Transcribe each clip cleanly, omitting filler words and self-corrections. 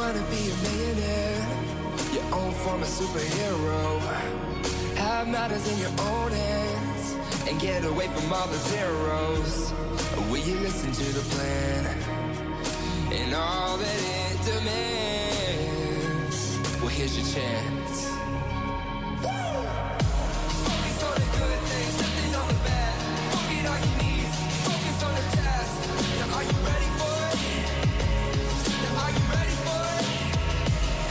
wanna be a millionaire, your own form of superhero, have matters in your own hands, and get away from all the zeros. Will you listen to the plan, and all that it demands? Well, here's your chance. Focus on the good things, nothing on the bad. Forget all your needs, focus on the task. Now are you ready for it? Now are you ready for it?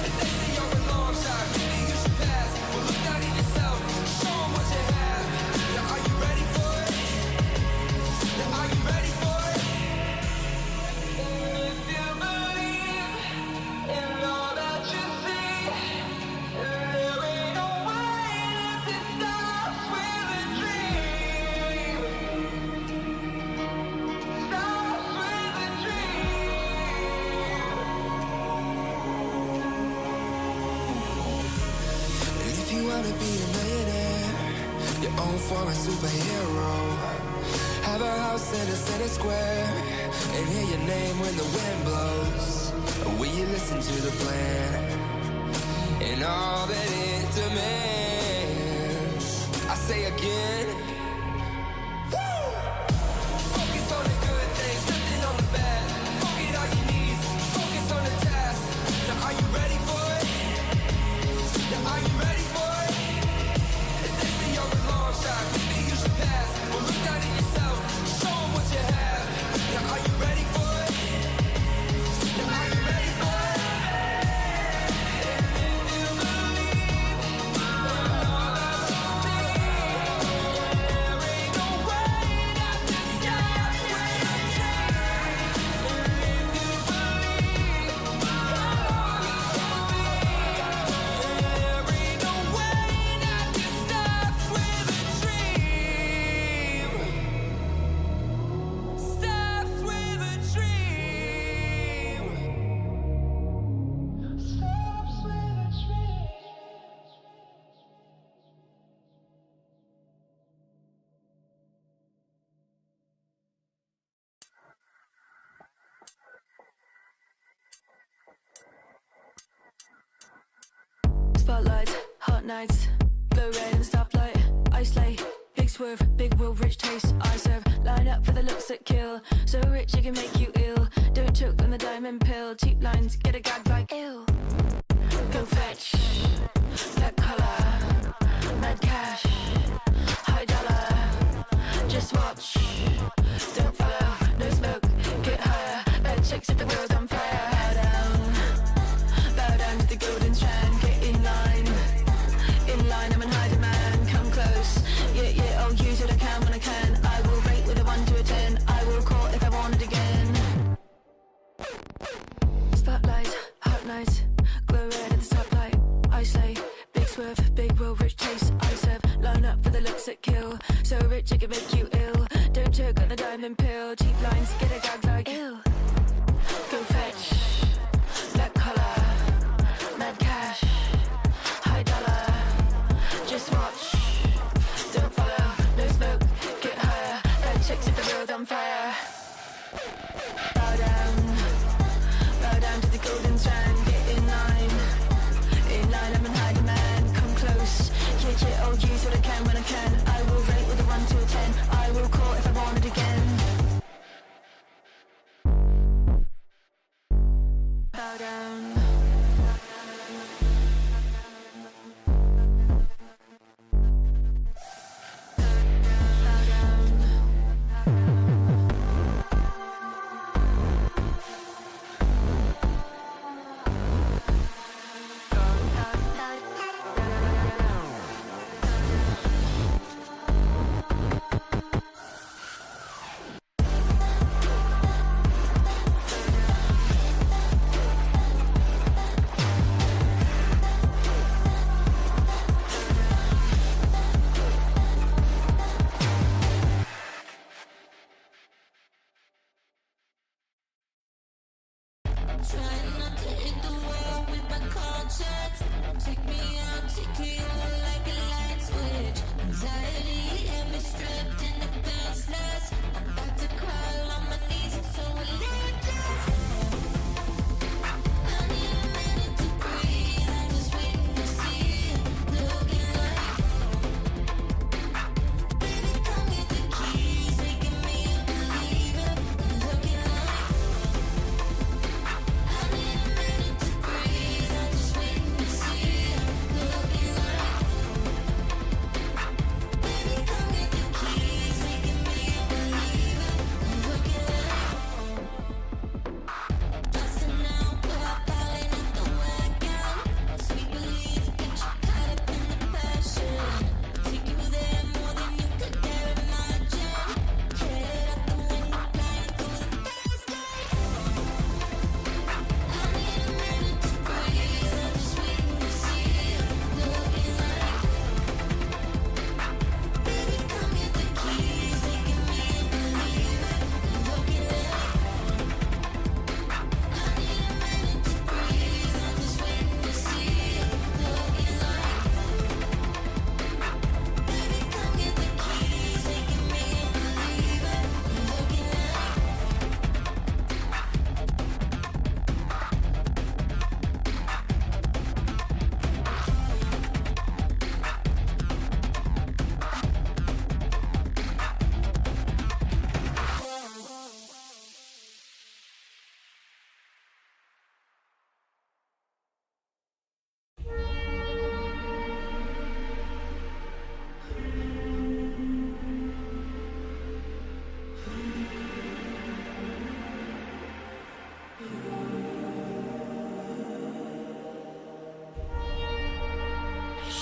If they say you're a long shot, maybe you should pass. Well, look down at yourself, show them what you have. Now are you ready for it? Now are you ready for it? If you believe in all that you see, there ain't no way that this stops with a dream. Stops with a dream. And if you wanna be a millionaire, your own form of superhero, have a house in a center square, and hear your name when the wind blows. Will you listen to the plan, and all that it demands? I say again, focus on the good things, nothing on the bad. Forget all your needs, focus on the task. Now are you ready for it? Now are you ready for it? If they say you're a long shot, maybe you should pass. Well, look down at yourself, show them what you have. Now are you ready for it? Now are you ready for it? If you believe in all that you see, there ain't no way that this stops with a dream. If you believe in all that you see, there ain't no way that this stops with a dream. Stops with a dream. Stops with a dream. Spotlight, hot nights, glow red in the stoplight. I slay, big swerve, big will, rich taste. I serve, line up for the looks that kill. So rich it can make you ill. Don't choke on the diamond pill. Cheap lines, get a gag like ew. Go fetch, black collar, mad cash, high dollar. Just watch, don't follow, no smoke, get higher. Bad chicks at the world on fire. Bow down to the golden strand. Get in line, I'm in high demand. Come close, yeah, I'll use what I can when I can. I will rate with a 1 to a 10. I will call if I want it again. Spotlight, hot night, glow red at the stoplight. I slay, big swerve, big will, rich taste. I serve, line up for the looks that kill. So rich it can make you ill. Don't choke on the diamond pill. Cheap lines, get a gag like ew. Go fetch, black collar, mad cash, high dollar. Just watch, don't follow, no smoke, get higher. Bad chicks at the world on fire. Bow down to the golden strand. Get in line, I'm in high demand. Come close, yeah, I'll use what I can when I can. I will rate with a 1 to a 10. I will call if I want it again. Bow down.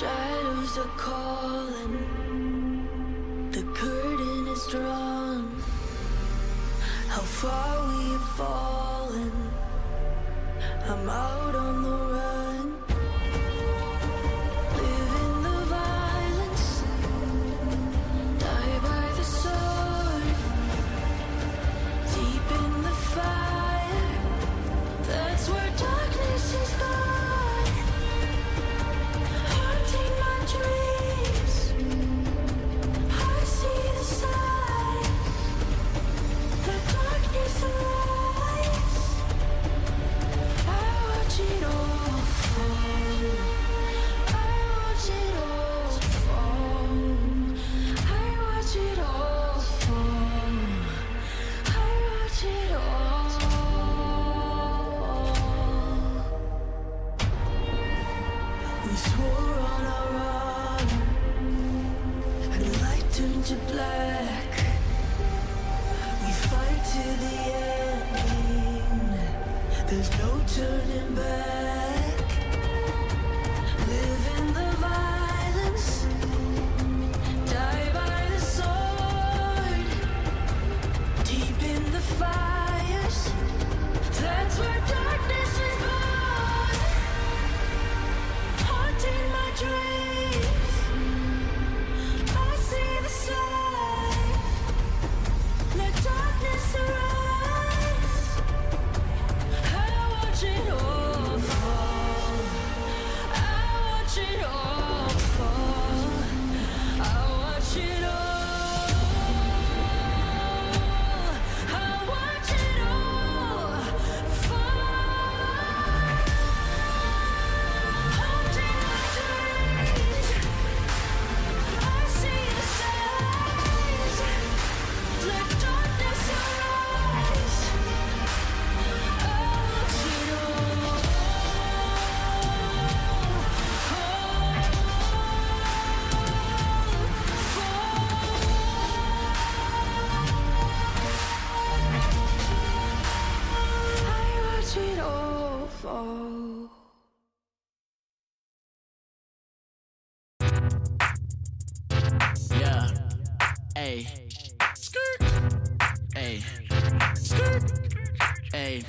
Shadows are calling, the curtain is drawn. How far we have fallen, I'm out on the run. Live in the violence, die by the sword. Deep in the fire, that's where darkness is born. Haunting my dreams, I see the signs. The darkness arise, I watch it all fall. I watch it all fall. I watch it all fall. I watch it all. We swore on our honor, and the light turned to black. We fight to the ending, there's no turning back. Live in the violence, die by the sword. Deep in the fires, that's where darkness is born. Haunting my dreams, I see the signs. Let darkness arise, I watch it all fall. I watch it all fall. I watch it all. I watch it all fall. Haunting my dreams, I see the signs. Let darkness arise, I watch it all. I watch it all fall. Yeah. Ay. Skirt. Ay. Skirt. Ay.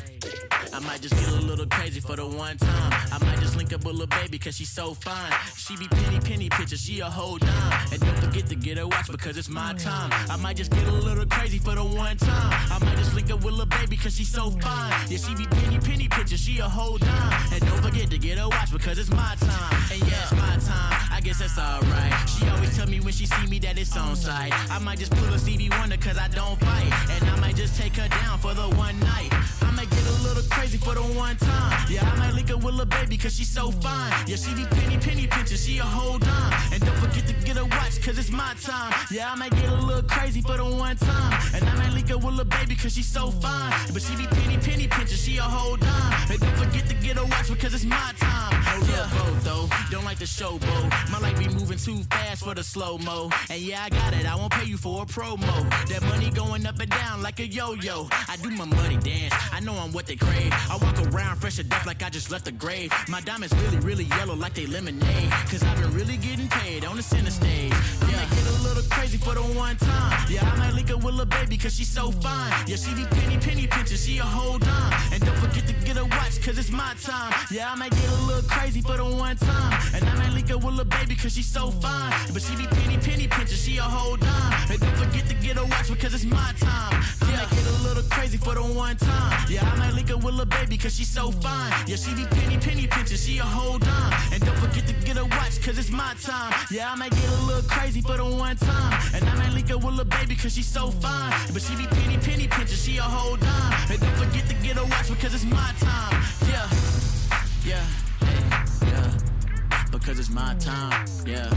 I might just get a little crazy for the one time. I might just link up with lil' baby cause she's so fine. She be penny picture, she a whole dime. And don't forget to get her watch because it's my time. I might just get a little crazy for the one time. I might just link up with lil' baby cause she's so fine. Yeah, she be penny picture, she a whole dime. And don't forget to get her watch because it's my time. And yeah, it's my time, I guess that's alright. She always tell me when she see me that it's on sight. I might just pull a Stevie Wonder cause I don't fight. And I might just take her down for the one night. I might get a little crazy for the one time. Yeah, I might link up with lil' baby cause she's so fine. Yeah, she be penny picture, she a whole dime. And don't forget to get her watch cause it's my time. Yeah, I might get a little crazy for the one time. And I might link up with lil' baby cause she's so fine. But she be penny picture, she a whole dime. And don't forget to get her watch because it's my time. Oh yeah, though, don't like the showboat. My life be moving too fast for the slow-mo. And yeah, I got it, I won't pay you for a promo. That money going up and down like a yo-yo. I do my money dance, I know I'm what they crave. I walk around fresh to death like I just left the grave. My diamonds really yellow like they lemonade. Cause I've been really getting paid on the center stage. I might get a little crazy for the one time. Yeah, I might link up with lil' baby cause she's so fine. Yeah, she be penny picture, she a whole dime. And don't forget to get her watch cause it's my time. Yeah, I might get a little crazy for the one time. And I might link up with lil' baby cause she's so fine. But she be penny picture, she a whole dime. And don't forget to get her watch because it's my time. Yeah, I get a little crazy for the one time. Yeah, I might link up with lil' baby cause she's so fine. Yeah, she be penny picture, she a whole dime. And don't forget to get her watch cause it's my time. Yeah, I might get a little crazy for the one time. And I might link up with lil' baby cause she's so fine. But she be penny picture, she a whole dime. And don't forget to get her watch because it's my time. Yeah, yeah, hey, yeah, because it's my time. Yeah,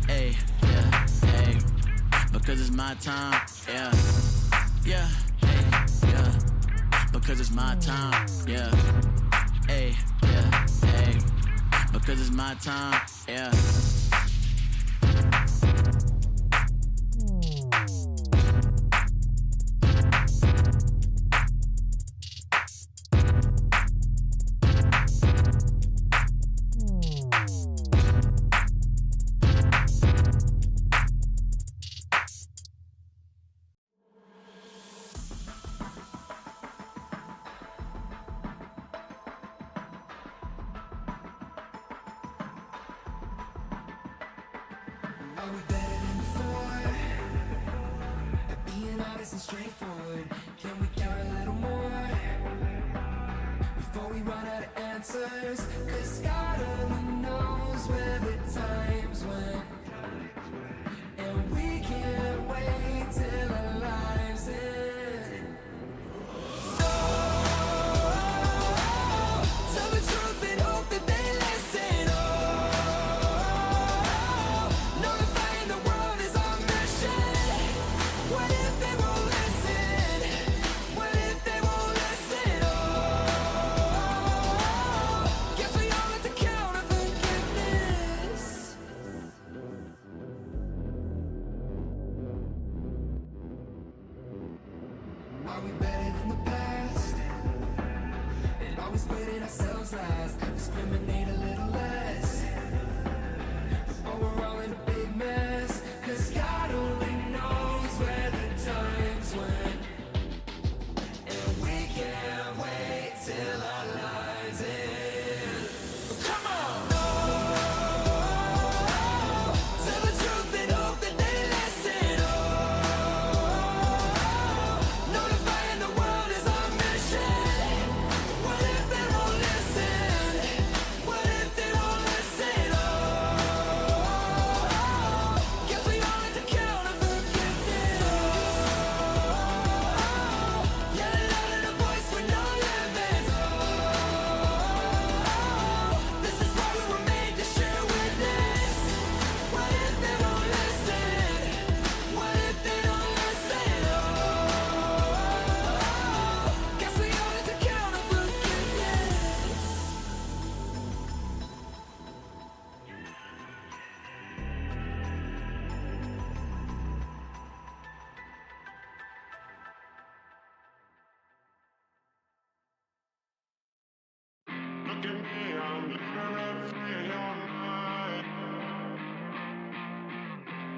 hey, yeah, hey, because it's my time. Yeah, yeah, hey, yeah, because it's my time. Yeah, hey, yeah, hey, because it's my time. Yeah. nice and straightforward. Can we get a little more before we run out of answers? Cause God only knows where the times went, and we can't wait till our lives end. Tell the truth and hope that they listen. Notifying the world is our mission. What if they won't listen? What if they won't listen? Guess we all have to count on forgiveness. Are we better than the past? And always putting ourselves last. Discriminate a little less before we're all in a big mess. Cause God only knows where the times went, and we can't wait till our lives end. Come on! Tell the truth and hope that they listen. Notifying the world is our mission. What if they won't listen? What if they won't listen? Guess we all have to count on forgiveness. Yell it out in a voice with no limits. This is why we were made to share witness. What if they won't listen? What if they don't listen? Guess we all have to count on forgiveness. Look at me, I'm living free your mind.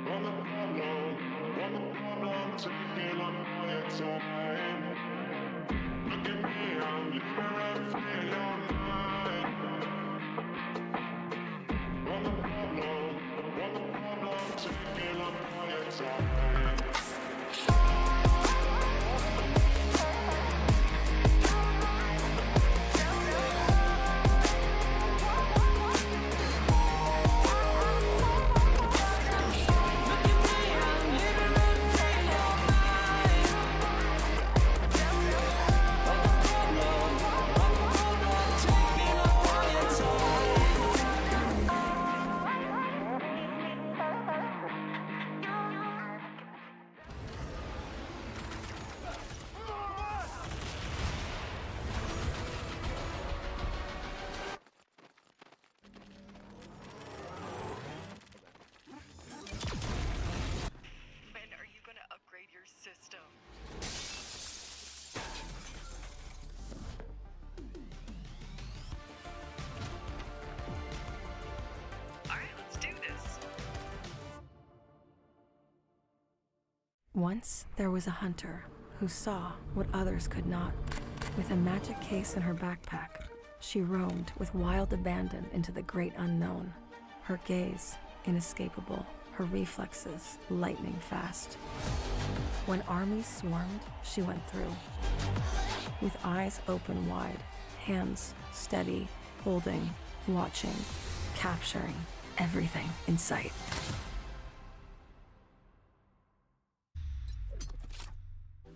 Run the problem, taking up all your time. Look at me, I'm living free your mind. Run the problem, taking up all your time. When are you gonna upgrade your system? Alright, let's do this. Once there was a hunter who saw what others could not. With a magic case in her backpack, she roamed with wild abandon into the great unknown. Her gaze inescapable, her reflexes lightning fast. When armies swarmed, she went through. With eyes open wide, hands steady, holding, watching, capturing everything in sight.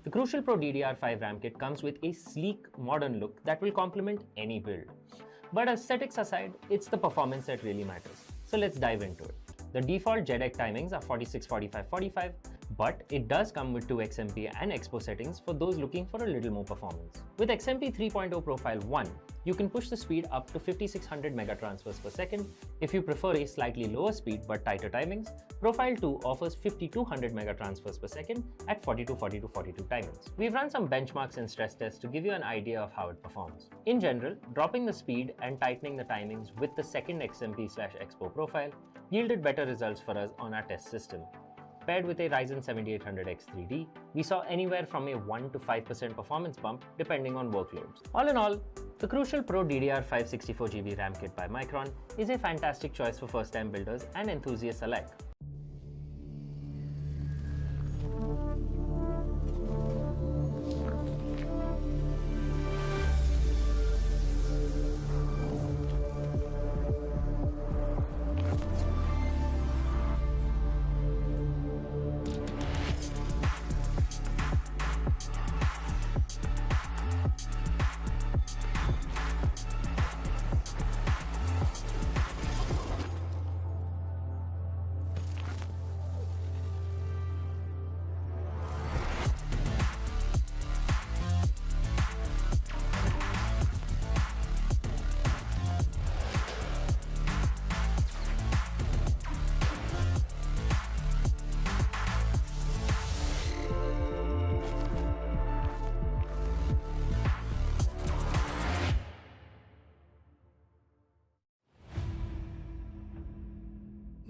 The Crucial Pro DDR5 RAM kit comes with a sleek, modern look that will complement any build. But aesthetics aside, it's the performance that really matters. So let's dive into it. The default JEDEC timings are 46, 45, 45, but it does come with 2 XMP and Expo settings for those looking for a little more performance. With XMP 3.0 Profile 1, you can push the speed up to 5600 megatransfers per second. If you prefer a slightly lower speed but tighter timings, Profile 2 offers 5200 megatransfers per second at 42, 42, 42 timings. We've run some benchmarks and stress tests to give you an idea of how it performs. In general, dropping the speed and tightening the timings with the second XMP/Expo profile yielded better results for us on our test system. Paired with a Ryzen 7800X 3D, we saw anywhere from a 1 to 5% performance bump depending on workloads. All in all, the Crucial Pro DDR5 64GB RAM kit by Micron is a fantastic choice for first-time builders and enthusiasts alike.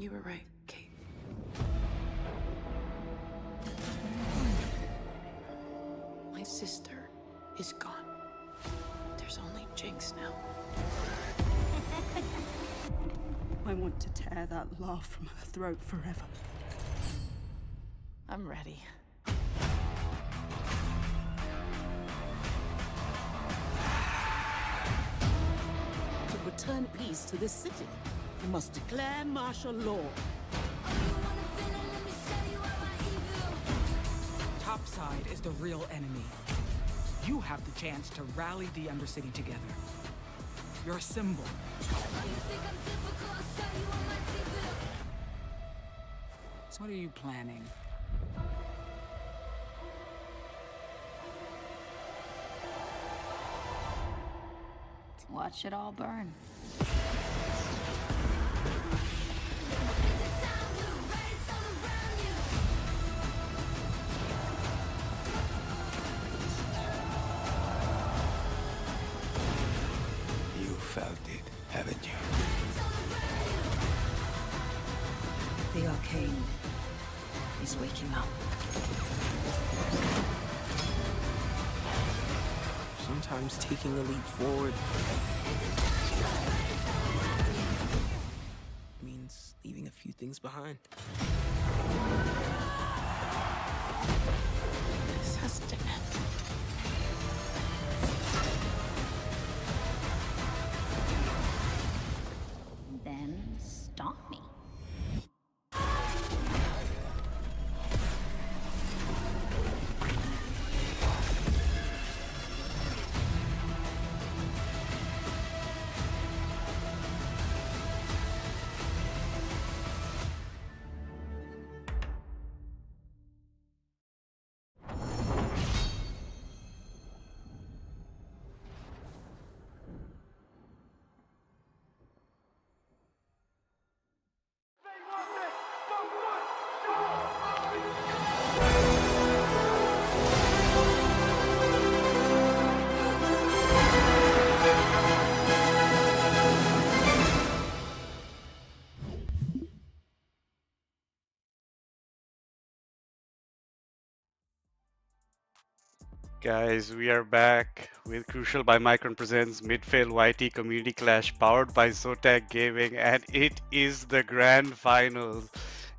You were right, Kate. My sister is gone. There's only Jinx now. I want to tear that laugh from her throat forever. I'm ready. To return peace to this city, you must declare martial law. Topside is the real enemy. You have the chance to rally the Undercity together. You're a symbol. So what are you planning? Watch it all burn. You felt it, haven't you? The arcane is waking up. Sometimes taking a leap forward means leaving a few things behind. Sustenance. Then stop me. Guys, we are back with Crucial by Micron presents MidfailYT Community Clash powered by Zotac Gaming, and it is the grand finals.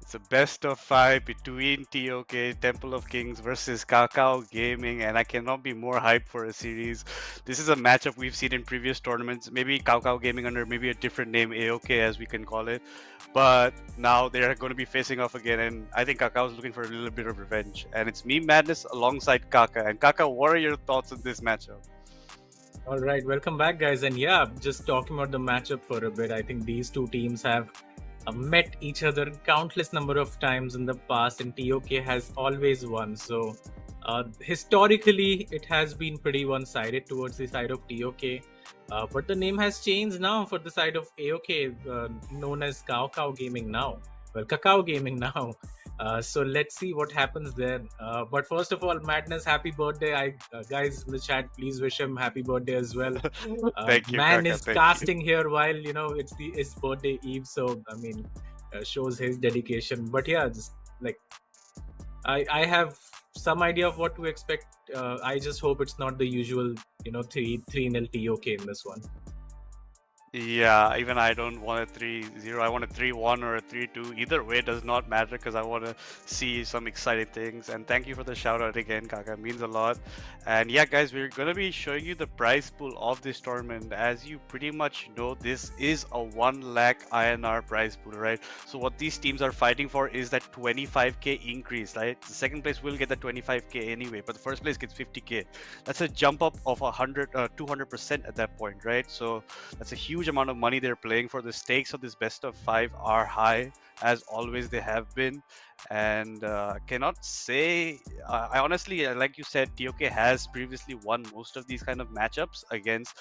It's a best of 5 between TOK, Temple of Kings versus Kakao Gaming, and I cannot be more hyped for a series. This is a matchup we've seen in previous tournaments, maybe Kakao Gaming under maybe a different name, AOK as we can call it. But now they're going to be facing off again, and I think Kakao is looking for a little bit of revenge. And it's me, Madness, alongside Kaka. And Kaka, what are your thoughts on this matchup? All right, welcome back, guys. And yeah, just talking about the matchup for a bit, I think these two teams have met each other countless number of times in the past, and TOK has always won. So historically, it has been pretty one-sided towards the side of TOK. But the name has changed now for the side of AOK, known as Kakao Gaming now. Well, Kakao Gaming now. So let's see what happens there. But first of all, Madness, happy birthday. Guys in the chat, please wish him happy birthday as well. Thank you, man Kaka, is thank casting here while, it's his birthday eve. So, I mean, shows his dedication. But yeah, just like, I have some idea of what to expect. I just hope it's not the usual, 3-0 TOK in this one. Yeah, even I don't want a 3-0. I want a 3-1 or a 3-2. Either way does not matter because I want to see some exciting things. And thank you for the shout out again, Kaka. It means a lot. And yeah, guys, we're going to be showing you the prize pool of this tournament. As you pretty much know, this is a 1 lakh INR prize pool, right? So what these teams are fighting for is that 25k increase, right? The second place will get the 25k anyway, but the first place gets 50k. That's a jump up of 200% at that point, right? So that's a huge amount of money they're playing for. The stakes of this best of 5 are high, as always they have been, and cannot say I honestly, like you said, TOK has previously won most of these kind of matchups against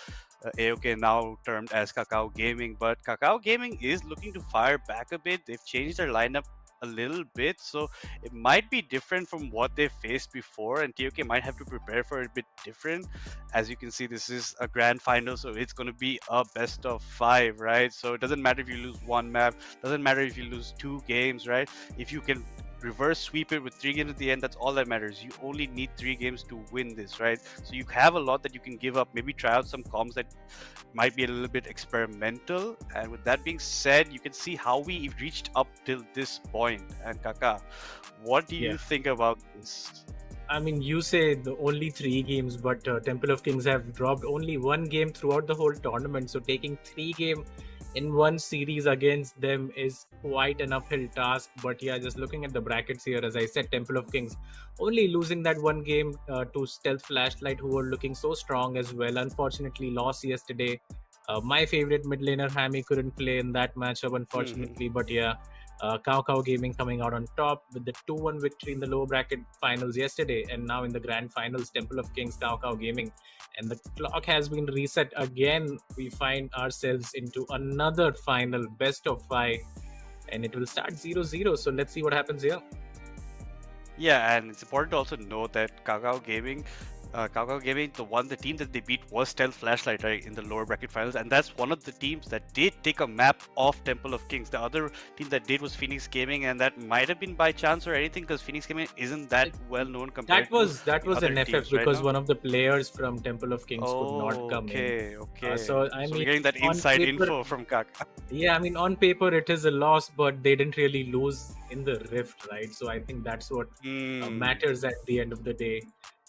AOK, now termed as Kakao Gaming, but Kakao Gaming is looking to fire back a bit. They've changed their lineup a little bit, so it might be different from what they faced before, and TOK might have to prepare for it a bit different. As you can see, this is a grand final, so it's going to be a best of 5, right? So it doesn't matter if you lose one map, doesn't matter if you lose 2 games, right? If you can reverse sweep it with 3 games at the end, that's all that matters. You only need 3 games to win this, right? So you have a lot that you can give up. Maybe try out some comms that might be a little bit experimental. And with that being said, you can see how we reached up till this point. And Kaka, what do you think about this? I mean, you say the only 3 games, but Temple of Kings have dropped only 1 game throughout the whole tournament. So taking 3 games in one series against them is quite an uphill task. But yeah, just looking at the brackets here, as I said, Temple of Kings only losing that 1 game to Stealth Flashlight, who were looking so strong as well. Unfortunately, lost yesterday. My favorite mid laner, Hammy, couldn't play in that matchup, unfortunately. But yeah, Kakao Gaming coming out on top with the 2-1 victory in the lower bracket finals yesterday, and now in the grand finals, Temple of Kings, Kakao Gaming. And the clock has been reset again. We find ourselves into another final, best of 5, and it will start 0-0. So let's see what happens here. Yeah, and it's important to also note that Kakao Gaming, the team that they beat was Stealth Flashlight, right, in the lower bracket finals, and that's one of the teams that did take a map off Temple of Kings. The other team that did was Phoenix Gaming, and that might have been by chance or anything, because Phoenix Gaming isn't that well known compared that was to an FF teams, because right, one of the players from Temple of Kings could not come in. Okay. So I mean, we're getting that inside info from Kaka. Yeah, I mean, on paper it is a loss, but they didn't really lose in the Rift, right? So I think that's what matters at the end of the day.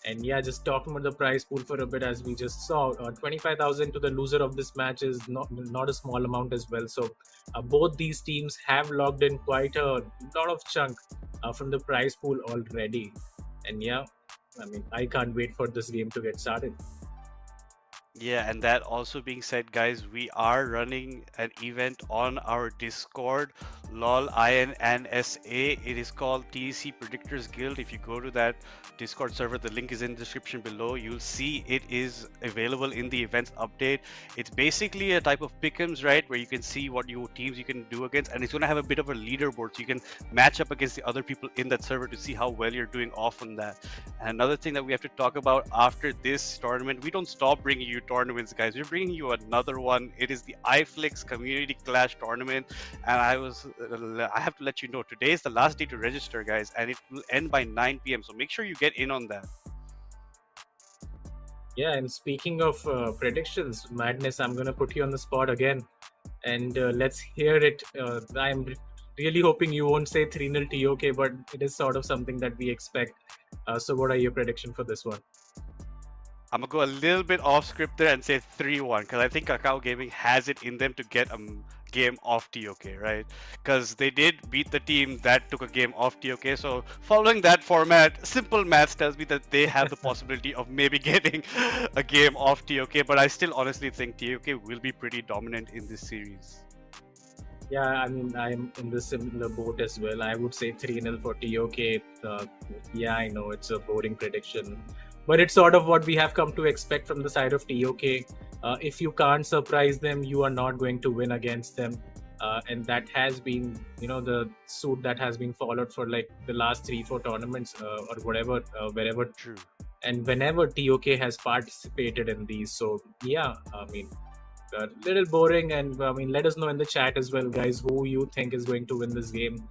And yeah, just talking about the prize pool for a bit, as we just saw, 25,000 to the loser of this match is not a small amount as well. So both these teams have logged in quite a lot of chunk from the prize pool already. And yeah, I mean, I can't wait for this game to get started. Yeah, and that also being said, guys, we are running an event on our Discord, lol INNSA. It is called TEC Predictors Guild. If you go to that Discord server, the link is in the description below. You'll see it is available in the events update. It's basically a type of pick'ems, right, where you can see what your teams you can do against, and it's going to have a bit of a leaderboard, so you can match up against the other people in that server to see how well you're doing off on that. And another thing that we have to talk about after this tournament, we don't stop bringing you tournaments, guys. We're bringing you another one. It is the iFlix Community Clash tournament, and I have to let you know, today is the last day to register, guys, and it will end by 9 p.m. So make sure you get in on that. Yeah, and speaking of predictions, Madness, I'm gonna put you on the spot again, and let's hear it. I'm really hoping you won't say 3-0 TOK, but it is sort of something that we expect. So what are your predictions for this one? I'm gonna go a little bit off script there and say 3-1, because I think Kakao Gaming has it in them to get a game off TOK, right? Because they did beat the team that took a game off TOK. So following that format, simple maths tells me that they have the possibility of maybe getting a game off TOK. But I still honestly think TOK will be pretty dominant in this series. Yeah, I mean, I'm in the similar boat as well. I would say 3-0 for TOK. Yeah, I know it's a boring prediction, but it's sort of what we have come to expect from the side of TOK. If you can't surprise them, you are not going to win against them. And that has been, the suit that has been followed for like the last 3-4 tournaments or whatever, wherever. True. And whenever TOK has participated in these. So yeah, I mean, a little boring. And I mean, let us know in the chat as well, guys, who you think is going to win this game.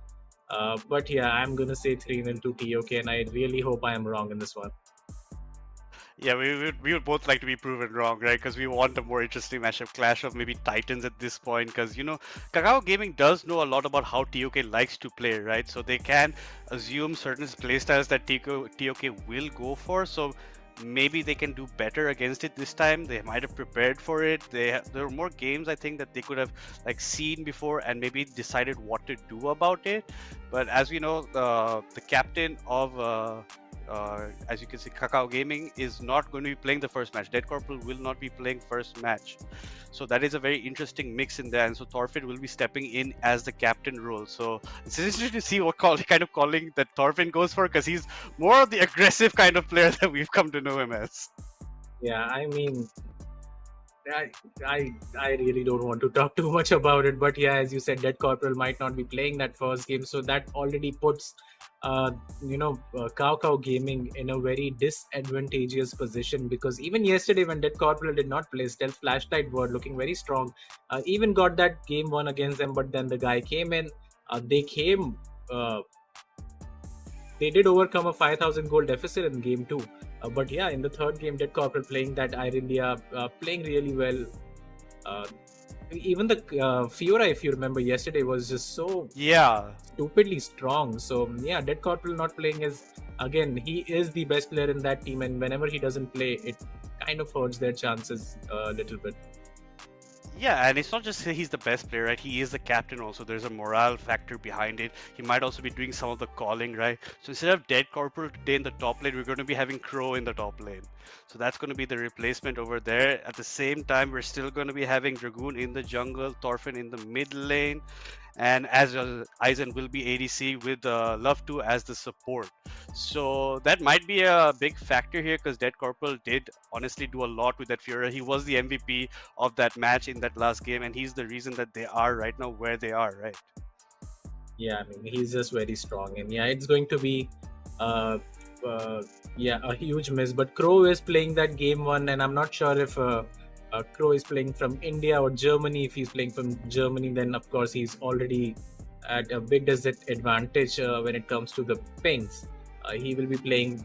But yeah, I'm going to say 3-0 to TOK, and I really hope I am wrong in this one. Yeah, we would both like to be proven wrong, right? Because we want a more interesting matchup, clash of maybe titans at this point. Because Kakao Gaming does know a lot about how TOK likes to play, right? So they can assume certain playstyles that TOK will go for. So maybe they can do better against it this time. They might have prepared for it. There are more games I think that they could have seen before and maybe decided what to do about it. But as we know, the captain of as you can see, Kakao Gaming is not going to be playing the first match. Dead Corporal will not be playing first match. So that is a very interesting mix in there. And so Thorfinn will be stepping in as the captain role. So it's interesting to see what kind of calling that Thorfinn goes for, because he's more of the aggressive kind of player that we've come to know him as. Yeah, I mean, I really don't want to talk too much about it, but yeah, as you said, Dead Corporal might not be playing that first game, so that already puts Kakao Gaming in a very disadvantageous position, because even yesterday when Dead Corporal did not play, Stealth Flashlight were looking very strong, even got that game won against them, but then the guy came in, they did overcome a 5,000 goal deficit in game 2. But yeah, in the third game, Dead Corporal playing that Irelia, playing really well. Even the Fiora, if you remember, yesterday was just so stupidly strong. So yeah, Dead Corporal not playing is, again, he is the best player in that team, and whenever he doesn't play, it kind of hurts their chances a little bit. Yeah, and it's not just he's the best player, right? He is the captain also. There's a morale factor behind it. He might also be doing some of the calling, right? So instead of Dead Corporal today in the top lane, we're going to be having Crow in the top lane. So that's going to be the replacement over there. At the same time, we're still going to be having Dragoon in the jungle, Thorfinn in the mid lane, and as Aizen will be ADC with Love 2 as the support. So that might be a big factor here, because Dead Corporal did honestly do a lot with that Fiora. He was the MVP of that match in that last game, and he's the reason that they are right now where they are, right? Yeah, I mean, he's just very strong, and yeah, it's going to be a huge miss. But Crow is playing that game 1, and I'm not sure if Crow is playing from India or Germany. If he's playing from Germany, then of course he's already at a big disadvantage when it comes to the pings. He will be playing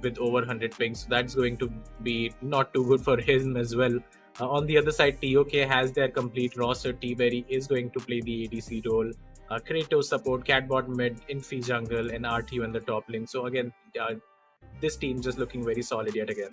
with over 100 pings, so that's going to be not too good for him as well. On the other side, TOK has their complete roster. T-Berry is going to play the ADC role. Kratos support, Catbot mid, Infi jungle, and RTU in the top lane. So again, this team just looking very solid yet again.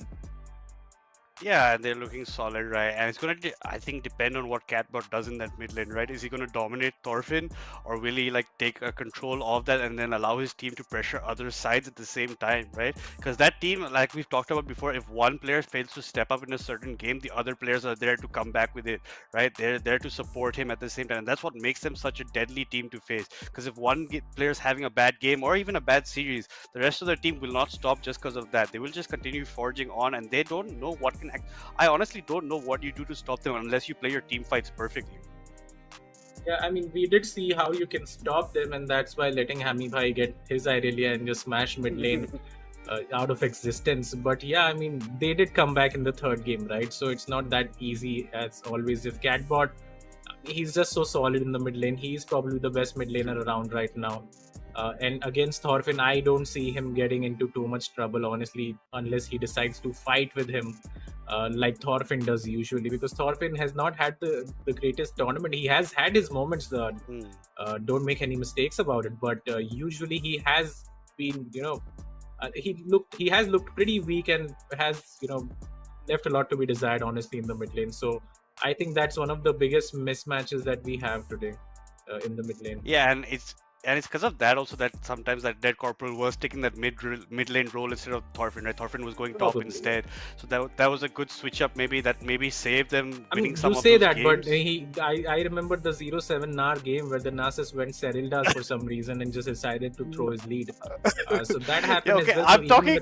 Yeah, they're looking solid, right? And it's going to, I think, depend on what Catbot does in that mid lane, right? Is he going to dominate Thorfinn, or will he like take control of that and then allow his team to pressure other sides at the same time, right? Because that team, like we've talked about before, if one player fails to step up in a certain game, the other players are there to come back with it, right? They're there to support him at the same time. And that's what makes them such a deadly team to face. Because if one player is having a bad game or even a bad series, the rest of the team will not stop just because of that. They will just continue forging on, and they don't know what can I honestly don't know what you do to stop them unless you play your team fights perfectly. Yeah, I mean, we did see how you can stop them, and that's by letting Hami Bhai get his Irelia and just smash mid lane out of existence. But yeah, I mean, they did come back in the third game, right? So it's not that easy as always. If Catbot, he's just so solid in the mid lane. He's probably the best mid laner around right now. And against Thorfinn, I don't see him getting into too much trouble, honestly, unless he decides to fight with him like Thorfinn does usually, because Thorfinn has not had the greatest tournament. He has had his moments, don't make any mistakes about it, but usually he has been, he has looked pretty weak and has, left a lot to be desired, honestly, in the mid lane. So I think that's one of the biggest mismatches that we have today in the mid lane. Yeah, and it's because of that also that sometimes that Dead Corporal was taking that mid lane role instead of Thorfinn, right? Thorfinn was going top instead. So that was a good switch up, maybe saved them winning some of those games. You say that, but I remember the 0-7 Nar game where the Nasus went Serildas for some reason and just decided to throw his lead. So that happened as well. I'm talking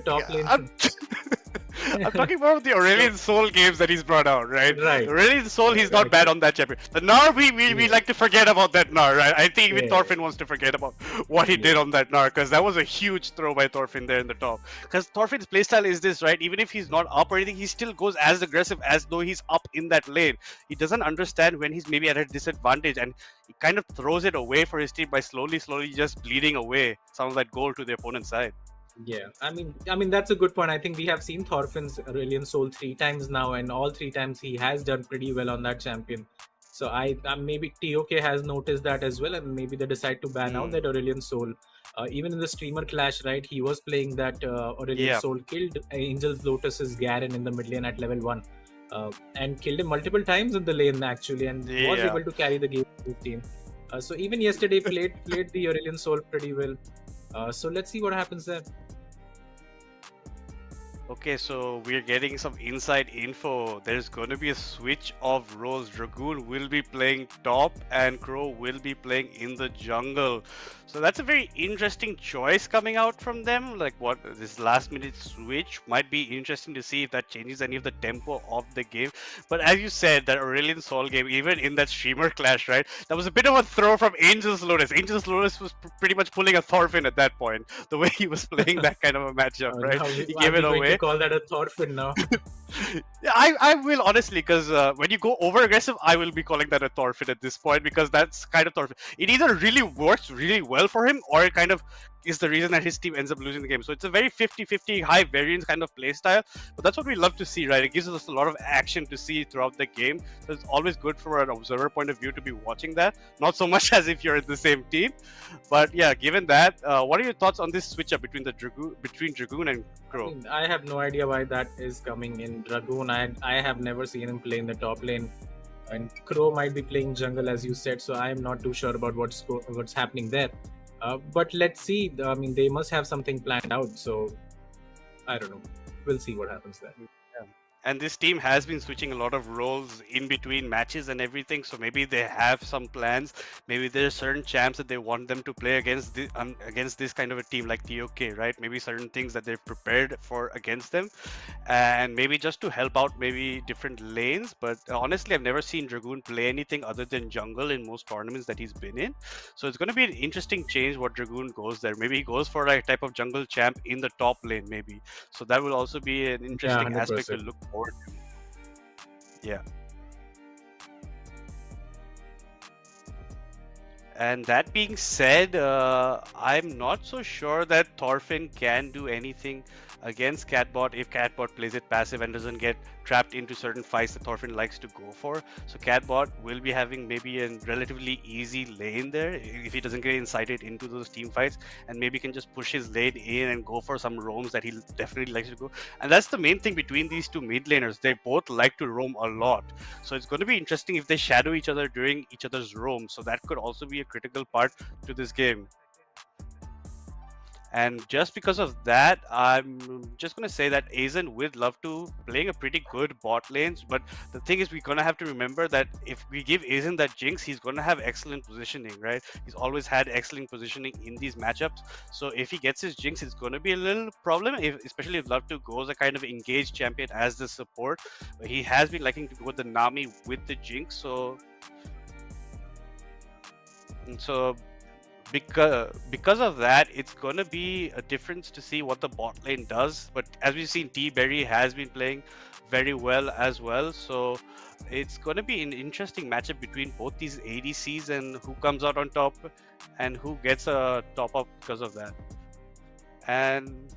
about the Aurelion Soul games that he's brought out, right? Right. Aurelion Soul, he's not bad on that champion. The Nar, we like to forget about that Nar, right? I think even Thorfinn wants to forget about what he did on that Nar, because that was a huge throw by Thorfinn there in the top. Because Thorfinn's playstyle is this, right? Even if he's not up or anything, he still goes as aggressive as though he's up in that lane. He doesn't understand when he's maybe at a disadvantage, and he kind of throws it away for his team by slowly just bleeding away some of that gold to the opponent's side. Yeah, I mean that's a good point. I think we have seen Thorfinn's Aurelion Soul 3 times now, and all 3 times he has done pretty well on that champion. So I maybe TOK has noticed that as well, and maybe they decide to ban out that Aurelion Soul. Even in the streamer clash, right, he was playing that Aurelion Soul, killed Angel's Lotus's Garen in the mid lane at level 1, and killed him multiple times in the lane actually, and was able to carry the game to his team. So even yesterday played the Aurelion Soul pretty well. So let's see what happens there. Okay, so we're getting some inside info. There's going to be a switch of roles. Dragoon will be playing top and Crow will be playing in the jungle. So that's a very interesting choice coming out from them. Like what this last minute switch might be interesting to see if that changes any of the tempo of the game. But as you said, that Aurelion Sol game, even in that streamer clash, right? That was a bit of a throw from Angel's Lotus. Angel's Lotus was pretty much pulling a Thorfinn at that point. The way he was playing that kind of a matchup, right? Now He are gave we it going away. to call that a Thorfinn now? Yeah, I will honestly, because when you go over aggressive, I will be calling that a Thorfinn at this point, because that's kind of Thorfinn. It either really works really well for him, or it kind of is the reason that his team ends up losing the game. So it's a very 50-50 high variance kind of play style, but that's what we love to see, right? It gives us a lot of action to see throughout the game. So it's always good for an observer point of view to be watching that, not so much as if you're in the same team. But yeah, given that, what are your thoughts on this switch up between Dragoon and Crow? I have no idea why that is coming in. Dragoon, I have never seen him play in the top lane, and Crow might be playing jungle as you said, so I am not too sure about what's happening there. But let's see. I mean, they must have something planned out, so I don't know. We'll see what happens there. And this team has been switching a lot of roles in between matches and everything, so maybe they have some plans. Maybe there's certain champs that they want them to play against this kind of a team like TOK, right? Maybe certain things that they've prepared for against them, and maybe just to help out maybe different lanes. But honestly, I've never seen Dragoon play anything other than jungle in most tournaments that he's been in. So it's going to be an interesting change what Dragoon goes there. Maybe he goes for a type of jungle champ in the top lane, maybe. So that will also be an interesting aspect to look forward to. Yeah. And that being said, I'm not so sure that Thorfinn can do anything against Catbot if Catbot plays it passive and doesn't get trapped into certain fights that Thorfinn likes to go for. So Catbot will be having maybe a relatively easy lane there if he doesn't get incited into those team fights, and maybe can just push his lane in and go for some roams that he definitely likes to go. And that's the main thing between these two mid laners. They both like to roam a lot. So it's going to be interesting if they shadow each other during each other's roam. So that could also be a critical part to this game. And just because of that, I'm just going to say that Aizen would love to playing a pretty good bot lanes. But the thing is, we're going to have to remember that if we give Aizen that jinx, he's going to have excellent positioning, right? He's always had excellent positioning in these matchups. So if he gets his jinx, it's going to be a little problem, especially if Love 2 goes a kind of engaged champion as the support. He has been liking to go with the Nami with the jinx. So because of that, it's going to be a difference to see what the bot lane does. But as we've seen, T-Berry has been playing very well as well. So it's going to be an interesting matchup between both these ADCs and who comes out on top and who gets a top up because of that. And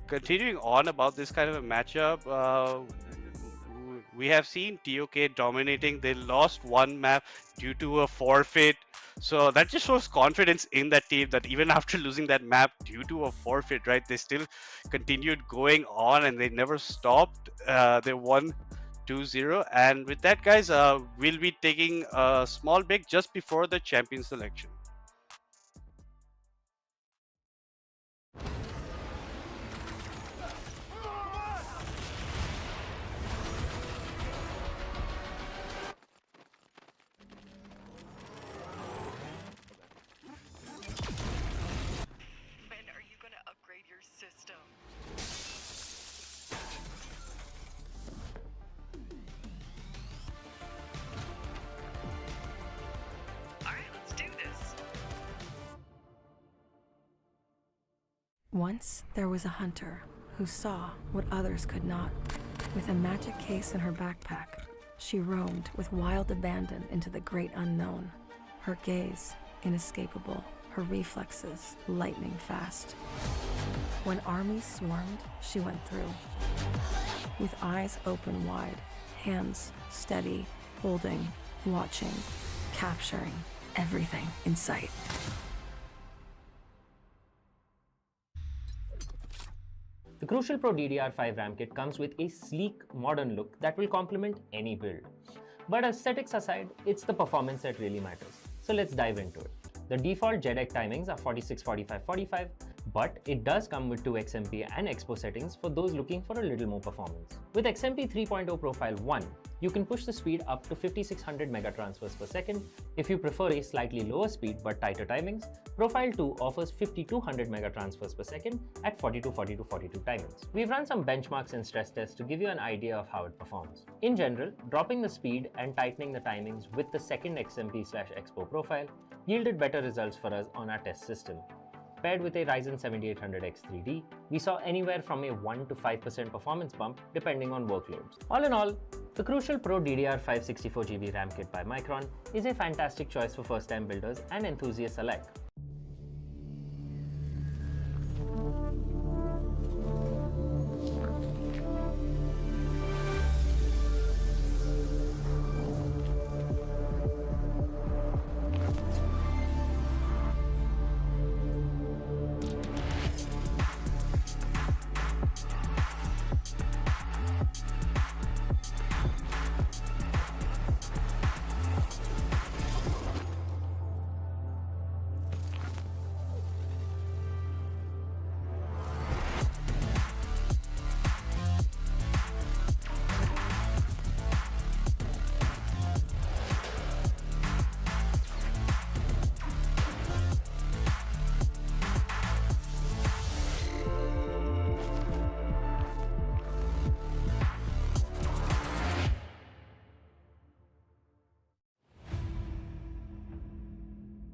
continuing on about this kind of a matchup, we have seen TOK dominating. They lost one map due to a forfeit. So that just shows confidence in that team, that even after losing that map due to a forfeit, right, they still continued going on and they never stopped. They won 2-0. And with that, guys, we'll be taking a small break just before the champion selection. System. All right, let's do this. Once there was a hunter who saw what others could not. With a magic case in her backpack, she roamed with wild abandon into the great unknown. Her gaze inescapable, her reflexes lightning fast. When armies swarmed, she went through. With eyes open wide, hands steady, holding, watching, capturing everything in sight. The Crucial Pro DDR5 RAM kit comes with a sleek, modern look that will complement any build. But aesthetics aside, it's the performance that really matters. So let's dive into it. The default JEDEC timings are 46, 45, 45, But it does come with 2 XMP and Expo settings for those looking for a little more performance. With XMP 3.0 Profile 1, you can push the speed up to 5600 megatransfers per second. If you prefer a slightly lower speed but tighter timings, Profile 2 offers 5200 megatransfers per second at 42 timings. We've run some benchmarks and stress tests to give you an idea of how it performs. In general, dropping the speed and tightening the timings with the second XMP/Expo profile yielded better results for us on our test system. Paired with a Ryzen 7800X 3D, we saw anywhere from a 1 to 5% performance bump depending on workloads. All in all, the Crucial Pro DDR5 64GB RAM kit by Micron is a fantastic choice for first-time builders and enthusiasts alike.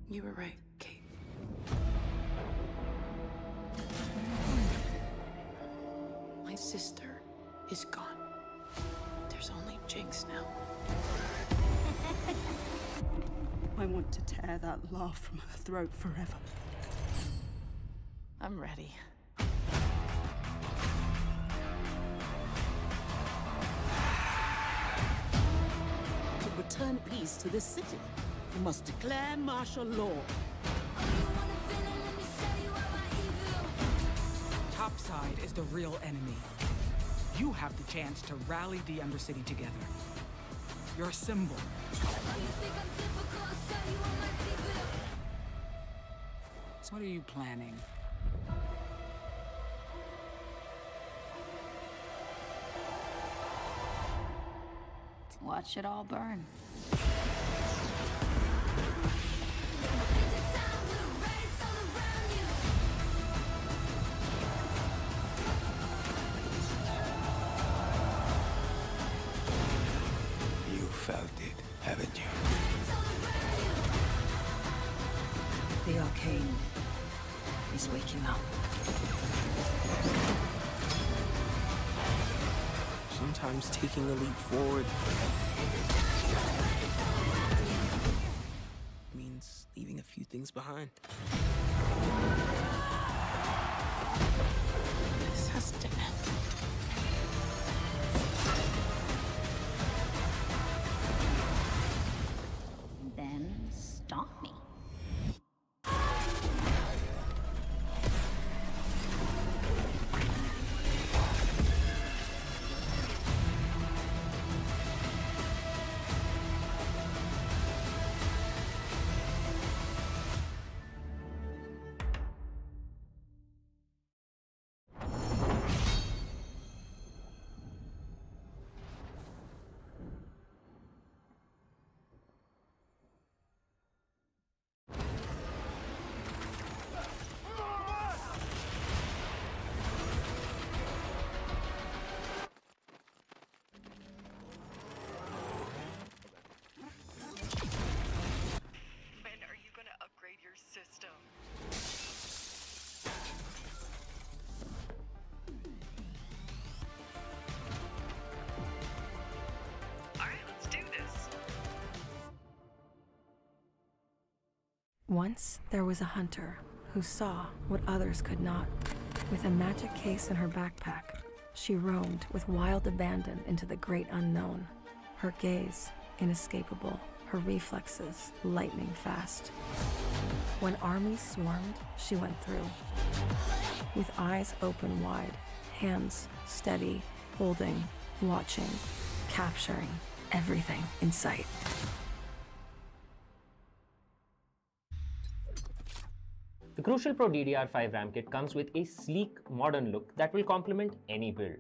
You were right, Kate. My sister is gone. There's only Jinx now. I want to tear that laugh from her throat forever. I'm ready. To return peace to this city, you must declare martial law. Topside is the real enemy. You have the chance to rally the Undercity together. Your symbol. So what are you planning? Watch it all burn. You felt it, haven't you? The arcane is waking up. Sometimes taking a leap forward means leaving a few things behind. This has to end. Then stop me. When are you gonna upgrade your system? Alright, let's do this. Once there was a hunter who saw what others could not. With a magic case in her backpack, she roamed with wild abandon into the great unknown. Her gaze inescapable, her reflexes lightning fast. When armies swarmed, she went through. With eyes open wide, hands steady, holding, watching, capturing everything in sight. The Crucial Pro DDR5 RAM kit comes with a sleek, modern look that will complement any build.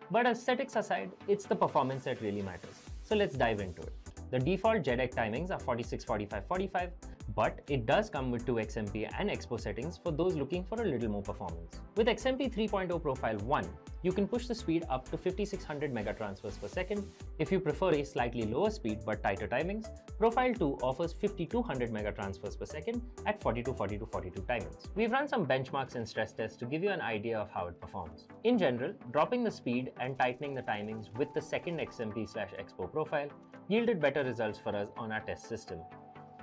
But aesthetics aside, it's the performance that really matters. So let's dive into it. The default JEDEC timings are 46, 45, 45, but it does come with 2 XMP and Expo settings for those looking for a little more performance. With XMP 3.0 Profile 1, you can push the speed up to 5600 megatransfers per second. If you prefer a slightly lower speed but tighter timings, Profile 2 offers 5200 megatransfers per second at 42, 42, 42 timings. We've run some benchmarks and stress tests to give you an idea of how it performs. In general, dropping the speed and tightening the timings with the second XMP/Expo profile yielded better results for us on our test system.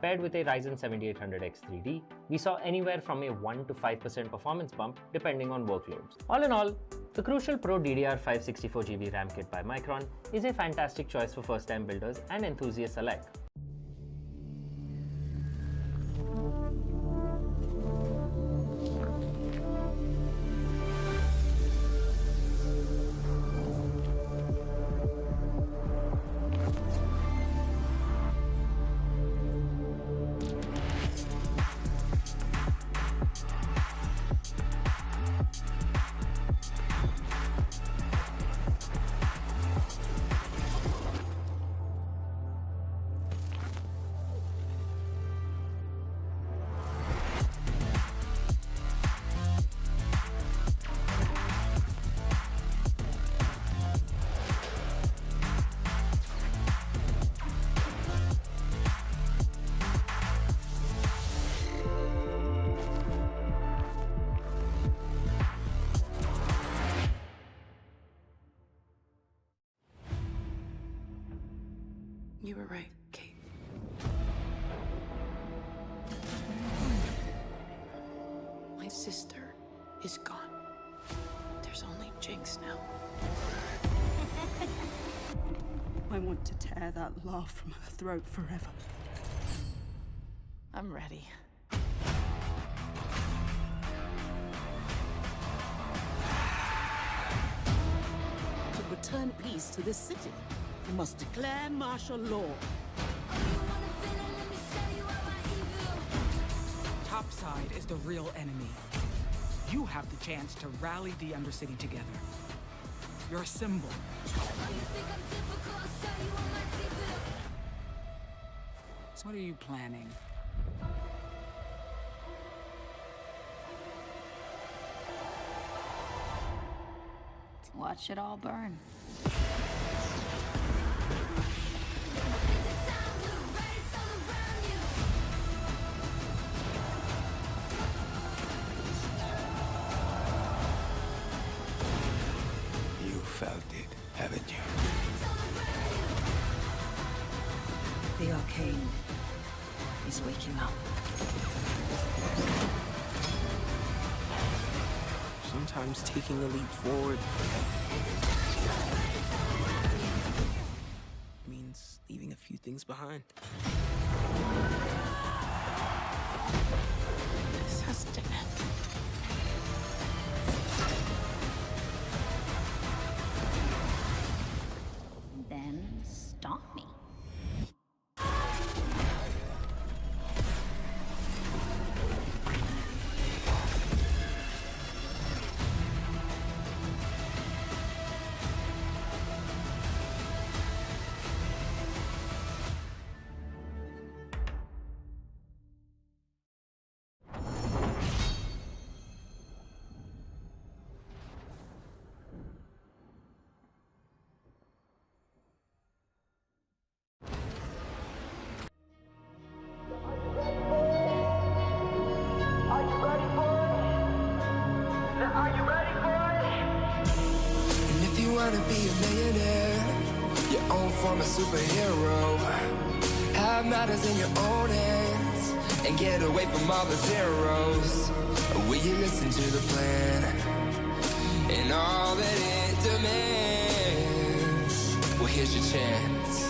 Paired with a Ryzen 7800X 3D, we saw anywhere from a 1 to 5% performance bump depending on workloads. All in all, the Crucial Pro DDR5 64GB RAM kit by Micron is a fantastic choice for first-time builders and enthusiasts alike. You were right, Kate. My sister is gone. There's only Jinx now. I want to tear that laugh from her throat forever. I'm ready. To return peace to this city, we must declare martial law. Topside is the real enemy. You have the chance to rally the Undercity together. Your symbol. So what are you planning? Watch it all burn. You felt it, haven't you? The arcane is waking up. Sometimes taking a leap forward means leaving a few things behind. This has to end. Then stop me. And if you wanna be a millionaire, your own form of superhero, have matters in your own hands, and get away from all the zeros. Will you listen to the plan and all that it demands? Well, here's your chance.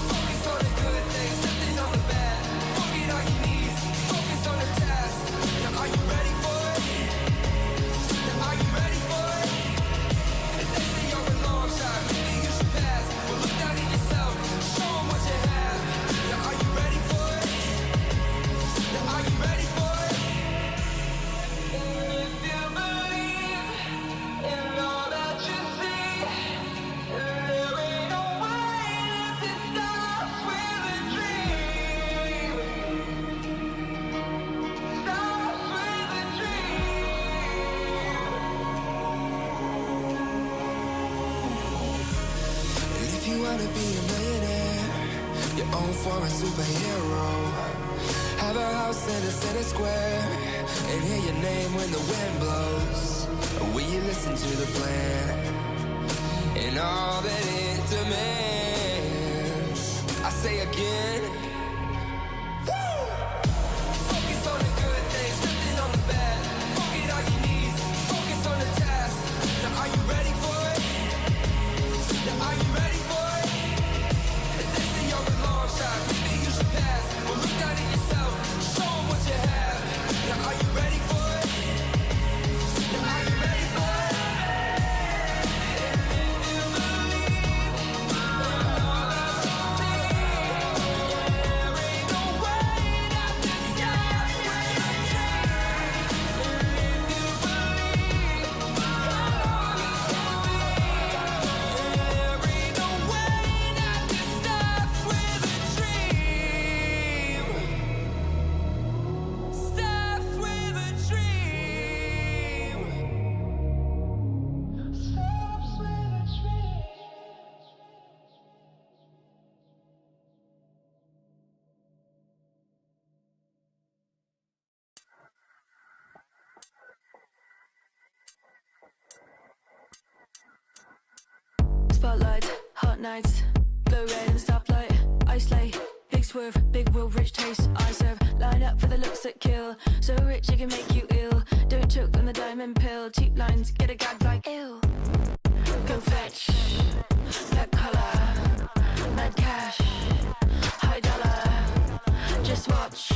Focus on the good things, nothing on the bad. Forget all your needs, focus on the task. Now are you ready for it? Now are you ready for it? If they say you're a long shot, maybe you should pass. Well, look down at yourself, show them what you have. Now are you ready for it? Now are wanna be a millionaire, your own foreign superhero. Have a house in a center square, and hear your name when the wind blows. Will you listen to the plan, and all that it demands? I say again, focus on the good things, nothing on the bad. Forget all your needs, focus on the task. Now are you ready for it? Now are you ready for it? If they say you're a long shot, maybe you should pass. Well, look down at yourself, show them what you have. Now are you ready for it? Now are you ready for it? Spotlight, hot nights, glow red in the stoplight. I slay, big swerve, big will, rich taste. I serve, line up for the looks that kill. So rich it can make you ill. Don't choke on the diamond pill. Cheap lines, get a gag like ill. Go fetch, black collar, mad cash, high dollar. Just watch,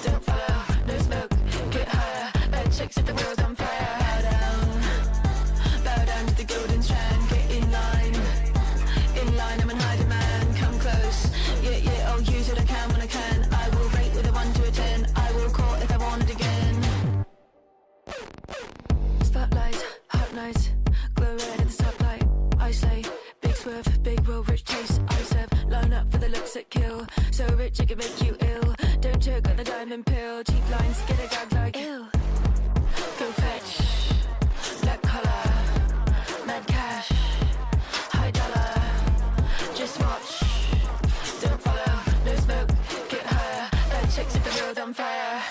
don't follow, no smoke, get higher. Bad chicks at the world on fire. Bow down to the golden strand. Get in line, I'm in high demand. Come close, yeah, I'll use what I can when I can. I will rate with a 1 to a 10. I will call if I want it again. Spotlight, hot nights, glow red at the stoplight. I slay, big swerve, big will, rich taste. I serve, line up for the looks that kill. So rich it can make you ill. Don't choke on the diamond pill. Cheap lines, get a gag like ill. Go fetch, black collar, mad cash, high dollar. Just watch, don't follow, no smoke, get higher. Bad chicks at the world on fire.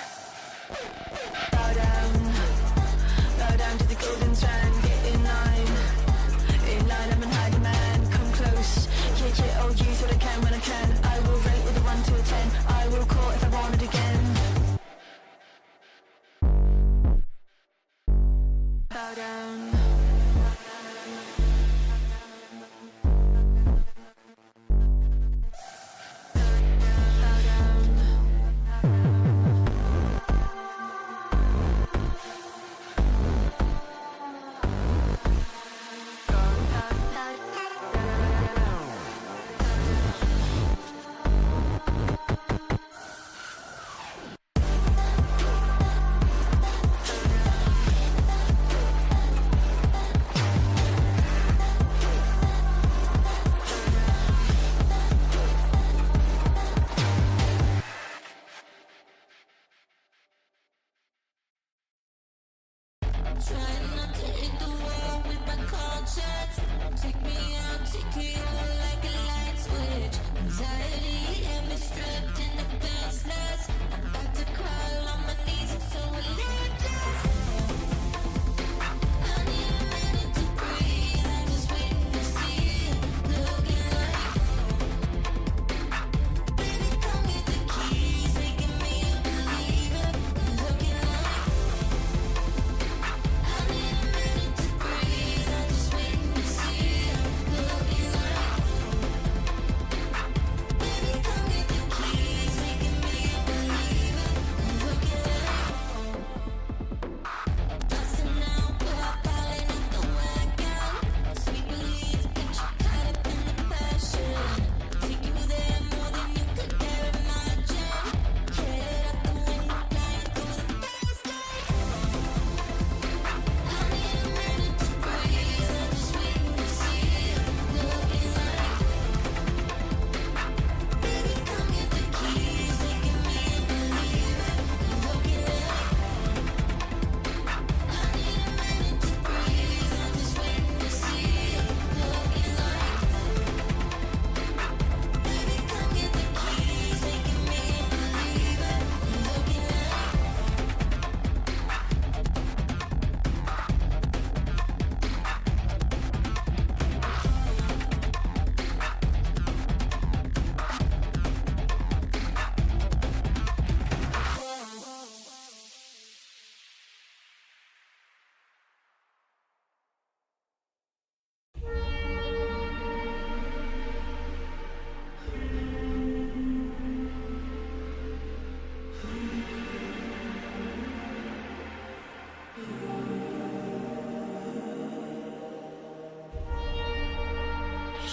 Bow down to the golden strand. Get in line, I'm in high demand. Come close, yeah, I'll use what I can when I can. I will rate with a 1 to a 10. I will call if I want it again.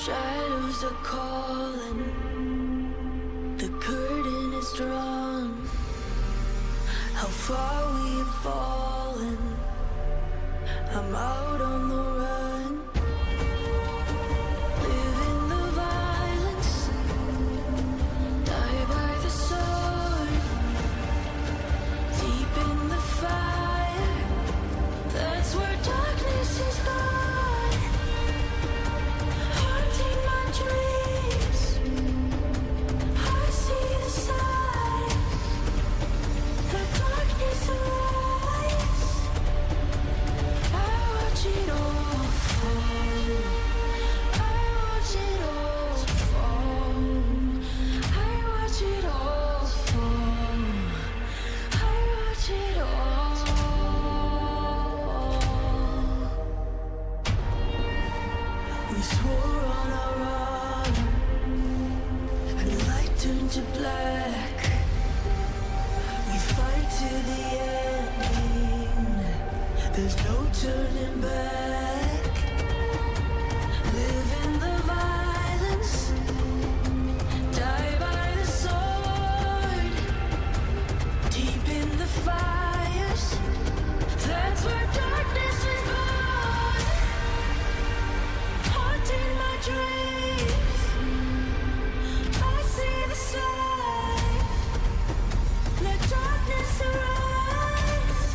Shadows are calling. The curtain is drawn. How far we have fallen. I'm out on the run. Live in the violence. Die by the sword. Deep in the fire. That's where darkness is born. Haunting my dreams. I see the signs. The darkness arise. I watch it all fall. I watch it all fall. I watch it all fall. I watch it all. We swore on our honor, and the light turned to black. We fight to the ending. There's no turning back. Live in the violence. Die by the sword. Deep in the fires. That's where darkness is born. Haunting my dreams. I see the sign. Let darkness arise.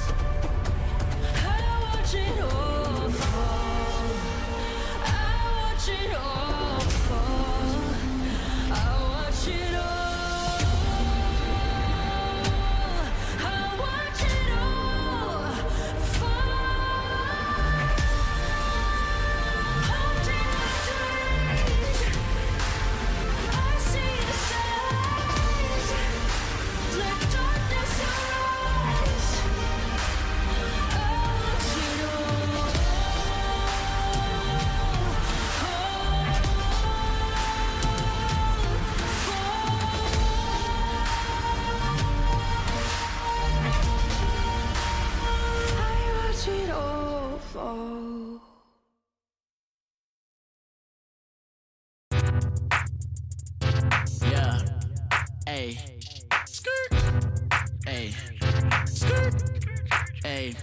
I watch it all fall. I watch it all fall. I watch it all. I watch it all fall. Haunting my dreams. I see the signs. Let darkness arise. I watch it all. I watch it all fall. Yeah. Ay. Skirt. Ay. Skirt. Ay.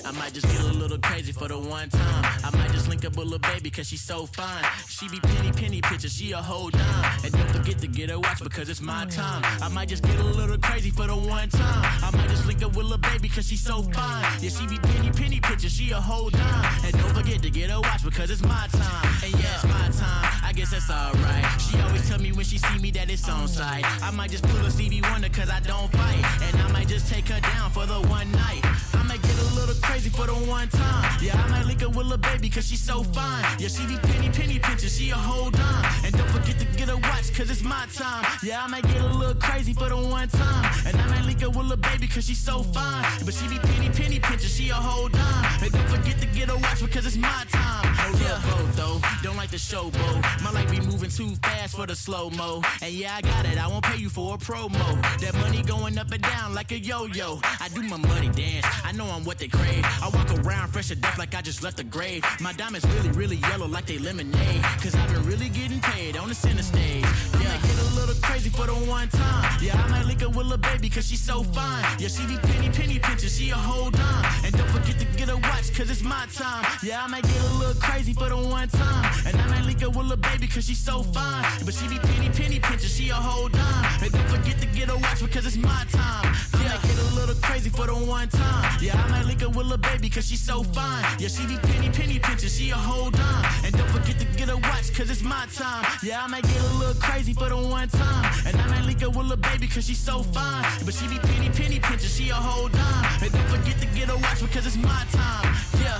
I might just get a little crazy for the one time. I might just link up with little baby cause she's so fine. She be penny pictures, she a whole dime. And don't forget to get her watch because it's my time. I might just get a little crazy for the one time. I might just link up with little baby cause she's so fine. Yeah, she be penny pictures, she a whole dime. And don't forget to get her watch because it's my time. And yeah, it's my time, I guess that's alright. She always tell me when she see me that it's on sight. I might just pull a Stevie Wonder cause I don't fight. And I might just take her down for the one night. I might get a little crazy for the one time. Yeah, I might link up with little baby cause she's so fine. Yeah, she be penny pictures, she a whole dime. And don't forget to get her watch cause it's my time. Yeah, I might get a little crazy for the one time. And I might link up with little baby cause she's so fine. But she be penny pictures, she a whole dime. And don't forget to get her watch because it's my time. No love boat though, don't like the showboat. My life be moving too fast for the slow-mo. And yeah, I got it, I won't pay you for a promo. That money going up and down like a yo-yo. I do my money dance, I know I'm what they crave. I walk around fresh to death like I just left the grave. My diamonds really yellow like they lemonade. Cause I've been really getting paid on the center stage. Yeah, I get a little crazy for the one time. Yeah, I might link up with little baby cause she's so fine. Yeah, she be penny pictures, she a whole dime. And don't forget to get her watch cause it's my time. Yeah, I might get a little crazy for the one time. And I might link up with little baby cause she's so fine. But she be penny pictures, she a whole dime. And don't forget to get her watch because it's my time. Yeah, I get a little crazy for the one time. Yeah, I might link up with little baby cause she's so fine. Yeah, she be penny pictures, she a whole dime. And don't forget to get her watch cause it's my time. Yeah, I might get a little crazy for the one time. And I might link up with little baby cause she's so fine. But she be penny pictures, she a whole dime. And don't forget to get her watch because it's my time. Yeah,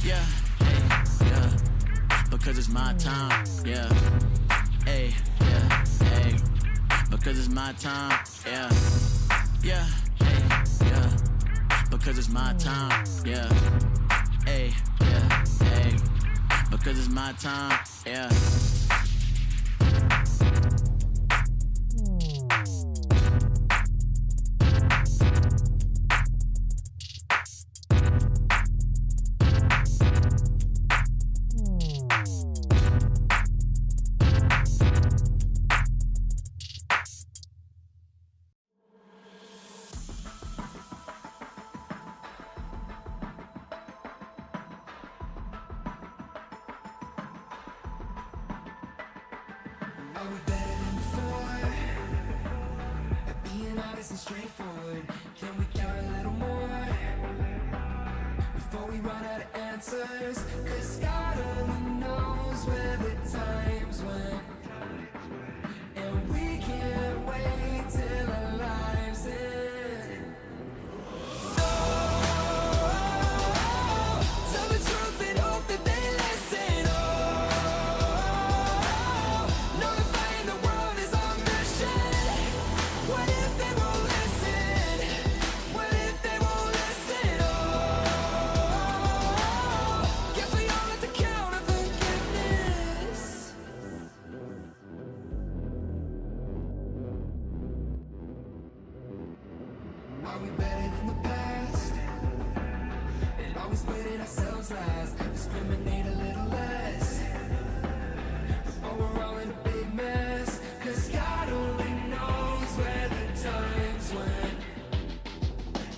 yeah, hey, yeah. Because it's my time, yeah. Hey, yeah, hey. Because it's my time, yeah. Yeah, hey, yeah. Because it's my time, yeah. Hey, yeah, hey. Because it's my time, yeah. Are we better than before? At being honest and straightforward, can we give a little more before we run out of answers? 'Cause God only knows where the times went, and we can't wait till our lives end. Tell the truth and hope that they listen. Notifying the world is our mission. What if they won't listen? What if they won't listen? Guess we all have to count on forgiveness. Are we better than the past? And always putting ourselves last. Discriminate a little less before we're all in a big mess. 'Cause God only knows where the times went,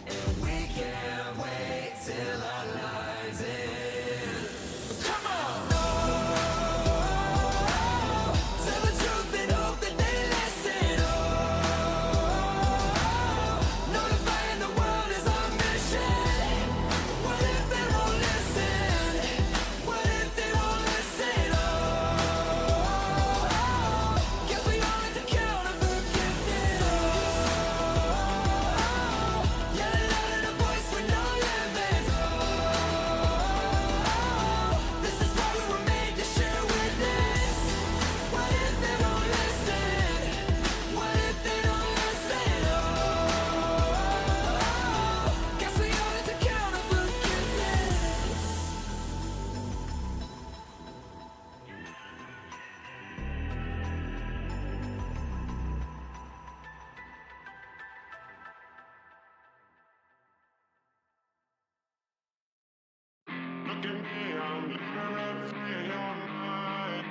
and we can't wait till our lives end. Come on! Tell the truth and hope that they listen. Notifying the world is our mission. What if they won't listen? What if they won't listen? Guess we all have to count on forgiveness. Yelling out in a voice with no limits. This is why we were made to share witness. What if they won't listen? What if they don't listen? Guess we all have to count on forgiveness. Look at me, I'm living free your mind.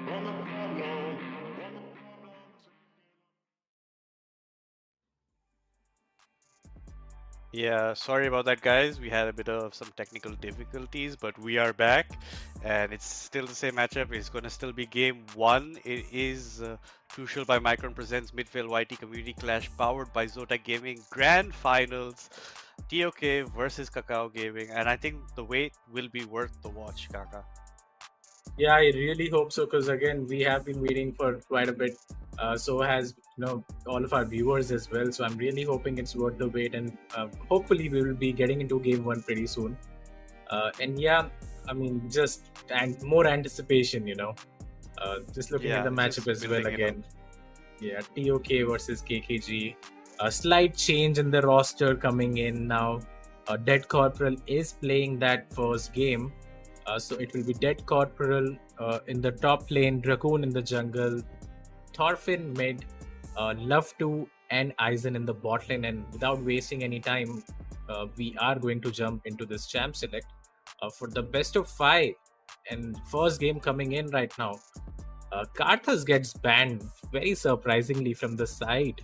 Run the problem. Yeah, sorry about that, guys. We had a bit of some technical difficulties, but we are back, and it's still the same matchup. It's going to still be game one. It is Crucial by Micron presents MidfailYT Community Clash powered by Zotac Gaming Grand Finals. TOK versus Kakao Gaming, and I think the wait will be worth the watch, Kaka. Yeah, I really hope so, because again, we have been waiting for quite a bit. So has all of our viewers as well. So I'm really hoping it's worth the wait, and hopefully we will be getting into game one pretty soon. And yeah, I mean, just more anticipation, just looking at the matchup as well again. Yeah, TOK versus KKG. A slight change in the roster coming in now. Dead Corporal is playing that first game. So it will be Dead Corporal in the top lane, Dragoon in the jungle, Thorfinn mid, Love2 and Aizen in the bot lane. And without wasting any time, we are going to jump into this champ select for the best of 5. And first game coming in right now. Karthus gets banned very surprisingly from the side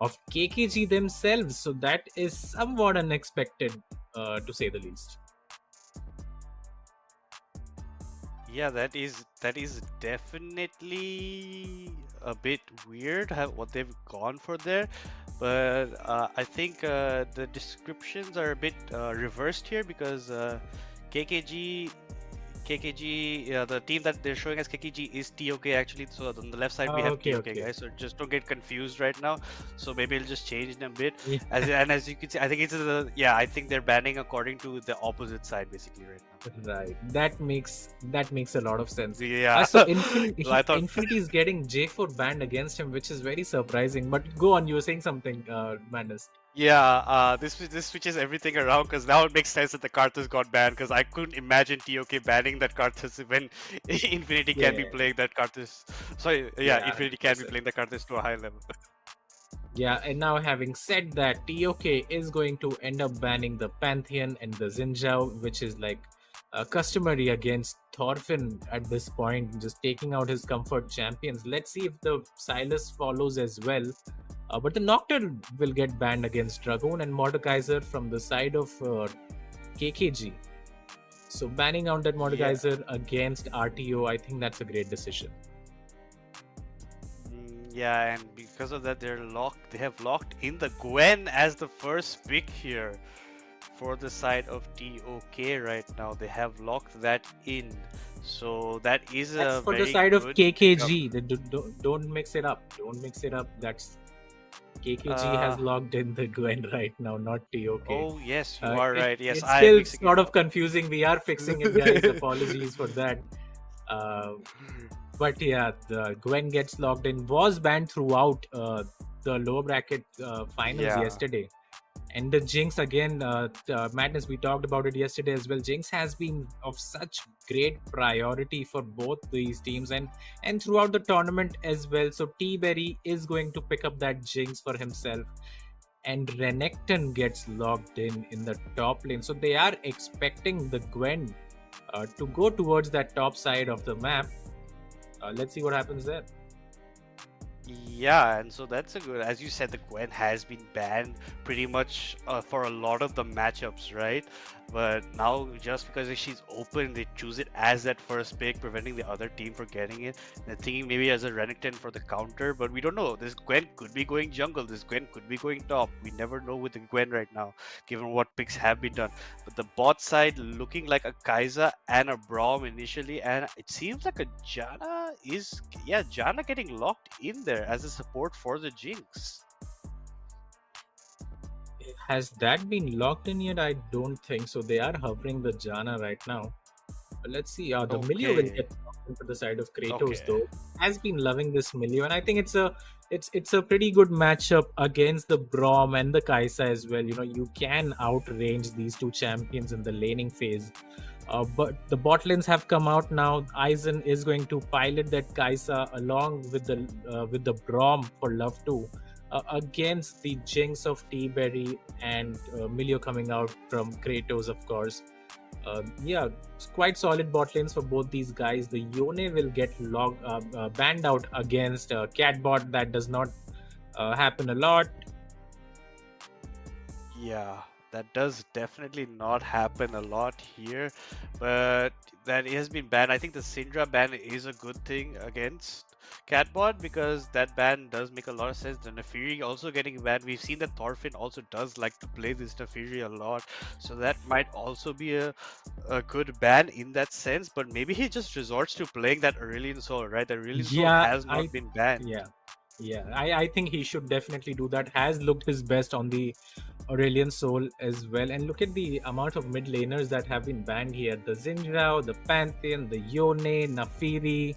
of KKG themselves. So that is somewhat unexpected, to say the least. Yeah, that is definitely a bit weird what they've gone for there, but I think the descriptions are a bit reversed here, because KKG, the team that they're showing as KKG is TOK actually. So on the left side we have TOK, guys. So just don't get confused right now. So maybe it'll just change in a bit. Yeah. As you can see, I think it's I think they're banning according to the opposite side basically right now. Right. That makes a lot of sense. Yeah. So Infinity is getting J4 banned against him, which is very surprising. But go on, you were saying something, Madness. Yeah, this switches everything around, because now it makes sense that the Karthus got banned, because I couldn't imagine TOK banning that Karthus when Infinity can be playing that Karthus. Sorry, Infinity can be playing the Karthus to a high level. Yeah, and now having said that, TOK is going to end up banning the Pantheon and the Xinjiao, which is like customary against Thorfinn at this point, just taking out his comfort champions. Let's see if the Silas follows as well. But the Nocturne will get banned against Dragoon and Mordekaiser from the side of KKG. So banning out that Mordekaiser against RTO, I think that's a great decision. Yeah, and because of that, they have locked in the Gwen as the first pick here for the side of TOK right now. They have locked that in. So that is That's a for very the side of good KKG. Don't mix it up. Don't mix it up. That's KKG has locked in the Gwen right now, not TOK. Oh yes, you are right. Yes, it's I'm still mixing sort it of up. confusing. We are fixing it, guys. Apologies for that. But yeah, the Gwen gets locked in. Was banned throughout the lower bracket finals yesterday. And the Jinx again, Madness, we talked about it yesterday as well. Jinx has been of such great priority for both these teams and throughout the tournament as well. So T-Berry is going to pick up that Jinx for himself. And Renekton gets locked in the top lane. So they are expecting the Gwen to go towards that top side of the map. Let's see what happens there. Yeah, and so that's a good. As you said, the Gwen has been banned pretty much for a lot of the matchups, right? But now, just because she's open, they choose it as that first pick, preventing the other team from getting it. They're thinking maybe as a Renekton for the counter, but we don't know. This Gwen could be going jungle. This Gwen could be going top. We never know with the Gwen right now, given what picks have been done. But the bot side looking like a Kai'Sa and a Braum initially, and it seems like a Janna is, Janna getting locked in there as a support for the Jinx. Has that been locked in yet? I don't think so. They are hovering the Janna right now. But let's see. The Milio will get locked into the side of Kratos though. Has been loving this Milio, and I think it's a pretty good matchup against the Braum and the Kai'Sa as well. You know, you can outrange these two champions in the laning phase. But the bot lanes have come out now. Aizen is going to pilot that Kai'Sa along with the Braum for Love 2 against the Jinx of T-Berry and Milio coming out from Kratos, of course. It's quite solid bot lanes for both these guys. The Yone will get banned out against Catbot. That does not happen a lot. Yeah, that does definitely not happen a lot here, but that has been banned. I think the Syndra ban is a good thing against Catbot because that ban does make a lot of sense. The Nafiri also getting banned. We've seen that Thorfinn also does like to play this Nafiri a lot, so that might also be a good ban in that sense. But maybe he just resorts to playing that Aurelion Soul, right? The Aurelion Soul has not been banned. I think he should definitely do that. Has looked his best on the Aurelion Soul as well. And look at the amount of mid laners that have been banned here. The Zinjao, the Pantheon, the Yone, Nafiri,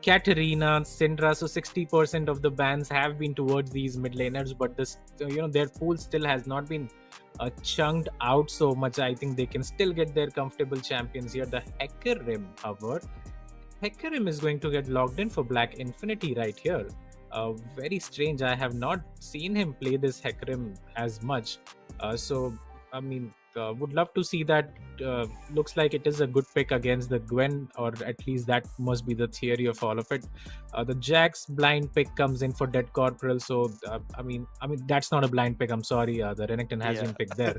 Katarina, Syndra. So 60% of the bans have been towards these mid laners, but this, their pool still has not been chunked out so much. I think they can still get their comfortable champions here. The Hecarim, however, Hecarim is going to get logged in for Black Infinity right here. Very strange. I have not seen him play this Hecarim as much. Would love to see that. Looks like it is a good pick against the Gwen, or at least that must be the theory of all of it. The Jax blind pick comes in for Dead Corporal, so that's not a blind pick. I'm sorry, the Renekton has been picked there.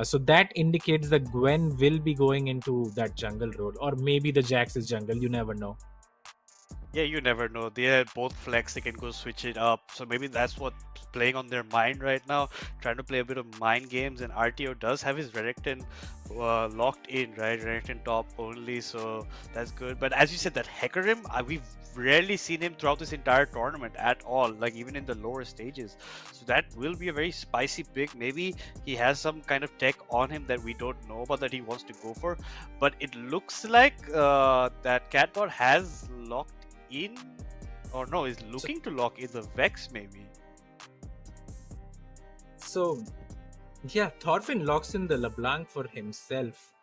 So that indicates that Gwen will be going into that jungle role, or maybe the Jax is jungle. You never know. Yeah, you never know. They're both flex, they can go switch it up. So maybe that's what's playing on their mind right now, trying to play a bit of mind games. And RTO does have his Renekton locked in, right? Renekton top only, so that's good. But as you said, that Hecarim, we've rarely seen him throughout this entire tournament at all, like even in the lower stages. So that will be a very spicy pick. Maybe he has some kind of tech on him that we don't know about that he wants to go for. But it looks like that Catbot has locked in, or no, is looking to lock in the Vex maybe. So Thorfinn locks in the LeBlanc for himself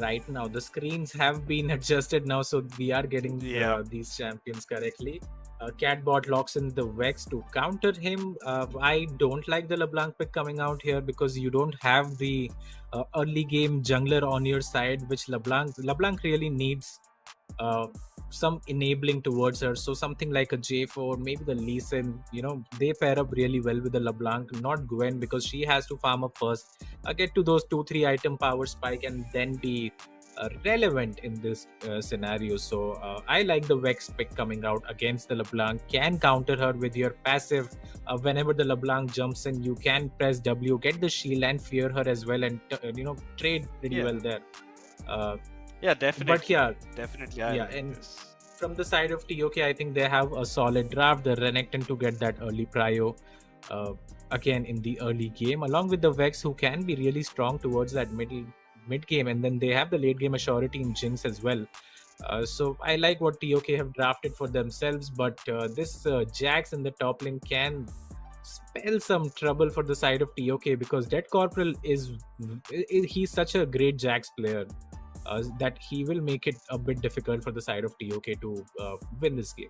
right now. The screens have been adjusted now, so we are getting these champions correctly. Catbot locks in the Vex to counter him. I don't like the LeBlanc pick coming out here because you don't have the early game jungler on your side, which LeBlanc really needs some enabling towards her. So something like a J4, maybe the Lee Sin, they pair up really well with the LeBlanc, not Gwen, because she has to farm up first, get to those 2-3 item power spike, and then be relevant in this scenario. So I like the Vex pick coming out against the LeBlanc. Can counter her with your passive. Whenever the LeBlanc jumps in, you can press W, get the shield, and fear her as well, and trade pretty well there. Yeah, definitely. But yeah, definitely. And from the side of TOK, I think they have a solid draft. The Renekton to get that early prio again in the early game, along with the Vex, who can be really strong towards that mid game, and then they have the late game Assurity in Jinx as well. So I like what TOK have drafted for themselves, but this Jax in the top lane can spell some trouble for the side of TOK, because Dead Corporal he's such a great Jax player that he will make it a bit difficult for the side of TOK to win this game.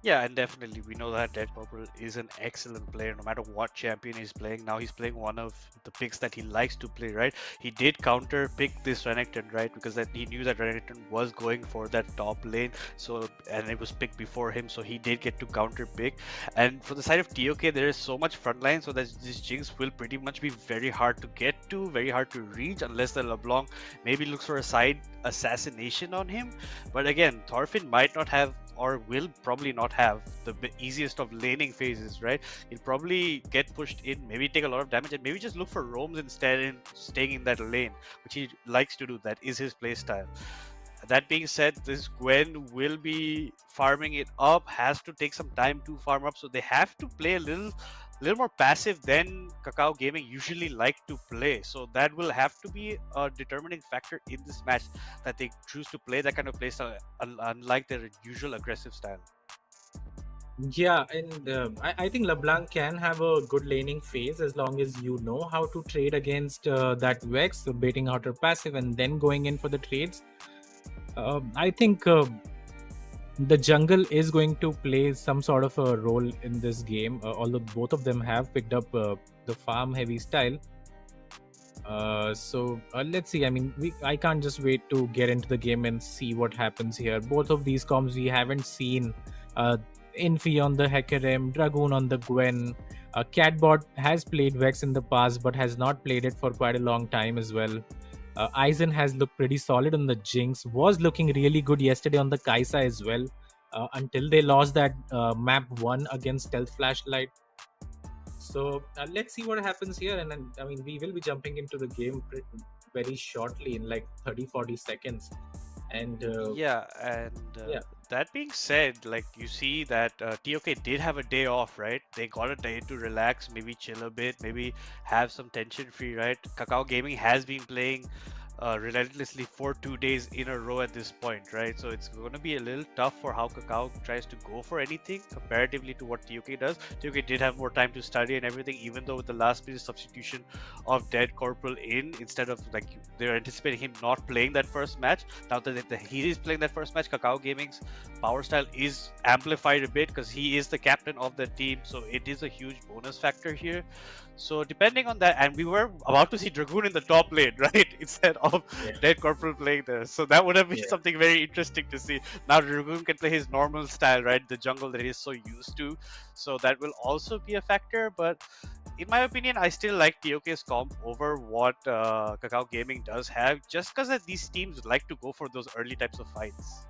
Yeah, and definitely we know that Dead Corporal is an excellent player no matter what champion he's playing. Now he's playing one of the picks that he likes to play, right? He did counter pick this Renekton, right? Because he knew that Renekton was going for that top lane, and it was picked before him, so he did get to counter pick. And for the side of TOK, there is so much frontline, so that this Jinx will pretty much be very hard to get to, very hard to reach, unless the LeBlanc maybe looks for a side assassination on him. But again, Thorfinn might not have, or will probably not have, the easiest of laning phases, right? He'll probably get pushed in, maybe take a lot of damage, and maybe just look for roams instead and staying in that lane, which he likes to do. That is his playstyle. That being said, this Gwen will be farming it up, has to take some time to farm up, so they have to play a little more passive than Kakao Gaming usually like to play. So that will have to be a determining factor in this match, that they choose to play that kind of playstyle, unlike their usual aggressive style. Yeah, and I think LeBlanc can have a good laning phase as long as you know how to trade against that Vex, so baiting out her passive and then going in for the trades. I think the jungle is going to play some sort of a role in this game, although both of them have picked up the farm heavy style. So let's see. I mean, I can't just wait to get into the game and see what happens here. Both of these comps we haven't seen. Infi on the Hecarim, Dragoon on the Gwen. Catbot has played Vex in the past, but has not played it for quite a long time as well. Aizen has looked pretty solid on the Jinx, was looking really good yesterday on the Kaisa as well, until they lost that map 1 against Stealth Flashlight. So let's see what happens here. And then, I mean, we will be jumping into the game very shortly, in like 30-40 seconds. And that being said, like, you see that TOK did have a day off, right? They got a day to relax, maybe chill a bit, maybe have some tension free, right? Kakao Gaming has been playing relentlessly for 2 days in a row at this point, right? So it's going to be a little tough for how Kakao tries to go for anything comparatively to what TOK does. TOK did have more time to study and everything, even though with the last minute substitution of Dead Corporal instead of, like, they're anticipating him not playing that first match. Now that he is playing that first match, Kakao Gaming's power style is amplified a bit because he is the captain of the team, so it is a huge bonus factor here. So depending on that, and we were about to see Dragoon in the top lane, right, instead of Dead Corporal playing there, so that would have been something very interesting to see. Now Dragoon can play his normal style, right, the jungle that he's so used to, so that will also be a factor. But in my opinion, I still like TOK's comp over what Kakao Gaming does have, just because these teams like to go for those early types of fights.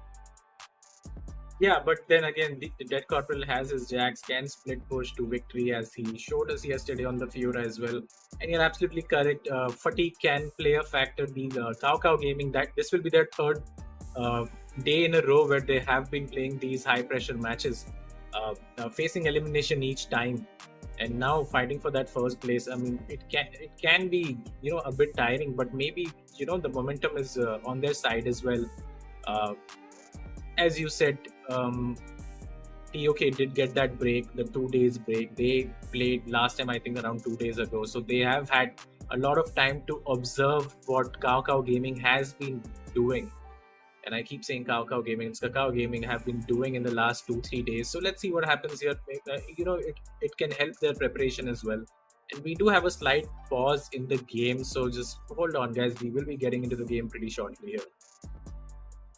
Yeah, but then again, the Dead Corporal has his Jax, can split push to victory, as he showed us yesterday on the Fiora as well. And you're absolutely correct. Fatigue can play a factor. The Kakao Gaming, that this will be their third day in a row where they have been playing these high pressure matches, facing elimination each time, and now fighting for that first place. I mean, it can be, a bit tiring, but maybe, the momentum is on their side as well. As you said, TOK did get that break, the 2 days break. They played last time, I think, around 2 days ago. So they have had a lot of time to observe what Kakao Gaming has been doing. And I keep saying Kakao Gaming, it's Kakao Gaming have been doing in the last 2-3 days. So let's see what happens here. It can help their preparation as well. And we do have a slight pause in the game. So just hold on, guys. We will be getting into the game pretty shortly here.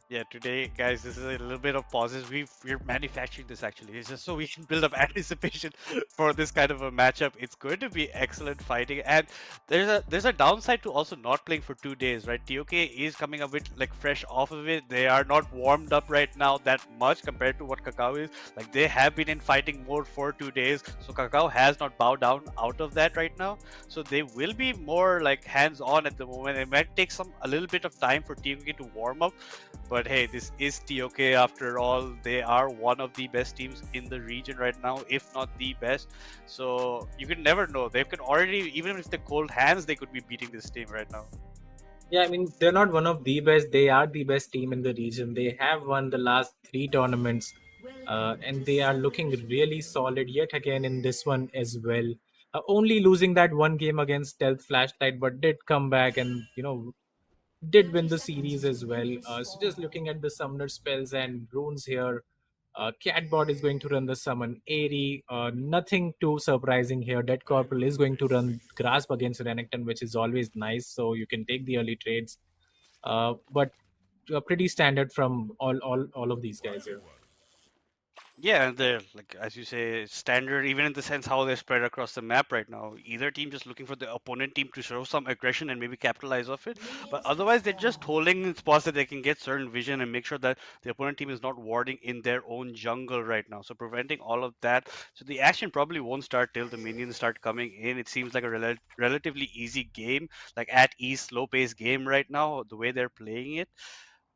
Yeah, today, guys, this is a little bit of pauses. We're manufacturing this actually. It's just so we can build up anticipation for this kind of a matchup. It's going to be excellent fighting, and there's a downside to also not playing for 2 days, right? TOK is coming a bit like fresh off of it. They are not warmed up right now that much compared to what Kakao is. Like they have been in fighting mode for 2 days, so Kakao has not bowed down out of that right now. So they will be more like hands-on at the moment. It might take a little bit of time for TOK to warm up, but hey, this is TOK after all. They are one of the best teams in the region right now, if not the best. So you can never know. They could already, even if they're cold hands, they could be beating this team right now. Yeah, I mean, they're not one of the best. They are the best team in the region. They have won the last 3 tournaments, and they are looking really solid yet again in this one as well. Only losing that one game against Stealth Flashlight, but did come back and, did win the series as well. So just looking at the summoner spells and runes here, Catbot is going to run the summon Airy. Nothing too surprising here. Dead Corporal is going to run Grasp against Renekton, which is always nice. So you can take the early trades. But pretty standard from all of these guys here. Yeah, and they're like as you say, standard even in the sense how they're spread across the map right now. Either team just looking for the opponent team to show some aggression and maybe capitalize off it, but otherwise they're just holding in spots that they can get certain vision and make sure that the opponent team is not warding in their own jungle right now. So preventing all of that. So the action probably won't start till the minions start coming in. It seems like a relatively easy game, like at ease, slow pace game right now. The way they're playing it.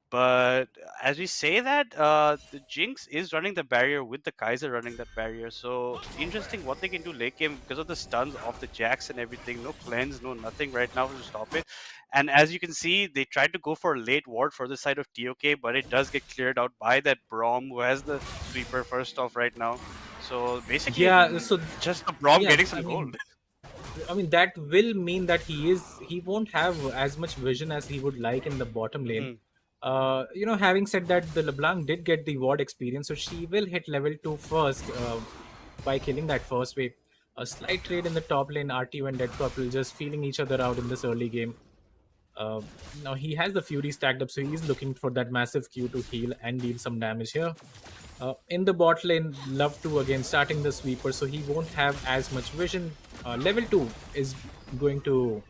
But as we say that, the Jinx is running the barrier with the Kaiser running that barrier. So interesting what they can do late game because of the stuns of the Jax and everything. No cleanse, no nothing right now to stop it. And as you can see, they tried to go for a late ward for the side of TOK, but it does get cleared out by that Braum who has the sweeper first off right now. So basically, Yeah, so just the Braum yeah, getting some I mean, gold. I mean that will mean that he won't have as much vision as he would like in the bottom lane. Having said that, the LeBlanc did get the ward experience, so she will hit level 2 first by killing that first wave. A slight trade in the top lane, RTU and Dead Corporal just feeling each other out in this early game. Uh, Now he has the Fury stacked up, so he's looking for that massive Q to heal and deal some damage here. In the bot lane, Love 2 again starting the sweeper, so he won't have as much vision. Level 2 is going to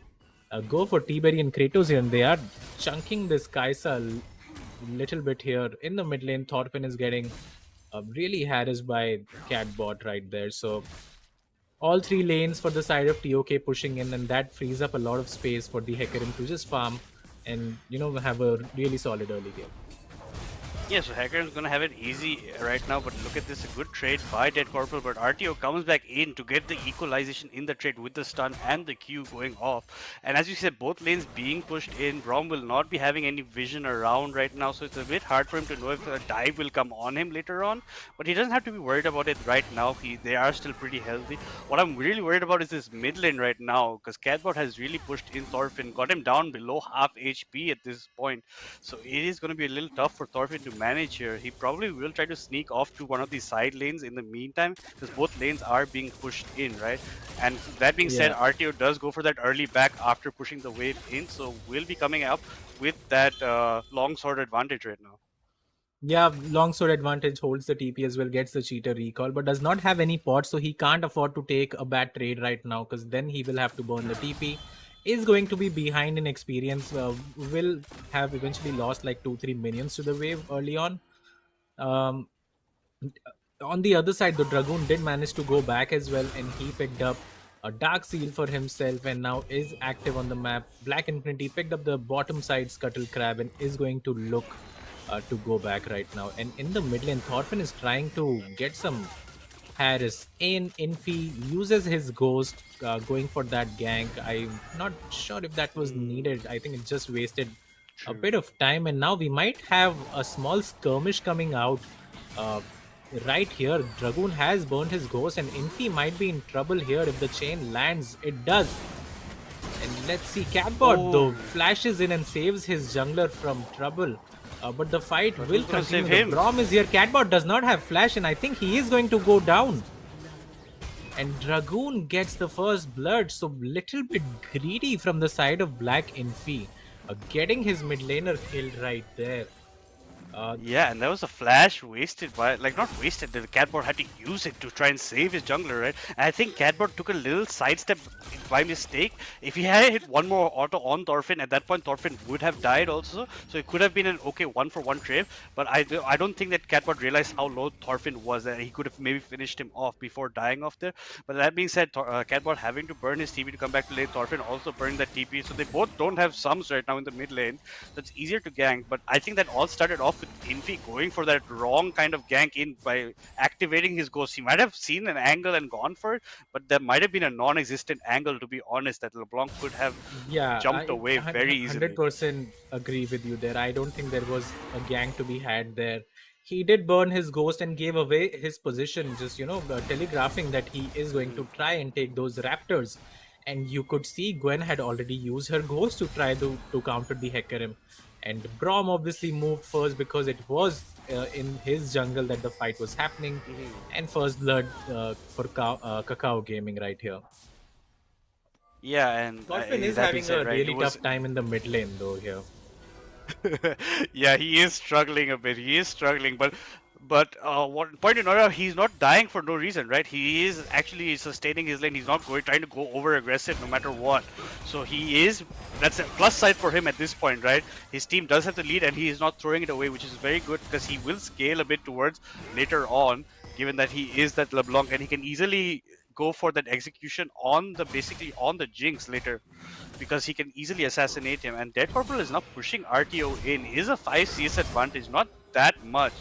go for T-Berry and Kratos here, and they are chunking this Kaisa little bit here. In the mid lane, Thorfinn is getting really harassed by Catbot right there. So all 3 lanes for the side of TOK pushing in, and that frees up a lot of space for the Hecarim to just farm and, have a really solid early game. Yeah, so Hacker is going to have it easy right now, but look at this, a good trade by Dead Corporal, but RTO comes back in to get the equalization in the trade with the stun and the Q going off. And as you said, both lanes being pushed in, Braum will not be having any vision around right now, so it's a bit hard for him to know if a dive will come on him later on, but he doesn't have to be worried about it right now. They are still pretty healthy. What I'm really worried about is this mid lane right now, because Catbot has really pushed in Thorfinn, got him down below half HP at this point, so it is going to be a little tough for Thorfinn to manage here. He probably will try to sneak off to one of these side lanes in the meantime, because both lanes are being pushed in, right? And that being said, RTO does go for that early back after pushing the wave in, so we'll be coming up with that longsword advantage right now. Yeah, longsword advantage holds the TP as well, gets the cheater recall, but does not have any pot, so he can't afford to take a bad trade right now, because then he will have to burn the TP. Is going to be behind in experience, will have eventually lost like 2-3 minions to the wave early on. On the other side, the Dragoon did manage to go back as well, and he picked up a Dark Seal for himself and now is active on the map. Black Infinity picked up the bottom side Scuttle Crab and is going to look to go back right now. And in the mid lane, Thorfinn is trying to get some Harris in. Infi uses his ghost going for that gank. I'm not sure if that was needed. I think it just wasted a bit of time, and now we might have a small skirmish coming out right here. Dragoon has burned his ghost, and Infi might be in trouble here if the chain lands. It does. And let's see, Catbot though flashes in and saves his jungler from trouble. But the fight will continue. The Braum is here. Catbot does not have flash, and I think he is going to go down. And Dragoon gets the first blood, so little bit greedy from the side of Black Infi. Getting his mid laner killed right there. Yeah, and there was a flash wasted by, like, not wasted, the Catboard had to use it to try and save his jungler, right? And I think Catboard took a little sidestep by mistake. If he had hit one more auto on Thorfinn, at that point Thorfinn would have died also, so it could have been an okay 1-for-1 trade, but I don't think that Catboard realized how low Thorfinn was, that he could have maybe finished him off before dying off there. But that being said, Catboard having to burn his TP to come back to lane, Thorfinn also burned that TP, so they both don't have sums right now in the mid lane, so it's easier to gank. But I think that all started off with Infi going for that wrong kind of gank in by activating his ghost. He might have seen an angle and gone for it, but there might have been a non-existent angle, to be honest, that LeBlanc could have jumped away very easily. 100% agree with you there. I don't think there was a gang to be had there. He did burn his ghost and gave away his position, just telegraphing that he is going to try and take those raptors. And you could see Gwen had already used her ghost to try to counter the Hecarim. And Braum obviously moved first because it was in his jungle that the fight was happening. And first blood for Kakao Gaming right here. Yeah, and Thorfinn is having a really tough time in the mid lane though here. Yeah, he is struggling a bit. He is struggling, but one point to note out, he's not dying for no reason, right? He is actually sustaining his lane. He's not trying to go over aggressive no matter what. So he is, that's a plus side for him at this point, right? His team does have the lead and he is not throwing it away, which is very good because he will scale a bit towards later on, given that he is that LeBlanc and he can easily go for that execution on the basically on the Jinx later, because he can easily assassinate him. And Dead Corporal is now pushing RTO in. Is a 5 CS advantage, not that much,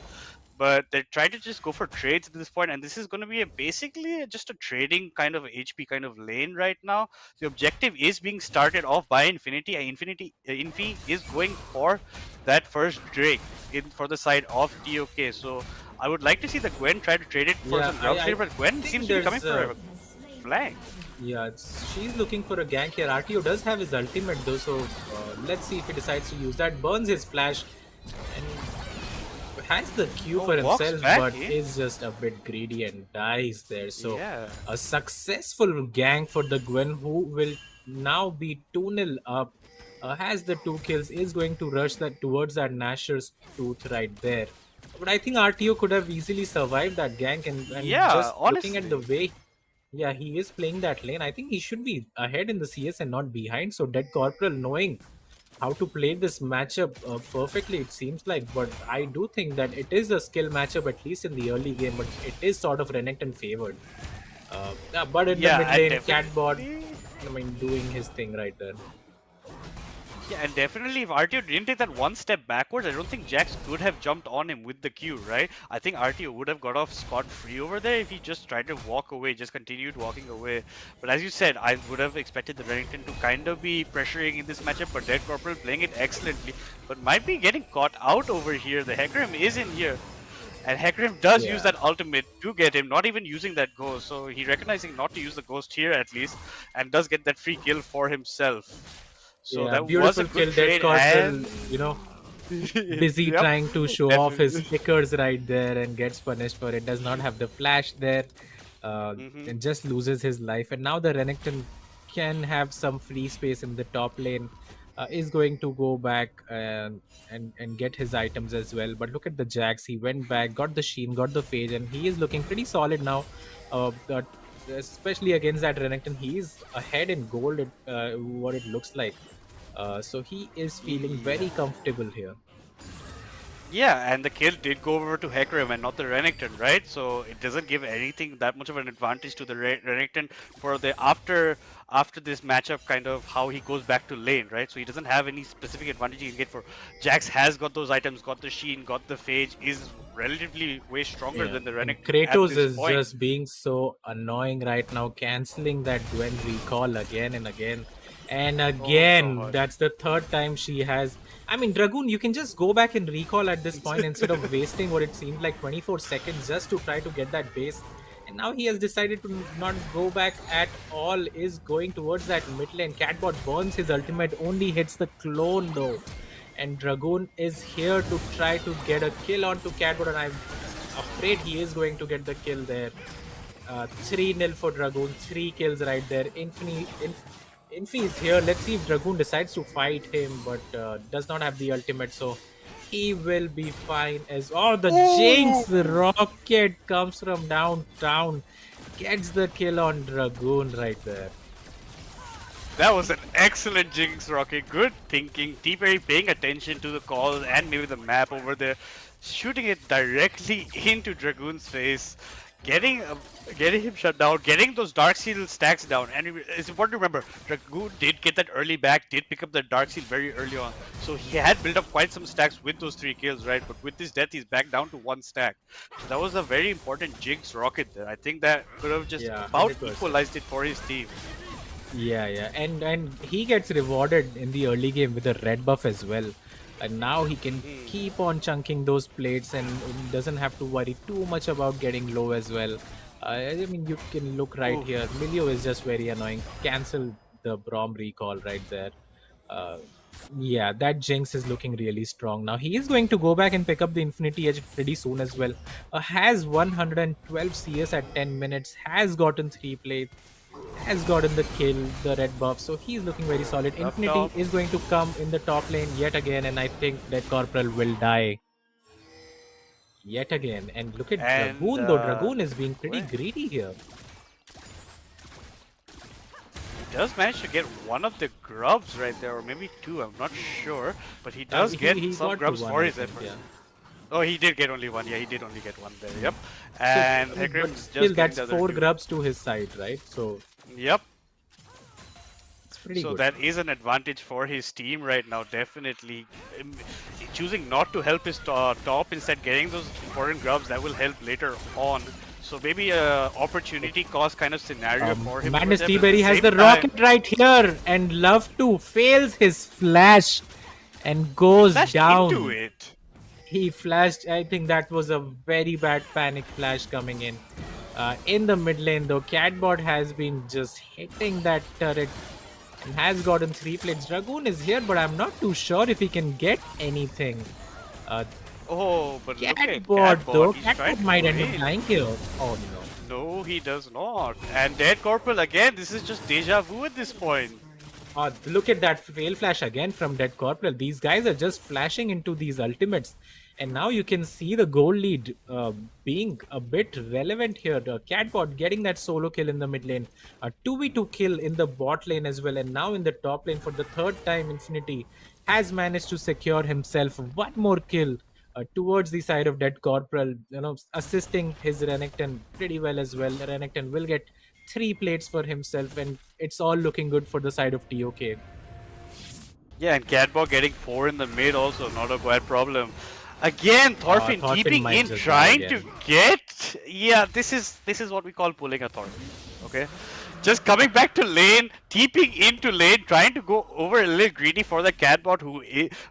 but they're trying to just go for trades at this point, and this is going to be basically just a trading kind of HP kind of lane right now. The objective is being started off by Infinity, and Infi is going for that first Drake for the side of TOK. So I would like to see the Gwen try to trade it for some ground share, but Gwen seems to be coming for a flank. Yeah, she's looking for a gank here. RTO does have his ultimate though, so let's see if he decides to use that. Burns his flash and has the Q for himself, but is just a bit greedy and dies there. So a successful gank for the Gwen, who will now be 2-0 up. Has the 2 kills, is going to rush that towards that Nashor's Tooth right there. But I think RTO could have easily survived that gank, and just looking at the way he is playing that lane, I think he should be ahead in the CS and not behind. So Dead Corporal knowing how to play this matchup perfectly, it seems like. But I do think that it is a skill matchup, at least in the early game, but it is sort of Renekton favored. But in the mid lane, Catbot, doing his thing right there. Yeah, and definitely if RTO didn't take that one step backwards, I don't think Jax could have jumped on him with the Q, right? I think RTO would have got off scot-free over there if he just tried to walk away, just continued walking away. But as you said, I would have expected the Renekton to kind of be pressuring in this matchup, but Dead Corporal playing it excellently, but might be getting caught out over here. The Hecarim is in here. And Hecarim does use that ultimate to get him, not even using that ghost. So he recognizing not to use the ghost here at least, and does get that free kill for himself. So that was a good trade, and busy trying to show off his stickers right there and gets punished for it. Does not have the flash there, and just loses his life. And now the Renekton can have some free space in the top lane. Is going to go back and get his items as well. But look at the Jax. He went back, got the Sheen, got the Phage, and he is looking pretty solid now. Especially against that Renekton, he is ahead in gold, what it looks like. So he is feeling very comfortable here. Yeah, and the kill did go over to Hecarim and not the Renekton, right? So it doesn't give anything that much of an advantage to the Renekton for the after this matchup, kind of how he goes back to lane, right? So he doesn't have any specific advantage he can get for. Jax has got those items, got the Sheen, got the Phage, is relatively way stronger than the Renekton. Kratos is just being so annoying right now, cancelling that Gwen recall again and again. And again, that's the third time she has. I mean, Dragoon, you can just go back and recall at this point instead of wasting what it seemed like 24 seconds just to try to get that base. And now he has decided to not go back at all, is going towards that mid lane. Catbot burns his ultimate, only hits the clone though. And Dragoon is here to try to get a kill onto Catbot, and I'm afraid he is going to get the kill there. 3-0 for Dragoon, 3 kills right there. Infi is here. Let's see if Dragoon decides to fight him, but does not have the ultimate, so he will be fine as... Oh, the Jinx rocket comes from downtown. Gets the kill on Dragoon right there. That was an excellent Jinx rocket. Good thinking. T-Berry paying attention to the calls and maybe the map over there. Shooting it directly into Dragoon's face. Getting him shut down. Getting those Dark Seal stacks down. And it's important to remember, Dragoon did get that early back. Did pick up the Dark Seal very early on. So he had built up quite some stacks with those 3 kills, right? But with this death, he's back down to 1 stack. So that was a very important Jinx rocket there. I think that could have just about 100%. equalized it for his team. Yeah, and he gets rewarded in the early game with a red buff as well. And now he can keep on chunking those plates and doesn't have to worry too much about getting low as well. I mean, you can look right here. Milio is just very annoying. Cancel the Braum recall right there. Yeah, that Jinx is looking really strong. Now he is going to go back and pick up the Infinity Edge pretty soon as well. Has 112 CS at 10 minutes. Has gotten 3 plates. Has gotten the kill, the red buff, so he's looking very solid. Infinity is going to come in the top lane yet again, and I think that Corporal will die yet again. And look at Dragoon, though. Dragoon is being pretty greedy here. He does manage to get one of the grubs right there, or maybe 2, I'm not sure. But he does get some grubs for his effort. Yeah. Oh, he did get only 1. Yeah, he did only get 1 there. Yep. And But still, that's 4 grubs to his side, right? So yep. It's pretty so good. that is an advantage for his team right now, definitely. Choosing not to help his top, instead getting those important grubs, that will help later on. So maybe a opportunity cost kind of scenario for him. Madness T-Berry has the rocket right here, and Love 2 fails his flash and goes down. Into it. He flashed. I think that was a very bad panic flash coming in. In the mid lane though, Catbot has been just hitting that turret and has gotten 3 plates. Dragoon is here, but I'm not too sure if he can get anything. Oh, but look at Catbot though. He's trying Catbot to might go end up in. dying here. Oh no. No, he does not. And Dead Corporal again, this is just deja vu at this point. Look at that fail flash again from Dead Corporal. These guys are just flashing into these ultimates. And now you can see the goal lead being a bit relevant here. Catbot getting that solo kill in the mid lane. A 2v2 kill in the bot lane as well. And now in the top lane for the 3rd time, Infinity has managed to secure himself 1 more kill towards the side of Dead Corporal. You know, assisting his Renekton pretty well as well. Renekton will get 3 plates for himself, and it's all looking good for the side of TOK. Yeah, and Catbot getting 4 in the mid also, not a bad problem. Again, Thorfinn keeping in, trying to get... Yeah, this is what we call pulling a Thorfinn, okay? Just coming back to lane, TPing into lane, trying to go over a little greedy for the Catbot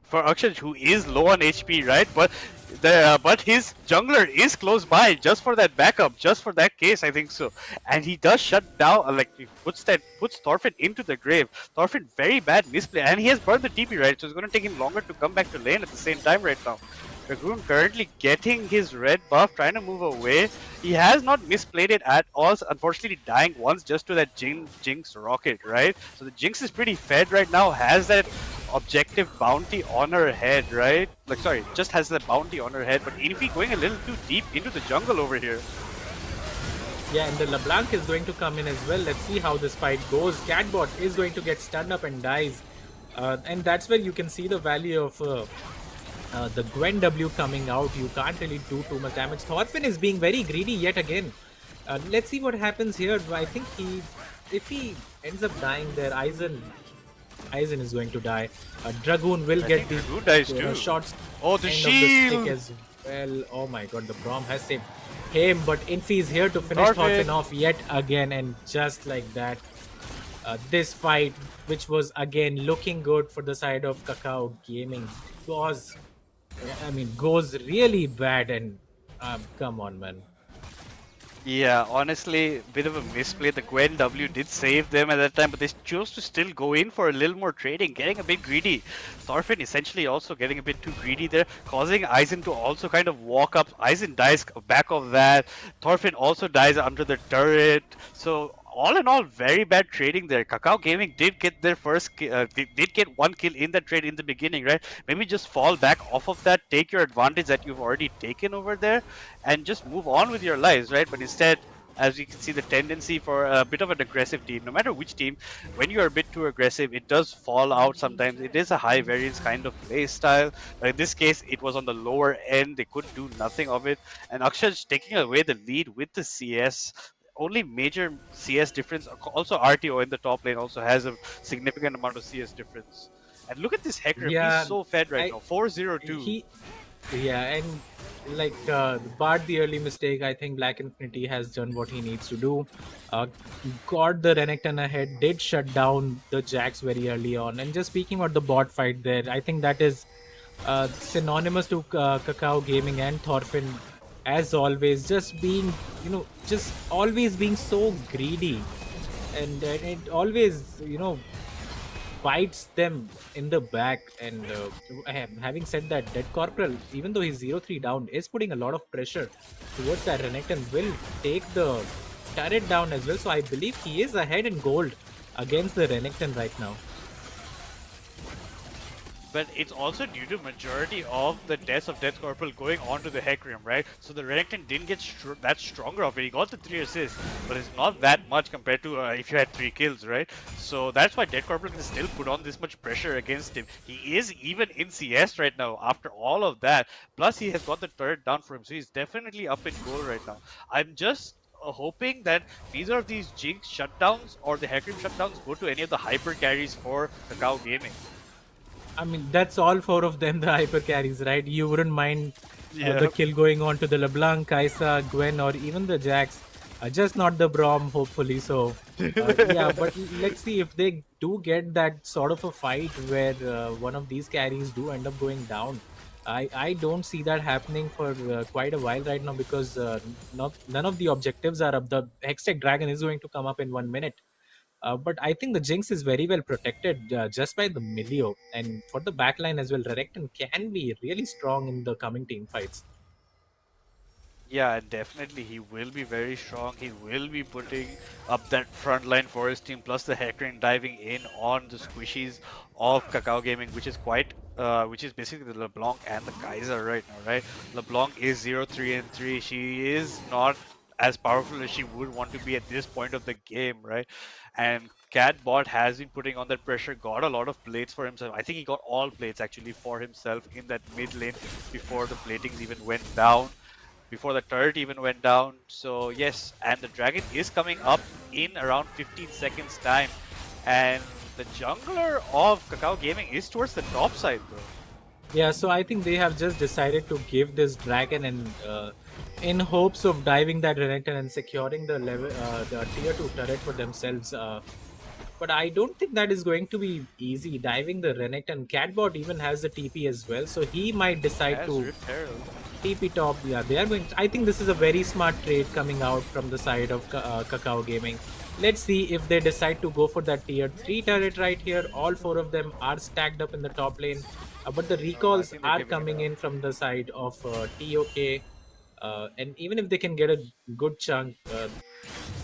for Akshay, who is low on HP, right? But his jungler is close by, just for that backup, just for that case, I think so. And he does shut down, like he puts Thorfinn into the grave. Thorfinn, very bad misplay, and he has burned the TP, right? So it's going to take him longer to come back to lane at the same time right now. Dragoon currently getting his red buff, trying to move away. He has not misplayed it at all, unfortunately dying once just to that Jinx rocket, right? So the Jinx is pretty fed right now, has that objective bounty on her head, right? Like, sorry, just has that bounty on her head, but Infi going a little too deep into the jungle over here. Yeah, and the LeBlanc is going to come in as well. Let's see how this fight goes. Catbot is going to get stunned up and dies. And that's where you can see the value of the Gwen W coming out. You can't really do too much damage. Thorfinn is being very greedy yet again. Let's see what happens here. I think if he ends up dying there, Aizen is going to die. Dragoon will get these shots. Oh, the shield as well. Oh my god, the Braum has saved him, but Infi is here to finish Thorfinn off yet again, and just like that, this fight, which was again looking good for the side of Kakao Gaming, goes really bad. And come on, man. Yeah, honestly, bit of a misplay. The Gwen W did save them at that time, but they chose to still go in for a little more trading, getting a bit greedy. Thorfinn essentially also getting a bit too greedy there, causing Aizen to also kind of walk up. Aizen dies back of that. Thorfinn also dies under the turret. So all in all, very bad trading there. Kakao Gaming did get their did get one kill in that trade in the beginning, right? Maybe just fall back off of that, take your advantage that you've already taken over there, and just move on with your lives, right? But instead, as you can see, the tendency for a bit of an aggressive team, no matter which team, when you are a bit too aggressive, it does fall out sometimes. It is a high variance kind of play style. But in this case, it was on the lower end. They could do nothing of it. And Akshaj taking away the lead with the CS. Only major CS difference. Also, RTO in the top lane also has a significant amount of CS difference. And look at this Hecarim. Yeah, He's so fed right I, now. 4-0-2. and like but the early mistake, I think Black Infinity has done what he needs to do. Got the Renekton ahead, did shut down the Jax very early on. And just speaking about the bot fight there, I think that is synonymous to Kakao Gaming and Thorfinn, as always, just being, just always being so greedy, and it always, bites them in the back. And having said that, Dead Corporal, even though he's 0-3 down, is putting a lot of pressure towards that Renekton, will take the turret down as well. So I believe he is ahead in gold against the Renekton right now. But it's also due to majority of the deaths of Death Corporal going on to the Hecarim, right? So the Renekton didn't get that stronger of it. He got the 3 assists, but it's not that much compared to if you had 3 kills, right? So that's why Death Corporal can still put on this much pressure against him. He is even in CS right now after all of that. Plus he has got the turret down for him, so he's definitely up in goal right now. I'm just hoping that neither of these Jinx shutdowns or the Hecarim shutdowns go to any of the hyper carries for Kakao Gaming. I mean, that's all 4 of them, the hyper carries, right? You wouldn't mind the kill going on to the LeBlanc, Kai'Sa, Gwen, or even the Jax. Just not the Braum, hopefully. So, yeah, but let's see if they do get that sort of a fight where one of these carries do end up going down. I don't see that happening for quite a while right now, because none of the objectives are up. The Hextech Dragon is going to come up in 1 minute. But I think the Jinx is very well protected just by the Milio. And for the backline as well, Renekton can be really strong in the coming team fights. Yeah, definitely he will be very strong. He will be putting up that front line for his team, plus the Hecarim diving in on the squishies of Kakao Gaming, which is which is basically the LeBlanc and the Kai'Sa right now, right? LeBlanc is 0-3-3. She is not as powerful as she would want to be at this point of the game, right? And Catbot has been putting on that pressure, got a lot of plates for himself. I think he got all plates actually for himself in that mid lane before the platings even went down, before the turret even went down. So yes, and the dragon is coming up in around 15 seconds time. And the jungler of Kakao Gaming is towards the top side though. Yeah, so I think they have just decided to give this dragon and in hopes of diving that Renekton and securing the tier 2 turret for themselves. But I don't think that is going to be easy. Diving the Renekton, Catbot even has the TP as well, so he might decide to TP top. Yeah, they are going to, I think this is a very smart trade coming out from the side of Kakao Gaming. Let's see if they decide to go for that tier 3 turret right here. All 4 of them are stacked up in the top lane. But the recalls are coming in from the side of TOK. And even if they can get a good chunk,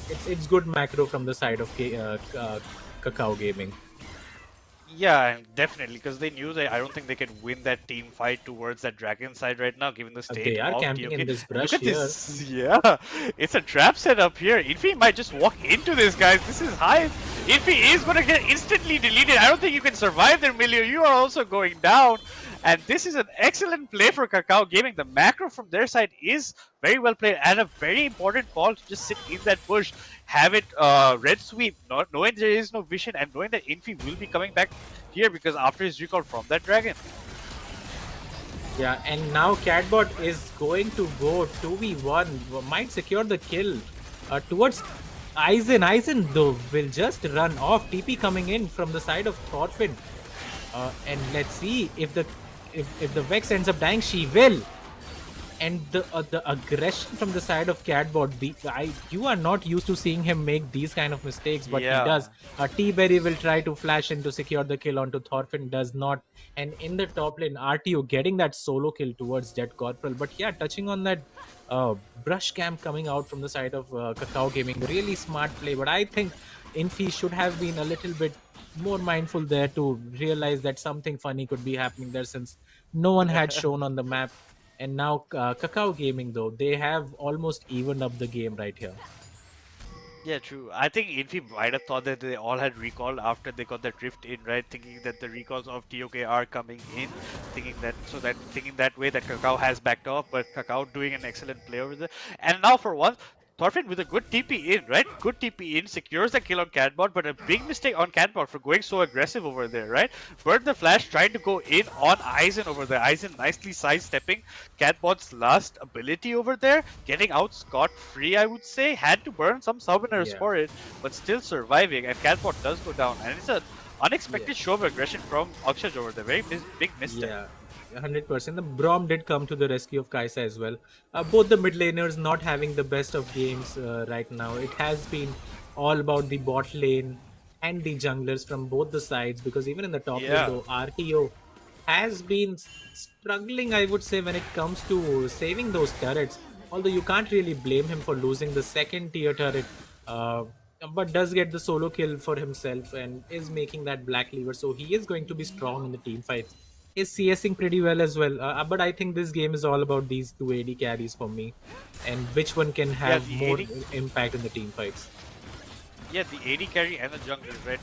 it's good macro from the side of Kakao Gaming. Yeah, definitely, because they knew that I don't think they can win that team fight towards that dragon side right now, given the state they are of camping TOK. in this brush Look at here. this. Yeah, it's a trap set up here. Infi might just walk into this, guys. This is high. Infi is going to get instantly deleted. I don't think you can survive there, Milio. You are also going down. And this is an excellent play for Kakao Gaming. The macro from their side is very well played, and a very important call to just sit in that bush, have it red sweep, not knowing there is no vision, and knowing that Infi will be coming back here because after his recall from that dragon. Yeah, and now Catbot is going to go 2v1, might secure the kill towards Aizen. Aizen though will just run off. TP coming in from the side of Thorfinn. And let's see if the Vex ends up dying. She will. And the aggression from the side of Catbot, you are not used to seeing him make these kind of mistakes, but he Yeah. does. T-Berry will try to flash in to secure the kill onto Thorfinn, does not. And in the top lane, RTO getting that solo kill towards Jet Corporal. But yeah, touching on that brush camp coming out from the side of Kakao Gaming, really smart play. But I think Infi should have been a little bit more mindful there to realize that something funny could be happening there, since no one had shown on the map. And now Kakao Gaming, though, they have almost evened up the game right here. Yeah, true. I think Infi might have thought that they all had recall after they got that drift in, right? Thinking that the recalls of TOK are coming in, thinking that way that Kakao has backed off, but Kakao doing an excellent play over there. And now for once, Thorfinn with a good TP in, right? Good TP in, secures the kill on Catbot, but a big mistake on Catbot for going so aggressive over there, right? Burn the flash, trying to go in on Aizen over there. Aizen nicely sidestepping Catbot's last ability over there, getting out scot-free, I would say. Had to burn some summoners for it, but still surviving, and Catbot does go down. And it's an unexpected show of aggression from Akshaj over there. Very big mistake. Yeah. 100%. The Braum did come to the rescue of Kaisa as well. Both the mid laners not having the best of games right now. It has been all about the bot lane and the junglers from both the sides, because even in the top lane, though, RTO has been struggling, I would say, when it comes to saving those turrets. Although you can't really blame him for losing the second tier turret, but does get the solo kill for himself and is making that black lever. So he is going to be strong in the team fight. Is CSing pretty well as well, but I think this game is all about these two AD carries for me, and which one can have more impact in the team fights. Yeah, the AD carry and the jungler, right?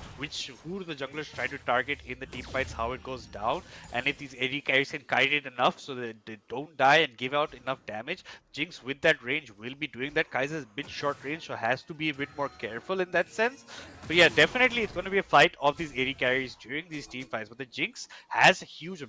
Who the junglers try to target in the team fights, how it goes down, and if these AD carries can kite it enough so that they don't die and give out enough damage, Jinx with that range will be doing that. Kaiser is a bit short range, so has to be a bit more careful in that sense. But yeah, definitely it's going to be a fight of these AD carries during these team fights. But the Jinx has a huge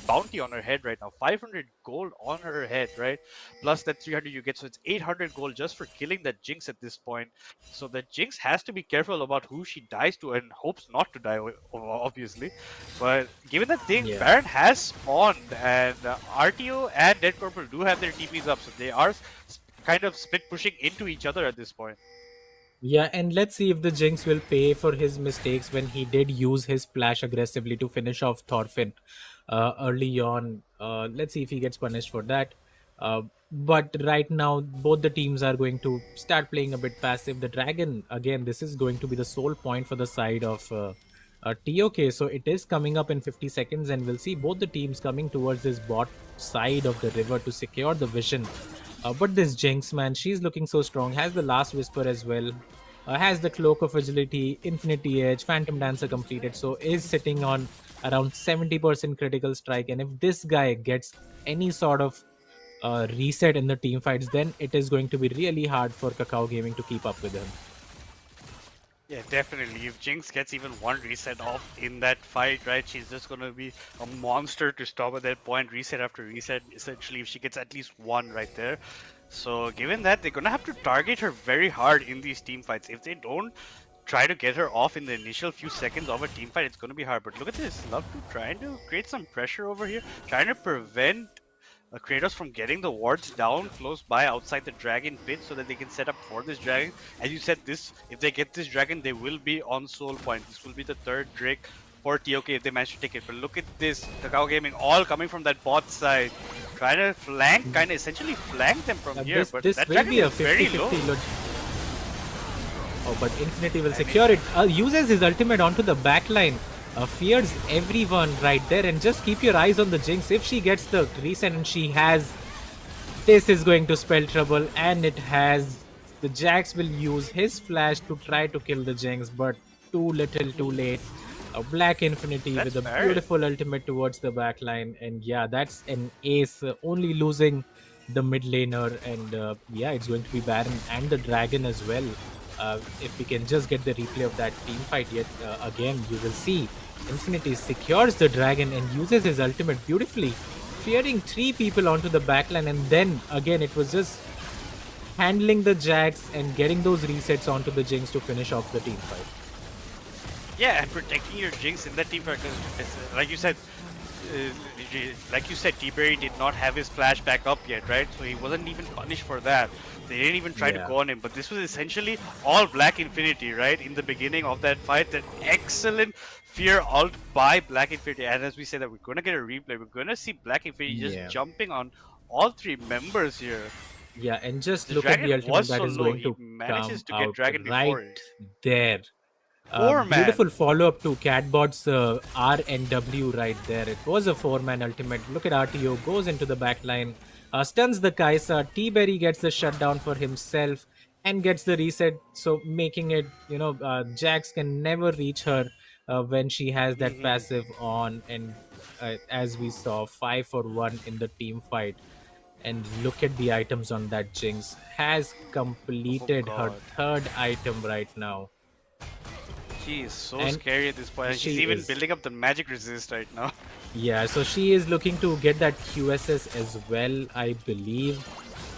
bounty on her head right now, 500 gold on her head, right? Plus that 300 you get, so it's 800 gold just for killing that Jinx at this point. So the Jinx has to be careful about who she dies to and hopes not to die, obviously. But given that thing, Baron has spawned, and RTO and Dead Corporal do have their TPs up, so they are kind of split pushing into each other at this point. Yeah, and let's see if the Jinx will pay for his mistakes when he did use his flash aggressively to finish off Thorfinn early on. Let's see if he gets punished for that. But right now, both the teams are going to start playing a bit passive. The Dragon, again, this is going to be the sole point for the side of TOK. So it is coming up in 50 seconds, and we'll see both the teams coming towards this bot side of the river to secure the vision. But this Jinx, man, she's looking so strong. Has the Last Whisper as well. Has the Cloak of Agility, Infinity Edge, Phantom Dancer completed. So is sitting on around 70% critical strike. And if this guy gets any sort of reset in the team fights, then it is going to be really hard for Kakao Gaming to keep up with him. Yeah, definitely. If Jinx gets even one reset off in that fight, right, she's just going to be a monster to stop at that point, reset after reset, essentially, if she gets at least one right there. So given that, they're going to have to target her very hard in these team fights. If they don't try to get her off in the initial few seconds of a team fight, it's going to be hard. But look at this, Love to trying to create some pressure over here, trying to prevent Kratos from getting the wards down close by outside the dragon pit so that they can set up for this dragon. As you said, if they get this dragon, they will be on soul point. This will be the third Drake for TOK if they manage to take it. But look at this, Kakao Gaming all coming from that bot side, trying to flank, kind of essentially flank them from here. But this that will dragon be a is very 50-50 low. Oh, but Infinity will secure it. Uses his ultimate onto the backline. Fears everyone right there, and just keep your eyes on the Jinx. If she gets the reset, and she has, this is going to spell trouble, and it has. The Jax will use his flash to try to kill the Jinx, but too little, too late. A Black Infinity with a beautiful ultimate towards the backline, and yeah, that's an ace. Only losing the mid laner, and yeah, it's going to be Baron and the Dragon as well. If we can just get the replay of that team fight yet again, you will see Infinity secures the dragon and uses his ultimate beautifully, fearing 3 people onto the backline, and then again it was just handling the Jax and getting those resets onto the Jinx to finish off the team fight. Yeah, and protecting your Jinx in that team fight, because like you said, like you said, T-Berry did not have his flash back up yet, right? So he wasn't even punished for that. They didn't even try to go on him. But this was essentially all Black Infinity, right? In the beginning of that fight, that excellent fear ult by Black Infinity. And as we said that we're going to get a replay, we're going to see Black Infinity just jumping on all three members here. Yeah, and just The look at the dragon ultimate was that so is low, going he to manages to come get out dragon before right it. there. Four-man. Beautiful follow-up to Catbot's R and W right there. It was a 4-man ultimate. Look at RTO, goes into the back line, stuns the Kai'Sa. T-Berry gets the shutdown for himself and gets the reset, so making it, Jax can never reach her when she has that passive on. And as we saw, 5 for 1 in the team fight. And look at the items on that Jinx. Has completed her 3rd item right now. She is so And scary at this point. And she's even building up the magic resist right now. Yeah, so she is looking to get that QSS as well, I believe,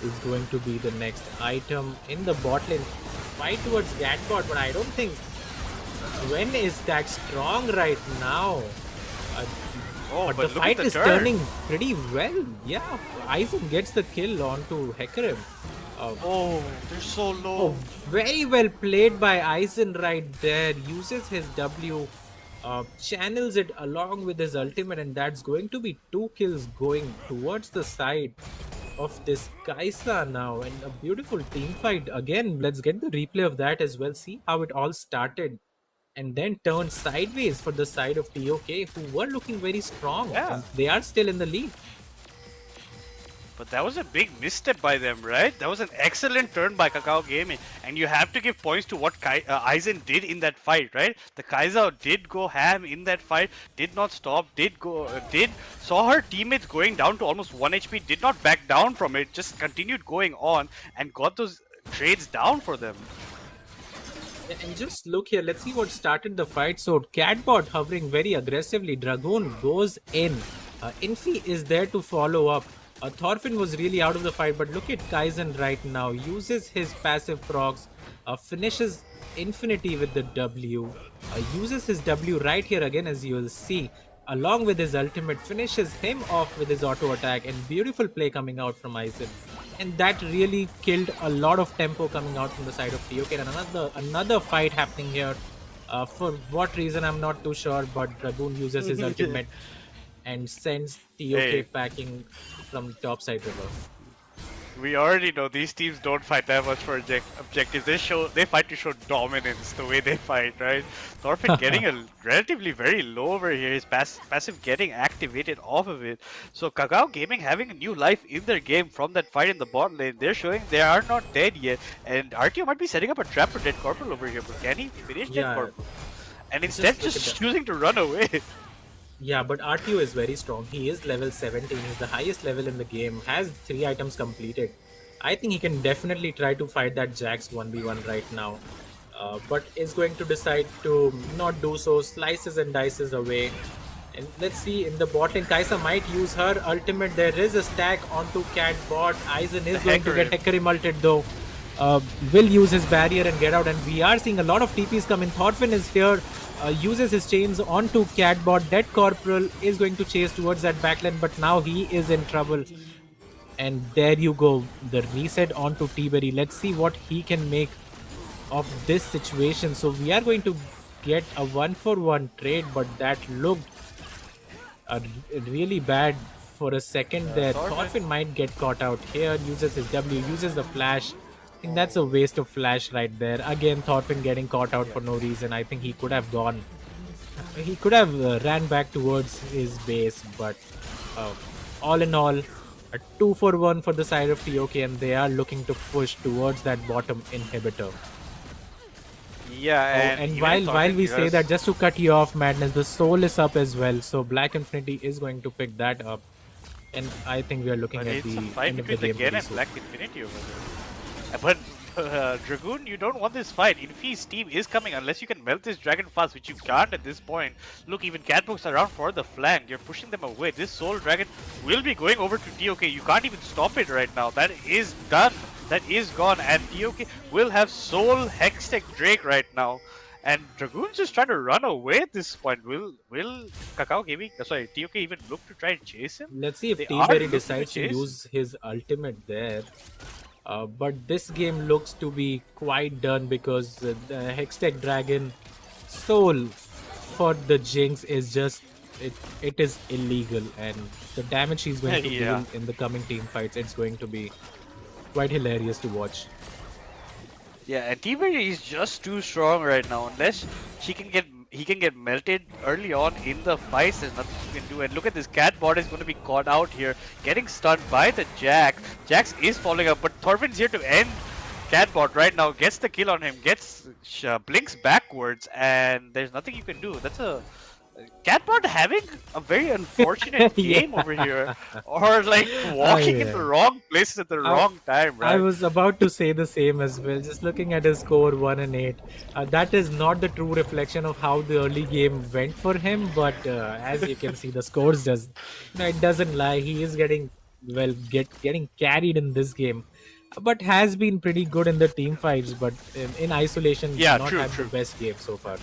is going to be the next item in the bot lane. Fight towards Catbot, but I don't think Gwen is that strong right now. But the fight is turning pretty well. Yeah, Aizen gets the kill onto Hecarim. They're so low. Oh, very well played by Aizen right there. Uses his W, channels it along with his ultimate, and that's going to be 2 kills going towards the side of this Kai'Sa now. And a beautiful team fight. Again, let's get the replay of that as well. See how it all started and then turned sideways for the side of TOK, who were looking very strong. Yeah. And they are still in the lead. But that was a big misstep by them, right? That was an excellent turn by Kakao Gaming. And you have to give points to what Aizen did in that fight, right? The Kai'Sa did go ham in that fight, did not stop, saw her teammates going down to almost 1 HP, did not back down from it, just continued going on and got those trades down for them. And just look here, let's see what started the fight. So Catbot hovering very aggressively, Dragoon goes in, Infi is there to follow up. Thorfinn was really out of the fight, but look at Kaizen right now, uses his passive procs, finishes Infinity with the W, uses his W right here again, as you will see, along with his ultimate, finishes him off with his auto attack, and beautiful play coming out from Aizen. And that really killed a lot of tempo coming out from the side of TOK. And another fight happening here. For what reason, I'm not too sure, but Dragoon uses his ultimate and sends TOK packing from topside river. We already know these teams don't fight that much for objectives. They fight to show dominance the way they fight, right? Thorfinn getting a relatively very low over here. His passive getting activated off of it. So Kakao Gaming having a new life in their game from that fight in the bot lane. They're showing they are not dead yet. And RTO might be setting up a trap for Dead Corporal over here. But can he finish Dead Corporal? And instead just choosing to run away. Yeah, but RTO is very strong. He is level 17. He's the highest level in the game. Has 3 items completed. I think he can definitely try to fight that Jax 1v1 right now. But is going to decide to not do so. Slices and dices away. And let's see, in the bot lane, Kai'Sa might use her ultimate. There is a stack onto Cat bot. Aizen is going to get Hecarim ulted though. Will use his barrier and get out. And we are seeing a lot of TPs come in. Thorfinn is here. Uses his chains onto Catbot. Dead Corporal is going to chase towards that backline, but now he is in trouble. And there you go, the reset onto T-Berry. Let's see what he can make of this situation. So we are going to get a 1-for-1 trade, but that looked really bad for a second there. Thorfinn might get caught out here. Uses his W, uses the flash. I think that's a waste of flash right there. Again, Thorfinn getting caught out for no reason. I think he could have gone. He could have ran back towards his base, but all in all, a 2-for-1 for the side of TOK, and they are looking to push towards that bottom inhibitor. Yeah, and while we say that, just to cut you off, Madness, the soul is up as well. So Black Infinity is going to pick that up, and I think we are looking at the end of the game. Again and Black Infinity over there. But Dragoon, you don't want this fight. Infi's team is coming unless you can melt this dragon fast, which you can't at this point. Look, even Catbox around for the flank. You're pushing them away. This Soul Dragon will be going over to TOK. You can't even stop it right now. That is done. That is gone. And TOK will have Soul Hextech Drake right now. And Dragoon's just trying to run away at this point. Will Kakao Gaming, sorry, TOK even look to try and chase him? Let's see if They are T-Berry looking to decides to chase. use his ultimate there. But this game looks to be quite done because the Hextech Dragon Soul for the Jinx is just it is illegal, and the damage he's going to Yeah. deal in the coming team fights, it's going to be quite hilarious to watch. Yeah, and T-Berry is just too strong right now. Unless he can get melted early on in the fights, there's nothing you can do. And look at this, Cat bot is going to be caught out here, getting stunned by the Jax. Jax is following up, but Thorfin's here to end Cat bot right now. Gets the kill on him, blinks backwards, and there's nothing you can do. That's a Catbot having a very unfortunate game over here, or like walking in the wrong place at the wrong time, right? I was about to say the same as well. Just looking at his score 1 and 8, that is not the true reflection of how the early game went for him. But as you can see, the scores it doesn't lie. He is getting carried in this game, but has been pretty good in the team fights. But in isolation, not had the best game so far.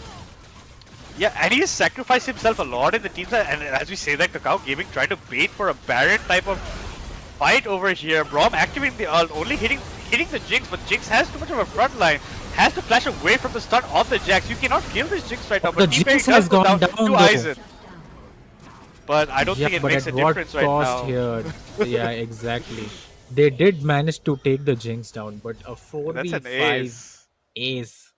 Yeah, and he has sacrificed himself a lot in the team side, and as we say that, Kakao Gaming trying to bait for a Baron type of fight over here. Braum activating the ult, only hitting the Jinx, but Jinx has too much of a front line, has to flash away from the stun of the Jax. You cannot kill this Jinx right now, but The Jinx has go gone down down to though. Aizen. But I don't think it but makes a at what difference right cost now. here? Yeah, exactly. They did manage to take the Jinx down, but a 4v5 ace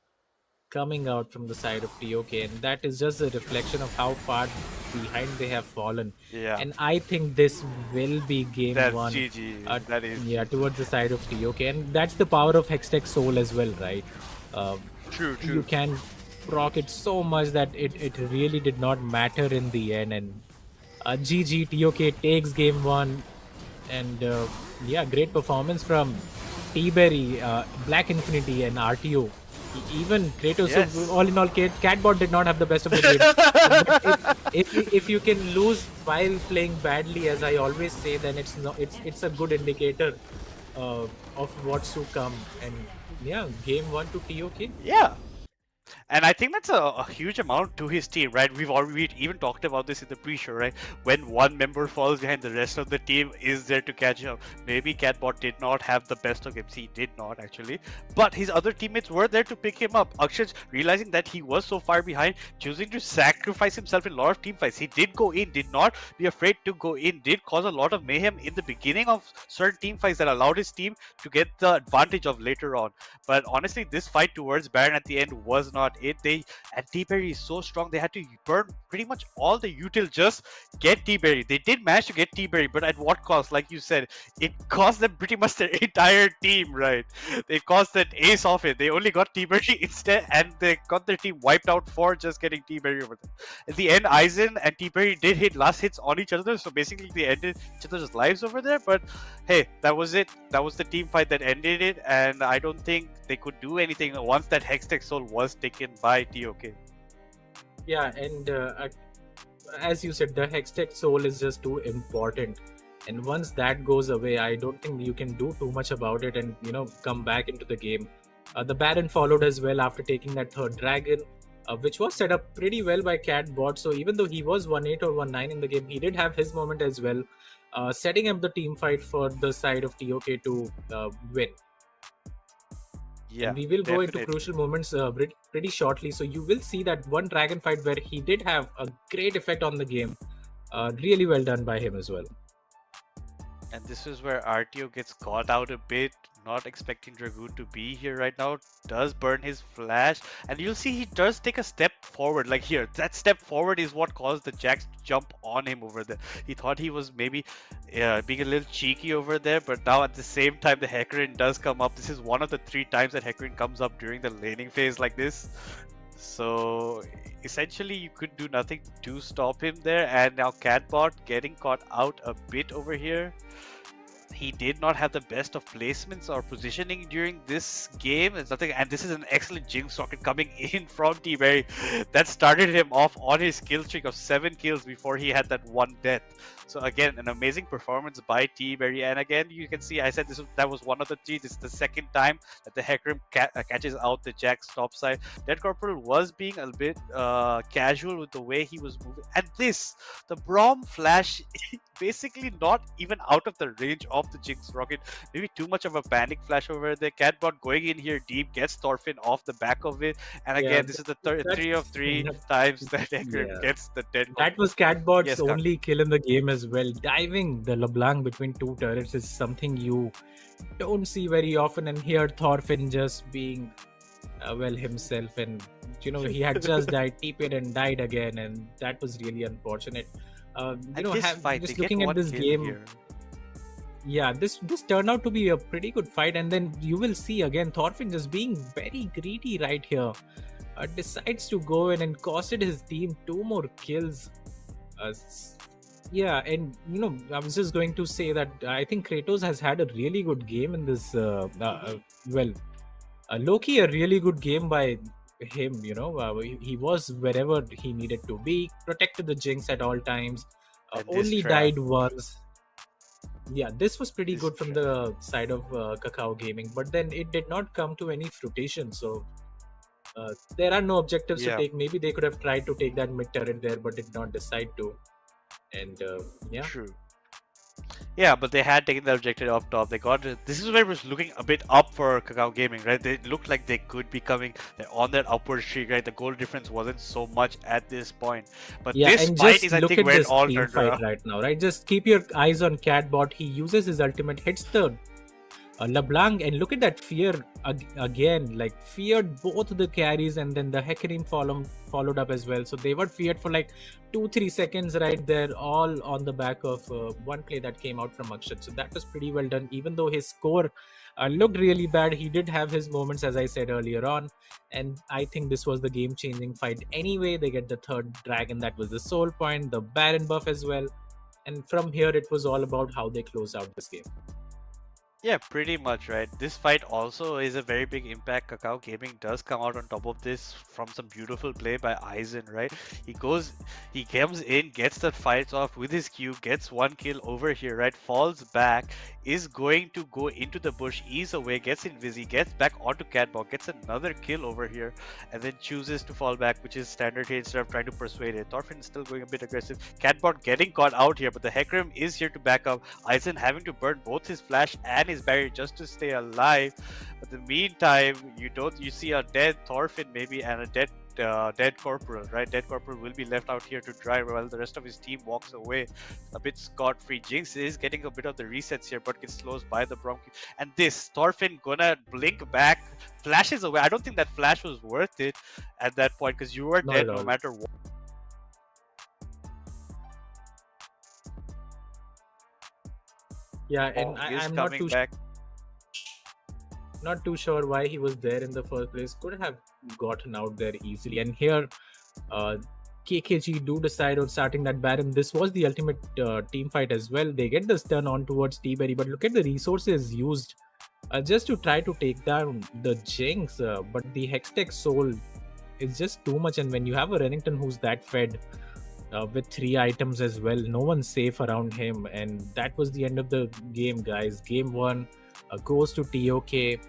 coming out from the side of TOK, and that is just a reflection of how far behind they have fallen. Yeah. And I think this will be game That's 1. GG. That is. Yeah, towards the side of TOK, and that's the power of Hextech Soul as well, right? True. You can proc it so much that it really did not matter in the end, and GG, TOK takes game 1, and yeah, great performance from T-Berry, Black Infinity, and RTO. Even Kratos. Yes. So all in all, Catbot did not have the best of the game. But if you can lose while playing badly, as I always say, then it's a good indicator of what's to come. And yeah, game 1 to TOK. Yeah. And I think that's a huge amount to his team, right? We even talked about this in the pre-show, right? When one member falls behind, the rest of the team is there to catch up. Maybe Catbot did not have the best of games. He did not, actually. But his other teammates were there to pick him up. Akshay, realizing that he was so far behind, choosing to sacrifice himself in a lot of team fights. He did go in, did not be afraid to go in, did cause a lot of mayhem in the beginning of certain team fights that allowed his team to get the advantage of later on. But honestly, this fight towards Baron at the end was not it. And T-Berry is so strong, they had to burn pretty much all the util just get T-Berry. They did manage to get T-Berry, but at what cost? Like you said, it cost them pretty much their entire team, right? It cost that ace off it. They only got T-Berry instead, and they got their team wiped out for just getting T-Berry over there. At the end, Aizen and T-Berry did hit last hits on each other, so basically they ended each other's lives over there. But hey, that was it. That was the team fight that ended it, and I don't think they could do anything once that Hextech Soul was taken by TOK. Yeah, and as you said, the Hextech Soul is just too important. And once that goes away, I don't think you can do too much about it and, come back into the game. The Baron followed as well after taking that third dragon, which was set up pretty well by Catbot. So even though he was 1-8 or 1-9 in the game, he did have his moment as well, setting up the team fight for the side of TOK to win. Yeah, and we will go into crucial moments pretty shortly. So you will see that one dragon fight where he did have a great effect on the game. Really well done by him as well. And this is where RTO gets caught out a bit, not expecting Dragoon to be here right now. Does burn his flash, and you'll see he does take a step forward. Like here, that step forward is what caused the Jax to jump on him over there. He thought he was maybe being a little cheeky over there, but now at the same time the Hecarim does come up. This is one of the 3 times that Hecarim comes up during the laning phase like this. So essentially you could do nothing to stop him there, and now Catbot getting caught out a bit over here. he did not have the best of placements or positioning during this game. It's nothing, and this is an excellent Jinx rocket coming in from T-Berry that started him off on his kill streak of 7 kills before he had that one death. So again, an amazing performance by T-Berry, and again you can see I said that was one of the three. This is the second time that the Hecarim catches out the Jack's top side. Dead Corporal was being a bit casual with the way he was moving, and the Braum flash basically not even out of the range of the Jinx rocket. Maybe too much of a panic flash over there. Catbot going in here deep, gets Thorfinn off the back of it, and again this is the 3 of 3 times that Hecarim gets the dead. That was Catbot's only kill in the game as well. Diving the LeBlanc between two turrets is something you don't see very often, and here Thorfinn just being himself, and he had just died, TP'd and died again, and that was really unfortunate. Just looking at this game here. Yeah, this turned out to be a pretty good fight, and then you will see again Thorfinn just being very greedy right here. Decides to go in and costed his team 2 more kills. And I was just going to say that I think Kratos has had a really good game in this. Loki, a really good game by him. He was wherever he needed to be, protected the Jinx at all times. Only died once. Yeah, this was pretty good from the side of Kakao Gaming, but then it did not come to any fruition. So there are no objectives to take. Maybe they could have tried to take that mid turret there, but did not decide to. And True. Yeah, but they had taken the objective up top. They got it. This is where it was looking a bit up for Kakao Gaming, right? They looked like they could be coming on that upward streak, right? The goal difference wasn't so much at this point. But this fight is, I think, where it all turned around right now, right? Just keep your eyes on Catbot. He uses his ultimate, hits the LeBlanc, and look at that fear again. Like, feared both the carries, and then the Hecarim followed up as well. So they were feared for like 2-3 seconds right there, all on the back of one play that came out from Akshat. So that was pretty well done. Even though his score looked really bad, he did have his moments, as I said earlier on. And I think this was the game-changing fight anyway. They get the 3rd dragon. That was the soul point, the Baron buff as well. And from here, it was all about how they closed out this game. Yeah, pretty much, right? This fight also is a very big impact. Kakao Gaming does come out on top of this from some beautiful play by Aizen, right? He comes in, gets that fight off with his Q, gets 1 kill over here, right? Falls back, is going to go into the bush, ease away, gets Invisi, gets back onto Catbot, gets another kill over here, and then chooses to fall back, which is standard here instead of trying to persuade it. Thorfinn is still going a bit aggressive. Catbot getting caught out here, but the Hecarim is here to back up. Aizen having to burn both his flash and his barrier just to stay alive. But in the meantime, you see a dead Thorfinn maybe and a dead Corporal, right? Dead Corporal will be left out here to dry while the rest of his team walks away a bit scot-free. Jinx is getting a bit of the resets here, but gets closed by the Braum. And this Thorfinn gonna blink back, flashes away. I don't think that flash was worth it at that point, because you were dead no matter what. Yeah, and I'm not too sure why he was there in the first place. Could have gotten out there easily. And here, KKG do decide on starting that Baron. This was the ultimate team fight as well. They get this turn on towards T-Berry, but look at the resources used just to try to take down the Jinx. But the Hextech Soul is just too much. And when you have a Renekton who's that fed, with 3 items as well, no one's safe around him, and that was the end of the game, guys. Game 1 goes to TOK,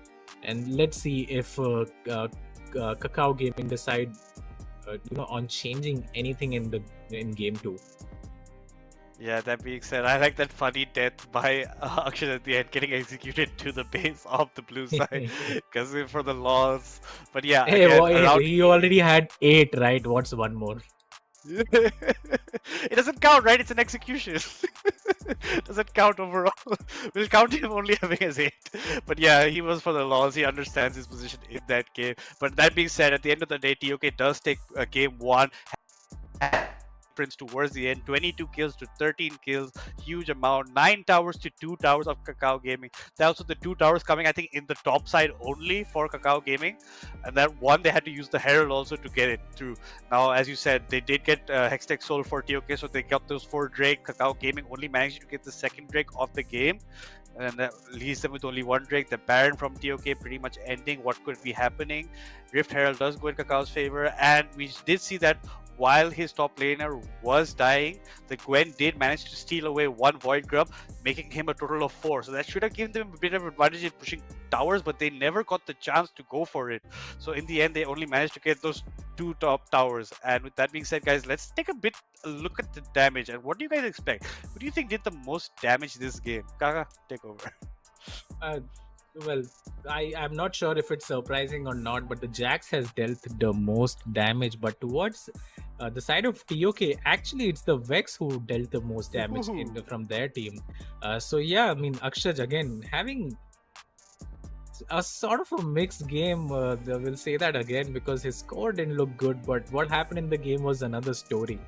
and let's see if Kakao Gaming decide on changing anything in game 2. Yeah, that being said, I like that funny death by Akshat at the end, getting executed to the base of the blue side because for the loss. But yeah, he already had 8, right? What's one more? It doesn't count, right? It's an execution. Doesn't count overall. We'll count him only having as 8. But yeah, he was for the loss. He understands his position in that game. But that being said, at the end of the day, TOK does take game 1. footprints towards the end. 22 kills to 13 kills, huge amount. 9 towers to 2 towers of Kakao Gaming. There also the 2 towers coming, I think, in the top side only for Kakao Gaming, and that one they had to use the Herald also to get it through. Now, as you said, they did get Hextech Soul for TOK, so they got those 4 Drake. Kakao Gaming only managed to get the second Drake of the game, and that leaves them with only 1 Drake. The Baron from TOK pretty much ending what could be happening. Rift Herald does go in Kakao's favor, and we did see that while his top laner was dying, the Gwen did manage to steal away 1 Void Grub, making him a total of 4. So that should have given them a bit of advantage in pushing towers, but they never got the chance to go for it. So in the end, they only managed to get those 2 top towers. And with that being said, guys, let's take a look at the damage. And what do you guys expect? Who do you think did the most damage this game? Kaka, take over. Well, I'm not sure if it's surprising or not, but the Jax has dealt the most damage. But towards the side of TOK, actually, it's the Vex who dealt the most damage from their team. So yeah, I mean, Akshaj again having a sort of a mixed game. We'll say that again because his score didn't look good, but what happened in the game was another story.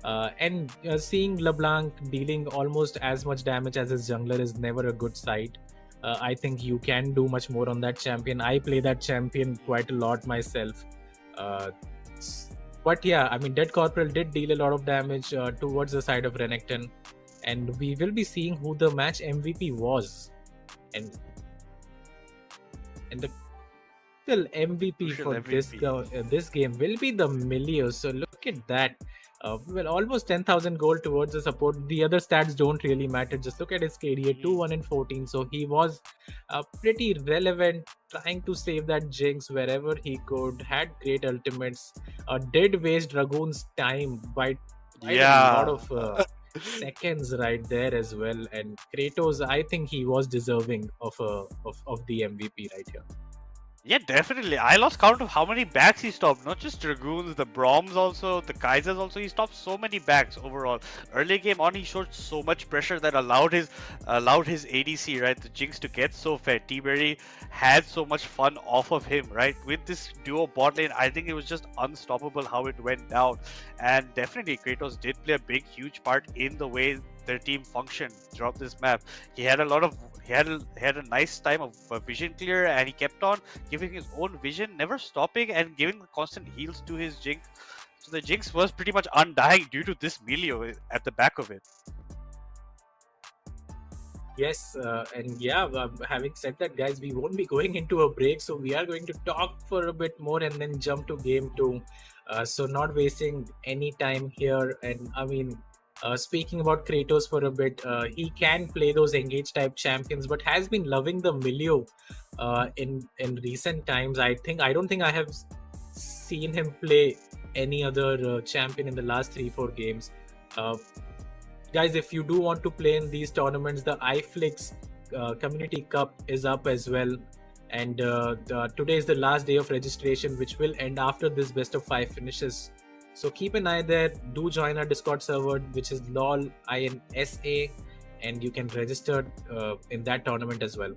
And seeing LeBlanc dealing almost as much damage as his jungler is never a good sight. I think you can do much more on that champion. I play that champion quite a lot myself. But yeah, I mean, Dead Corporal did deal a lot of damage towards the side of Renekton. And we will be seeing who the match MVP was. And the still MVP for this game will be the Milio. So look at that. Well, almost 10,000 gold towards the support. The other stats don't really matter. Just look at his KDA, 2-1 and 14. So he was pretty relevant, trying to save that Jinx wherever he could. Had great ultimates. Did waste Dragoon's time by a lot of seconds right there as well. And Kratos, I think he was deserving of the MVP right here. Yeah, definitely. I lost count of how many backs he stopped. Not just Dragoons, the Broms also, the Kaisers also. He stopped so many backs overall. Early game on, he showed so much pressure that allowed his ADC, right, the Jinx to get so fed. T-Berry had so much fun off of him, right? With this duo bot lane, I think it was just unstoppable how it went down. And definitely, Kratos did play a big, huge part in the way their team functioned throughout this map. He had a nice time of vision clear, and he kept on giving his own vision, never stopping, and giving constant heals to his Jinx. So the Jinx was pretty much undying due to this Milio at the back of it. Yes, and yeah, having said that, guys, we won't be going into a break, so we are going to talk for a bit more and then jump to game 2. So not wasting any time here. And I mean, speaking about Kratos for a bit, he can play those engage type champions, but has been loving the Milio in recent times. I don't think I have seen him play any other champion in the last 3-4 games. Guys, if you do want to play in these tournaments, the iFlix Community Cup is up as well. And today is the last day of registration, which will end after this best of 5 finishes. So keep an eye there. Do join our Discord server, which is LOL-INSA, and you can register in that tournament as well.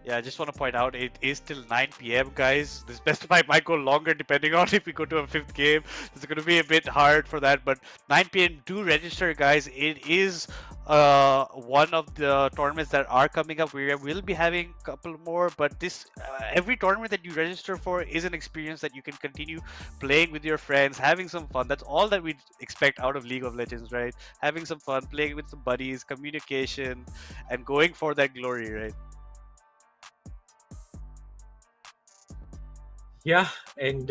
Yeah, I just want to point out it is till 9 PM, guys. This best of 5 might go longer depending on if we go to a 5th game. It's going to be a bit hard for that, but 9 PM, do register, guys. It is one of the tournaments that are coming up. We will be having a couple more, but this every tournament that you register for is an experience that you can continue playing with your friends, having some fun. That's all that we expect out of League of Legends, right? Having some fun, playing with some buddies, communication, and going for that glory, right? Yeah, and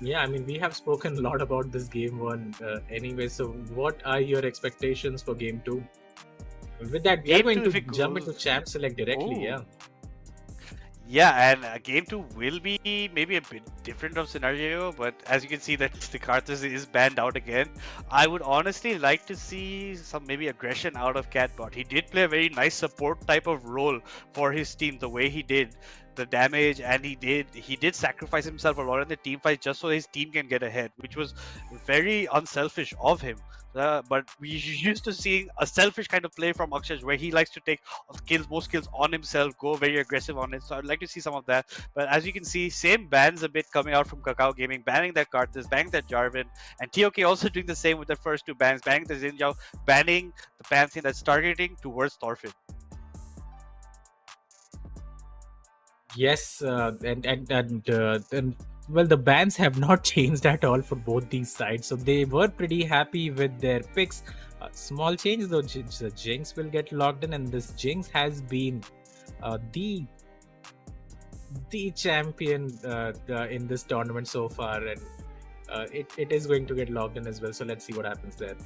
yeah, I mean, we have spoken a lot about this game 1 anyway. So what are your expectations for game 2? With that, we are going to jump into champ select directly. Yeah, and game 2 will be maybe a bit different of scenario, but as you can see that the Karthus is banned out again. I would honestly like to see some maybe aggression out of Catbot. He did play a very nice support type of role for his team, the way he did the damage, and he did sacrifice himself a lot in the team fight just so his team can get ahead, which was very unselfish of him. But we used to see a selfish kind of play from Akshay where he likes to take most kills on himself, go very aggressive on it. So I'd like to see some of that. But as you can see, same bans a bit coming out from Kakao Gaming, banning that Karthus, banning that Jarvan, and TOK also doing the same with the first two bans, banning the Xinjiao, banning the Pantheon that's targeting towards Thorfinn. Yes, and well, the bans have not changed at all for both these sides, so they were pretty happy with their picks. Small change though, the Jinx will get locked in, and this Jinx has been the champion in this tournament so far, and it is going to get locked in as well. So let's see what happens there.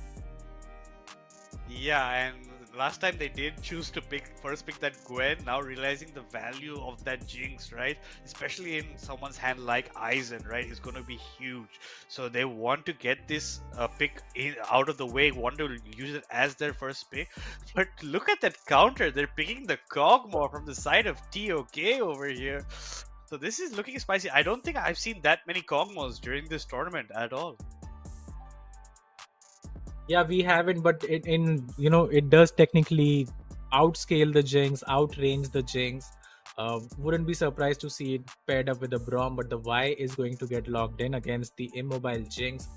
Yeah, and last time they did choose to first pick that Gwen, now realizing the value of that Jinx, right? Especially in someone's hand like Aizen, right? It's going to be huge. So they want to get this pick out of the way, want to use it as their first pick. But look at that counter. They're picking the Kog'Maw from the side of TOK over here. So this is looking spicy. I don't think I've seen that many Kog'Maws during this tournament at all. Yeah, we haven't, but it does technically outscale the Jinx, outrange the Jinx. Wouldn't be surprised to see it paired up with the Braum, but the Y is going to get locked in against the immobile Jinx.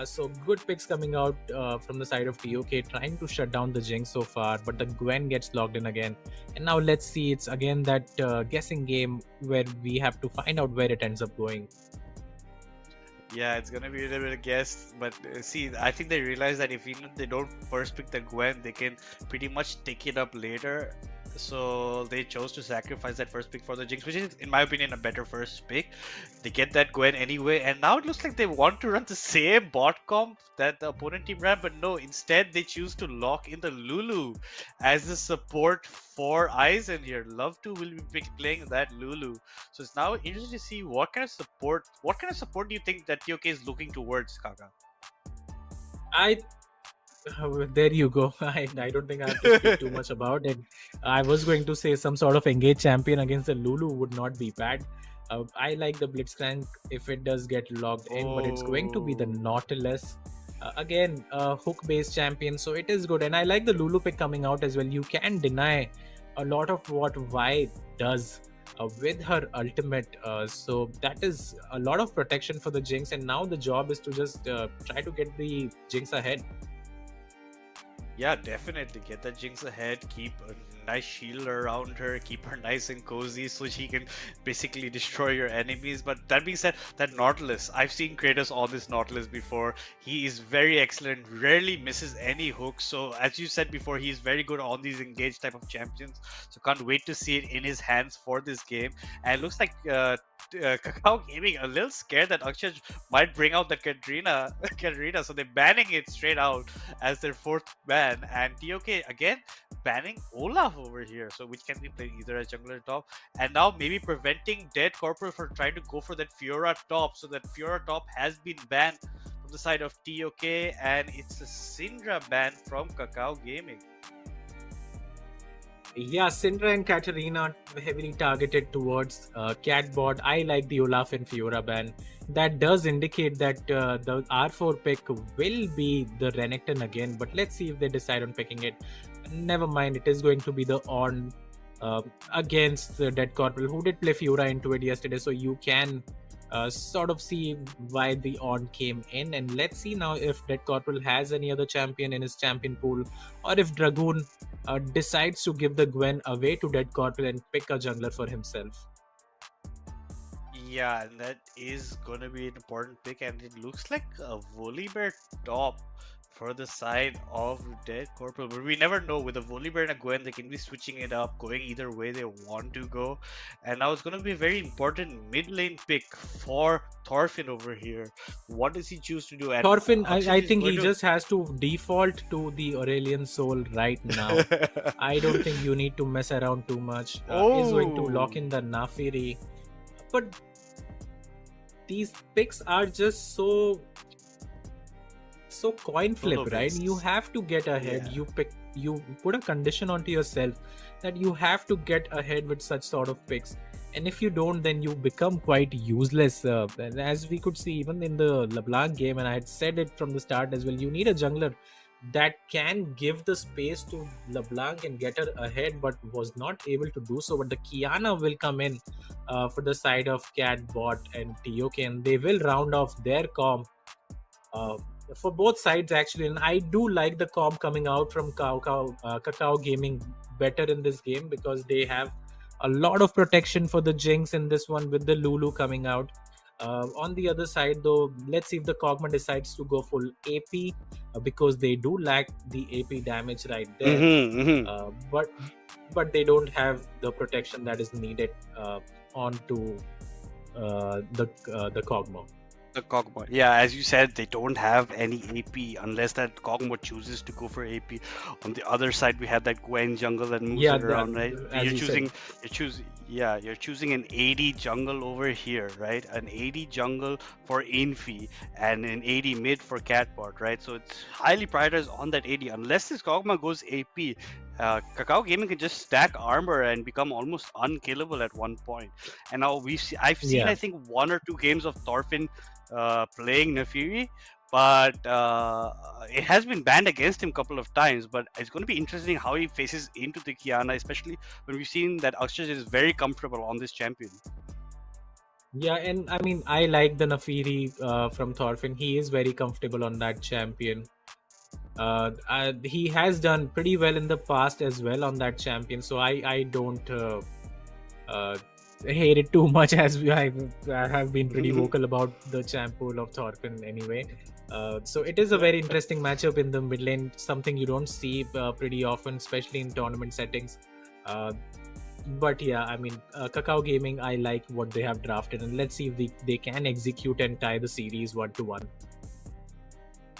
So good picks coming out from the side of TOK, trying to shut down the Jinx so far, but the Gwen gets locked in again. And now let's see, it's again that guessing game where we have to find out where it ends up going. Yeah, it's gonna be a little bit of guess, but see, I think they realize that if even they don't first pick the Gwen, they can pretty much take it up later. So they chose to sacrifice that first pick for the Jinx, which is, in my opinion, a better first pick. They get that Gwen anyway, and now it looks like they want to run the same bot comp that the opponent team ran, but no, instead they choose to lock in the Lulu as the support for Aizen here. Love2 will be playing that Lulu. So it's now interesting to see what kind of support do you think that TOK is looking towards, Kaka? There you go. I don't think I have to speak too much about it. I was going to say some sort of engaged champion against the Lulu would not be bad. I like the Blitzcrank if it does get logged in, but it's going to be the Nautilus. Again, hook-based champion, so it is good. And I like the Lulu pick coming out as well. You can deny a lot of what Vi does with her ultimate. So that is a lot of protection for the Jinx. And now the job is to just try to get the Jinx ahead. Yeah, definitely get that Jinx ahead, keep a nice shield around her, keep her nice and cozy so she can basically destroy your enemies. But that being said, that Nautilus, I've seen Kratos on this Nautilus before. He is very excellent, rarely misses any hooks. So as you said before, he's very good on these engaged type of champions. So can't wait to see it in his hands for this game. And it looks like Kakao Gaming a little scared that Akshay might bring out the Katrina, so they're banning it straight out as their fourth ban. And TOK again banning Olaf over here, so which can be played either as jungler top, and now maybe preventing Dead Corporal from trying to go for that Fiora top. So that Fiora top has been banned from the side of TOK, and it's a Syndra ban from Kakao Gaming. Yeah, Syndra and Katarina heavily targeted towards Catbot. I like the Olaf and Fiora ban. That does indicate that the R4 pick will be the Renekton again, but let's see if they decide on picking it. Never mind, it is going to be the On against the Dead Corporal, who did play Fiora into it yesterday, so you can sort of see why the On came in. And let's see now if Dead Corporal has any other champion in his champion pool, or if Dragoon decides to give the Gwen away to Dead Corporal and pick a jungler for himself. Yeah, and that is going to be an important pick, and it looks like a Volibear top for the side of Dead Corporal, but we never know. With a Volibear and a Gwen, they can be switching it up, going either way they want to go. And now it's going to be a very important mid lane pick for Thorfinn over here. What does he choose to do? And Thorfinn, I think he just has to default to the Aurelian Soul right now. I don't think you need to mess around too much. He's going to lock in the Nafiri, but these picks are just so coin flip, right? You have to get ahead. Yeah. You put a condition onto yourself that you have to get ahead with such sort of picks. and if you don't, then you become quite useless. And as we could see even in the LeBlanc game, and I had said it from the start as well, you need a jungler that can give the space to LeBlanc and get her ahead, but was not able to do so. But the Kiana will come in for the side of Cat Bot and TOK, and they will round off their comp for both sides actually. And I do like the comp coming out from Kakao Gaming better in this game, because they have a lot of protection for the Jinx in this one with the Lulu coming out. On the other side though, let's see if the Kog'Maw decides to go full AP, because they do lack the AP damage right there. But they don't have the protection that is needed onto the Kog'Maw. The Kog'Maw. Yeah, as you said, they don't have any AP unless that Kog'Maw chooses to go for AP. On the other side, we have that Gwen jungle that moves it around, right? You're choosing an AD jungle over here, right? An AD jungle for Infi and an AD mid for Catbot, right? So it's highly prioritized on that AD. Unless this Kog'Maw goes AP, Kakao Gaming can just stack armor and become almost unkillable at one point. And now I've seen I think 1 or 2 games of Thorfinn playing Nefiri, but it has been banned against him a couple of times. But it's going to be interesting how he faces into the Kiana, especially when we've seen that Akshaj is very comfortable on this champion. Yeah, and I mean, I like the Nefiri from Thorfinn. He is very comfortable on that champion. He has done pretty well in the past as well on that champion, so I don't hate it too much, as I have been pretty vocal about the champ pool of Thorfinn anyway. So it is a very interesting matchup in the mid lane, something you don't see pretty often, especially in tournament settings. But yeah, I mean, Kakao Gaming, I like what they have drafted, and let's see if they can execute and tie the series 1-1.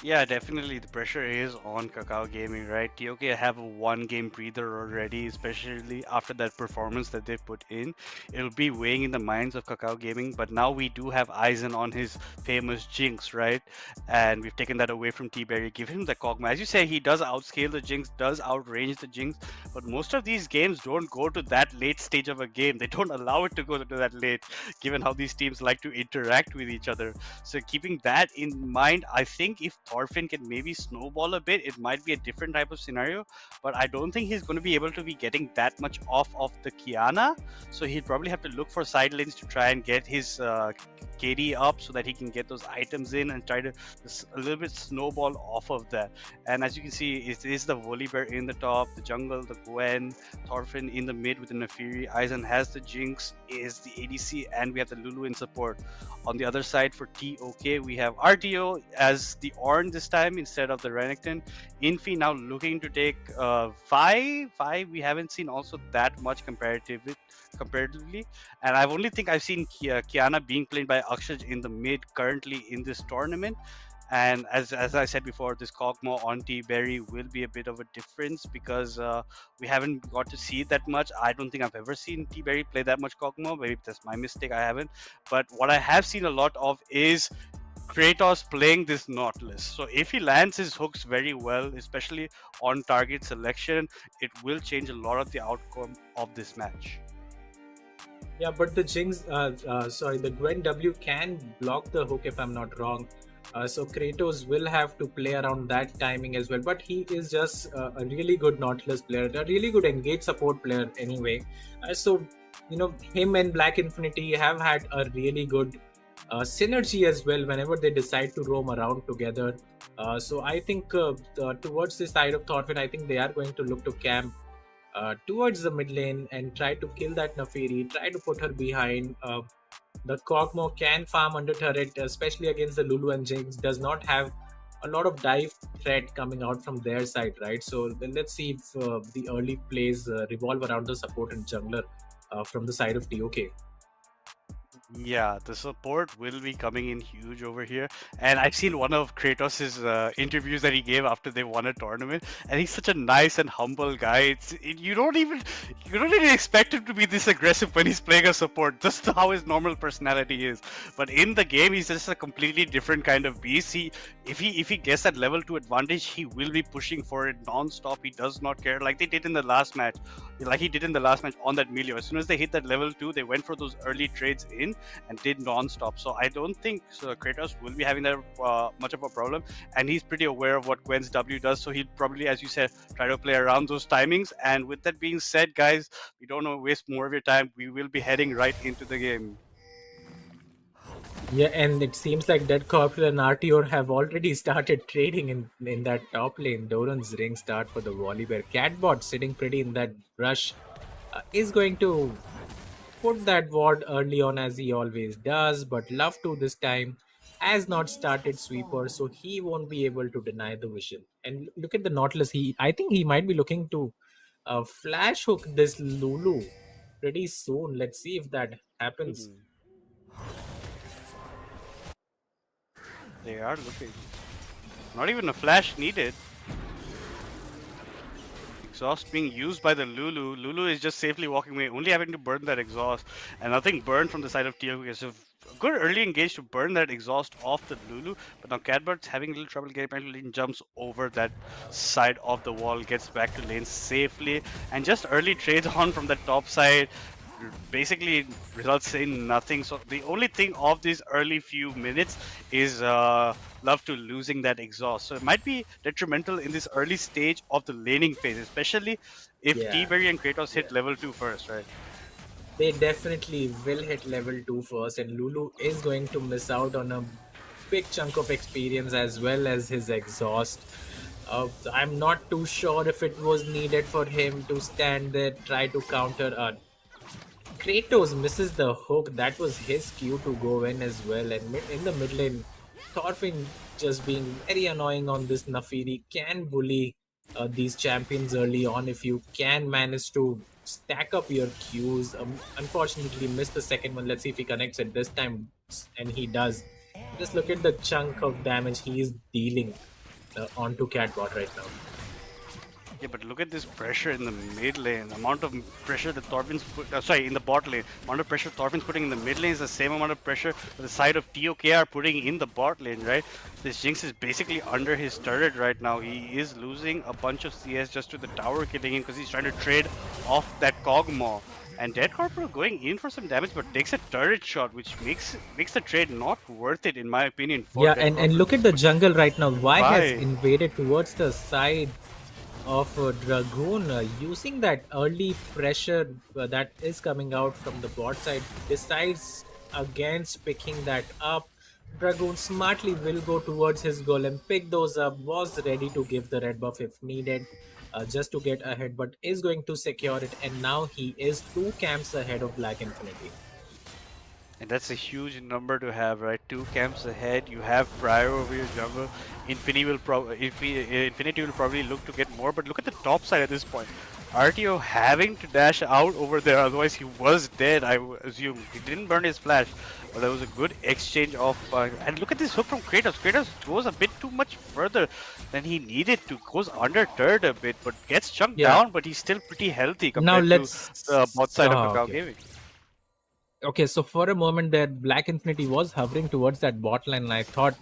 Yeah, definitely the pressure is on Kakao Gaming, right? TOK have a 1-game breather already, especially after that performance that they put in. It'll be weighing in the minds of Kakao Gaming, but now we do have Aizen on his famous Jinx, right? And we've taken that away from T-Berry, give him the Kog'Maw. As you say, he does outscale the Jinx, does outrange the Jinx, but most of these games don't go to that late stage of a game. They don't allow it to go to that late, given how these teams like to interact with each other. So keeping that in mind, I think if Thorfinn can maybe snowball a bit, it might be a different type of scenario, but I don't think he's going to be able to be getting that much off of the Kiana, so he'll probably have to look for side lanes to try and get his KD up so that he can get those items in and try to a little bit snowball off of that. And as you can see, it is the Volibear in the top, the jungle, the Gwen, Thorfinn in the mid with the Nefiri, Aizen has the Jinx, is the ADC, and we have the Lulu in support. On the other side for TOK, we have RTO as the Ornn this time instead of the Renekton. Infi now looking to take 5. We haven't seen also that much comparatively, and I've only think I've seen Kiana being played by Akshaj in the mid currently in this tournament. And as I said before, this Kog'Maw on T-Berry will be a bit of a difference because we haven't got to see it that much. I don't think I've ever seen T-Berry play that much Kog'Maw. Maybe that's my mistake, I haven't. But what I have seen a lot of is Kratos playing this Nautilus. So if he lands his hooks very well, especially on target selection, it will change a lot of the outcome of this match. Yeah, but the Jinx, the Gwen W can block the hook if I'm not wrong. So Kratos will have to play around that timing as well. But he is just a really good Nautilus player, a really good engage support player anyway. So, you know, him and Black Infinity have had a really good synergy as well whenever they decide to roam around together. So I think towards the side of Thorfinn, I think they are going to look to camp towards the mid lane and try to kill that Nefiri, try to put her behind. The Kog'Maw can farm under turret, especially against the Lulu and Jinx, does not have a lot of dive threat coming out from their side, right? So then let's see if the early plays revolve around the support and jungler from the side of TOK. Yeah, the support will be coming in huge over here. And I've seen one of Kratos' interviews that he gave after they won a tournament, and he's such a nice and humble guy. You don't even expect him to be this aggressive when he's playing a support, just how his normal personality is. But in the game, he's just a completely different kind of beast. if he gets that level 2 advantage, he will be pushing for it non-stop. He does not care, like they did in the last match, like he did in the last match on that Melio. As soon as they hit that level 2, they went for those early trades in and did non-stop. So I don't think Kratos will be having that much of a problem, and he's pretty aware of what Gwen's W does, so he'll probably, as you said, try to play around those timings. And with that being said, guys, we don't want to waste more of your time. We will be heading right into the game. Yeah, and it seems like Dead Corporal and RTO have already started trading in that top lane. Doran's ring start for the Volibear. Catbot sitting pretty in that brush is going to put that ward early on as he always does, but Love to this time has not started sweeper, so he won't be able to deny the vision. And look at the Nautilus. I think he might be looking to flash hook this Lulu pretty soon. Let's see if that happens. They are looking. Not even a flash needed. Exhaust being used by the Lulu. Lulu is just safely walking away, only having to burn that exhaust. And nothing burned from the side of TOK. So good early engage to burn that exhaust off the Lulu. But now Catbird's having a little trouble getting back to lane, jumps over that side of the wall, gets back to lane safely. And just early trades on from the top side basically results in nothing. So the only thing of these early few minutes is Love to losing that exhaust. So it might be detrimental in this early stage of the laning phase, especially if T-Berry and Kratos hit level 2 first, right? They definitely will hit level 2 first, and Lulu is going to miss out on a big chunk of experience as well as his exhaust. I'm not too sure if it was needed for him to stand there, try to counter. Kratos misses the hook. That was his cue to go in as well. And in the mid lane, Thorfinn just being very annoying on this Nafiri can bully these champions early on if you can manage to stack up your Qs. Unfortunately, missed the second one. Let's see if he connects it this time. And he does. Just look at the chunk of damage he is dealing onto Catbot right now. Yeah, but look at this pressure in the mid lane. The amount of pressure that Thorfinn's in the bot lane. The amount of pressure Thorfinn's putting in the mid lane is the same amount of pressure the side of TOK are putting in the bot lane, right? This Jinx is basically under his turret right now. He is losing a bunch of CS just to the tower killing him because he's trying to trade off that Kog'Maw. And Dead Corporal going in for some damage, but takes a turret shot, which makes the trade not worth it, in my opinion. Yeah, and look at the jungle right now. Vi has invaded towards the side of Dragoon, using that early pressure that is coming out from the bot side, decides against picking that up. Dragoon smartly will go towards his golem, pick those up, was ready to give the red buff if needed, just to get ahead, but is going to secure it, and now he is 2 camps ahead of Black Infinity. And that's a huge number to have, right? 2 camps ahead, you have prior over your jungle. Infinity will probably look to get more, but look at the top side at this point. RTO having to dash out over there, otherwise he was dead, I assume. He didn't burn his flash, but there was a good exchange of... and look at this hook from Kratos. Kratos goes a bit too much further than he needed to. Goes under turret a bit, but gets chunked down, but he's still pretty healthy compared to the bot side of Kakao Gaming. Okay, so for a moment there, Black Infinity was hovering towards that bot line, and I thought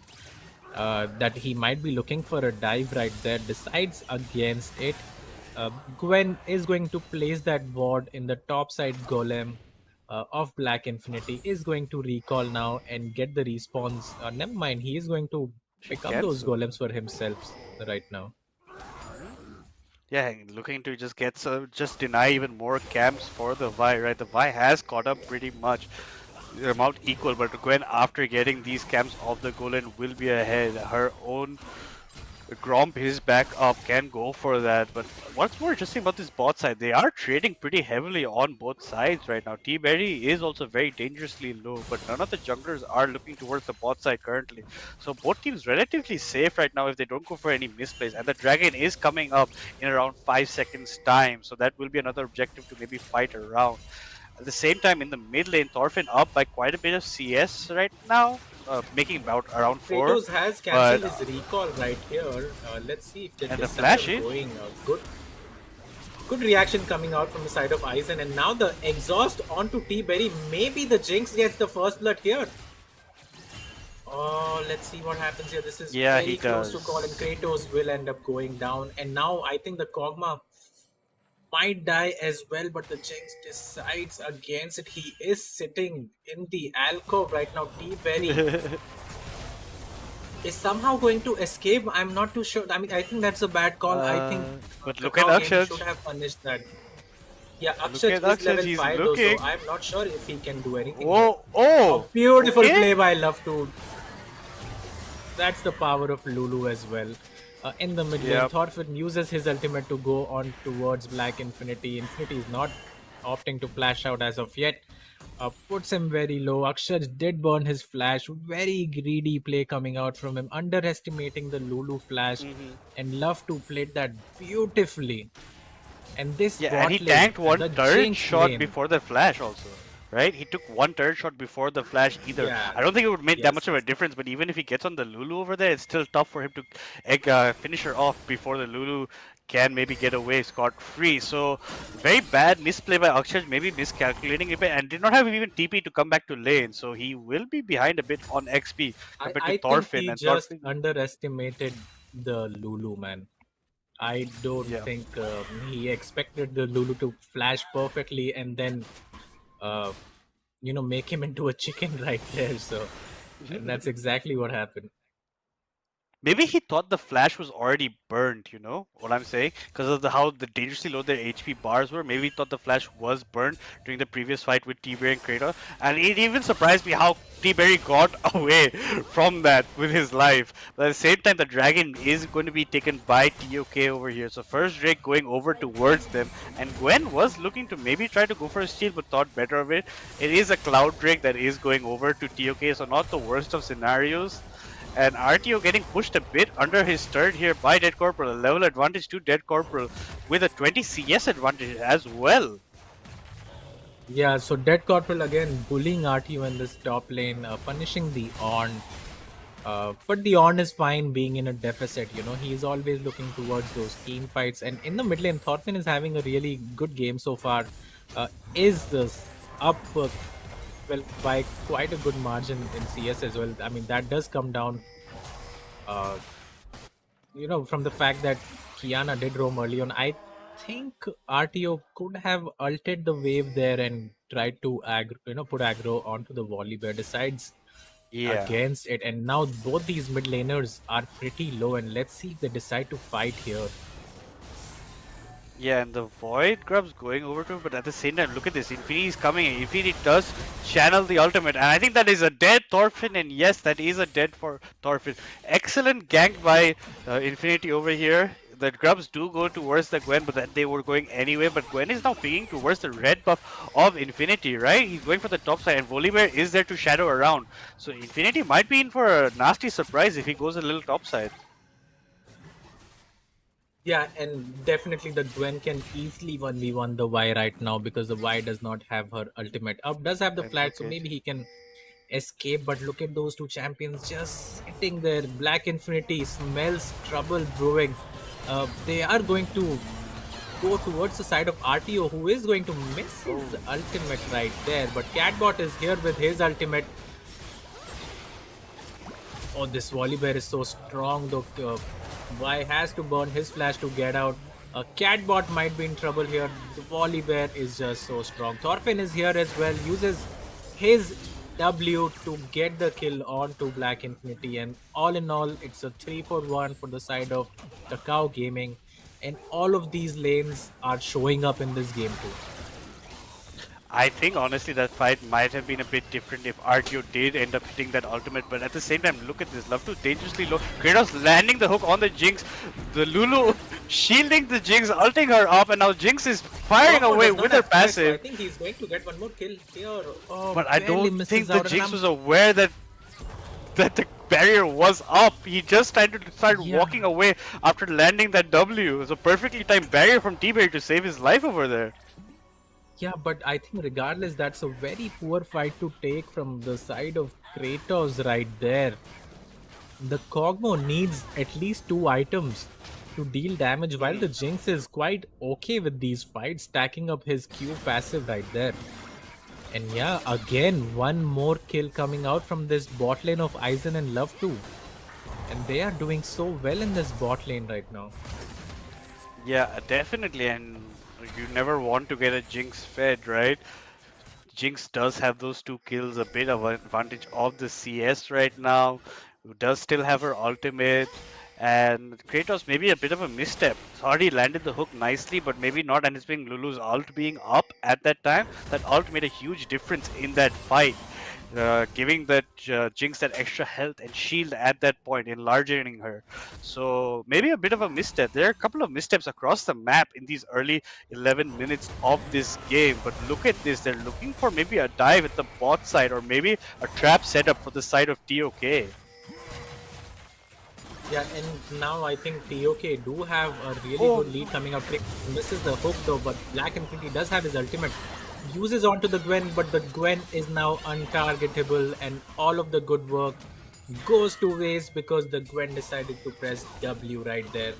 that he might be looking for a dive right there. Decides against it. Gwen is going to place that ward in the top side golem of Black Infinity. Is going to recall now and get the respawns. Never mind, he is going to pick up those golems for himself right now. Yeah, looking to just deny even more camps for the Vi, right? The Vi has caught up pretty much. The amount equal, but Gwen, after getting these camps off the Golem, will be ahead. Her own Gromp is back up, can go for that. But what's more interesting about this bot side, they are trading pretty heavily on both sides right now. T-Berry is also very dangerously low, but none of the junglers are looking towards the bot side currently. So both teams relatively safe right now if they don't go for any misplays. And the Dragon is coming up in around 5 seconds time, so that will be another objective to maybe fight around. At the same time, in the mid lane, Thorfinn up by quite a bit of CS right now, making about around 4. Kratos has cancelled his recall right here. Let's see if the flash is going good reaction coming out from the side of Aizen, and now the exhaust onto T-Berry. Maybe the Jinx gets the first blood here. Oh, let's see what happens here. This is Yeah, he very close to does. call, and Kratos will end up going down. And now I think the Kog'Maw might die as well, but the Jinx decides against it. He is sitting in the alcove right now. T-Berry is somehow going to escape. I'm not too sure. I mean, I think that's a bad call. I think But look at Kakao Gaming Akshaj. should have punished that. Yeah, Look Akshaj at is Akshaj, level he's 5 though, looking. so I'm not sure if he can do anything. Whoa! Here. Oh! Beautiful Okay. play by Love to. That's the power of Lulu as well. In the mid lane, Yep. Thorfinn uses his ultimate to go on towards Black Infinity. Infinity is not opting to flash out as of yet. Puts him very low. Akshaj did burn his flash. Very greedy play coming out from him, underestimating the Lulu flash. And Love to played that beautifully. And this Yeah, bot and he lane, tanked one the turret Jinx shot lane, before the flash also. Right? He took one turret shot before the flash either. Yeah. I don't think it would make that Yes, much of a difference, but even if he gets on the Lulu over there, it's still tough for him to finish her off before the Lulu can maybe get away scot-free. So, very bad misplay by Akshaj, maybe miscalculating a bit, and did not have even TP to come back to lane. So, he will be behind a bit on XP compared I to think Thorfinn. he And just Thorfinn, underestimated the Lulu, man. I don't yeah. think he expected the Lulu to flash perfectly and then, make him into a chicken right there. So, and that's exactly what happened. Maybe he thought the flash was already burned, you know what I'm saying? Because of how the dangerously low their HP bars were. Maybe he thought the flash was burned during the previous fight with T-Berry and Kratos. And it even surprised me how T-Berry got away from that with his life. But at the same time, the dragon is going to be taken by TOK over here. So first Drake going over towards them. And Gwen was looking to maybe try to go for a steal, but thought better of it. It is a Cloud Drake that is going over to TOK, so not the worst of scenarios. And RTO getting pushed a bit under his turret here by Dead Corporal. A level advantage to Dead Corporal with a 20 CS advantage as well. Yeah, so Dead Corporal again bullying RTO in this top lane, punishing the On. But the On is fine being in a deficit, he's always looking towards those team fights. And in the mid lane, Thorfinn is having a really good game so far. Is this up by quite a good margin in CS as well. I mean, that does come down, from the fact that Kiana did roam early on. I think RTO could have ulted the wave there and tried to put aggro onto the Volibear. Decides against it, and now both these mid laners are pretty low. And let's see if they decide to fight here. Yeah, and the Void Grub's going over to him, but at the same time, look at this. Infinity is coming in. Infinity does channel the ultimate, and I think that is a dead Thorfinn, and yes, that is a dead for Thorfinn. Excellent gank by Infinity over here. The Grubs do go towards the Gwen, but then they were going anyway. But Gwen is now pinging towards the red buff of Infinity, right? He's going for the top side, and Volibear is there to shadow around. So Infinity might be in for a nasty surprise if he goes a little top side. Yeah, and definitely the Gwen can easily 1v1 the Y right now because the Y does not have her ultimate up. Does have the flag, so maybe he can escape. But look at those two champions just sitting there. Black Infinity smells trouble brewing. They are going to go towards the side of RTO, who is going to miss his ultimate right there. But Catbot is here with his ultimate. Oh, this Volibear is so strong though. Y has to burn his flash to get out. Catbot might be in trouble here. The Volibear is just so strong. Thorfinn is here as well. Uses his W to get the kill onto Black Infinity. And all in all, it's a 3-for-1 for the side of Kakao Gaming. And all of these lanes are showing up in this game too. I think honestly that fight might have been a bit different if RTO did end up hitting that ultimate, but at the same time, look at this. Love to dangerously low. Kratos landing the hook on the Jinx. The Lulu shielding the Jinx, ulting her up, and now Jinx is firing away with her passive. I think he's going to get one more kill here. Oh, but I don't think the out, Jinx was aware that the barrier was up. He just tried to start walking away after landing that W. It was a perfectly timed barrier from T-Berry to save his life over there. Yeah, but I think regardless, that's a very poor fight to take from the side of Kratos right there. The Kog'Maw needs at least 2 items to deal damage, while the Jinx is quite okay with these fights, stacking up his Q passive right there. And yeah, again, one more kill coming out from this bot lane of Aizen and Love 2. And they are doing so well in this bot lane right now. Yeah, definitely. And you never want to get a Jinx fed, right? Jinx does have those 2 kills, a bit of an advantage of the CS right now. Does still have her ultimate. And Kratos maybe a bit of a misstep. Already landed the hook nicely, but maybe not anticipating Lulu's ult being up at that time. That ult made a huge difference in that fight. Giving that Jinx that extra health and shield at that point, enlarging her. So maybe a bit of a misstep. There are a couple of missteps across the map in these early 11 minutes of this game. But look at this. They're looking for maybe a dive at the bot side or maybe a trap setup for the side of TOK. Yeah, and now I think TOK do have a really good lead coming up. Misses the hook though, but Black Infinity does have his ultimate. Uses onto the Gwen, but the Gwen is now untargetable, and all of the good work goes to waste because the Gwen decided to press W right there.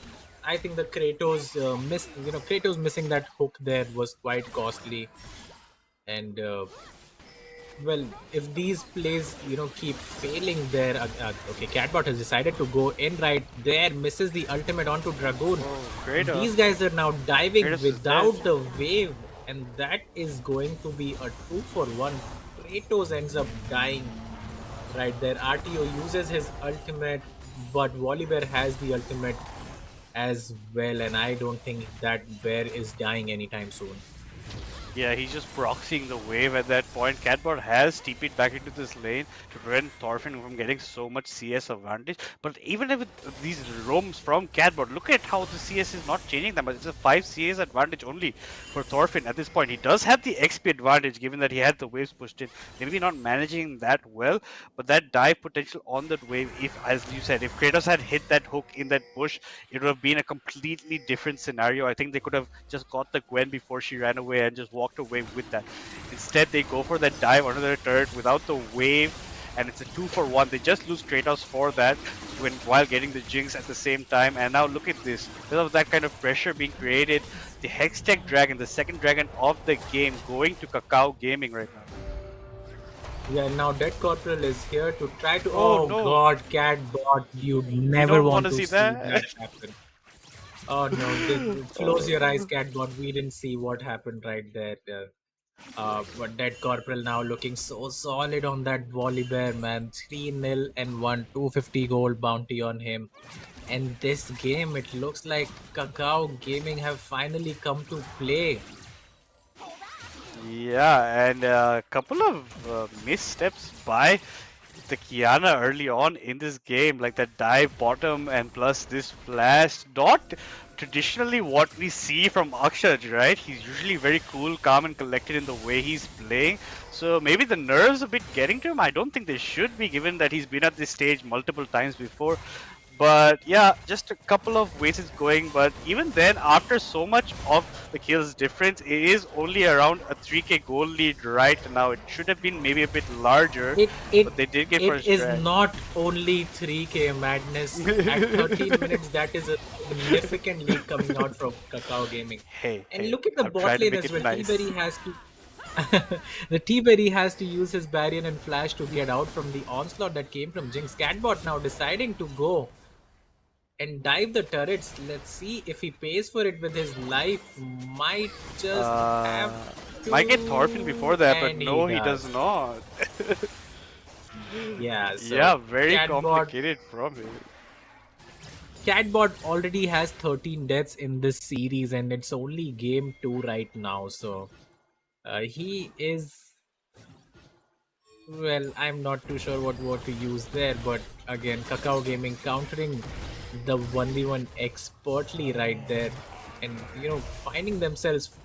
I think the Kratos missed, Kratos missing that hook there was quite costly. And well, if these plays, keep failing there, okay, Catbot has decided to go in right there, misses the ultimate onto Dragoon. These guys are now diving without the wave, and that is going to be a 2-for-1. Kratos ends up dying right there. RTO uses his ultimate, but Volibear has the ultimate as well, and I don't think that bear is dying anytime soon. Yeah, he's just proxying the wave at that point. Catbot has TP'd back into this lane to prevent Thorfinn from getting so much CS advantage. But even with these roams from Catbot, look at how the CS is not changing that much. It's a 5 CS advantage only for Thorfinn at this point. He does have the XP advantage given that he had the waves pushed in. Maybe not managing that well, but that dive potential on that wave, if, as you said, if Kratos had hit that hook in that bush, it would have been a completely different scenario. I think they could have just got the Gwen before she ran away and just walked away with that. Instead, they go for that dive under the turret without the wave, and it's a 2-for-1. They just lose Kratos for that while getting the Jinx at the same time. And now look at this. Because of that kind of pressure being created, the Hextech Dragon, the second dragon of the game, going to Kakao Gaming right now. Yeah, now Dead Corporal is here to try to... Oh no. God, Catbot, you never want to see that happen. Oh no, close your eyes, Catbot. We didn't see what happened right there. But Dead Corporal now looking so solid on that Volibear, man. 3-0 and 250 gold bounty on him. And this game, it looks like Kakao Gaming have finally come to play. Yeah, and a couple of missteps by the Kiana early on in this game, like that dive bottom and plus this flash. Not traditionally what we see from Akshaj, right? He's usually very cool, calm and collected in the way he's playing. So maybe the nerves a bit getting to him. I don't think they should be, given that he's been at this stage multiple times before. But yeah, just a couple of ways it's going. But even then, after so much of the kills difference, it is only around a 3k goal lead right now. It should have been maybe a bit larger, but they did get first. It is not only 3k madness. At 13 minutes, that is a significant lead coming out from Kakao Gaming. And look at the bot lane as well. Nice. T-Berry has to... the T-Berry has to use his Barrier and Flash to get out from the onslaught that came from Jinx. Catbot now deciding to go and dive the turrets. Let's see if he pays for it with his life. Might just have to... Might get Thorfinn before that, but no, he does not. Yeah, so yeah, very complicated from him. Catbot already has 13 deaths in this series, and it's only game 2 right now, so he is... Well, I'm not too sure what word to use there, but again, Kakao Gaming countering the 1v1 expertly right there, and finding themselves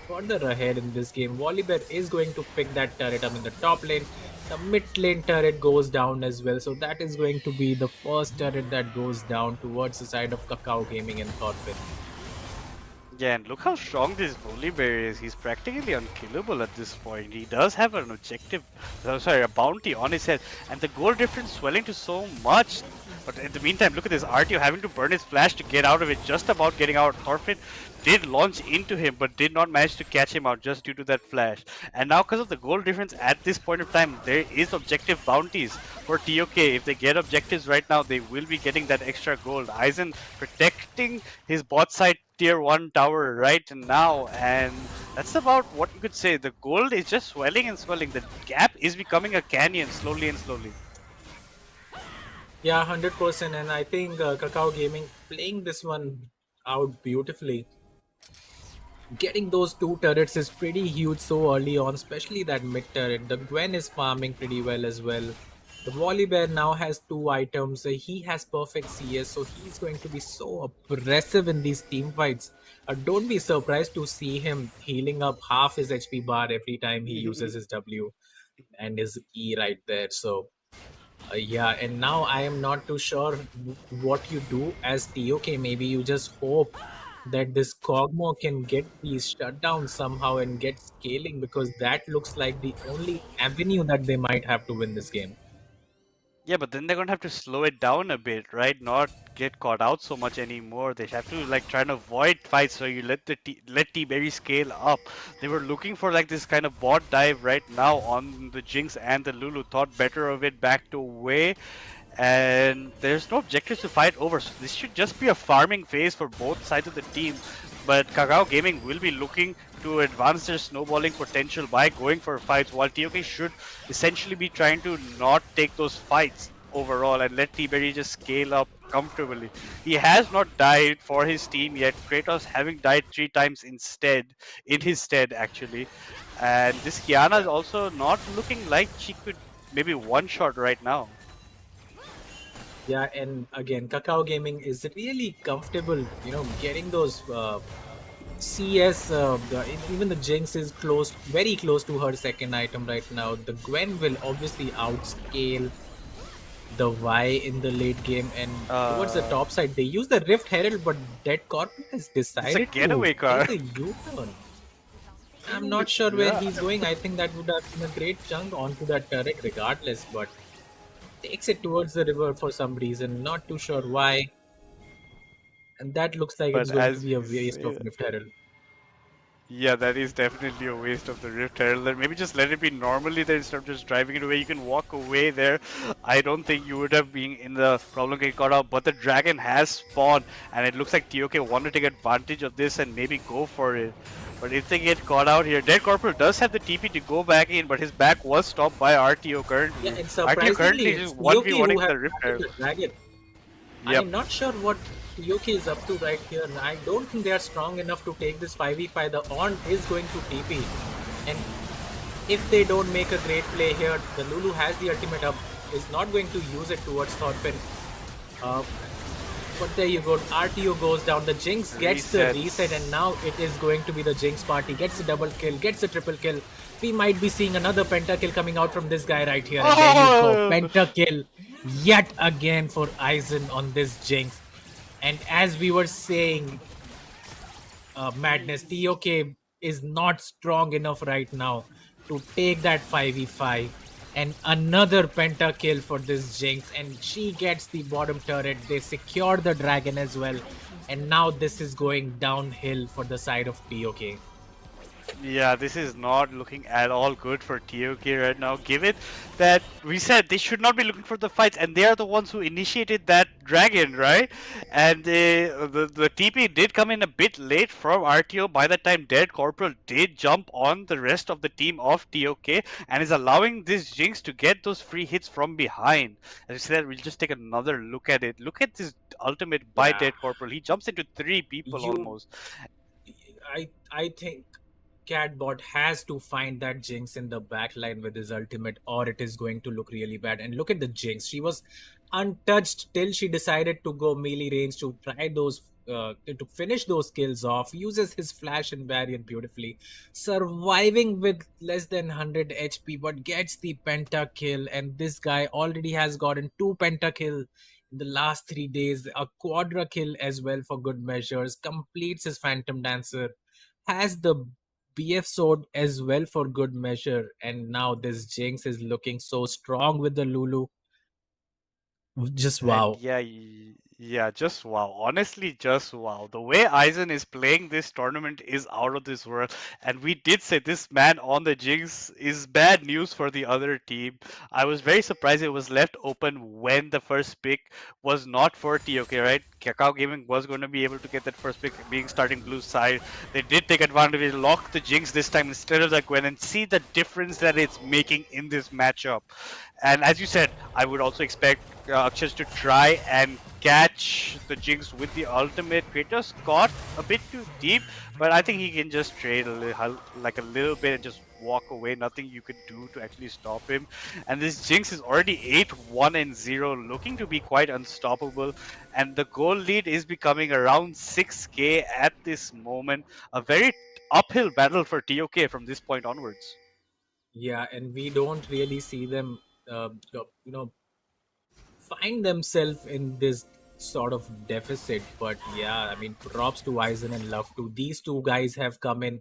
further ahead in this game. Volibear is going to pick that turret up in the top lane. The mid lane turret goes down as well, so that is going to be the first turret that goes down towards the side of Kakao Gaming and Thorfinn. Yeah, and look how strong this Volibear is. He's practically unkillable at this point. He does have an objective, sorry, a bounty on his head, and the goal difference swelling to so much. But in the meantime, look at this RTO having to burn his flash to get out of it, just about getting out. Thorfinn did launch into him, but did not manage to catch him out just due to that flash. And now, because of the goal difference at this point of time, there is objective bounties for TOK. If they get objectives right now, they will be getting that extra gold. Aizen protecting his bot side tier 1 tower right now, and that's about what you could say. The gold is just swelling and swelling. The gap is becoming a canyon slowly and slowly. Yeah, 100%. And I think Kakao Gaming playing this one out beautifully. Getting those two turrets is pretty huge so early on, especially that mid turret. The Gwen is farming pretty well as well. The Volibear now has 2 items. He has perfect CS, so he's going to be so aggressive in these team fights. Don't be surprised to see him healing up half his HP bar every time he uses his W and his E right there. So yeah, and now I am not too sure what you do as TOK. Maybe you just hope that this Kog'Maw can get these shut down somehow and get scaling, because that looks like the only avenue that they might have to win this game. Yeah, but then they're gonna have to slow it down a bit, right? Not get caught out so much anymore. They have to like try and avoid fights, so you let let T-Berry scale up. They were looking for like this kind of bot dive right now on the Jinx and the Lulu. Thought better of it, backed away, and there's no objectives to fight over. So this should just be a farming phase for both sides of the team. But Kakao Gaming will be looking to advance their snowballing potential by going for fights, while TOK should essentially be trying to not take those fights overall and let T-Berry just scale up comfortably. He has not died for his team yet, Kratos having died 3 times in his stead actually. And this Kiana is also not looking like she could maybe one-shot right now. Yeah, and again, Kakao Gaming is really comfortable, getting those CS. Even the Jinx is very close to her second item right now. The Gwen will obviously outscale the Y in the late game, and towards the top side, they use the Rift Herald, but Dead Corpus has decided getaway to car. take a U-turn. I'm not sure where he's going. I think that would have been a great chunk onto that turret regardless, but takes it towards the river for some reason. Not too sure why. And that looks like But it's going to as be a you waste say, of Rift Herald. yeah, that is definitely a waste of the Rift Herald. Maybe just let it be normally there instead of just driving it away. You can walk away there. I don't think you would have been in the problem getting caught out. But the dragon has spawned, and it looks like TOK want to take advantage of this and maybe go for it. But if they get caught out here, Dead Corporal does have the TP to go back in, but his back was stopped by RTO currently. Yeah, and RTO currently surprisingly, is it's 1v1ing who the Rift have Herald. the dragon. Yep. I'm not sure what TOK is up to right here. I don't think they are strong enough to take this 5v5. The On is going to TP. And if they don't make a great play here, the Lulu has the ultimate up, is not going to use it towards Thorfinn. But there you go, RTO goes down, the Jinx gets the reset, and now it is going to be the Jinx party. Gets a double kill, gets a triple kill. We might be seeing another pentakill coming out from this guy right here. And there you go, pentakill yet again for Aizen on this Jinx. And as we were saying, Madness, TOK is not strong enough right now to take that 5v5. And another pentakill for this Jinx, and she gets the bottom turret. They secure the dragon as well, and now this is going downhill for the side of TOK. Yeah, this is not looking at all good for TOK right now. Given that we said they should not be looking for the fights, and they are the ones who initiated that dragon, right? And the TP did come in a bit late from RTO. By the time Dead Corporal did jump on the rest of the team of TOK and is allowing this Jinx to get those free hits from behind. As I said, we'll just take another look at it. Look at this ultimate by Dead Corporal. He jumps into 3 people almost. I think Catbot has to find that Jinx in the backline with his ultimate, or it is going to look really bad. And look at the Jinx. She was untouched till she decided to go melee range to try those, to finish those kills off. Uses his flash and barrier beautifully. Surviving with less than 100 HP, but gets the pentakill. And this guy already has gotten 2 pentakill in the last 3 days, a quadra kill as well for good measures, completes his Phantom Dancer, has the BF sword as well for good measure, and now this Jinx is looking so strong with the Lulu. Just And wow. yeah, yeah, just wow. Honestly, just wow. The way Aizen is playing this tournament is out of this world. And we did say this man on the Jinx is bad news for the other team. I was very surprised it was left open when the first pick was not for TOK, right? Kakao Gaming was going to be able to get that first pick being starting blue side. They did take advantage. They locked the Jinx this time instead of the Gwen, and see the difference that it's making in this matchup. And as you said, I would also expect Akshas to try and catch the Jinx with the ultimate. Kratos got a bit too deep, but I think he can just trade like a little bit and just walk away. Nothing you could do to actually stop him. And this Jinx is already 8-1-0, looking to be quite unstoppable. And the goal lead is becoming around 6k at this moment. A very uphill battle for TOK from this point onwards. Yeah, and we don't really see them, find themselves in this sort of deficit. But yeah, I mean, props to Aizen and Love to. These two guys have come in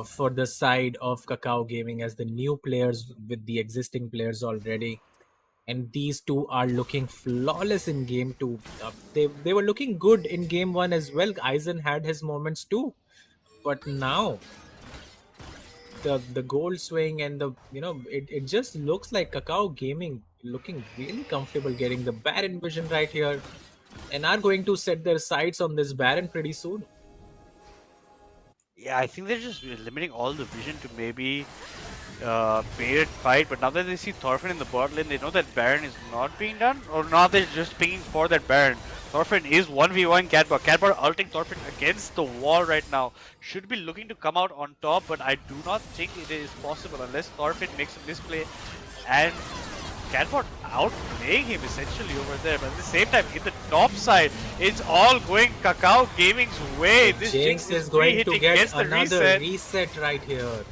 for the side of Kakao Gaming as the new players with the existing players already. And these two are looking flawless in game two. They were looking good in game one as well. Aizen had his moments too. But now the gold swing and it just looks like Kakao Gaming looking really comfortable getting the Baron vision right here and are going to set their sights on this Baron pretty soon. Yeah, I think they're just limiting all the vision to maybe baited fight, but now that they see Thorfinn in the bot lane, they know that Baron is not being done, or now they're just pinging for that Baron. Thorfinn is 1v1 Catbot. Catbot ulting Thorfinn against the wall right now. Should be looking to come out on top, but I do not think it is possible unless Thorfinn makes a misplay and Catbot outplaying him essentially over there. But at the same time, in the top side, it's all going Kakao Gaming's way. This Jinx is going to get another reset right here.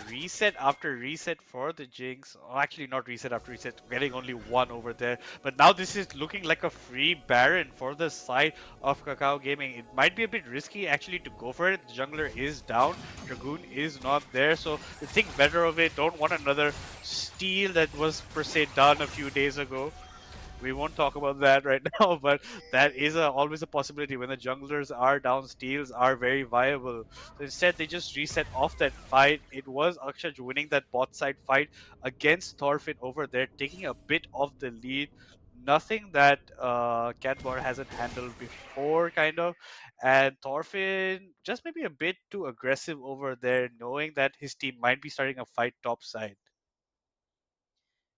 Reset after reset for the Jinx. Oh, actually, not reset after reset, getting only one over there. But now this is looking like a free Baron for the side of Kakao Gaming. It might be a bit risky actually to go for it. The jungler is down, Dragoon is not there, so they think better of it. Don't want another steal that was per se done a few days ago. We won't talk about that right now, but that is always a possibility. When the junglers are down, steals are very viable. So instead, they just reset off that fight. It was Akshaj winning that bot side fight against Thorfinn over there, taking a bit of the lead. Nothing that Catbar hasn't handled before, kind of. And Thorfinn just maybe a bit too aggressive over there, knowing that his team might be starting a fight top side.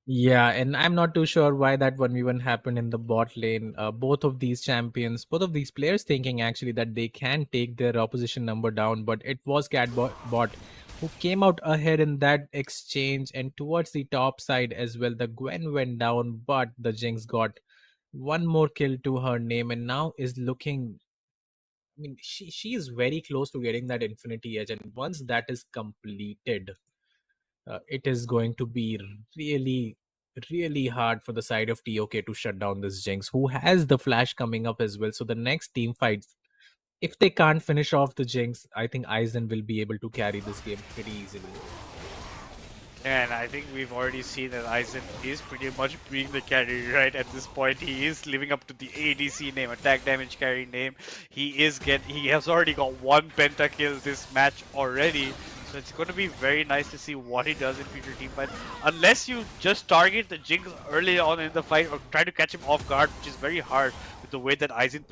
Yeah, and I'm not too sure why that 1v1 happened in the bot lane. Both of these champions, both of these players thinking actually that they can take their opposition number down, but it was Catbot who came out ahead in that exchange, and towards the top side as well. The Gwen went down, but the Jinx got one more kill to her name and now is looking. I mean, she is very close to getting that Infinity Edge, and once that is completed, it is going to be really hard for the side of TOK to shut down this Jinx, who has the flash coming up as well. So the next team fights, if they can't finish off the Jinx, I think Aizen will be able to carry this game pretty easily. And I think we've already seen that Aizen is pretty much being the carry right at this point. He is living up to the ADC name, attack damage carry name. He has already got one pentakill this match already. So it's going to be very nice to see what he does in future team fights. Unless you just target the Jinx early on in the fight or try to catch him off guard, which is very hard with the way that Aizen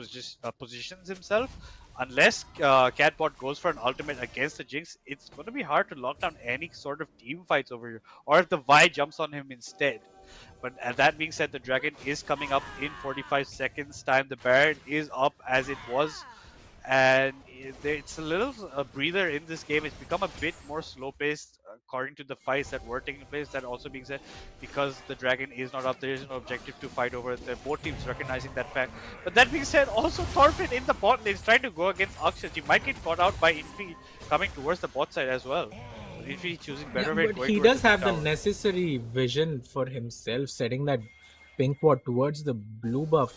positions himself. Unless Catbot goes for an ultimate against the Jinx, it's going to be hard to lock down any sort of team fights over here. Or if the Vi jumps on him instead. But that being said, the Dragon is coming up in 45 seconds time. The Baron is up as it was. And it's a little breather in this game. It's become a bit more slow-paced according to the fights that were taking place. That also being said, because the Dragon is not up, there is no objective to fight over. They're both teams recognizing that fact. But that being said, also Thorfinn in the bot lane is trying to go against Akshas. He might get caught out by Infi coming towards the bot side as well. if he's choosing Yeah, better way, but going he towards does have the Kakao. necessary vision for himself, setting that pink ward towards the blue buff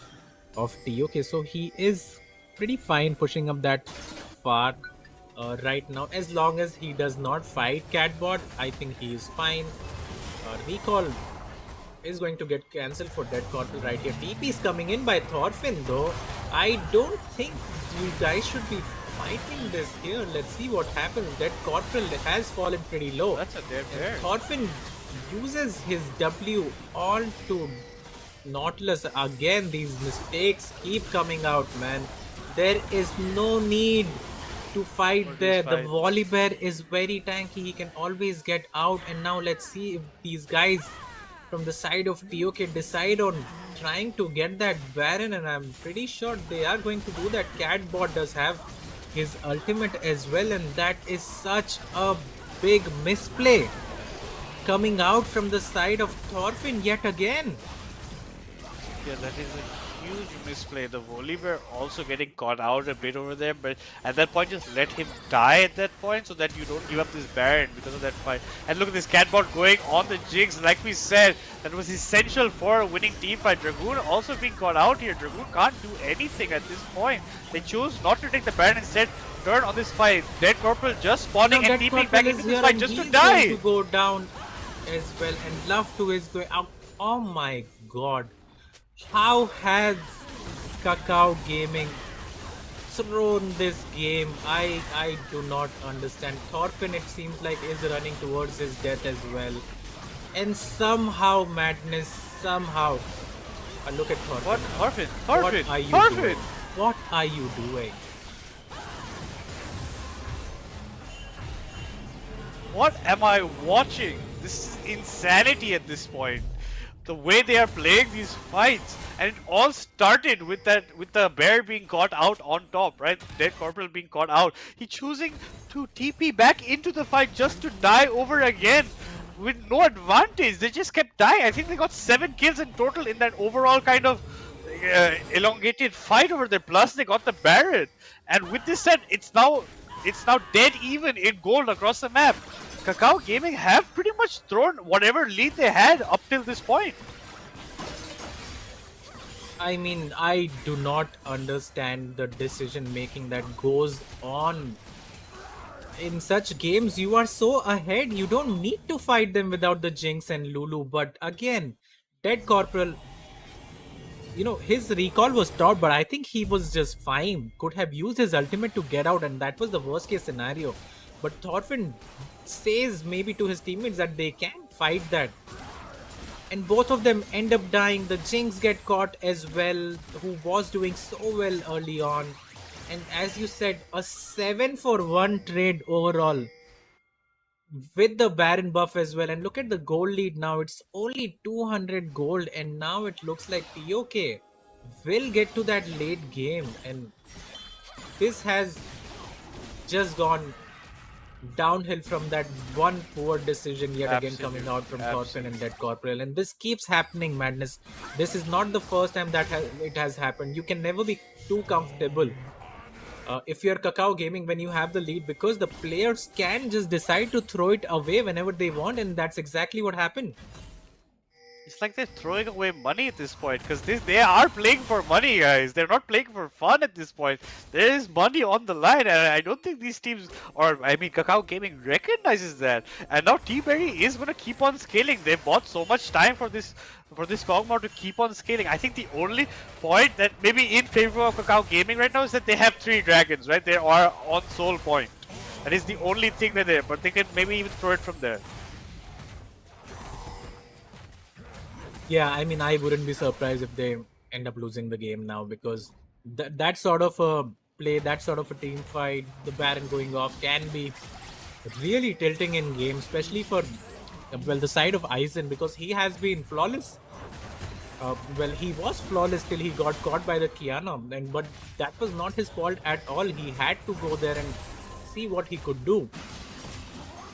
of TOK. So he is pretty fine pushing up that far right now. As long as he does not fight Catbot, I think he is fine. Recall is going to get cancelled for Dead Corporal right here. TP is coming in by Thorfinn though. I don't think you guys should be fighting this here. Let's see what happens. Dead Corporal has fallen pretty low. That's a dead bear. Thorfinn uses his W all to Nautilus. Again, these mistakes keep coming out, man. There is no need to fight there. The Volibear is very tanky. He can always get out. And now let's see if these guys from the side of TOK decide on trying to get that Baron, and I'm pretty sure they are going to do that. Catbot does have his ultimate as well, and that is such a big misplay coming out from the side of Thorfinn yet again. Yeah, that is a huge misplay. The Volibear also getting caught out a bit over there, but at that point just let him die at that point so that you don't give up this Baron because of that fight. And look at this Catbot going on the Jinx. Like we said, that was essential for a winning team fight. Dragoon also being caught out here. Dragoon can't do anything at this point. They choose not to take the Baron, instead turn on this fight. Dead Corporal just spawning and TPing back into this fight just to die. Going to go down as well, and Love 2 is going out. Oh my god. How has Kakao Gaming thrown this game? I do not understand. Thorfinn, it seems like, is running towards his death as well. And somehow, Madness, somehow... look at Thorfinn. What? Thorfinn? What are you doing? What are you doing? What am I watching? This is insanity at this point. The way they are playing these fights, and it all started with the bear being caught out on top, right? Dead Corporal being caught out. He choosing to TP back into the fight just to die over again with no advantage. They just kept dying. I think they got 7 kills in total in that overall kind of elongated fight over there. Plus they got the Baron, and with this said, it's now dead even in gold across the map. Kakao Gaming have pretty much thrown whatever lead they had up till this point. I mean, I do not understand the decision making that goes on in such games. You are so ahead, you don't need to fight them without the Jinx and Lulu. But again, Dead Corporal, you know, his recall was stopped, but I think he was just fine. Could have used his ultimate to get out, and that was the worst case scenario. But Thorfinn says maybe to his teammates that they can fight that. And both of them end up dying. The Jinx get caught as well, who was doing so well early on. And as you said, a 7-for-1 trade overall with the Baron buff as well. And look at the gold lead now. It's only 200 gold, and now it looks like TOK will get to that late game. And this has just gone downhill from that one poor decision yet again coming out from Thorfinn and Dead Corporal. And this keeps happening, Madness. This is not the first time that it has happened. You can never be too comfortable if you're Kakao Gaming when you have the lead, because the players can just decide to throw it away whenever they want, and that's exactly what happened. It's like they're throwing away money at this point, because they are playing for money, guys. They're not playing for fun at this point. There is money on the line, and I don't think these teams, or I mean Kakao Gaming, recognizes that. And now T-Berry is going to keep on scaling. They bought so much time for this Kog'Maw to keep on scaling. I think the only point that maybe in favor of Kakao Gaming right now is that they have 3 dragons, right? They are on soul point. That is the only thing that they, but they can maybe even throw it from there. Yeah, I mean, I wouldn't be surprised if they end up losing the game now, because that sort of a play, that sort of a team fight, the Baron going off can be really tilting in game, especially for, well, the side of Aizen, because he has been flawless. Well, he was flawless till he got caught by the Kiana, but that was not his fault at all. He had to go there and see what he could do.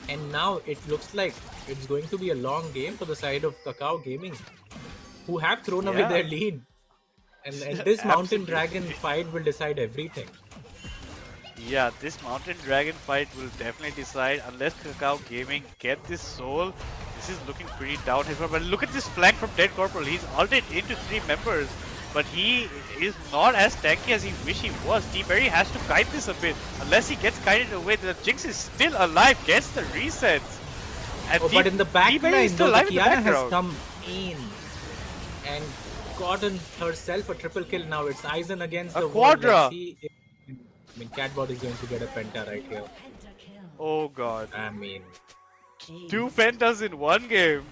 And now it looks like it's going to be a long game for the side of Kakao Gaming, who have thrown away their lead. And this Mountain Dragon fight will decide everything. Yeah, this Mountain Dragon fight will definitely decide unless Kakao Gaming get this soul. This is looking pretty downhill. But look at this flank from Dead Corporal. He's ulted into 3 members, but he is not as tanky as he wish he was. T-Berry has to kite this a bit. Unless he gets kited away, the Jinx is still alive, gets the resets. And but in the back line, still though, the alive in the Kiana has background. come in and gotten herself a triple kill. Now it's Aizen against the wall. Quadra. Let's see if, I mean, Catbot is going to get a penta right here. Oh god. I mean, 2 pentas in one game.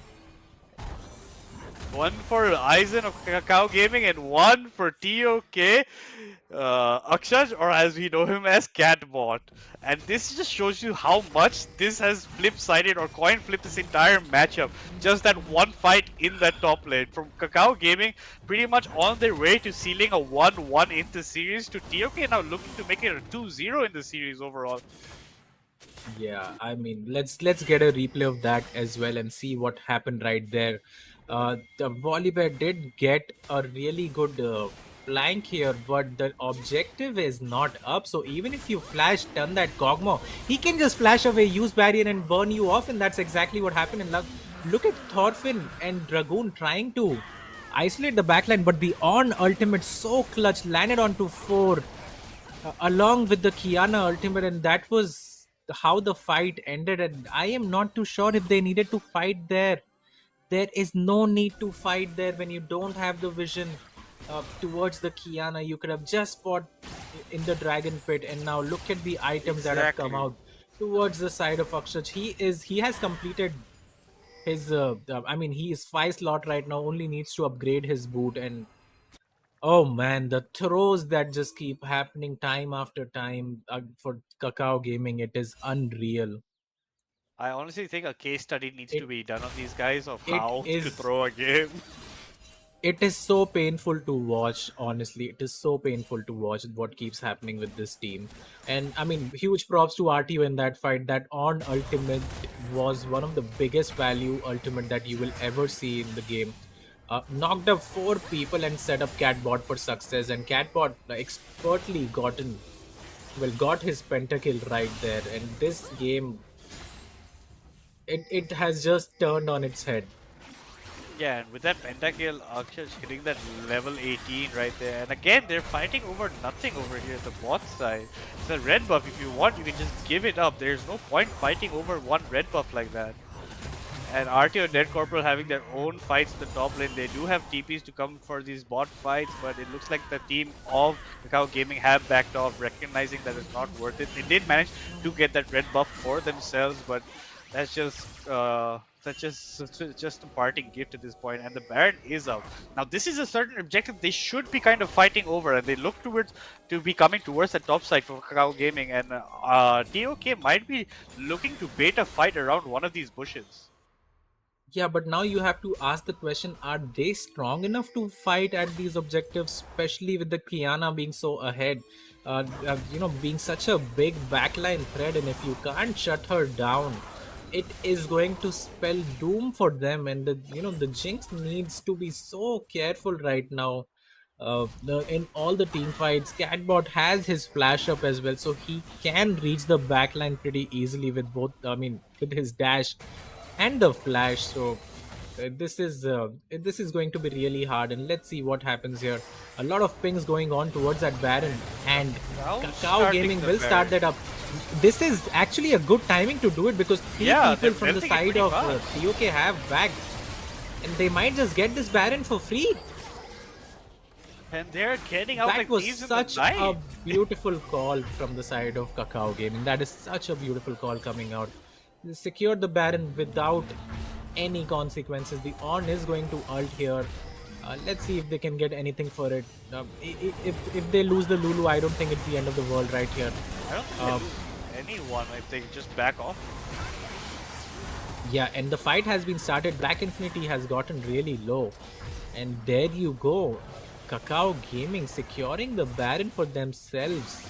One for Aizen of Kakao Gaming and one for TOK Akshaj, or as we know him as Catbot. And this just shows you how much this has flip-sided or coin-flipped this entire matchup. Just that one fight in that top lane. From Kakao Gaming pretty much on their way to sealing a 1-1 in the series, to TOK now looking to make it a 2-0 in the series overall. yeah, I mean, let's get a replay of that as well and see what happened right there. The Volibear did get a really good flank here, but the objective is not up. So even if you flash, turn that Kog'Maw, he can just flash away, use barrier and burn you off, and that's exactly what happened. And look at Thorfinn and Dragoon trying to isolate the backline, but the on ultimate so clutch, landed onto 4 along with the Kiana ultimate, and that was how the fight ended. And I am not too sure if they needed to fight there. There is no need to fight there when you don't have the vision towards the Kiana. You could have just fought in the Dragon Pit, and now look at the items that have come out towards the side of Akshaj. He has completed his I mean, he is 5 slot right now, only needs to upgrade his boot. And oh man, the throws that just keep happening time after time for Kakao Gaming, it is unreal. I honestly think a case study needs to be done on these guys of how to throw a game. It is so painful to watch, honestly. It is so painful to watch what keeps happening with this team. And I mean, huge props to RTO in that fight. That on ultimate was one of the biggest value ultimate that you will ever see in the game. Knocked up 4 people and set up Catbot for success. And Catbot expertly got his pentakill right there. And this game, it has just turned on its head. Yeah, and with that pentakill, Akshaj hitting that level 18 right there. And again, they're fighting over nothing over here at the bot side. It's a red buff. If you want, you can just give it up. There's no point fighting over one red buff like that. And RTO and Dead Corporal having their own fights in the top lane. They do have TPs to come for these bot fights, but it looks like the team of Kakao Gaming have backed off, recognizing that it's not worth it. They did manage to get that red buff for themselves, but that's just just a parting gift at this point. And the Baron is out. Now this is a certain objective they should be kind of fighting over, and they look to be coming towards the top side for Kakao Gaming, and TOK might be looking to bait a fight around one of these bushes. Yeah, but now you have to ask the question, are they strong enough to fight at these objectives, especially with the Kiana being so ahead? Being such a big backline threat, and if you can't shut her down, it is going to spell doom for them. And the Jinx needs to be so careful right now. In all the team fights, Catbot has his flash up as well, so he can reach the backline pretty easily with both. I mean, with his dash and the flash. So this is going to be really hard, and let's see what happens here. A lot of pings going on towards that Baron, and Kakao Gaming will start that up. This is actually a good timing to do it, because 3 people from the side of TOK have bagged, and they might just get this Baron for free. And they're getting out like thieves in the night. That was such a beautiful call from the side of Kakao Gaming. That is such a beautiful call coming out. They secured the Baron without any consequences. The On is going to ult here. Let's see if they can get anything for it. If they lose the Lulu, I don't think it's the end of the world right here. I don't think they lose anyone if they just back off. Yeah, and the fight has been started. Black Infinity has gotten really low. And there you go. Kakao Gaming securing the Baron for themselves.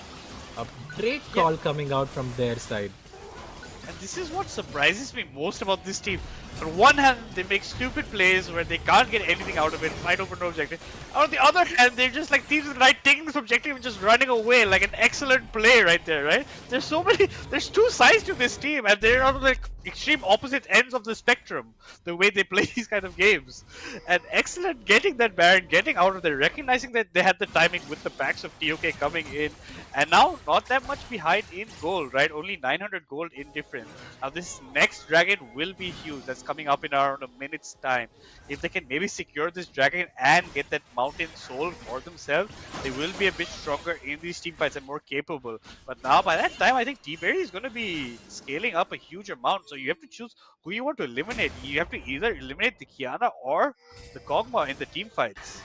A great call coming out from their side. And this is what surprises me most about this team. On one hand, they make stupid plays where they can't get anything out of it, fight over no objective. On the other hand, they're just like thieves in the night, taking this objective and just running away, like an excellent play right there, right? There's so many, there's two sides to this team, and they're on like extreme opposite ends of the spectrum, the way they play these kind of games. And excellent getting that Baron, getting out of there, recognizing that they had the timing with the packs of TOK coming in, and now not that much behind in gold, right? Only 900 gold in difference. Now this next dragon will be huge. That's coming up in around a minute's time. If they can maybe secure this dragon and get that mountain soul for themselves, they will be a bit stronger in these team fights and more capable. But now by that time, I think T-Berry is going to be scaling up a huge amount. So you have to choose who you want to eliminate. You have to either eliminate the Kiana or the Kog'Maw in the team fights.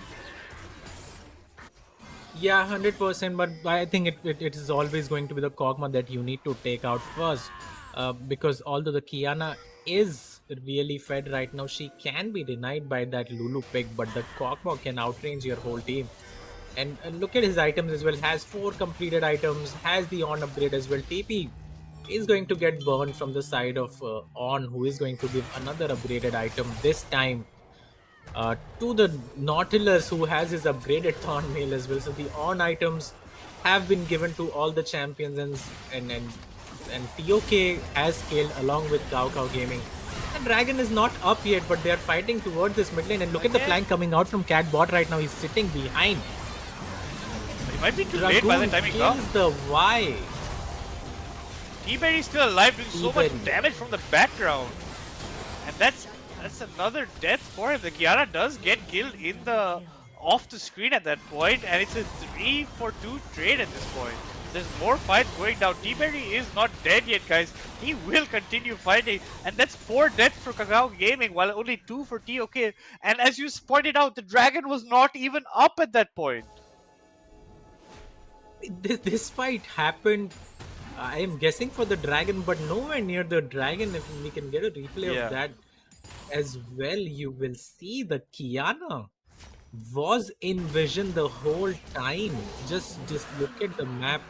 Yeah, 100%. But I think it is always going to be the Kog'Maw that you need to take out first. Because although the Kiana is really fed right now, she can be denied by that Lulu pick, but the Kog'Maw can outrange your whole team. And look at his items as well. Has 4 completed items, has the on upgrade as well. TP is going to get burned from the side of On, who is going to give another upgraded item this time to the Nautilus, who has his upgraded Thorn Mail as well. So the On items have been given to all the champions, and TOK has scaled along with Kakao Gaming. And Dragon is not up yet, but they are fighting towards this mid lane. And look at the flank coming out from Cat Bot right now. He's sitting behind. It might be too late by the time he comes. The Y. T-Berry is still alive, doing so much damage from the background. And that's another death for him. The Kiana does get killed in the off the screen at that point, and it's a 3-for-2 trade at this point. There's more fights going down. T-Berry is not dead yet, guys. He will continue fighting, and that's 4 deaths for Kakao Gaming, while only 2 for TOK. And as you pointed out, the dragon was not even up at that point. This fight happened, I am guessing, for the dragon, but nowhere near the dragon. If we can get a replay of that as well, you will see the Kiana was in vision the whole time. Just look at the map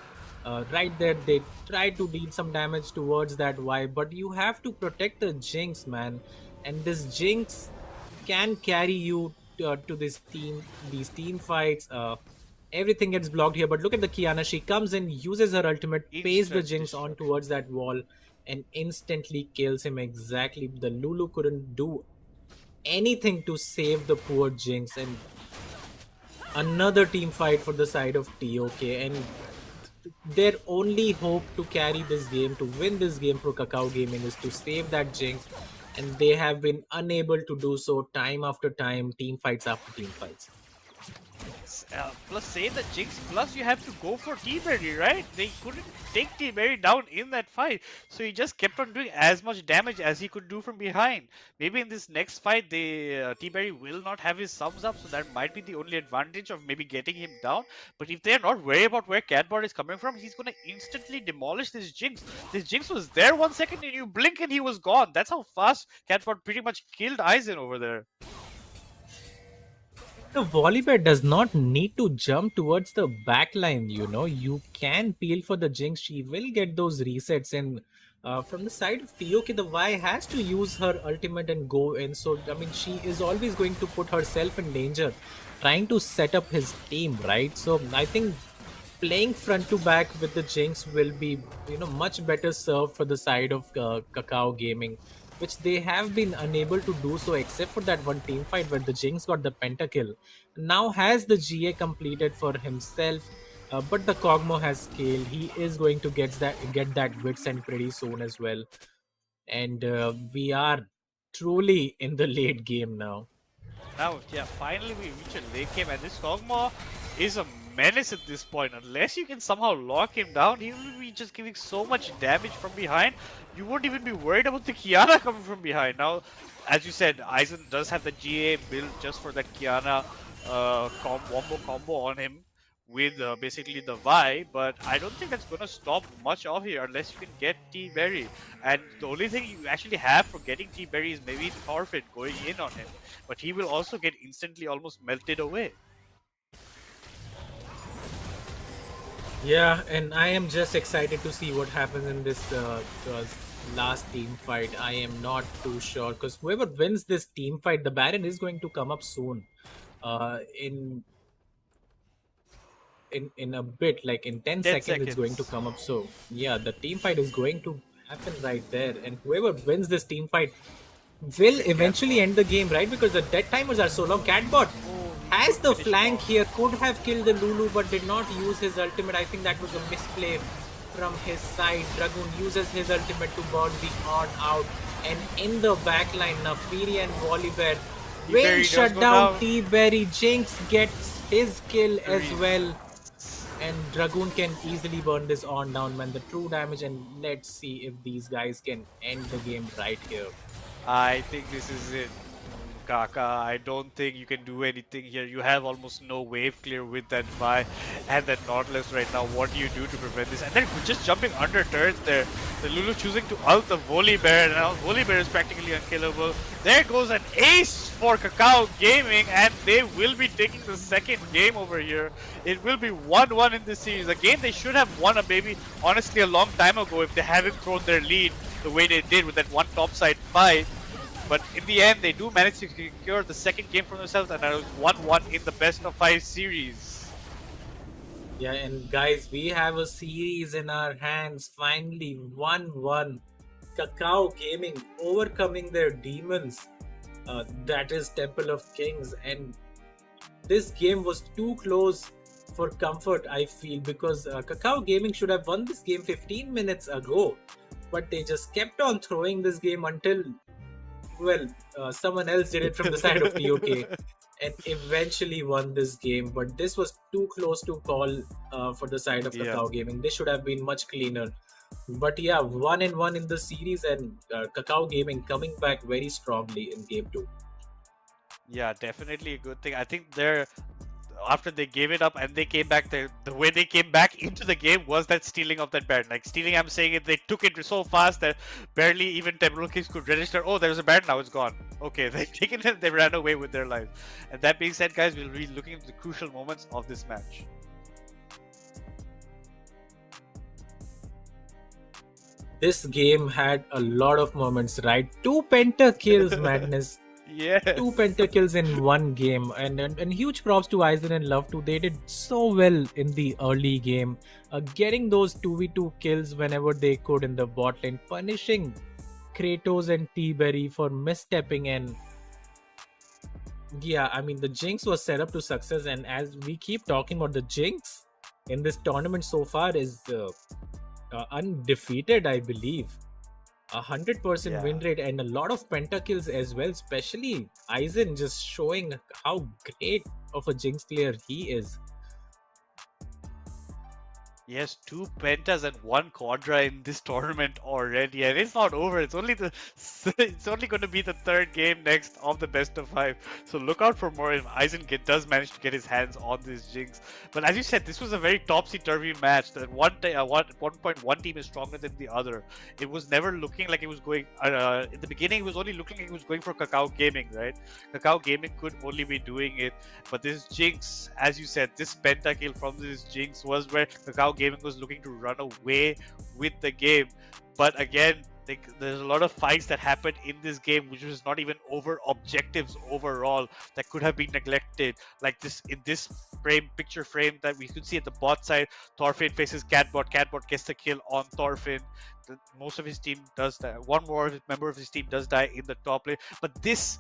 right there. They tried to deal some damage towards that Y, but you have to protect the Jinx, man. And this Jinx can carry you to these team fights. Everything gets blocked here, but look at the Kiana. She comes in, uses her ultimate, pays the Jinx on towards that wall, and instantly kills him. Exactly. The Lulu couldn't do anything to save the poor Jinx. And another team fight for the side of TOK, and their only hope to carry this game, to win this game for Kakao Gaming, is to save that Jinx, and they have been unable to do so time after time, team fights after team fights. Plus save the Jinx, plus you have to go for T-Berry, right? They couldn't take T-Berry down in that fight, so he just kept on doing as much damage as he could do from behind. Maybe in this next fight, T-Berry will not have his sums up, so that might be the only advantage of maybe getting him down. But if they're not worried about where Catbot is coming from, he's gonna instantly demolish this Jinx. This Jinx was there 1 second, and you blink and he was gone. That's how fast Catbot pretty much killed Aizen over there. The Volibear does not need to jump towards the backline, you know. You can peel for the Jinx. She will get those resets. And from the side of TOK, the Y has to use her ultimate and go in. So, I mean, she is always going to put herself in danger trying to set up his team, right? So, I think playing front to back with the Jinx will be, you know, much better served for the side of Kakao Gaming, which they have been unable to do so, except for that one team fight where the Jinx got the pentakill. Now has the GA completed for himself, but the Kog'Maw has scaled. He is going to get that wit sent pretty soon as well. And we are truly in the late game now. Now, yeah, finally we reach a late game, and this Kog'Maw is a menace at this point. Unless you can somehow lock him down, he will be just giving so much damage from behind. You won't even be worried about the Kiana coming from behind. Now, as you said, Aizen does have the GA build just for that Kiana wombo combo on him with basically the Y, but I don't think that's going to stop much of here unless you can get T-Berry. And the only thing you actually have for getting T-Berry is maybe Forfeit going in on him, but he will also get instantly almost melted away. Yeah, and I am just excited to see what happens in this last team fight. I am not too sure because whoever wins this team fight, the Baron is going to come up soon. In a bit, like in 10 10 seconds, it's going to seconds. come up. So yeah, the team fight is going to happen right there, and whoever wins this team fight will eventually end the game, right? Because the dead timers are so long. Catbot has the flank here, could have killed the Lulu, but did not use his ultimate. I think that was a misplay from his side. Dragoon uses his ultimate to burn the on out, and in the backline, Nafiri and Volibear will shut down T-Berry. Jinx gets his kill as well, and Dragoon can easily burn this on down, man. The true damage, and let's see if these guys can end the game right here. I think this is it, Kaka. I don't think you can do anything here. You have almost no wave clear with that Vi and that Nautilus right now. What do you do to prevent this? And then just jumping under turrets there. The Lulu choosing to ult the Volibear, and now Volibear is practically unkillable. There goes an ace for Kakao Gaming, and they will be taking the second game over here. It will be 1-1 in this series. Again, they should have won maybe honestly a long time ago if they hadn't thrown their lead the way they did with that one topside fight. But in the end, they do manage to secure the second game for themselves, and that was 1-1 in the best of 5 series. Yeah, and guys, we have a series in our hands. Finally, 1-1. Kakao Gaming overcoming their demons. That is Temple of Kings. And this game was too close for comfort, I feel, because Kakao Gaming should have won this game 15 minutes ago. But they just kept on throwing this game until, well, someone else did it from the side of TOK and eventually won this game. But this was too close to call for the side of Kakao Gaming. This should have been much cleaner. But yeah, 1-1 in the series, and Kakao Gaming coming back very strongly in game 2. Yeah, definitely a good thing. I think they're after they gave it up and they came back, the way they came back into the game was that stealing of that Baron. Like stealing, I'm saying it, they took it so fast that barely even Temple Kings could register, oh, there's a Baron, now it's gone. Okay, they've taken it, they ran away with their lives. And that being said, guys, we'll be looking at the crucial moments of this match. This game had a lot of moments, right? 2 pentakills, madness. Yes. 2 pentakills in one game, and huge props to Aizen and Love too. They did so well in the early game, getting those 2v2 kills whenever they could in the bot lane, punishing Kratos and T-Berry for misstepping. And yeah, I mean, the Jinx was set up to success, and as we keep talking about, the Jinx in this tournament so far is undefeated, I believe. 100% win rate and a lot of pentakills as well, especially Aizen just showing how great of a Jinx player he is. Yes, 2 pentas and 1 quadra in this tournament already, and it's not over. It's only going to be the 3rd game next of the best of 5. So look out for more if Aizen does manage to get his hands on this Jinx. But as you said, this was a very topsy-turvy match. That at one point one team is stronger than the other. It was never looking like it was going. In the beginning, it was only looking like it was going for Kakao Gaming, right? Kakao Gaming could only be doing it, but this Jinx, as you said, this pentakill from this Jinx was where Kakao Gaming was looking to run away with the game. But again, there's a lot of fights that happened in this game which was not even over objectives overall, that could have been neglected. Like this, in this picture frame that we could see at the bot side, Thorfinn faces Catbot. Catbot gets the kill on Thorfinn. Most of his team does die. One more member of his team does die in the top lane. But this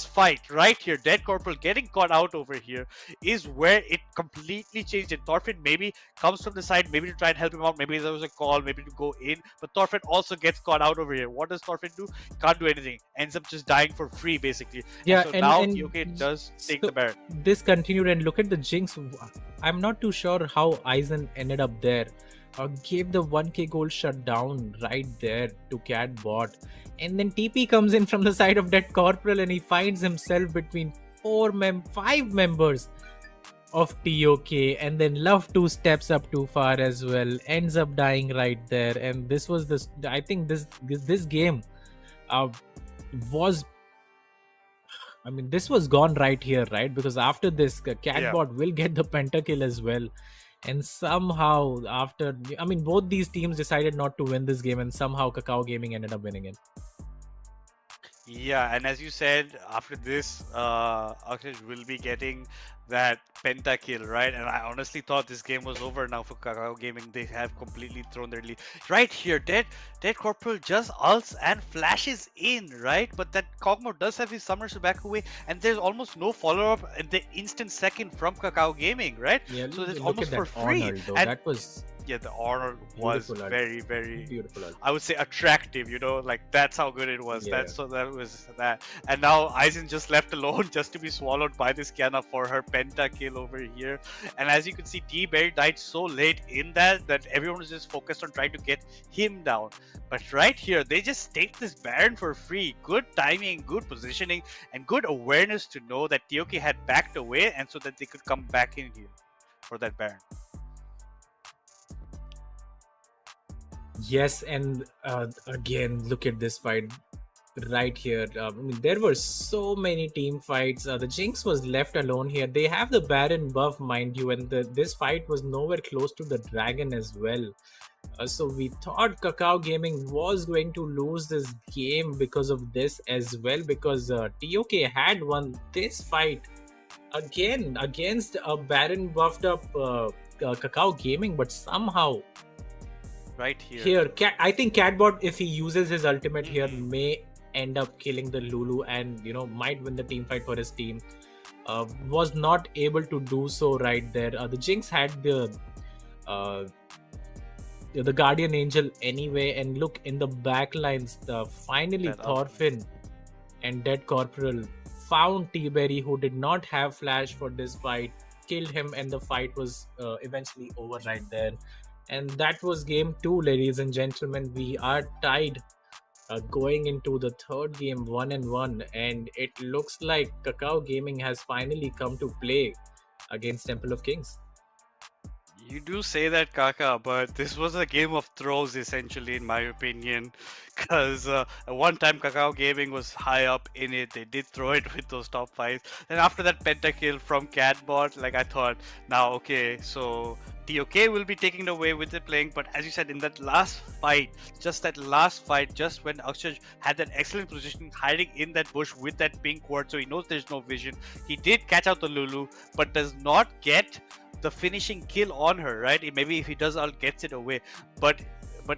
fight right here, Dead Corporal getting caught out over here, is where it completely changed. And Thorfinn maybe comes from the side, maybe to try and help him out. Maybe there was a call, maybe to go in. But Thorfinn also gets caught out over here. What does Thorfinn do? Can't do anything. Ends up just dying for free, basically. Yeah, and so now TOK does take the Baron. This continued, and look at the Jinx. I'm not too sure how Aizen ended up there. Gave the 1k gold shutdown right there to Catbot, and then TP comes in from the side of Dead Corporal, and he finds himself between 5 members of TOK, and then Love 2 steps up too far as well, ends up dying right there. And this was this. I think this game was. I mean, this was gone right here, right? Because after this, Catbot will get the pentakill as well. And somehow, both these teams decided not to win this game, and somehow Kakao Gaming ended up winning it. Yeah, and as you said, after this, Akshay will be getting that pentakill, right? And I honestly thought this game was over now for Kakao Gaming. They have completely thrown their lead. Right here, Dead Corporal just ults and flashes in, right? But that Kog'Maw does have his summers to back away, and there's almost no follow-up in the instant second from Kakao Gaming, right? Yeah, So it's look almost at for that free. Arnold, though. And That was yeah, the Arnold was beautiful art. very, very beautiful. Art. I would say attractive, you know, like that's how good it was. Yeah. That was that. And now Aizen just left alone just to be swallowed by this Kiana for her pentakill over here. And as you can see, T-Berry died so late in that everyone was just focused on trying to get him down. But right here, they just take this Baron for free. Good timing, good positioning, and good awareness to know that TOK had backed away, and so that they could come back in here for that Baron. Yes, and again, look at this fight right here. There were so many team fights. The Jinx was left alone here. They have the Baron buff, mind you, and this fight was nowhere close to the Dragon as well. So we thought Kakao Gaming was going to lose this game because of this as well, because TOK had won this fight again against a Baron buffed up Kakao Gaming, but somehow right here, I think Catbot, if he uses his ultimate here, may end up killing the Lulu and might win the team fight for his team. Was not able to do so right there. The Jinx had the Guardian Angel anyway, and look in the back lines, finally Thorfinn and Dead Corporal found T-Berry, who did not have flash for this fight, killed him, and the fight was eventually over right there. And that was game 2, ladies and gentlemen. We are tied going into the third game, 1-1, and it looks like Kakao Gaming has finally come to play against Temple of Kings. You do say that, Kaka, but this was a game of throws, essentially, in my opinion. Because at one time, Kakao Gaming was high up in it. They did throw it with those top fives. Then after that pentakill from Catbot, I thought, now, okay, so TOK will be taking the way with the playing. But as you said, in that last fight, just when Akshay had that excellent position, hiding in that bush with that pink ward, so he knows there's no vision. He did catch out the Lulu, but does not get the finishing kill on her, right? Maybe if he does, I'll gets it away. But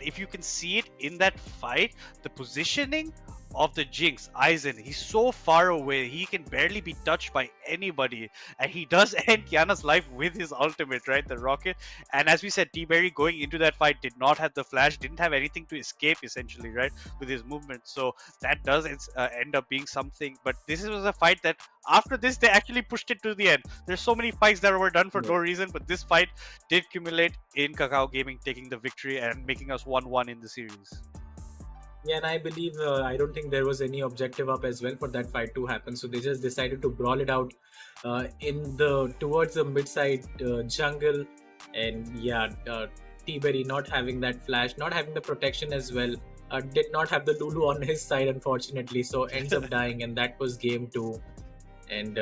if you can see it in that fight, the positioning of the Jinx, Aizen, he's so far away, he can barely be touched by anybody, and he does end Kiana's life with his ultimate, right, the rocket. And as we said, T-Berry going into that fight did not have the flash, didn't have anything to escape, essentially, right, with his movement. So that does end up being something. But this was a fight that after this they actually pushed it to the end. There's so many fights that were done for no reason, but this fight did accumulate in Kakao Gaming taking the victory and making us 1-1 in the series. Yeah, and I believe, I don't think there was any objective up as well for that fight to happen. So they just decided to brawl it out towards the mid-side jungle. And yeah, T-Berry not having that flash, not having the protection as well, did not have the Lulu on his side, unfortunately. So ends up dying, and that was game 2. And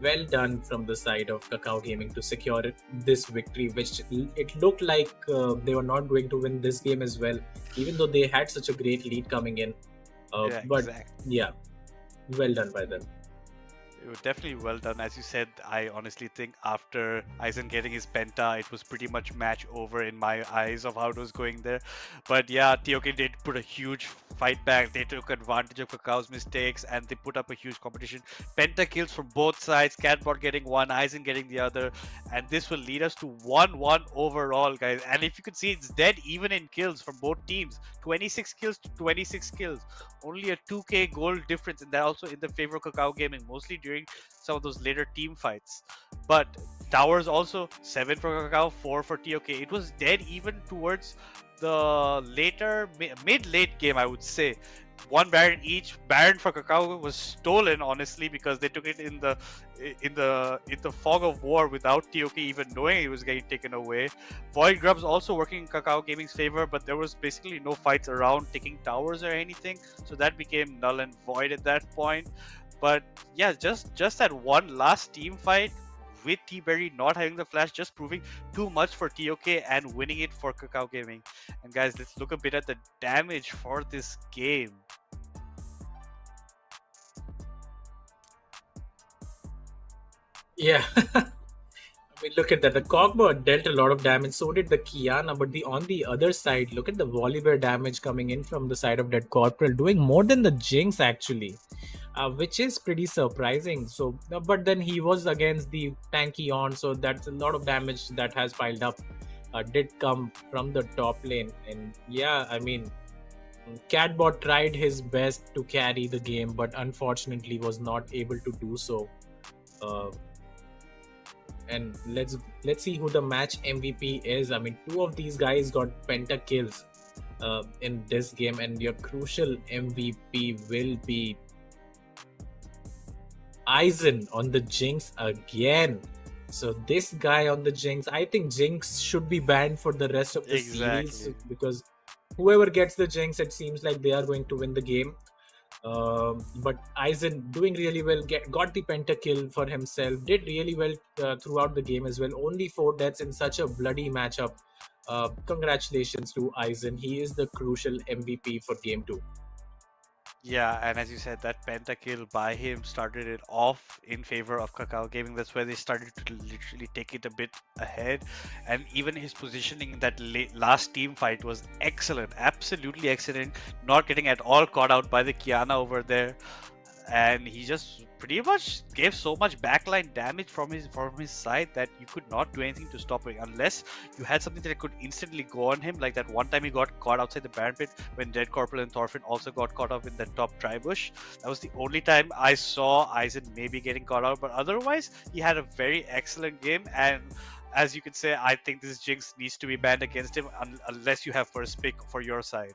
well done from the side of Kakao Gaming to secure this victory, which it looked like they were not going to win this game as well, even though they had such a great lead coming in. But yeah, well done by them. It was definitely well done. As you said, I honestly think after Aizen getting his penta, it was pretty much match over in my eyes of how it was going there. But yeah, TOK did put a huge fight back. They took advantage of Kakao's mistakes and they put up a huge competition. Penta kills from both sides, Catbot getting one, Aizen getting the other. And this will lead us to 1-1 overall, guys. And if you can see, it's dead even in kills from both teams. 26 kills to 26 kills. Only a 2k gold difference, and that also in the favor of Kakao Gaming, mostly during some of those later team fights. But towers also 7 for Kakao, 4 for TOK. It was dead even towards the later mid-late game, I would say. One Baron each. Baron for Kakao was stolen, honestly, because they took it in the fog of war without TOK even knowing it was getting taken away. Void Grubs also working in Kakao Gaming's favor, but there was basically no fights around taking towers or anything, so that became null and void at that point. But yeah, just that one last team fight with T-Berry not having the flash, just proving too much for TOK and winning it for Kakao Gaming. And guys, let's look a bit at the damage for this game. Yeah. I mean, look at that. The Cogbot dealt a lot of damage, so did the Kiana. But on the other side, look at the Volibear damage coming in from the side of Dead Corporal, doing more than the Jinx actually, which is pretty surprising. So, but then he was against the tanky on, so that's a lot of damage that has piled up. Did come from the top lane, and yeah, I mean, Catbot tried his best to carry the game, but unfortunately was not able to do so. And let's see who the match MVP is. I mean, two of these guys got penta kills in this game, and your crucial MVP will be Aizen on the Jinx again. So this guy on the Jinx, I think Jinx should be banned for the rest of the series, because whoever gets the Jinx, it seems like they are going to win the game. But Aizen doing really well, got the pentakill for himself, did really well throughout the game as well. Only 4 deaths in such a bloody matchup. Congratulations to Aizen. He is the crucial MVP for game 2. Yeah, and as you said, that pentakill by him started it off in favor of Kakao Gaming. That's where they started to literally take it a bit ahead. And even his positioning in that last team fight was excellent, absolutely excellent. Not getting at all caught out by the Kiana over there. And he just pretty much gave so much backline damage from his side that you could not do anything to stop it, unless you had something that could instantly go on him, like that one time he got caught outside the Baron Pit when Dead Corporal and Thorfinn also got caught up in that top Tribush. That was the only time I saw Aizen maybe getting caught out, but otherwise he had a very excellent game. And as you could say, I think this Jinx needs to be banned against him unless you have first pick for your side.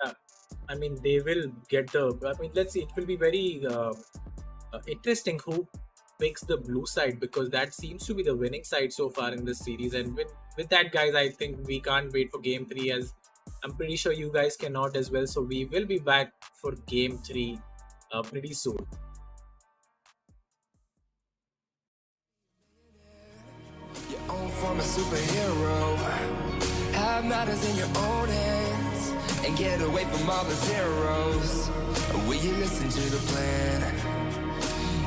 Yeah, I mean, they will get the. I mean, let's see. It will be very interesting who picks the blue side, because that seems to be the winning side so far in this series. And with that, guys, I think we can't wait for game 3, as I'm pretty sure you guys cannot as well. So we will be back for game 3 pretty soon. Your own form of superhero. Have matters in your own hands and get away from all the zeros. Will you listen to the plan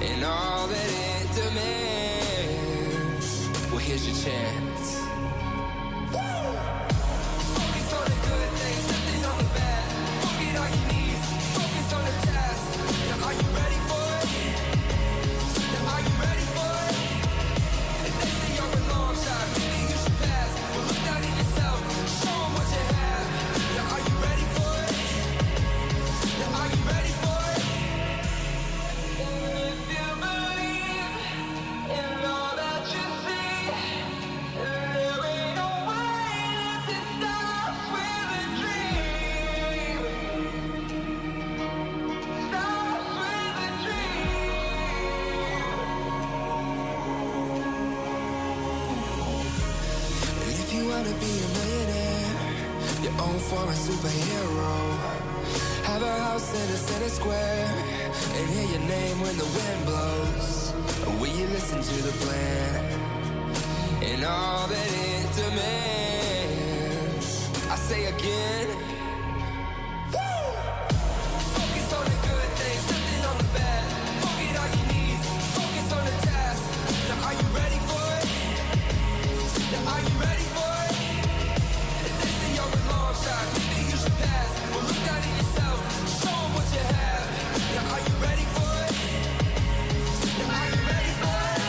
and all that it demands? Well, here's your chance. Focus on the good things, nothing on the bad. Forget all your needs, focus on the task. Now are you ready for it? Now are you ready for it? If they say you're a long shot, maybe you should pass. Well, look down at yourself, show them what you have. Now are you ready for it? Now are you ready for it? If you believe in all that you see, there ain't no way that it stops with a dream. Stops with a dream. And if you wanna be a millionaire, your own form of superhero. Have a house in a center square and hear your name when the wind blows. Will you listen to the plan and all that it demands? I say again. Focus on the good things, nothing on the bad. Forget all your needs, focus on the task. Now are you ready for it? Now are you ready for it? If they say you're a long shot, maybe you should pass. Well, look down at yourself, show them what you have. Now are you ready for it? Now are you ready for it?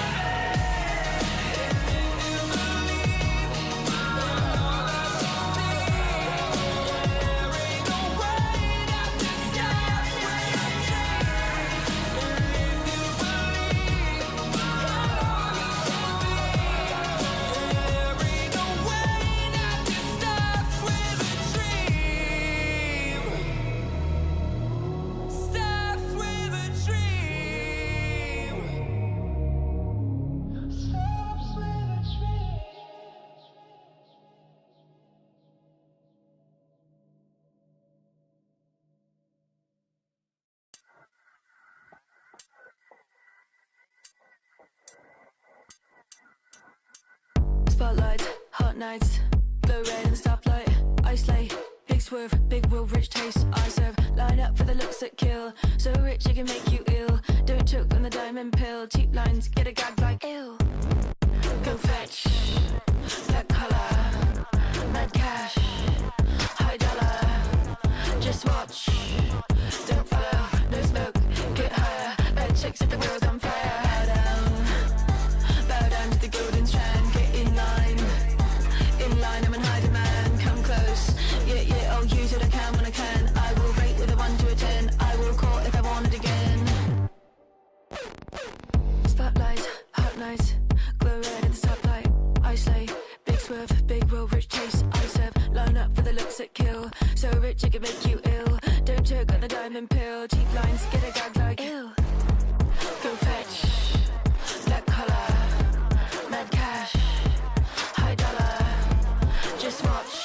hot nights, glow red in the stoplight. I slay, big swerve, big will, rich taste. I serve, line up for the looks that kill. So rich it can make you ill. Don't choke on the diamond pill. Cheap lines, get a gag like ill. Go fetch, black color, mad cash, high dollar. Just watch, don't follow, no smoke, get higher. Bad chicks at the world on fire. Bow down to the golden strand. Get in line, I'm in high demand. Come close, yeah, I'll use what I can when I can. I will rate with a 1 to a 10. I will call if I want it again. Spotlight, hot nights, glow red in the stoplight. I slay, big swerve, big will, rich taste. I serve, line up for the looks that kill. So rich it can make you ill. Don't choke on the diamond pill. Cheap lines, get a gag like ill. Go fetch, black collar, mad cash, high dollar. Just watch,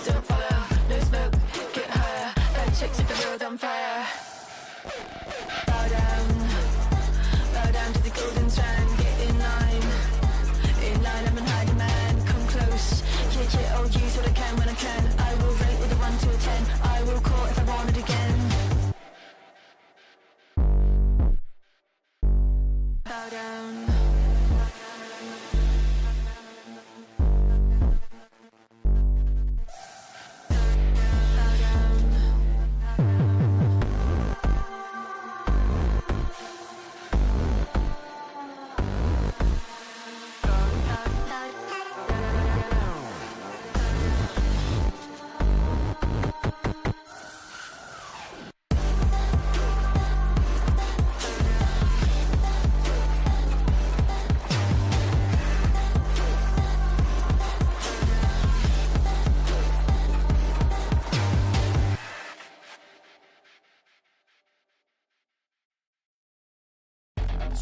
don't follow, no smoke, get higher. Bad chicks at the world on fire. Bow down to the golden strand. Get in line, I'm in high demand. Come close, yeah, I'll use what I can when I can. I will rate with a 1 to a 10. I will call if I want it again. Bow down.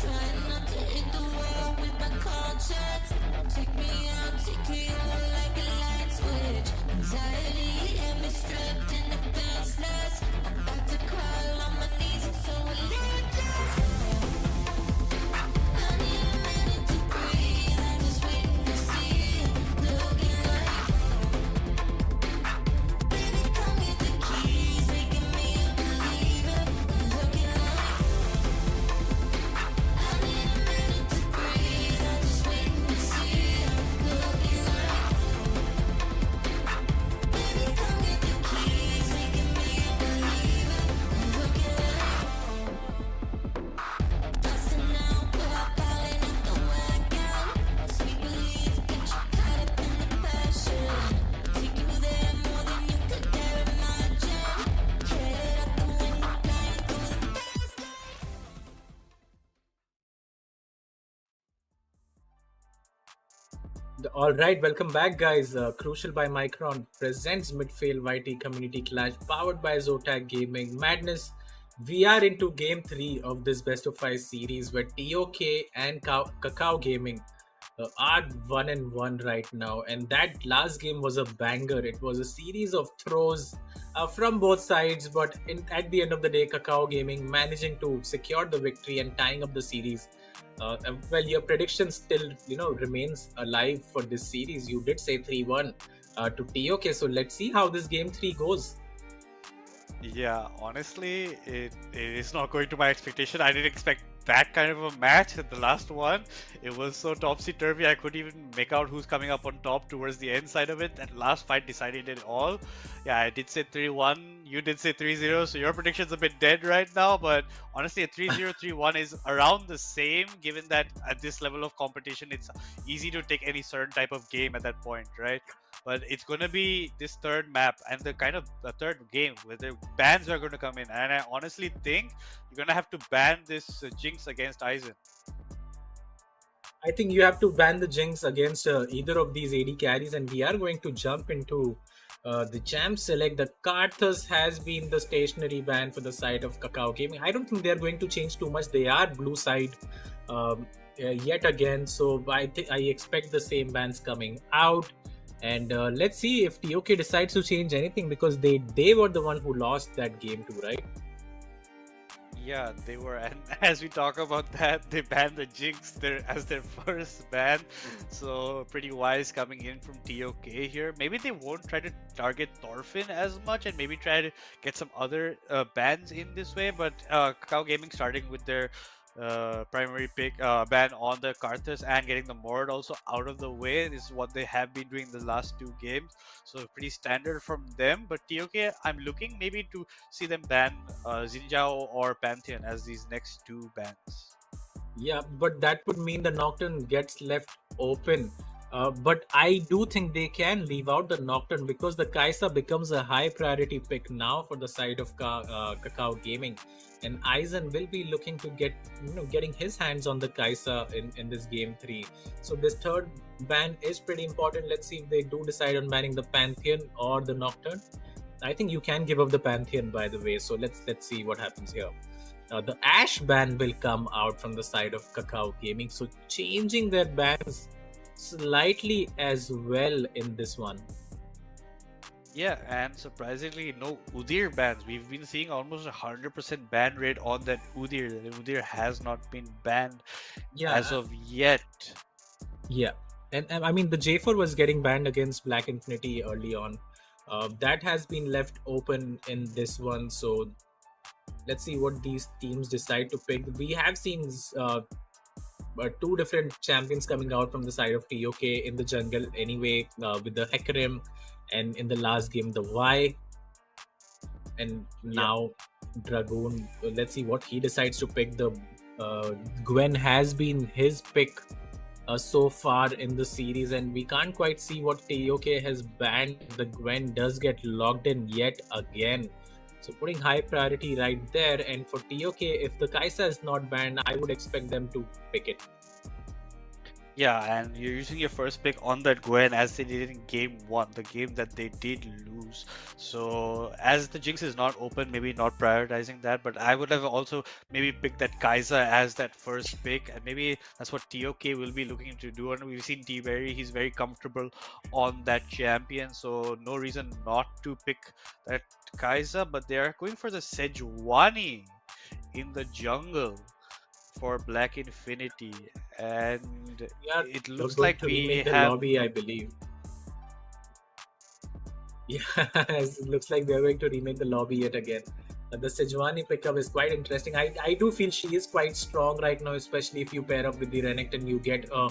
Trying not to hit the wall with my conscience. Take me out, take me over like a light switch. Anxiety had me stripped in defenseless. I'm about to crawl on my knees, I'm so religious. I need a minute to breathe. I'm just waiting to see it. Looking like, baby, come get the keys, making me a believer. Looking like, I need a minute to breathe. I'm just waiting to see it. Looking like, baby, come get the keys, making me a believer. Looking like, busting out, put up, falling off the wagon. Sweet relief, get you caught up in the passion. Take you there more than you could ever imagine. Head out the window, flying through the fast lane. All right, welcome back, guys. Crucial by Micron presents MidfailYT Community Clash, powered by Zotac Gaming. Madness. We are into Game 3 of this Best of 5 series, where TOK and Kakao Gaming are 1-1 right now. And that last game was a banger. It was a series of throws from both sides, but at the end of the day, Kakao Gaming managing to secure the victory and tying up the series. Well, your prediction still, remains alive for this series. You did say 3-1 to TOK, so let's see how this Game 3 goes. Yeah, honestly, it is not going to my expectation. I didn't expect that kind of a match at the last one. It was so topsy-turvy, I couldn't even make out who's coming up on top towards the end side of it. That last fight decided it all. Yeah, I did say 3-1, you did say 3-0, so your prediction's a bit dead right now, but honestly a 3-0, 3-1 is around the same, given that at this level of competition, it's easy to take any certain type of game at that point, right? But it's going to be this third map and the third game where the bans are going to come in. And I honestly think you're going to have to ban this Jinx against Aizen. I think you have to ban the Jinx against either of these AD carries, and we are going to jump into the champ select. The Karthus has been the stationary ban for the side of Kakao Gaming. I don't think they're going to change too much. They are blue side yet again, so I expect the same bans coming out. And let's see if TOK decides to change anything, because they were the one who lost that game too, right? Yeah, they were, and as we talk about that, they banned the Jinx as their first ban. So pretty wise coming in from TOK here. Maybe they won't try to target Thorfinn as much, and maybe try to get some other bans in this way. But Kakao Gaming starting with their primary pick ban on the Karthus and getting the Mord also out of the way is what they have been doing the last two games. So pretty standard from them. But TOK, I'm looking maybe to see them ban Xinjiao or Pantheon as these next two bans. Yeah, but that would mean the Nocturne gets left open. But I do think they can leave out the Nocturne because the Kaisa becomes a high priority pick now for the side of Kakao Gaming, and Aizen will be looking to getting his hands on the Kaisa in this game 3. So this third ban is pretty important. Let's see if they do decide on banning the Pantheon or the Nocturne. I think you can give up the Pantheon, by the way. So let's see what happens here. The Ash ban will come out from the side of Kakao Gaming, so changing their bans slightly as well in this one. Yeah, and surprisingly, no Udyr bans. We've been seeing almost 100% ban rate on that Udyr. The Udyr has not been banned as of yet. Yeah, and I mean the J4 was getting banned against Black Infinity early on. That has been left open in this one, so let's see what these teams decide to pick. We have seen two different champions coming out from the side of TOK in the jungle anyway, with the Hecarim, and in the last game the Y, and now Dragoon. Let's see what he decides to pick. The Gwen has been his pick so far in the series, and we can't quite see what TOK has banned. The Gwen does get logged in yet again. So putting high priority right there, and for TOK, if the Kaisa is not banned, I would expect them to pick it. Yeah, and you're using your first pick on that Gwen as they did in game 1, the game that they did lose. So as the Jinx is not open, maybe not prioritizing that, but I would have also maybe picked that Kai'Sa as that first pick, and maybe that's what TOK will be looking to do. And we've seen T-Berry, he's very comfortable on that champion, so no reason not to pick that Kai'Sa, but they are going for the Sejuani in the jungle for Black Infinity, and it looks like we have the lobby, I believe. Yeah, it looks like they're going to remake the lobby yet again. The Sejuani pickup is quite interesting. I do feel she is quite strong right now, especially if you pair up with the Renekton and you get a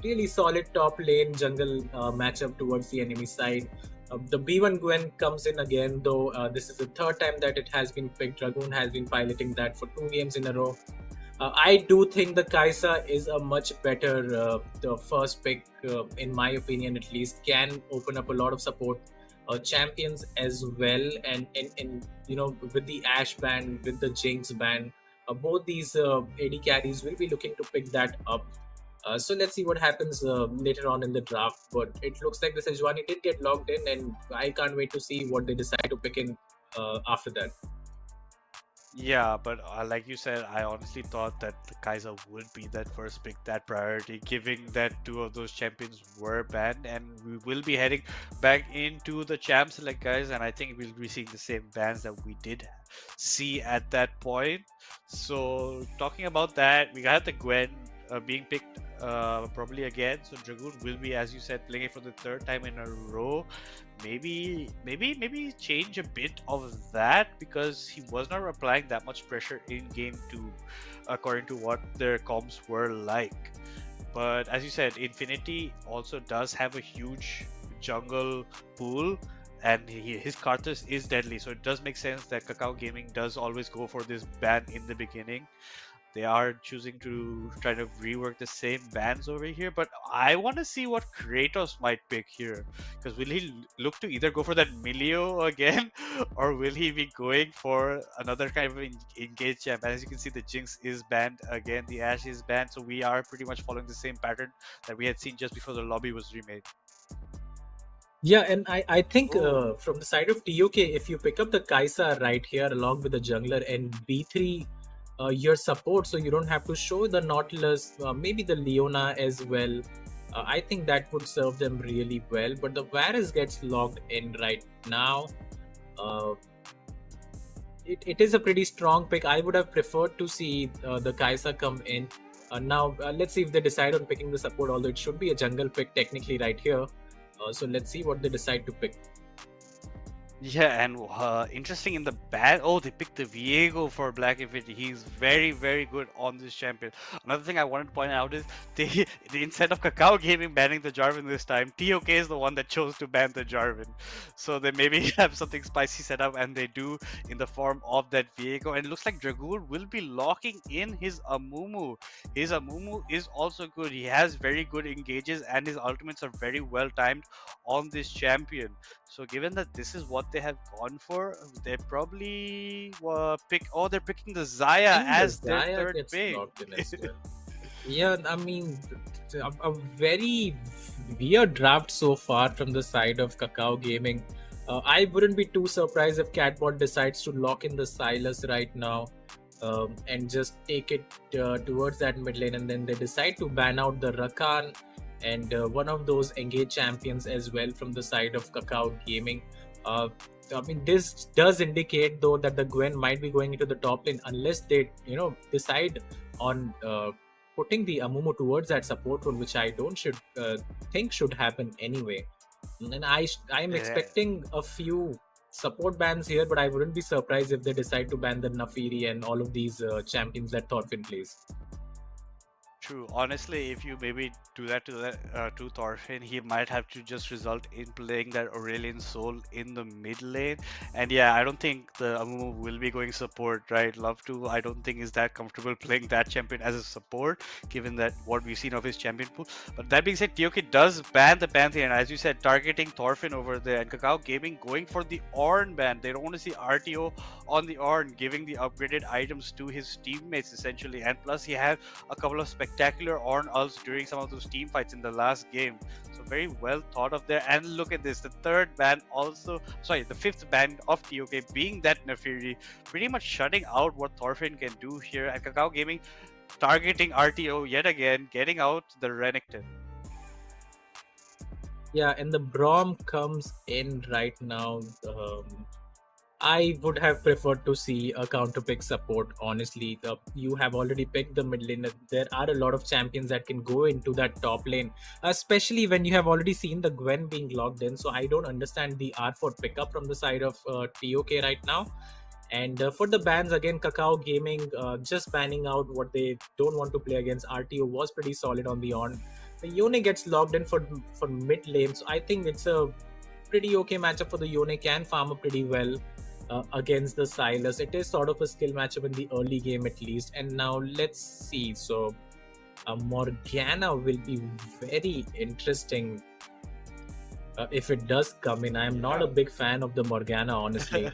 really solid top lane jungle matchup towards the enemy side. The B1 Gwen comes in again, though this is the third time that it has been picked. Dragoon has been piloting that for 2 games in a row. I do think the Kaisa is a much better the first pick, in my opinion at least, can open up a lot of support champions as well, and with the Ash ban, with the Jinx ban, both these AD carries will be looking to pick that up. So let's see what happens later on in the draft, but it looks like the Sejuani did get logged in, and I can't wait to see what they decide to pick in after that. Yeah, but like you said, I honestly thought that the Kai'Sa would be that first pick, that priority, given that 2 of those champions were banned, and we will be heading back into the champ select, guys, and I think we'll be seeing the same bans that we did see at that point. So talking about that, we got the Gwen being picked probably again, so Dragoon will be, as you said, playing it for the 3rd time in a row. Maybe change a bit of that, because he was not applying that much pressure in game 2 according to what their comps were like. But as you said, Infinity also does have a huge jungle pool, and his Karthus is deadly, so it does make sense that Kakao Gaming does always go for this ban in the beginning. They are choosing to try to rework the same bans over here, but I want to see what Kratos might pick here, because will he look to either go for that Milio again, or will he be going for another kind of engaged champ? As you can see, the Jinx is banned again, the Ashe is banned, so we are pretty much following the same pattern that we had seen just before the lobby was remade. Yeah, and I think from the side of TOK, if you pick up the Kaisa right here along with the jungler and B3 your support, so you don't have to show the Nautilus, maybe the Leona as well, I think that would serve them really well. But the Varus gets logged in right now. it is a pretty strong pick. I would have preferred to see the Kaisa come in. Now, let's see if they decide on picking the support, although it should be a jungle pick technically right here. So let's see what they decide to pick. Yeah, and interesting in the ban. Oh, they picked the Viego for Black Infinity. He's very, very good on this champion. Another thing I wanted to point out is they instead of Kakao Gaming banning the Jarvan this time, TOK is the one that chose to ban the Jarvan. So they maybe have something spicy set up, and they do in the form of that Viego. And it looks like Dragoon will be locking in his Amumu. His Amumu is also good. He has very good engages, and his ultimates are very well timed on this champion. So given that this is what they have gone for, they probably they're picking the Zaya as their third pick. Yeah, I mean, a very weird draft so far from the side of Kakao Gaming. I wouldn't be too surprised if Catbot decides to lock in the Silas right now and just take it towards that mid lane, and then they decide to ban out the Rakan and one of those engage champions as well from the side of Kakao Gaming. I mean, this does indicate though that the Gwen might be going into the top lane unless they, decide on putting the Amumu towards that support role, which I don't think should happen anyway. And I'm expecting a few support bans here, but I wouldn't be surprised if they decide to ban the Nafiri and all of these champions that Thorfinn plays. True. Honestly, if you maybe do that to Thorfinn, he might have to just result in playing that Aurelion Soul in the mid lane. And yeah, I don't think the Amumu will be going support, right? Love to, I don't think is that comfortable playing that champion as a support, given that what we've seen of his champion pool. But that being said, TOK does ban the Pantheon, as you said, targeting Thorfinn over there, and Kakao Gaming going for the Ornn ban. They don't want to see RTO on the Ornn, giving the upgraded items to his teammates essentially. And plus, he had a couple of spectacular Ornn ults during some of those team fights in the last game. So very well thought of there. And look at this, the fifth ban of TOK being that Nafiri, pretty much shutting out what Thorfinn can do here. And Kakao Gaming targeting RTO yet again, getting out the Renekton. Yeah, and the Braum comes in right now. I would have preferred to see a counter pick support, honestly. You have already picked the mid lane. There are a lot of champions that can go into that top lane, especially when you have already seen the Gwen being locked in. So I don't understand the R4 pickup from the side of TOK right now. And for the bans, again, Kakao Gaming just banning out what they don't want to play against. RTO was pretty solid on the Ornn. The Yone gets locked in for mid lane. So I think it's a pretty okay matchup for the Yone. Can farm up pretty well against the Silas. It is sort of a skill matchup in the early game at least. And now let's see. So Morgana will be very interesting if it does come in. I'm not a big fan of the Morgana, honestly.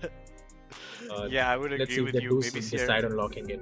Yeah, I would agree with you. Maybe decide on locking it.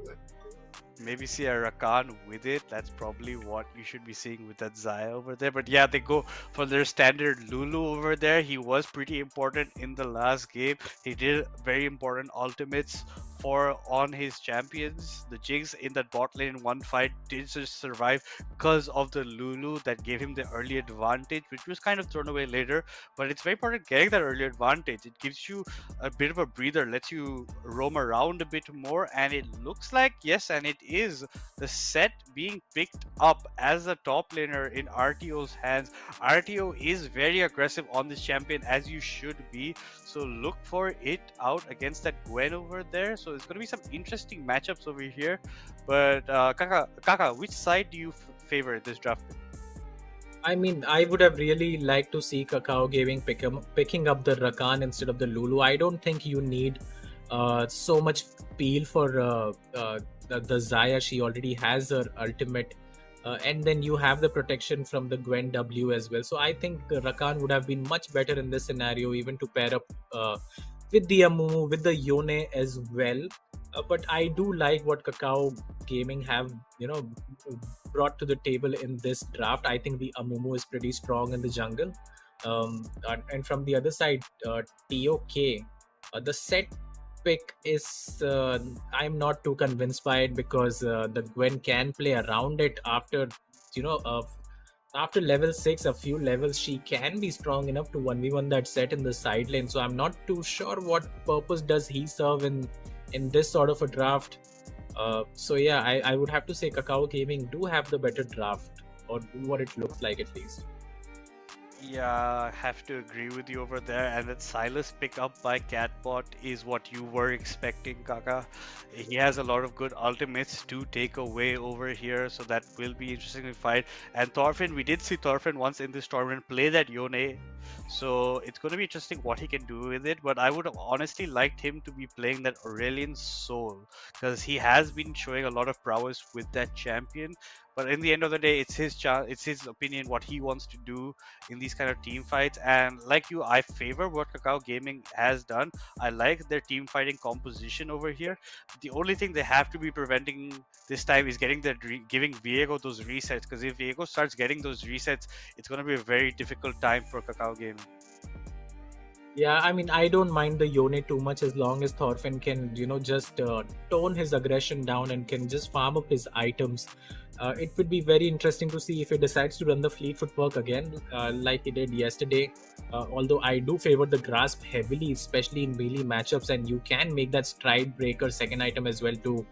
Maybe see a Rakan with it. That's probably what you should be seeing with that Zaya over there. But yeah, they go for their standard Lulu over there. He was pretty important in the last game. He did very important ultimates on his champions. The Jinx in that bot lane in one fight did just survive because of the Lulu that gave him the early advantage, which was kind of thrown away later. But it's very important getting that early advantage. It gives you a bit of a breather, lets you roam around a bit more, and it looks like, yes, and it is the set being picked up as a top laner in RTO's hands. RTO is very aggressive on this champion, as you should be. So look for it out against that Gwen over there. So it's going to be some interesting matchups over here. But Kaka, which side do you favor this draft? I mean, I would have really liked to see Kakao Gaming picking up the Rakan instead of the Lulu. I don't think you need so much peel for the Zaya. She already has her ultimate. And then you have the protection from the Gwen W as well. So I think Rakan would have been much better in this scenario, even to pair up with the Amumu, with the Yone as well. But I do like what Kakao Gaming have, brought to the table in this draft. I think the Amumu is pretty strong in the jungle. And from the other side, TOK, the set pick is I'm not too convinced by it, because the Gwen can play around it after after level 6, a few levels, she can be strong enough to 1v1 that set in the side lane. So I'm not too sure what purpose does he serve in in this sort of a draft. So yeah, I would have to say Kakao Gaming do have the better draft, or what it looks like at least. Yeah, I have to agree with you over there. And that Silas pick up by Catbot is what you were expecting, Kaka. He has a lot of good ultimates to take away over here, so that will be interesting to fight. And Thorfinn, we did see Thorfinn once in this tournament play that Yone, so it's going to be interesting what he can do with it. But I would have honestly liked him to be playing that Aurelian Soul, because he has been showing a lot of prowess with that champion. But in the end of the day, it's his opinion, what he wants to do in these kind of team fights. And like you, I favor what Kakao Gaming has done. I like their team fighting composition over here. The only thing they have to be preventing this time is giving Viego those resets, because if Viego starts getting those resets, it's going to be a very difficult time for Kakao Gaming. Yeah, I mean, I don't mind the Yone too much as long as Thorfinn can, just tone his aggression down and can just farm up his items. It would be very interesting to see if he decides to run the fleet footwork again, like he did yesterday. Although I do favor the grasp heavily, especially in melee matchups, and you can make that stride breaker second item as well to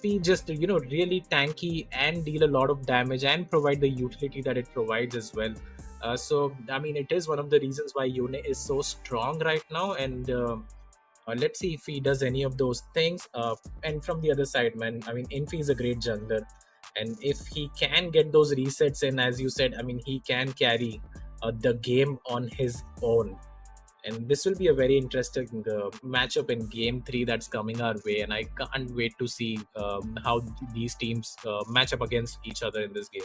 be just, really tanky and deal a lot of damage and provide the utility that it provides as well. So, I mean, it is one of the reasons why Yone is so strong right now. And let's see if he does any of those things. And from the other side, man, I mean, Infi is a great jungler. And if he can get those resets in, as you said, I mean, he can carry the game on his own. And this will be a very interesting matchup in Game 3 that's coming our way. And I can't wait to see how these teams match up against each other in this game.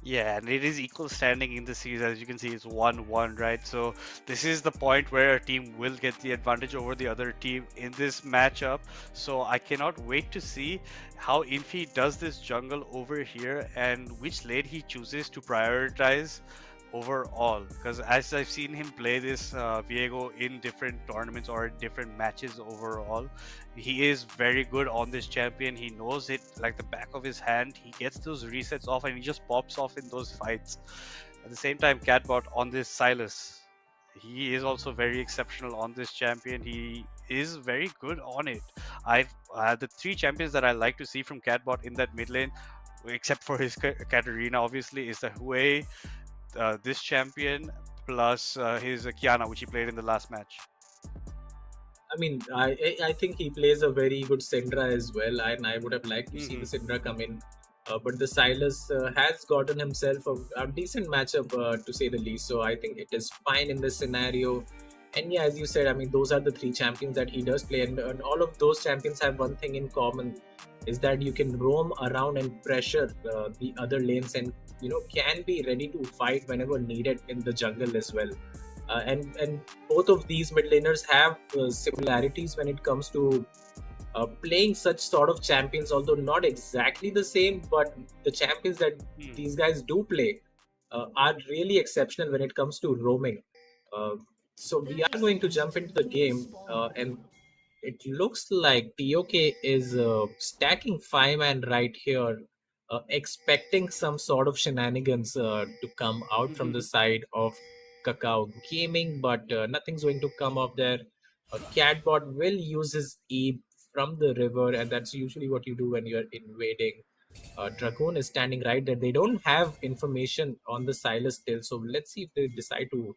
Yeah, and it is equal standing in the series. As you can see, it's 1-1, right? So this is the point where a team will get the advantage over the other team in this matchup. So I cannot wait to see how Infi does this jungle over here and which lane he chooses to prioritize overall, because as I've seen him play this Viego in different tournaments or different matches overall, he is very good on this champion. He knows it like the back of his hand. He gets those resets off and he just pops off in those fights. At the same time, Catbot on this Silas, he is also very exceptional on this champion. He is very good on it. I've the three champions that I like to see from Catbot in that mid lane, except for his Katarina obviously, is the Hui, this champion, plus his Kiana, which he played in the last match. I mean, I think he plays a very good Syndra as well, and I would have liked to see the Syndra come in. But the Silas has gotten himself a decent matchup, to say the least. So I think it is fine in this scenario. And yeah, as you said, I mean, those are the three champions that he does play. And all of those champions have one thing in common, is that you can roam around and pressure the other lanes and, can be ready to fight whenever needed in the jungle as well. And both of these mid laners have similarities when it comes to playing such sort of champions, although not exactly the same, but the champions that these guys do play are really exceptional when it comes to roaming. So we are going to jump into the game, and it looks like TOK is stacking 5-man right here, expecting some sort of shenanigans to come out from the side of Kakao Gaming, but nothing's going to come up there. Catbot will use his E from the river, and that's usually what you do when you're invading. Dragoon is standing right there. They don't have information on the Silas still, so let's see if they decide to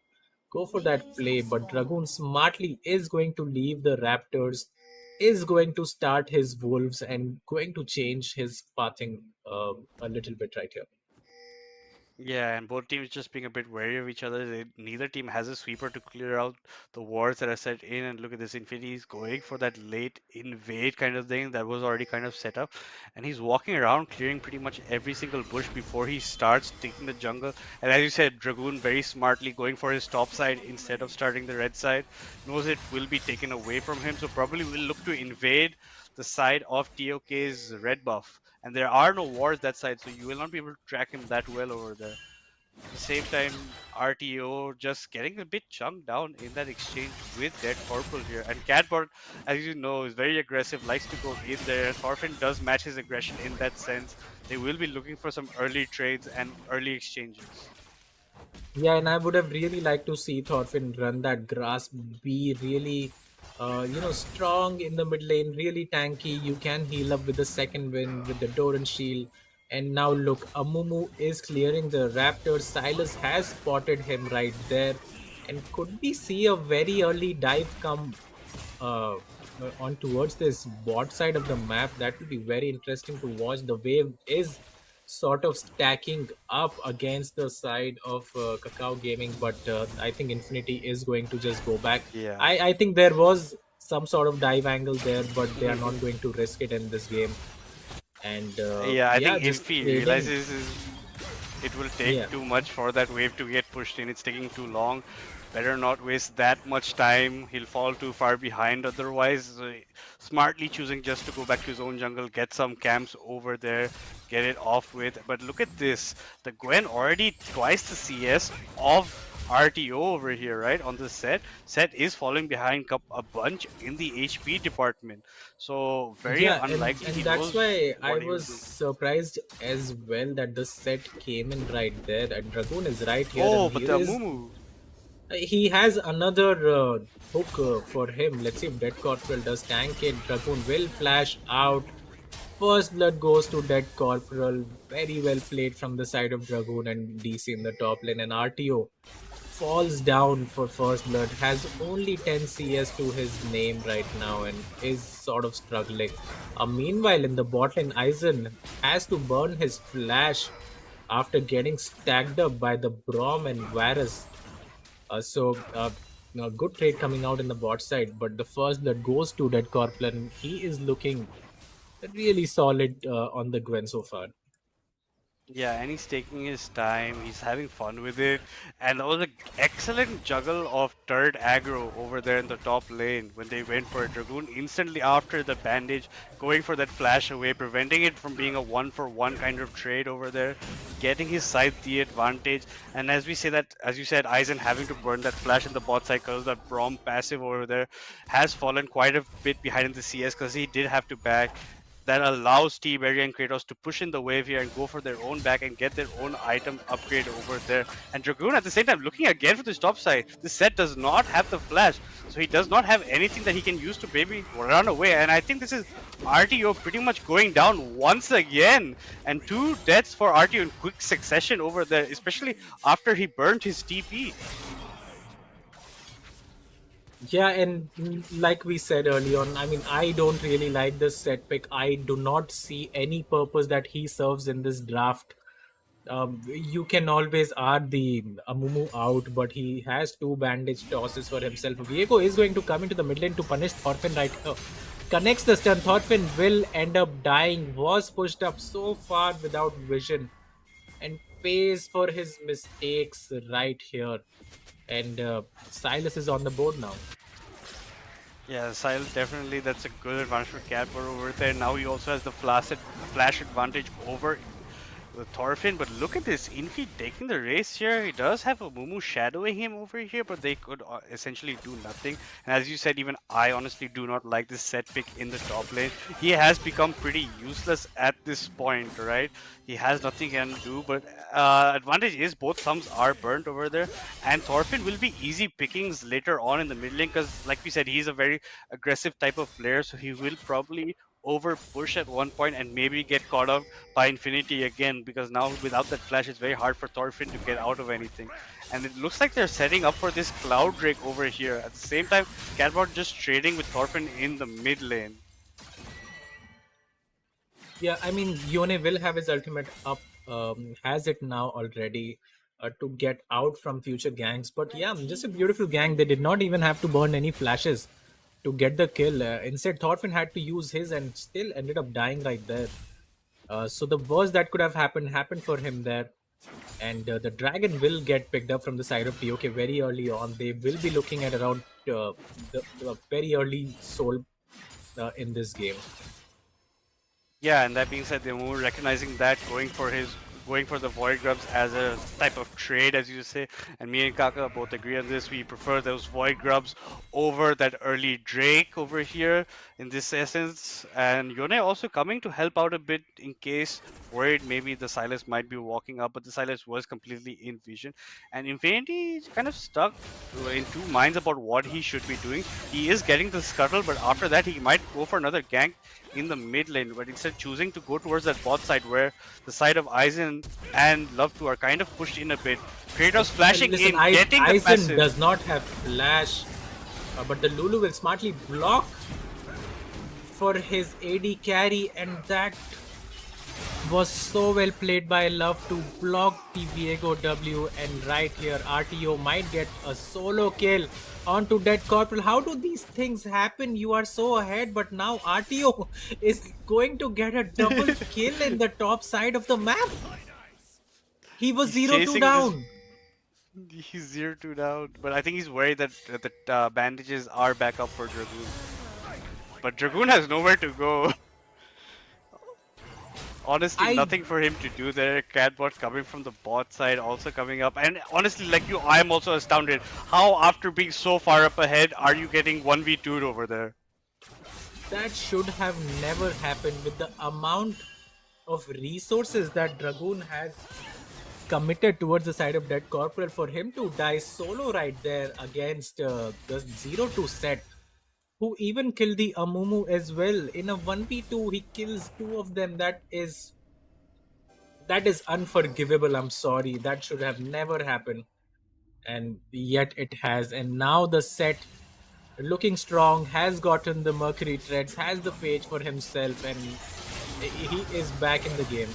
go for that play. But Dragoon smartly is going to leave the Raptors, is going to start his Wolves, and going to change his pathing a little bit right here. Yeah, and both teams just being a bit wary of each other. Neither team has a sweeper to clear out the wards that are set in. And look at this, Infinity is going for that late invade kind of thing that was already kind of set up. And he's walking around clearing pretty much every single bush before he starts taking the jungle. And as you said, Dragoon very smartly going for his top side instead of starting the red side. Knows it will be taken away from him, so probably will look to invade the side of TOK's red buff. And there are no wards that side, so you will not be able to track him that well over there. At the same time, RTO just getting a bit chunked down in that exchange with Dead Purple here. And Catbot, as you know, is very aggressive, likes to go in there. Thorfinn does match his aggression in that sense. They will be looking for some early trades and early exchanges. Yeah, and I would have really liked to see Thorfinn run that grasp, be really Strong in the mid lane, really tanky. You can heal up with the second win with the Doran shield. And now look, Amumu is clearing the Raptors. Silas has spotted him right there. And could we see a very early dive come uh, on towards this bot side of the map? That will be very interesting to watch. The wave is sort of stacking up against the side of Kakao Gaming, but I think Infinity is going to just go back. Yeah. I think there was some sort of dive angle there, but they are not going to risk it in this game. And Yeah, I think just Infi trading. realizes it will take Yeah. too much for that wave to get pushed in. It's taking too long. Better not waste that much time. He'll fall too far behind otherwise. Smartly choosing just to go back to his own jungle, get some camps over there, get it off with. But look at this. The Gwen already twice the CS of RTO over here, right? On the set. Set is falling behind a bunch in the HP department. So very Yeah, unlikely and he that's knows why I what he will was do. surprised as well that the set came in right there. And Dragoon is right here, Oh, and but the he has another hook for him. Let's see if Dead Corporal does tank it. Dragoon will flash out. First blood goes to Dead Corporal. Very well played from the side of Dragoon and DC in the top lane. And RTO falls down for first blood. Has only 10 CS to his name right now and is sort of struggling. Meanwhile, in the bot lane, Aizen has to burn his flash after getting stacked up by the Brom and Varus. Good trade coming out in the bot side, but the first that goes to Dead Corporal, and he is looking really solid on the Gwen so far. Yeah, and he's taking his time. He's having fun with it. And that was an excellent juggle of third aggro over there in the top lane when they went for a Dragoon instantly after the bandage, going for that flash away, preventing it from being a 1-for-1 kind of trade over there, getting his side the advantage. And as we say that, as you said, Aizen having to burn that flash in the bot side because that Brom passive over there has fallen quite a bit behind in the CS because he did have to back. That allows T-Berry and Kratos to push in the wave here and go for their own back and get their own item upgrade over there. And Dragoon at the same time looking again for this top side. This set does not have the flash, so he does not have anything that he can use to maybe run away. And I think this is RTO pretty much going down once again. And 2 deaths for RTO in quick succession over there, especially after he burned his TP. Yeah, and like we said early on, I mean, I don't really like this set pick. I do not see any purpose that he serves in this draft. You can always add the Amumu out, but he has 2 bandage tosses for himself. Viego is going to come into the mid lane to punish Thorfinn right here. Connects the stun. Thorfinn will end up dying. Was pushed up so far without vision and pays for his mistakes right here. And Silas is on the board now. Yeah, Silas definitely, that's a good advantage for Catbird over there. Now he also has the flash advantage over the Thorfinn, but look at this, Infi taking the race here. He does have a Mumu shadowing him over here, but they could essentially do nothing. And as you said, even I honestly do not like this set pick in the top lane. He has become pretty useless at this point, right? He has nothing he can do, but advantage is both thumbs are burnt over there, and Thorfinn will be easy pickings later on in the mid lane because, like we said, he's a very aggressive type of player, so he will probably over push at one point and maybe get caught up by Infinity again, because now without that flash it's very hard for Thorfinn to get out of anything. And it looks like they're setting up for this Cloud Drake over here. At the same time, Catbot just trading with Thorfinn in the mid lane. Yeah, I mean, Yone will have his ultimate up, has it now already to get out from future gangs. But yeah, just a beautiful gang. They did not even have to burn any flashes to get the kill. Instead, Thorfinn had to use his and still ended up dying right there. So the worst that could have happened for him there. And the dragon will get picked up from the side of TOK very early on. They will be looking at around the very early soul in this game. Yeah, and that being said, they're more recognizing that, going going for the Void Grubs as a type of trade, as you say. And me and Kaka both agree on this. We prefer those Void Grubs over that early Drake over here in this essence. And Yone also coming to help out a bit in case worried maybe the Silas might be walking up, but the Silas was completely in vision. And Infinity is kind of stuck in two minds about what he should be doing. He is getting the scuttle, but after that he might go for another gank in the mid lane, but instead choosing to go towards that bot side where the side of Aizen and Love2 are kind of pushed in a bit. Kratos flashing Listen, in, getting the Aizen passive. does not have flash, but the Lulu will smartly block for his AD carry, and that was so well played by Love to block the Viego W. And right here, RTO might get a solo kill onto Dead Corporal. How do these things happen? You are so ahead, but now RTO is going to get a double kill in the top side of the map. He was He's 0-2 chasing down. He's 0-2 down, but I think he's worried that the bandages are back up for Dragoon. But Dragoon has nowhere to go. Honestly, nothing for him to do there. Catbot coming from the bot side, also coming up. And honestly, like you, I am also astounded. How, after being so far up ahead, are you getting 1v2'd over there? That should have never happened with the amount of resources that Dragoon has committed towards the side of Dead Corporal. For him to die solo right there against the 0-2 set, who even killed the Amumu as well. In a 1v2, he kills two of them. That is unforgivable. I'm sorry. That should have never happened. And yet it has. And now the set, looking strong, has gotten the Mercury Treads, has the Phage for himself, and he is back in the game.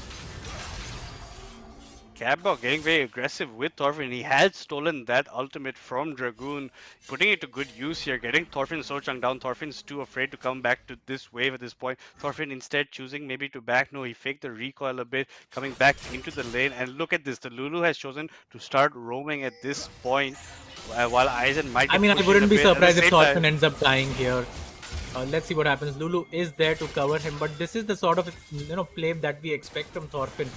Catbot getting very aggressive with Thorfinn. He had stolen that ultimate from Dragoon, putting it to good use here, getting Thorfinn so chunked down. Thorfinn's too afraid to come back to this wave at this point. Thorfinn instead choosing maybe to back. No, he faked the recoil a bit, coming back into the lane. And look at this, the Lulu has chosen to start roaming at this point, while Aizen might get I mean, I pushed wouldn't in a be bit. At the surprised if same Thorfinn time- ends up dying here. Let's see what happens. Lulu is there to cover him, but this is the sort of play that we expect from Thorfinn.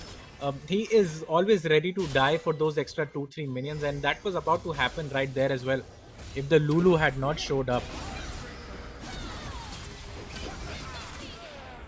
He is always ready to die for those extra 2-3 minions, and that was about to happen right there as well if the Lulu had not showed up.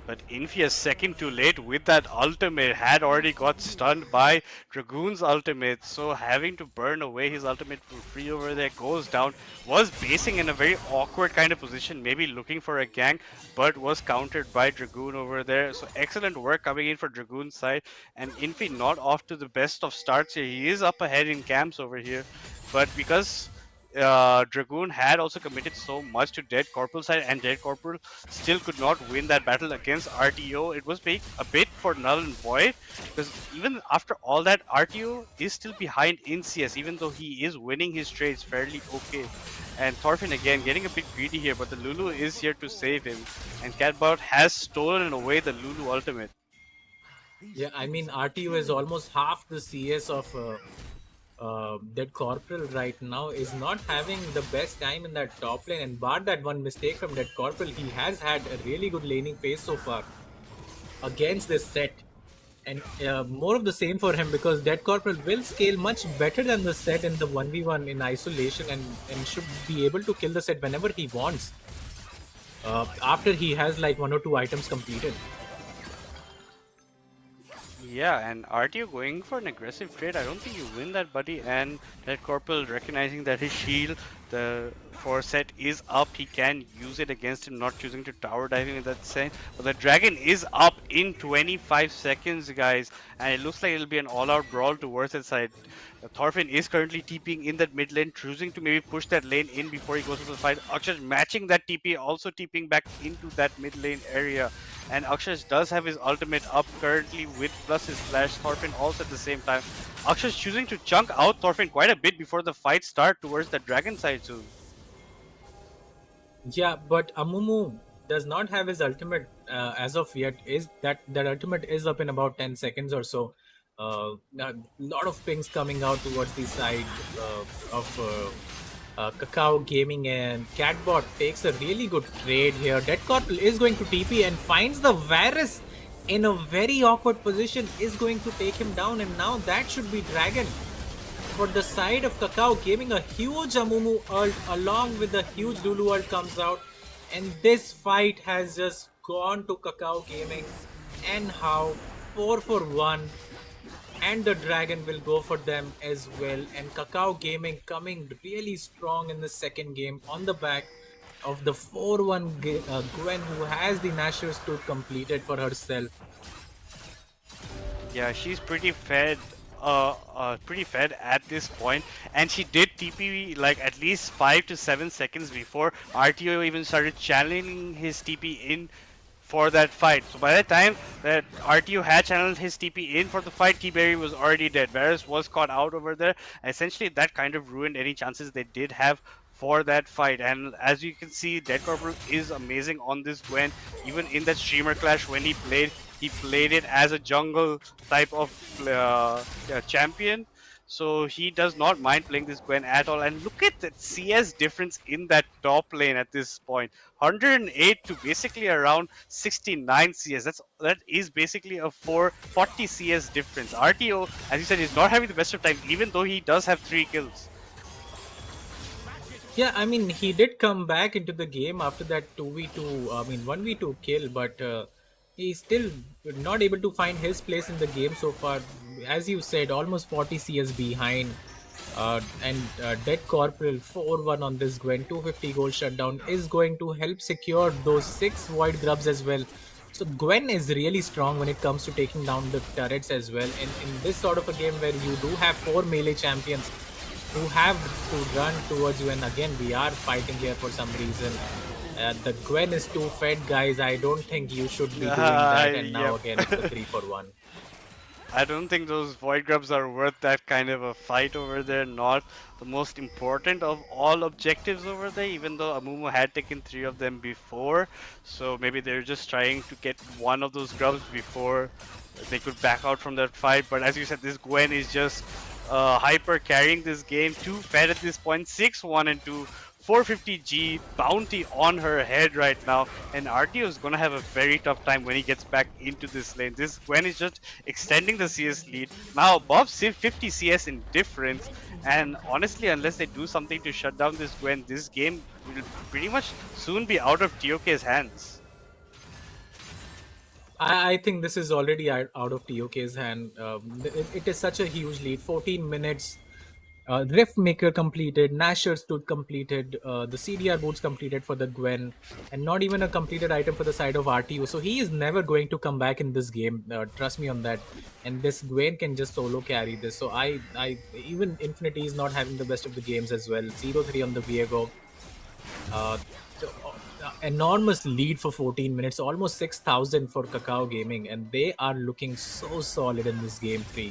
But Infi a second too late with that ultimate, had already got stunned by Dragoon's ultimate, so having to burn away his ultimate for free over there, goes down, was basing in a very awkward kind of position, maybe looking for a gank, but was countered by Dragoon over there. So excellent work coming in for Dragoon's side, and Infi not off to the best of starts here. He is up ahead in camps over here, but because Dragoon had also committed so much to Dead Corporal side, and Dead Corporal still could not win that battle against RTO. It was a bit for null and void, because even after all that, RTO is still behind in CS, even though he is winning his trades fairly okay. And Thorfinn again getting a bit greedy here, but the Lulu is here to save him, and Catbot has stolen away the Lulu ultimate. Yeah, I mean, RTO is almost half the CS of Dead Corporal right now, is not having the best time in that top lane, and bar that one mistake from Dead Corporal, he has had a really good laning phase so far against this set, and more of the same for him, because Dead Corporal will scale much better than the set in the 1v1 in isolation, and should be able to kill the set whenever he wants after he has like 1 or 2 items completed. Yeah, and RTO going for an aggressive trade. I don't think you win that, buddy. And Red Corporal recognizing that his shield, the set is up, he can use it against him, not choosing to tower diving in that sense. But the dragon is up in 25 seconds, guys, and it looks like it'll be an all-out brawl towards that side. Thorfinn is currently TPing in that mid lane, choosing to maybe push that lane in before he goes to the fight. Akshash matching that TP, also TPing back into that mid lane area. And Akshash does have his ultimate up currently with plus his flash. Thorfinn also at the same time. Akshash choosing to chunk out Thorfinn quite a bit before the fight start towards the dragon side soon. Yeah, but Amumu does not have his ultimate as of yet. That ultimate is up in about 10 seconds or so. A lot of pings coming out towards the side of Kakao Gaming, and Catbot takes a really good trade here. Dead Corporal is going to TP and finds the Varus in a very awkward position is going to take him down, and now that should be Dragon. For the side of Kakao, giving a huge Amumu ult along with a huge Lulu ult comes out, and this fight has just gone to Kakao Gaming. And how 4 for 1, and the Dragon will go for them as well. And Kakao Gaming coming really strong in the second game on the back of the 4-1 Gwen, who has the Nashor's Tooth completed for herself. Yeah, she's pretty fed at this point, and she did TP like at least 5 to 7 seconds before RTO even started channeling his TP in for that fight. So by the time that RTO had channeled his TP in for the fight, T-Berry was already dead. Varus was caught out over there. Essentially, that kind of ruined any chances they did have for that fight. And as you can see, Dead Corporal is amazing on this Gwen. Even in that streamer clash when he played it as a jungle type of champion. So he does not mind playing this Gwen at all. And look at that CS difference in that top lane at this point. 108 to basically around 69 CS. That is basically a 440 CS difference. RTO, as you said, is not having the best of time, even though he does have 3 kills. Yeah, I mean, he did come back into the game after that 1v2 kill, but he's still not able to find his place in the game so far. As you said, almost 40 CS behind. And Dead Corporal 4-1 on this Gwen, 250 gold shutdown is going to help secure those 6 Void Grubs as well. So Gwen is really strong when it comes to taking down the turrets as well. And in this sort of a game where you do have 4 melee champions who have to run towards you, and again we are fighting here for some reason. The Gwen is too fed, guys. I don't think you should be doing that. And now again it's a 3 for 1. I don't think those Void Grubs are worth that kind of a fight over there. Not the most important of all objectives over there, even though Amumu had taken 3 of them before. So maybe they're just trying to get one of those Grubs before they could back out from that fight. But as you said, this Gwen is just hyper carrying this game. 2 fed at this point, 6-1 and 2. 450G bounty on her head right now, and RTO is gonna have a very tough time when he gets back into this lane. This Gwen is just extending the CS lead. Now above 50 CS in difference, and honestly, unless they do something to shut down this Gwen, this game will pretty much soon be out of TOK's hands. I think this is already out of TOK's hand. It is such a huge lead. 14 minutes. Rift Maker completed, Nashor's Tooth completed, the CDR boots completed for the Gwen, and not even a completed item for the side of RTO. So he is never going to come back in this game. Trust me on that. And this Gwen can just solo carry this. So I even Infinity is not having the best of the games as well. 0-3 on the Viego. Enormous lead for 14 minutes, almost 6,000 for Kakao Gaming, and they are looking so solid in this game 3.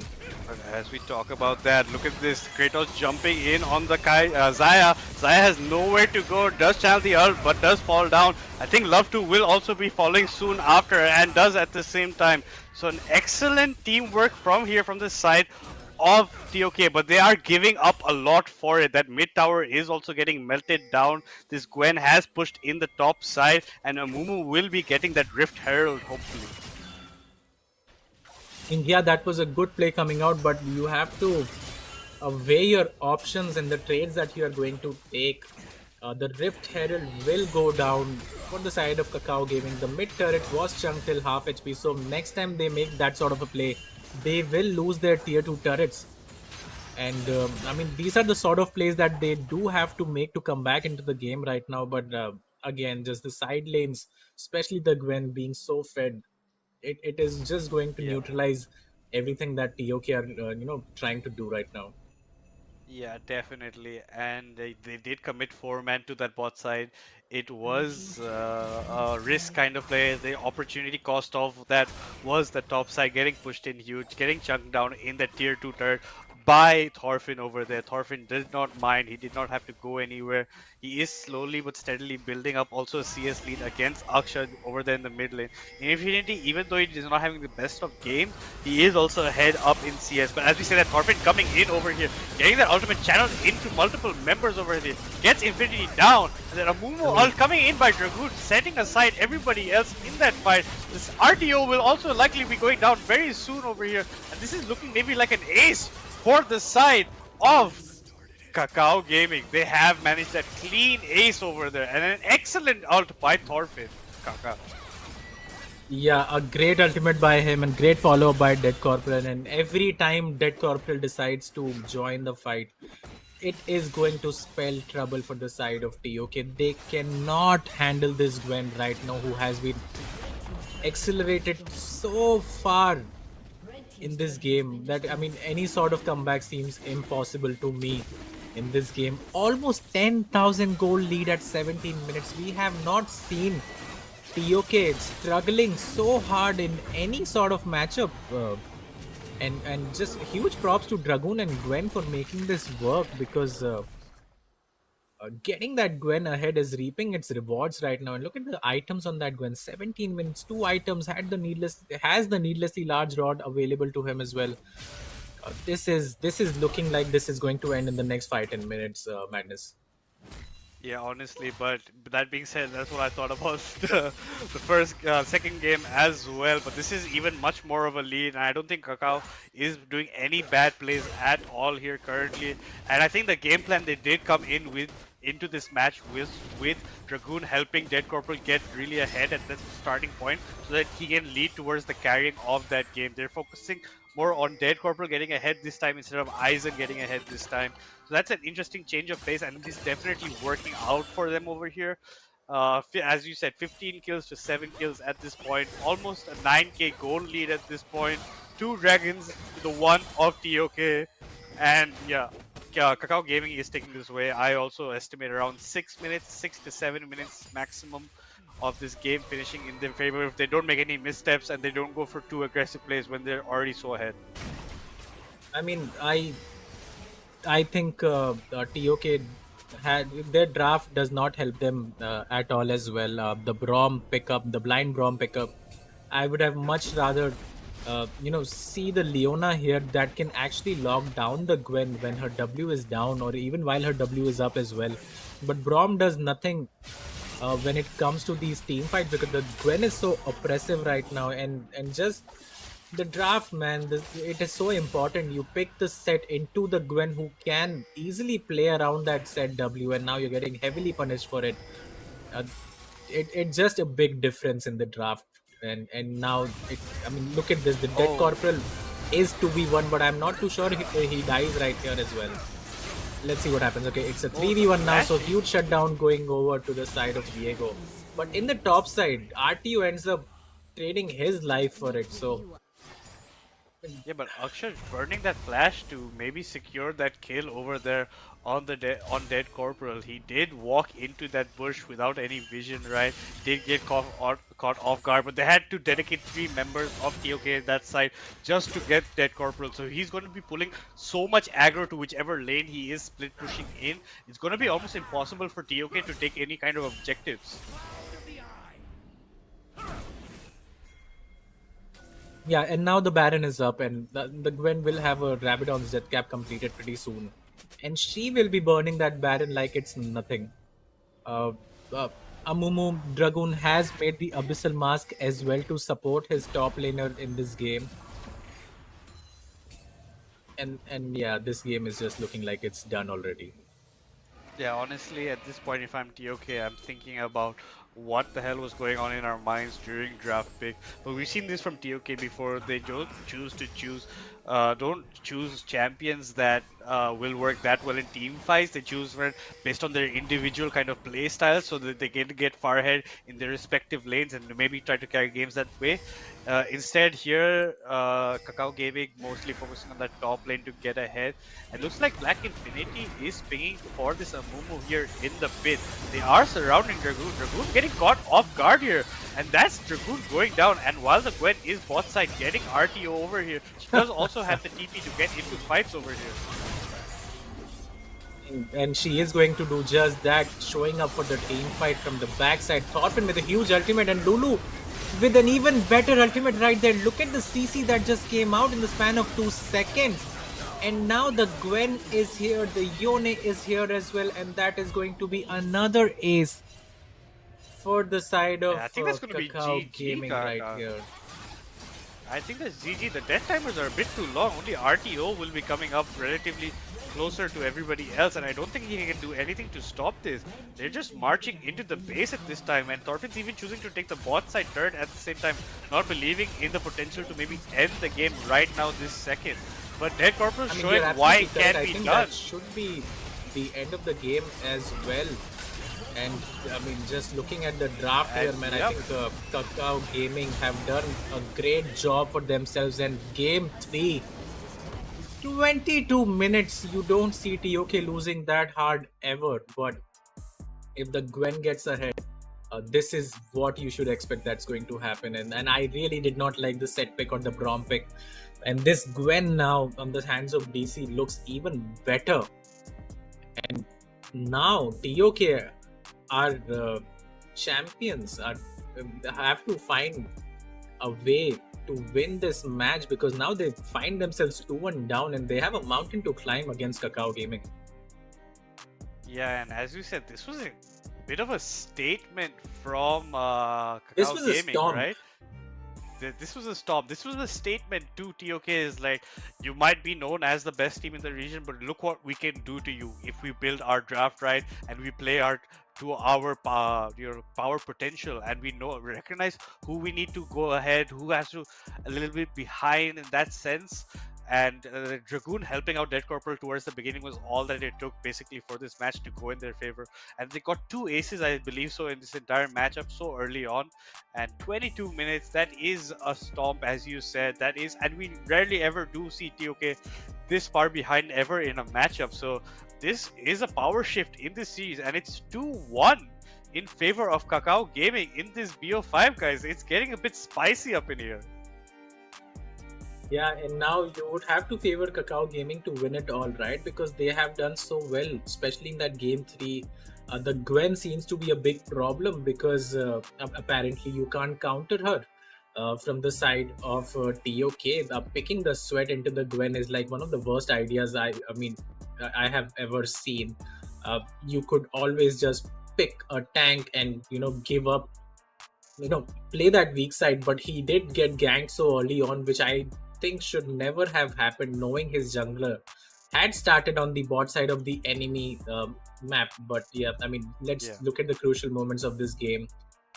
As we talk about that, look at this, Kratos jumping in on the Xayah. Xayah has nowhere to go, does channel the ult, but does fall down. I think Love 2 will also be following soon after, and does at the same time. So an excellent teamwork from here, from this side of TOK, but they are giving up a lot for it. That mid tower is also getting melted down. This Gwen has pushed in the top side, and Amumu will be getting that Rift Herald, hopefully. And yeah, that was a good play coming out, but you have to weigh your options and the trades that you are going to take. The Rift Herald will go down for the side of Kakao Gaming. The mid turret was chunked till half HP, so next time they make that sort of a play, they will lose their tier 2 turrets. And I mean, these are the sort of plays that they do have to make to come back into the game right now. But again, just the side lanes, especially the Gwen being so fed, it is just going to neutralize everything that TOK are trying to do right now. Yeah, definitely. And they did commit 4-man to that bot side. It was a risk kind of play. The opportunity cost of that was the top side getting pushed in huge, getting chunked down in the tier 2 turret by Thorfinn over there. Thorfinn did not mind. He did not have to go anywhere. He is slowly but steadily building up also a CS lead against Akshay over there in the mid lane. Infinity, even though he is not having the best of games, he is also ahead up in CS. But as we say that Thorfinn coming in over here, getting that ultimate channel into multiple members over here, gets Infinity down, and then a Mumu ult coming in by Dragoon, setting aside everybody else in that fight. This RTO will also likely be going down very soon over here, and this is looking maybe like an ace for the side of Kakao Gaming. They have managed that clean ace over there, and an excellent ult by Thorfinn. Kakao. Yeah, a great ultimate by him and great follow-up by Dead Corporal. And every time Dead Corporal decides to join the fight, it is going to spell trouble for the side of TOK. They cannot handle this Gwen right now, who has been accelerated so far in this game that, I mean, any sort of comeback seems impossible to me in this game. Almost 10,000 gold lead at 17 minutes. We have not seen TOK struggling so hard in any sort of matchup, and just huge props to Dragoon and Gwen for making this work, because getting that Gwen ahead is reaping its rewards right now. And look at the items on that Gwen. 17 minutes, 2 items, has the needlessly large rod available to him as well. This is looking like this is going to end in the next 5-10 minutes, Madness. Yeah, honestly, but that being said, that's what I thought about the second game as well. But this is even much more of a lead, and I don't think Kakao is doing any bad plays at all here currently. And I think the game plan they did come in with into this match with Dragoon helping Dead Corporal get really ahead at the starting point, so that he can lead towards the carrying of that game. They're focusing more on Dead Corporal getting ahead this time instead of Aizen getting ahead this time. So that's an interesting change of pace, and it is definitely working out for them over here. As you said, 15 kills to 7 kills at this point. Almost a 9k gold lead at this point. 2 dragons to the 1 of TOK. And yeah, Kakao Gaming is taking this away. I also estimate around 6 to 7 minutes maximum of this game finishing in their favor if they don't make any missteps and they don't go for too aggressive plays when they're already so ahead. I mean, I think TOK had their draft does not help them at all as well. The Braum pickup, the blind Braum pickup, I would have much rather see the Leona here that can actually lock down the Gwen when her W is down, or even while her W is up as well. But Braum does nothing when it comes to these team fights, because the Gwen is so oppressive right now, and just the draft, man, it is so important. You pick the set into the Gwen who can easily play around that set W, and now you're getting heavily punished for it. It's just a big difference in the draft, and now I mean, look at this. The Dead Corporal is 2v1, but I'm not too sure he dies right here as well. Let's see what happens. Okay, it's a 3v1 now, so huge shutdown going over to the side of Diego. But in the top side, RTU ends up trading his life for it. So yeah, but Akshay burning that flash to maybe secure that kill over there on Dead Corporal. He did walk into that bush without any vision, right? Did get caught off guard, but they had to dedicate 3 members of TOK at that side just to get Dead Corporal. So he's going to be pulling so much aggro to whichever lane he is split pushing in. It's going to be almost impossible for TOK to take any kind of objectives. yeah, and now the Baron is up, and the Gwen will have a Rabadon's death cap completed pretty soon. And she will be burning that Baron like it's nothing. Amumu Dragoon has made the Abyssal Mask as well to support his top laner in this game. And yeah, this game is just looking like it's done already. Yeah, honestly, at this point, if I'm TOK, I'm thinking about what the hell was going on in our minds during draft pick. But we've seen this from TOK before. They don't choose champions that will work that well in team fights. They choose based on their individual kind of play style, so that they get far ahead in their respective lanes and maybe try to carry games that way. Instead here, Kakao Gaming mostly focusing on that top lane to get ahead. And looks like Black Infinity is pinging for this Amumu here in the pit. They are surrounding Dragoon. Dragoon getting getting caught off guard here. And that's Dragoon going down. And while the Gwen is bot side getting RTO over here, she does also have the TP to get into fights over here. And she is going to do just that, showing up for the team fight from the backside. Thorfinn with a huge ultimate, and Lulu with an even better ultimate right there. Look at the CC that just came out in the span of 2 seconds. And now the Gwen is here, the Yone is here as well, and that is going to be another ace for the side of I think that's going to be Kakao GG Gaming right here. I think that's GG. The death timers are a bit too long. Only RTO will be coming up relatively closer to everybody else, and I don't think he can do anything to stop this. They're just marching into the base at this time, and Thorfinn's even choosing to take the bot side turret at the same time, not believing in the potential to maybe end the game right now this second. But Dead Corporal showing why it can be done. That should be the end of the game as well. And I mean, just looking at the draft here, man, I think Kakao Gaming have done a great job for themselves. And game 3, 22 minutes, you don't see TOK losing that hard ever. But if the Gwen gets ahead, this is what you should expect that's going to happen. And I really did not like the set pick or the Braum pick. And this Gwen now on the hands of DC looks even better. And now TOK are the champions, have to find a way to win this match, because now they find themselves 2-1 down and they have a mountain to climb against Kakao Gaming. Yeah, and as you said, this was a bit of a statement from Kakao This was Gaming, a stomp. right? This was a stop. This was a statement to TOK, is like, you might be known as the best team in the region, but look what we can do to you if we build our draft right and we play to our power potential, and we recognize who we need to go ahead, who has to a little bit behind in that sense. And Dragoon helping out Dead Corporal towards the beginning was all that it took basically for this match to go in their favor. And they got 2 aces, I believe so, in this entire matchup so early on. And 22 minutes, that is a stomp, as you said. That is, and we rarely ever do see TOK this far behind ever in a matchup. So this is a power shift in this series, and it's 2-1 in favor of Kakao Gaming in this BO5, guys. It's getting a bit spicy up in here. Yeah, and now you would have to favor Kakao Gaming to win it all, right? Because they have done so well, especially in that game 3. The Gwen seems to be a big problem because apparently you can't counter her from the side of TOK. Picking the sweat into the Gwen is like one of the worst ideas I have ever seen. You could always just pick a tank and, give up, play that weak side. But he did get ganked so early on, which I think should never have happened, knowing his jungler had started on the bot side of the enemy map. But yeah, I mean, let's look at the crucial moments of this game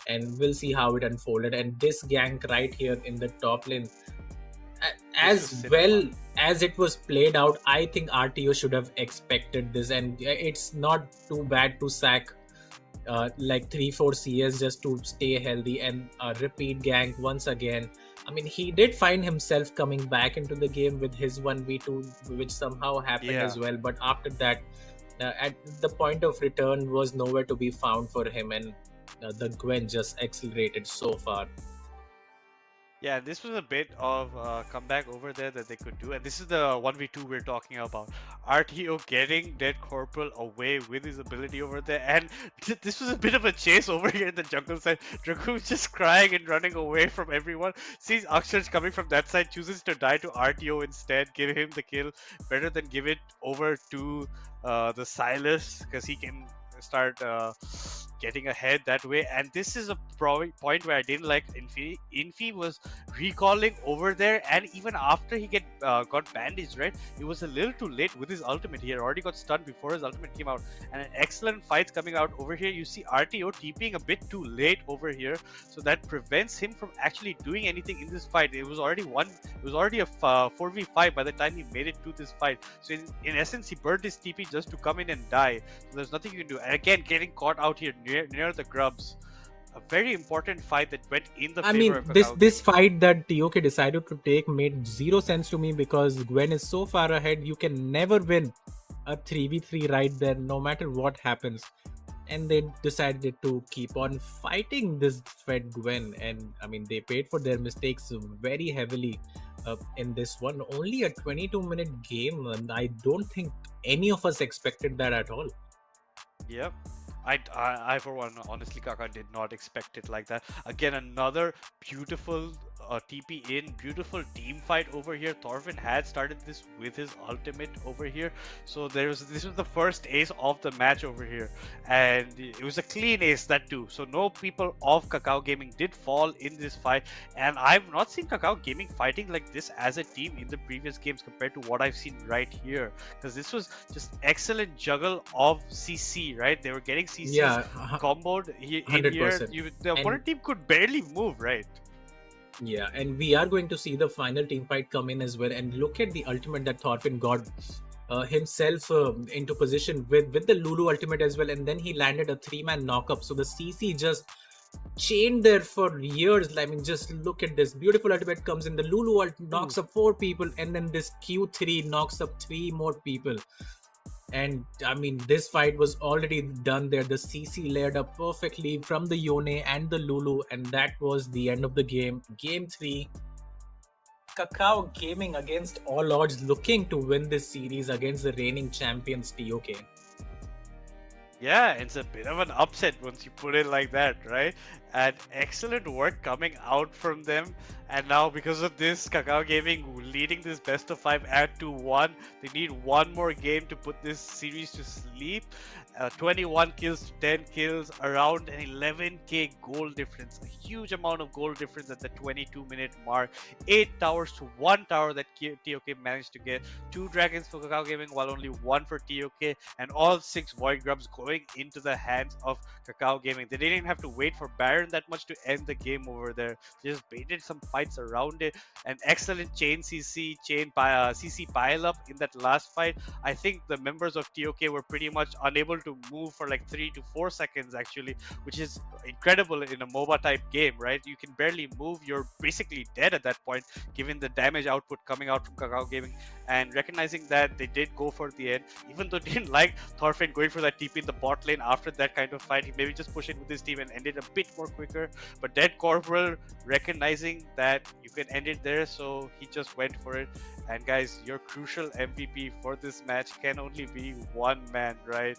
and we'll see how it unfolded. And this gank right here in the top lane, as well as it was played out, I think RTO should have expected this. And it's not too bad to sack like 3-4 CS just to stay healthy and repeat gank once again. I mean, he did find himself coming back into the game with his 1v2, which somehow happened as well. But after that, at the point of return was nowhere to be found for him, and the Gwen just accelerated so far. Yeah, this was a bit of a comeback over there that they could do. And this is the 1v2 we're talking about. RTO getting Dead Corporal away with his ability over there. And this was a bit of a chase over here in the jungle side. Dragoon's just crying and running away from everyone. Sees Aksharj coming from that side, chooses to die to RTO instead. Give him the kill. Better than give it over to the Silas, because he can start getting ahead that way. And this is a point where I didn't like Infi. Infi was recalling over there, and even after he got bandaged, right, it was a little too late with his ultimate. He had already got stunned before his ultimate came out, and an excellent fights coming out over here. You see RTO TPing a bit too late over here, so that prevents him from actually doing anything in this fight. It was already a 4v5 by the time he made it to this fight. So in essence, he burned his TP just to come in and die. So there's nothing you can do. And again, getting caught out here near the grubs. A very important fight that went in the favor of Kakao. This fight that TOK decided to take made zero sense to me, because Gwen is so far ahead. You can never win a 3v3 right there, no matter what happens. and they decided to keep on fighting this Fed Gwen. And I mean, they paid for their mistakes very heavily in this one. Only a 22-minute game, and I don't think any of us expected that at all. Yep. I for one, honestly, Kaka did not expect it like that. Again, another beautiful TP in, beautiful team fight over here. Thorfinn had started this with his ultimate over here, so this was the first ace of the match over here, and it was a clean ace, that too. So no people of Kakao Gaming did fall in this fight, and I've not seen Kakao Gaming fighting like this as a team in the previous games compared to what I've seen right here, because this was just excellent juggle of CC, right? They were getting CCs comboed in here. 100%. The opponent team could barely move, right? Yeah, and we are going to see the final team fight come in as well. And look at the ultimate that Thorfinn got himself into position with the Lulu ultimate as well. And then he landed a 3-man knock-up. So the CC just chained there for years. I mean, just look at this. Beautiful ultimate comes in. The Lulu knocks up 4 people. And then this Q3 knocks up 3 more people. And I mean, this fight was already done there. The CC layered up perfectly from the Yone and the Lulu, and that was the end of the game. Game 3, Kakao Gaming against all odds, looking to win this series against the reigning champions TOK. Yeah, it's a bit of an upset once you put it like that, right? And excellent work coming out from them. And now because of this, Kakao Gaming leading this best of 5 at 2-1. They need one more game to put this series to sleep. 21 kills to 10 kills, around an 11k goal difference. A huge amount of goal difference at the 22-minute mark. 8 towers to 1 tower that TOK managed to get. 2 dragons for Kakao Gaming while only 1 for TOK. And all 6 void grubs going into the hands of Kakao Gaming. They didn't even have to wait for Baron that much to end the game over there. They just baited some fights around it. An excellent CC pile up in that last fight. I think the members of TOK were pretty much unable to move for like 3 to 4 seconds actually, which is incredible in a MOBA type game, right? You can barely move, you're basically dead at that point given the damage output coming out from Kakao Gaming. And recognizing that, they did go for the end, even though they didn't like Thorfinn going for that TP in the bot lane after that kind of fight. He maybe just push it with his team and end it a bit more quicker, but Dead Corporal recognizing that you can end it there, so he just went for it. And guys, your crucial MVP for this match can only be one man, right?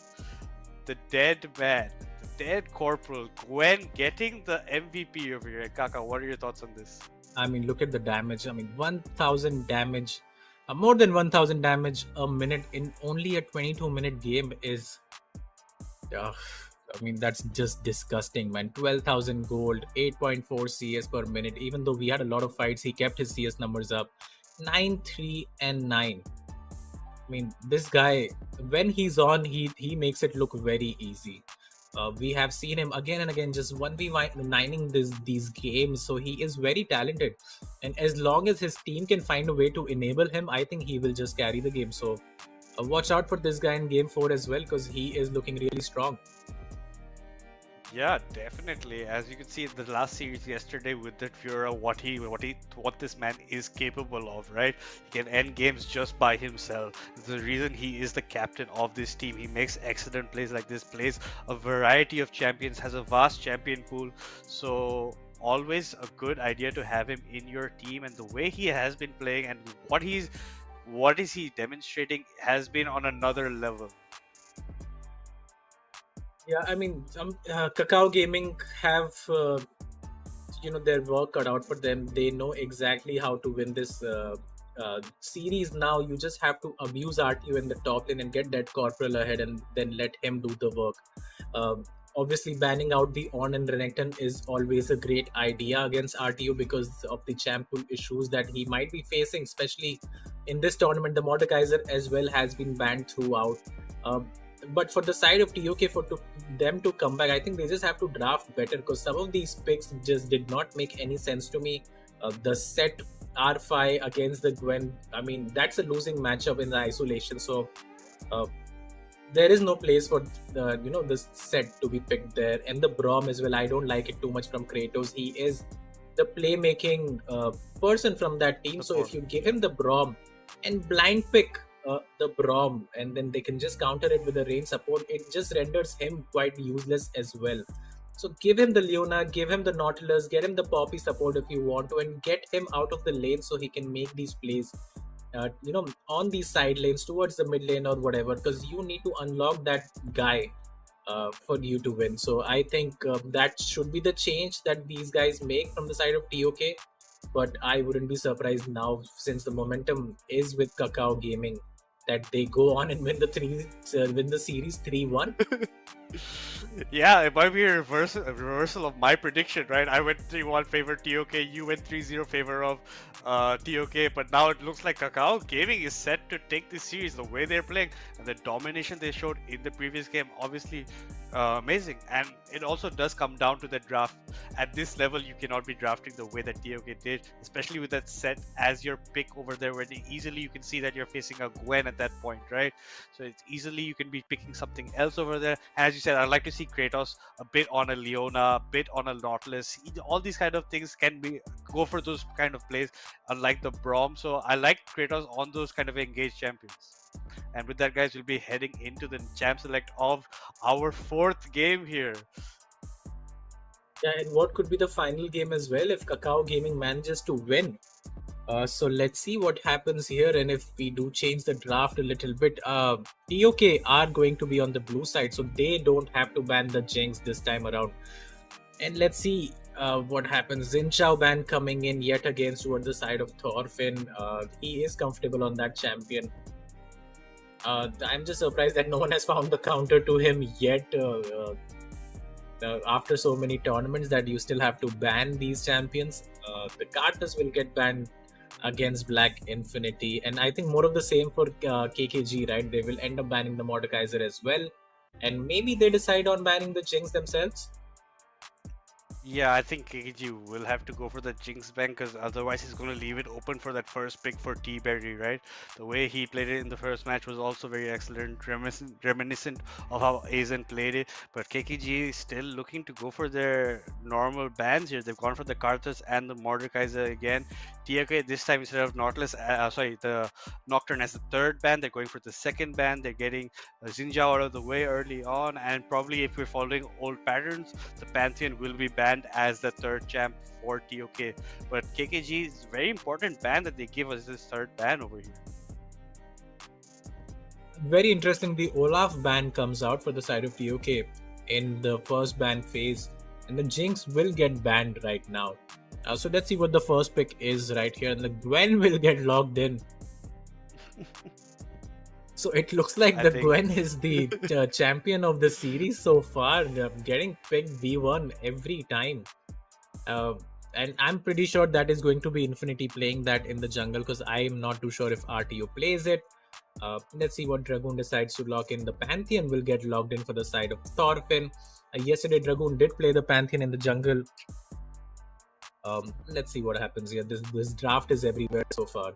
The dead man, the Dead Corporal, Gwen getting the MVP over here. Kaka, what are your thoughts on this? I mean, look at the damage. I mean, 1000 damage, more than 1000 damage a minute in only a 22-minute game is, I mean, that's just disgusting, man. 12,000 gold, 8.4 CS per minute. Even though we had a lot of fights, he kept his CS numbers up. 9, 3, and 9. I mean, this guy, when he's on, he makes it look very easy. We have seen him again and again just 1v9ing these games, so he is very talented. And as long as his team can find a way to enable him, I think he will just carry the game. So watch out for this guy in game 4 as well, because he is looking really strong. Yeah, definitely. As you can see in the last series yesterday with that Fiora, what this man is capable of, right? He can end games just by himself. The reason he is the captain of this team. He makes excellent plays like this, plays a variety of champions, has a vast champion pool. So always a good idea to have him in your team. And the way he has been playing and what is he demonstrating has been on another level. Yeah, I mean, Kakao Gaming have, their work cut out for them. They know exactly how to win this series now. You just have to abuse RTO in the top lane and get that Corporal ahead and then let him do the work. Obviously, banning out the Ornn and Renekton is always a great idea against RTO because of the champ pool issues that he might be facing, especially in this tournament. The Mordekaiser as well has been banned throughout. But for the side of TOK, for them to come back, I think they just have to draft better, because some of these picks just did not make any sense to me. The set R5 against the Gwen, I mean, that's a losing matchup in the isolation. So there is no place for this set to be picked there. And the Braum as well, I don't like it too much from Kratos. He is the playmaking person from that team. So if you give him the Braum and blind pick the Brom, and then they can just counter it with the rain support, it just renders him quite useless as well. So give him the Leona, give him the Nautilus, get him the Poppy support if you want to, and get him out of the lane so he can make these plays, on these side lanes towards the mid lane or whatever, because you need to unlock that guy for you to win. So I think that should be the change that these guys make from the side of TOK. But I wouldn't be surprised now, since the momentum is with Kakao Gaming, that they go on and win the series 3-1. Yeah, it might be a reversal of my prediction, right? I went 3-1 favor TOK, you went 3-0 favor of TOK, but now it looks like Kakao Gaming is set to take this series the way they're playing, and the domination they showed in the previous game, obviously amazing. And it also does come down to the draft. At this level, you cannot be drafting the way that TOK did, especially with that set as your pick over there, where easily you can see that you're facing a Gwen at that point, right? So it's easily you can be picking something else over there. And as you said, I'd like to see Kratos a bit on a Leona, a bit on a Nautilus. All these kind of things can go for those kind of plays, unlike the Brom. So I like Kratos on those kind of engaged champions. And with that, guys, we'll be heading into the champ select of our 4th game here. Yeah, and what could be the final game as well if Kakao Gaming manages to win? So let's see what happens here, and if we do change the draft a little bit. TOK are going to be on the blue side, so they don't have to ban the Jinx this time around. And let's see what happens. Zinchao ban coming in yet again toward the side of Thorfinn. He is comfortable on that champion. I'm just surprised that no one has found the counter to him yet. After so many tournaments that you still have to ban these champions. The Karthus will get banned against Black Infinity, and I think more of the same for KKG, right? They will end up banning the Mordekaiser as well, and maybe they decide on banning the Jinx themselves. Yeah, I think KKG will have to go for the Jinx ban, because otherwise he's going to leave it open for that first pick for T-Berry, right? The way he played it in the first match was also very excellent, reminiscent of how Aizen played it. But KKG is still looking to go for their normal bans here. They've gone for the Karthus and the Mordekaiser again. TOK this time, instead of the Nocturne as the 3rd ban, they're going for the 2nd ban. They're getting Zinjao out of the way early on, and probably if we're following old patterns, the Pantheon will be banned as the 3rd champ for TOK. But KKG is very important ban that they give us this 3rd ban over here. Very interesting, the Olaf ban comes out for the side of TOK in the first ban phase, and the Jinx will get banned right now. So let's see what the first pick is right here. The Gwen will get logged in. So it looks like Gwen is the champion of the series so far, getting picked V1 every time. And I'm pretty sure that is going to be Infinity playing that in the jungle, because I'm not too sure if RTO plays it. Let's see what Dragoon decides to lock in. The Pantheon will get logged in for the side of Thorfinn. Yesterday, Dragoon did play the Pantheon in the jungle. Let's see what happens here. This draft is everywhere so far.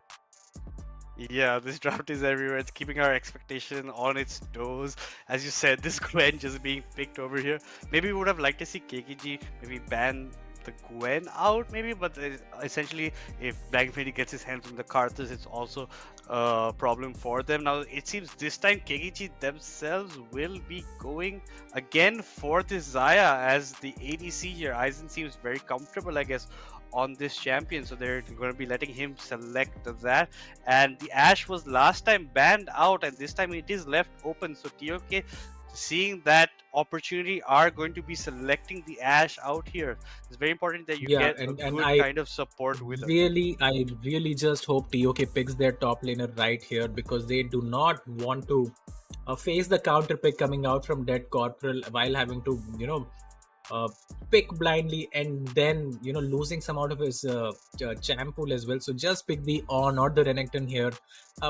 Yeah, this draft is everywhere. It's keeping our expectation on its toes. As you said, this Gwen just being picked over here. Maybe we would have liked to see KKG maybe ban the Gwen out, maybe, but essentially, if Black Infinity gets his hands on the Karthus, it's also a problem for them. Now, it seems this time KKG themselves will be going again for this Xayah as the ADC here. Aizen seems very comfortable, I guess, on this champion, so they're going to be letting him select that. And the Ashe was last time banned out, and this time it is left open. So TOK, seeing that opportunity, are going to be selecting the Ashe out here. It's very important that you get a good kind of support with it. I really just hope TOK picks their top laner right here, because they do not want to face the counter pick coming out from Dead Corporal while having to, pick blindly and then losing some out of his champ pool as well. So just pick the On or the Renekton here,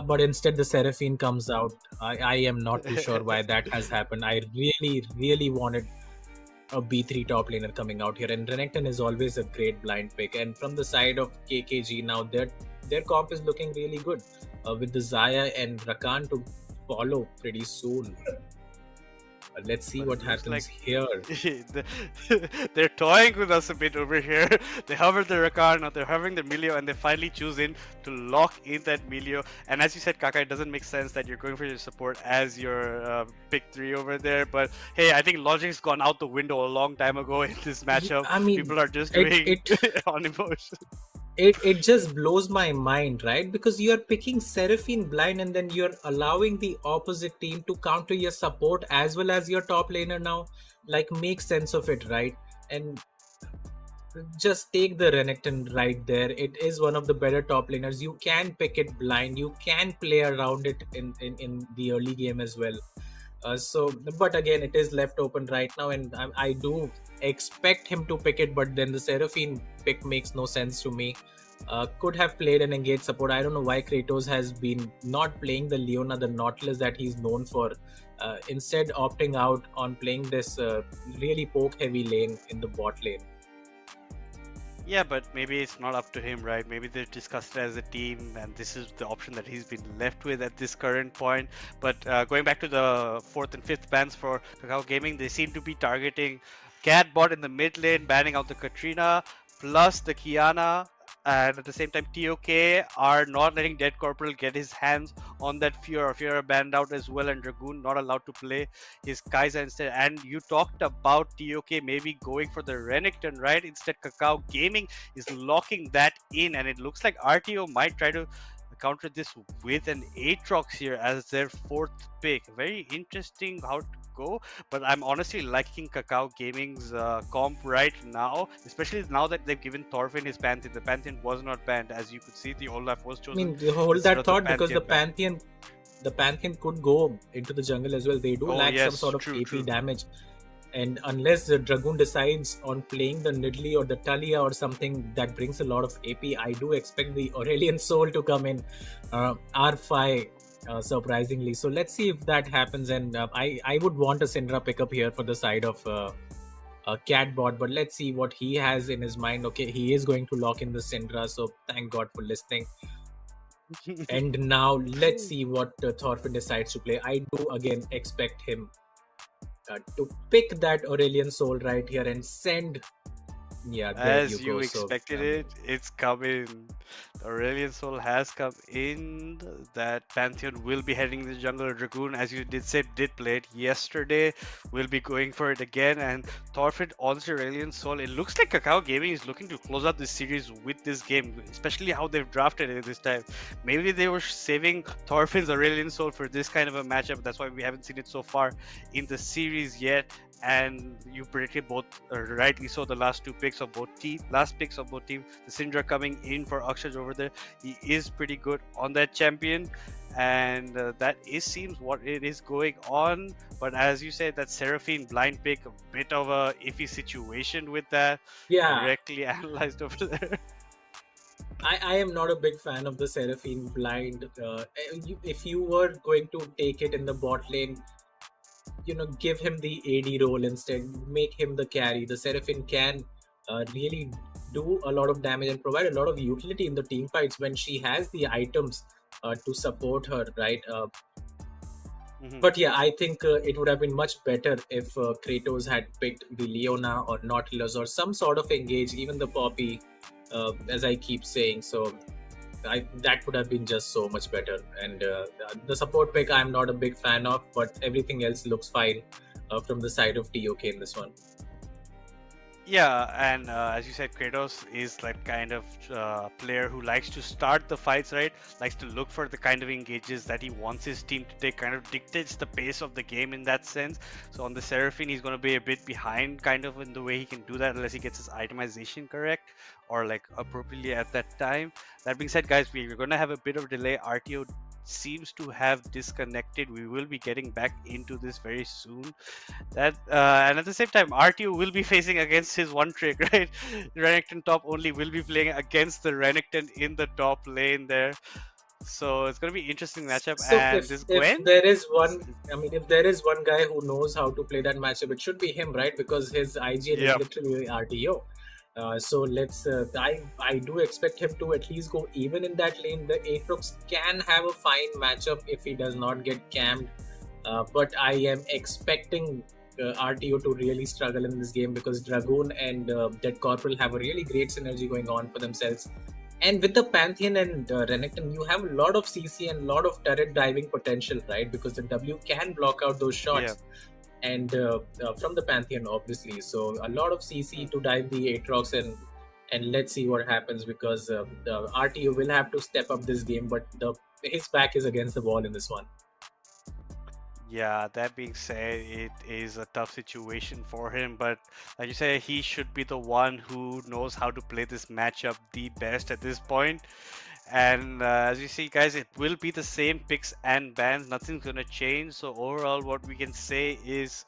but instead the Seraphine comes out. I am not too sure why that has happened. I really wanted a B3 top laner coming out here, and Renekton is always a great blind pick. And from the side of KKG now, their comp is looking really good with the Xayah and Rakan to follow pretty soon. Let's see But what it looks happens like here. they're toying with us a bit over here. They hover the Rakar, now they're hovering the Milio, and they finally choose in to lock in that Milio. And as you said, Kaka, it doesn't make sense that you're going for your support as your pick 3 over there. But hey, I think logic's gone out the window a long time ago in this matchup. I mean, People are just it doing it on emotion. it just blows my mind, right? Because you're picking Seraphine blind and then you're allowing the opposite team to counter your support as well as your top laner now. Like, make sense of it, right? And just take the Renekton right there. It is one of the better top laners. You can pick it blind. You can play around it in the early game as well. But again, it is left open right now, and I do expect him to pick it, but then the Seraphine pick makes no sense to me. Could have played an engaged support. I don't know why Kratos has been not playing the Leona, the Nautilus that he's known for. Instead, opting out on playing this really poke-heavy lane in the bot lane. Yeah, but maybe it's not up to him, right? Maybe they discussed it as a team, and this is the option that he's been left with at this current point. But going back to the 4th and 5th bans for Kakao Gaming, they seem to be targeting Cat bot in the mid lane, banning out the Katrina, plus the Kiana, and at the same time TOK are not letting Dead Corporal get his hands on that Fiora. Fiora banned out as well, and Dragoon not allowed to play his Kai'Sa instead. And you talked about TOK maybe going for the Renekton, right? Instead, Kakao Gaming is locking that in, and it looks like RTO might try to counter this with an Aatrox here as their 4th pick. Very interesting how to go, but I'm honestly liking Kakao Gaming's comp right now, especially now that they've given Thorfinn his Pantheon. The Pantheon was not banned, as you could see. The Olaf was I chosen. mean, you hold that thought because the ban. Pantheon could go into the jungle as well. They do lack some sort of AP damage. And unless the Dragoon decides on playing the Nidalee or the Talia or something that brings a lot of AP, I do expect the Aurelion Soul to come in R5 surprisingly. So let's see if that happens. And I would want a Syndra pickup here for the side of Cat bot, but let's see what he has in his mind. Okay, he is going to lock in the Syndra, so thank God for listening. And now let's see what Thorfinn decides to play. I do again expect him to pick that Aurelion Soul right here and send. Yeah, there as you go. expected it, it's coming. Aurelion Soul has come in. That Pantheon will be heading the jungle. Dragoon, as you did play it yesterday. Will be going for it again. And Thorfinn on the Aurelion Soul. It looks like Kakao Gaming is looking to close out this series with this game, especially how they've drafted it this time. Maybe they were saving Thorfinn's Aurelion Soul for this kind of a matchup. That's why we haven't seen it so far in the series yet. And you predicted both rightly so, the last picks of both teams. The Syndra coming in for Akshaj over there. He is pretty good on that champion, and that seems what it is going on. But as you said, that Seraphine blind pick, a bit of a iffy situation with that. Yeah, Directly analyzed over there. I am not a big fan of the Seraphine blind. If you were going to take it in the bot lane, give him the AD role instead. Make him the carry. The Seraphine can really do a lot of damage and provide a lot of utility in the team fights when she has the items to support her, right? But yeah, I think it would have been much better if Kratos had picked the Leona or Nautilus or some sort of engage, even the Poppy, as I keep saying. So that would have been just so much better. And the support pick I'm not a big fan of, but everything else looks fine from the side of TOK in this one. Yeah, and as you said, Kratos is that kind of player who likes to start the fights, right? Likes to look for the kind of engages that he wants his team to take, kind of dictates the pace of the game in that sense. So on the Seraphine, he's going to be a bit behind kind of in the way he can do that unless he gets his itemization correct or like appropriately at that time. That being said, guys, we're going to have a bit of delay. RTO seems to have disconnected. We will be getting back into this very soon. And at the same time, RTO will be facing against his one trick, right? Renekton top only will be playing against the Renekton in the top lane there. So it's going to be an interesting matchup. So and if Gwen, there is one guy who knows how to play that matchup, it should be him, right? Because his IGL is literally RTO. So let's. I do expect him to at least go even in that lane. The Aatrox can have a fine matchup if he does not get cammed But I am expecting RTO to really struggle in this game because Dragoon and Dead Corporal have a really great synergy going on for themselves. And with the Pantheon and Renekton, you have a lot of CC and a lot of turret driving potential, right? Because the W can block out those shots. And from the Pantheon, obviously. So a lot of CC to dive the Aatrox, and let's see what happens, because the RTO will have to step up this game, but his back is against the wall in this one. Yeah, that being said, it is a tough situation for him, but like you say, he should be the one who knows how to play this matchup the best at this point. And as you see, guys, it will be the same picks and bans. Nothing's gonna change. So overall, what we can say is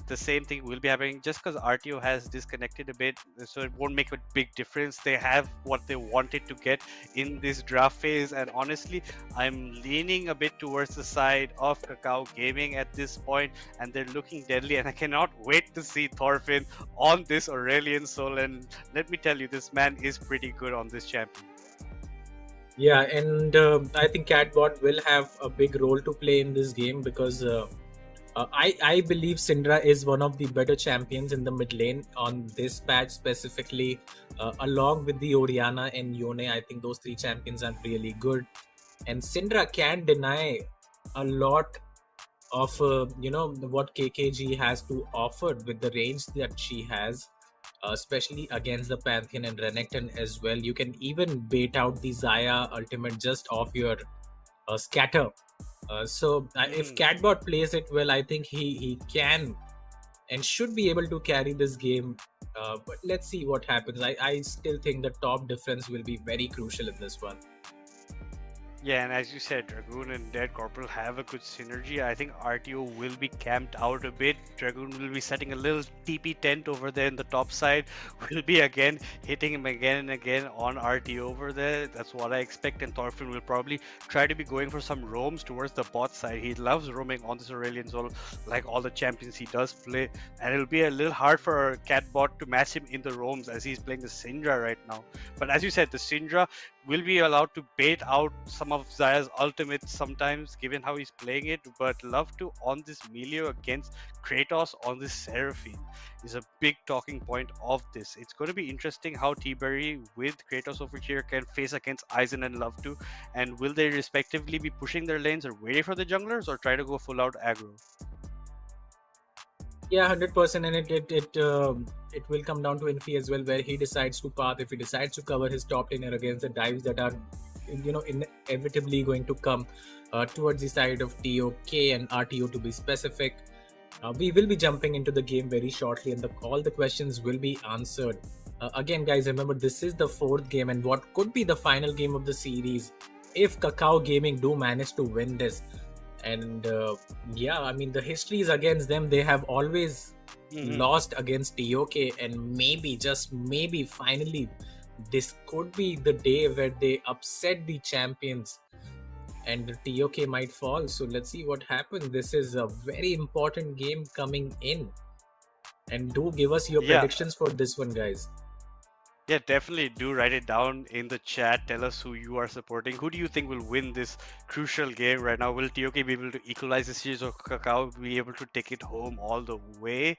the same thing will be happening. Just because RTO has disconnected a bit, so it won't make a big difference. They have what they wanted to get in this draft phase, and honestly, I'm leaning a bit towards the side of Kakao Gaming at this point, and they're looking deadly, and I cannot wait to see Thorfinn on this Aurelion Soul. And let me tell you, this man is pretty good on this champion. Yeah, and I think Catbot will have a big role to play in this game, because I believe Syndra is one of the better champions in the mid lane on this patch specifically, along with the Orianna and Yone. I think those three champions are really good, and Syndra can deny a lot of what KKG has to offer with the range that she has, especially against the Pantheon and Renekton as well. You can even bait out the Xayah ultimate just off your scatter. So if Catbot plays it well, I think he can and should be able to carry this game. But let's see what happens. I still think the top difference will be very crucial in this one. Yeah, and as you said, Dragoon and Dead Corporal have a good synergy. I think RTO will be camped out a bit. Dragoon will be setting a little TP tent over there in the top side. Will be again hitting him again and again on RTO over there. That's what I expect. And Thorfinn will probably try to be going for some roams towards the bot side. He loves roaming on this Aurelion Soul, like all the champions he does play. And it'll be a little hard for Catbot to match him in the roams as he's playing the Syndra right now. But as you said, the Syndra will be allowed to bait out some of Xayah's ultimates sometimes, given how he's playing it, but love to on this melee against Kratos on this Seraphine is a big talking point of this. It's going to be interesting how T-Berry with Kratos over here can face against Aizen and Love to, and will they respectively be pushing their lanes or waiting for the junglers or try to go full out aggro? Yeah, 100%, and it will come down to Infi as well, where he decides to path. If he decides to cover his top laner against the dives that are, inevitably going to come towards the side of TOK and RTO to be specific. We will be jumping into the game very shortly, and all the questions will be answered. Again, guys, remember this is the 4th game, and what could be the final game of the series if Kakao Gaming do manage to win this. And the history is against them. They have always lost against TOK, and just maybe finally this could be the day where they upset the champions and the TOK might fall. So let's see what happens. This is a very important game coming in, and do give us your predictions for this one, guys. Yeah, definitely do write it down in the chat. Tell us who you are supporting. Who do you think will win this crucial game right now? Will TOK be able to equalize the series, or Kakao be able to take it home all the way?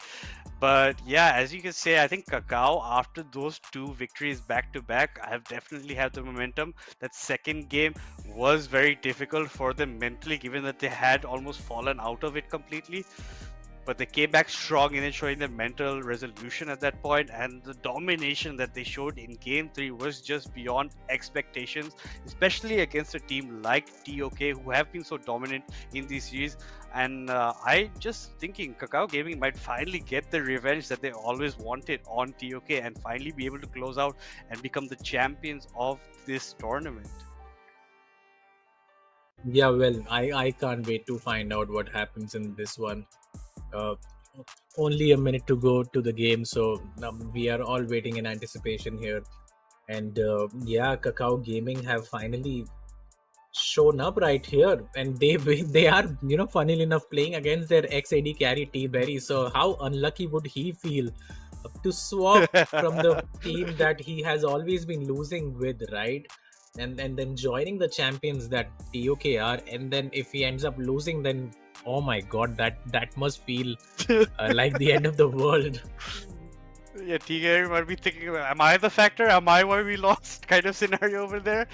But yeah, as you can say, I think Kakao, after those 2 victories back to back, have definitely had the momentum. That second game was very difficult for them mentally, given that they had almost fallen out of it completely. But they came back strong in it, showing their mental resolution at that point, and the domination that they showed in Game 3 was just beyond expectations, especially against a team like TOK, who have been so dominant in this series. And I just thinking Kakao Gaming might finally get the revenge that they always wanted on TOK, and finally be able to close out and become the champions of this tournament. Yeah, well, I can't wait to find out what happens in this one. Only a minute to go to the game, so we are all waiting in anticipation here. And Kakao Gaming have finally shown up right here, and they are funnily enough playing against their ex-AD carry T-Berry. So how unlucky would he feel to swap from the team that he has always been losing with, right? And then joining the champions that TOK are, and then if he ends up losing, then Oh my god, that must feel like the end of the world. Yeah, TK might be thinking, am I the factor? Am I why we lost? Kind of scenario over there.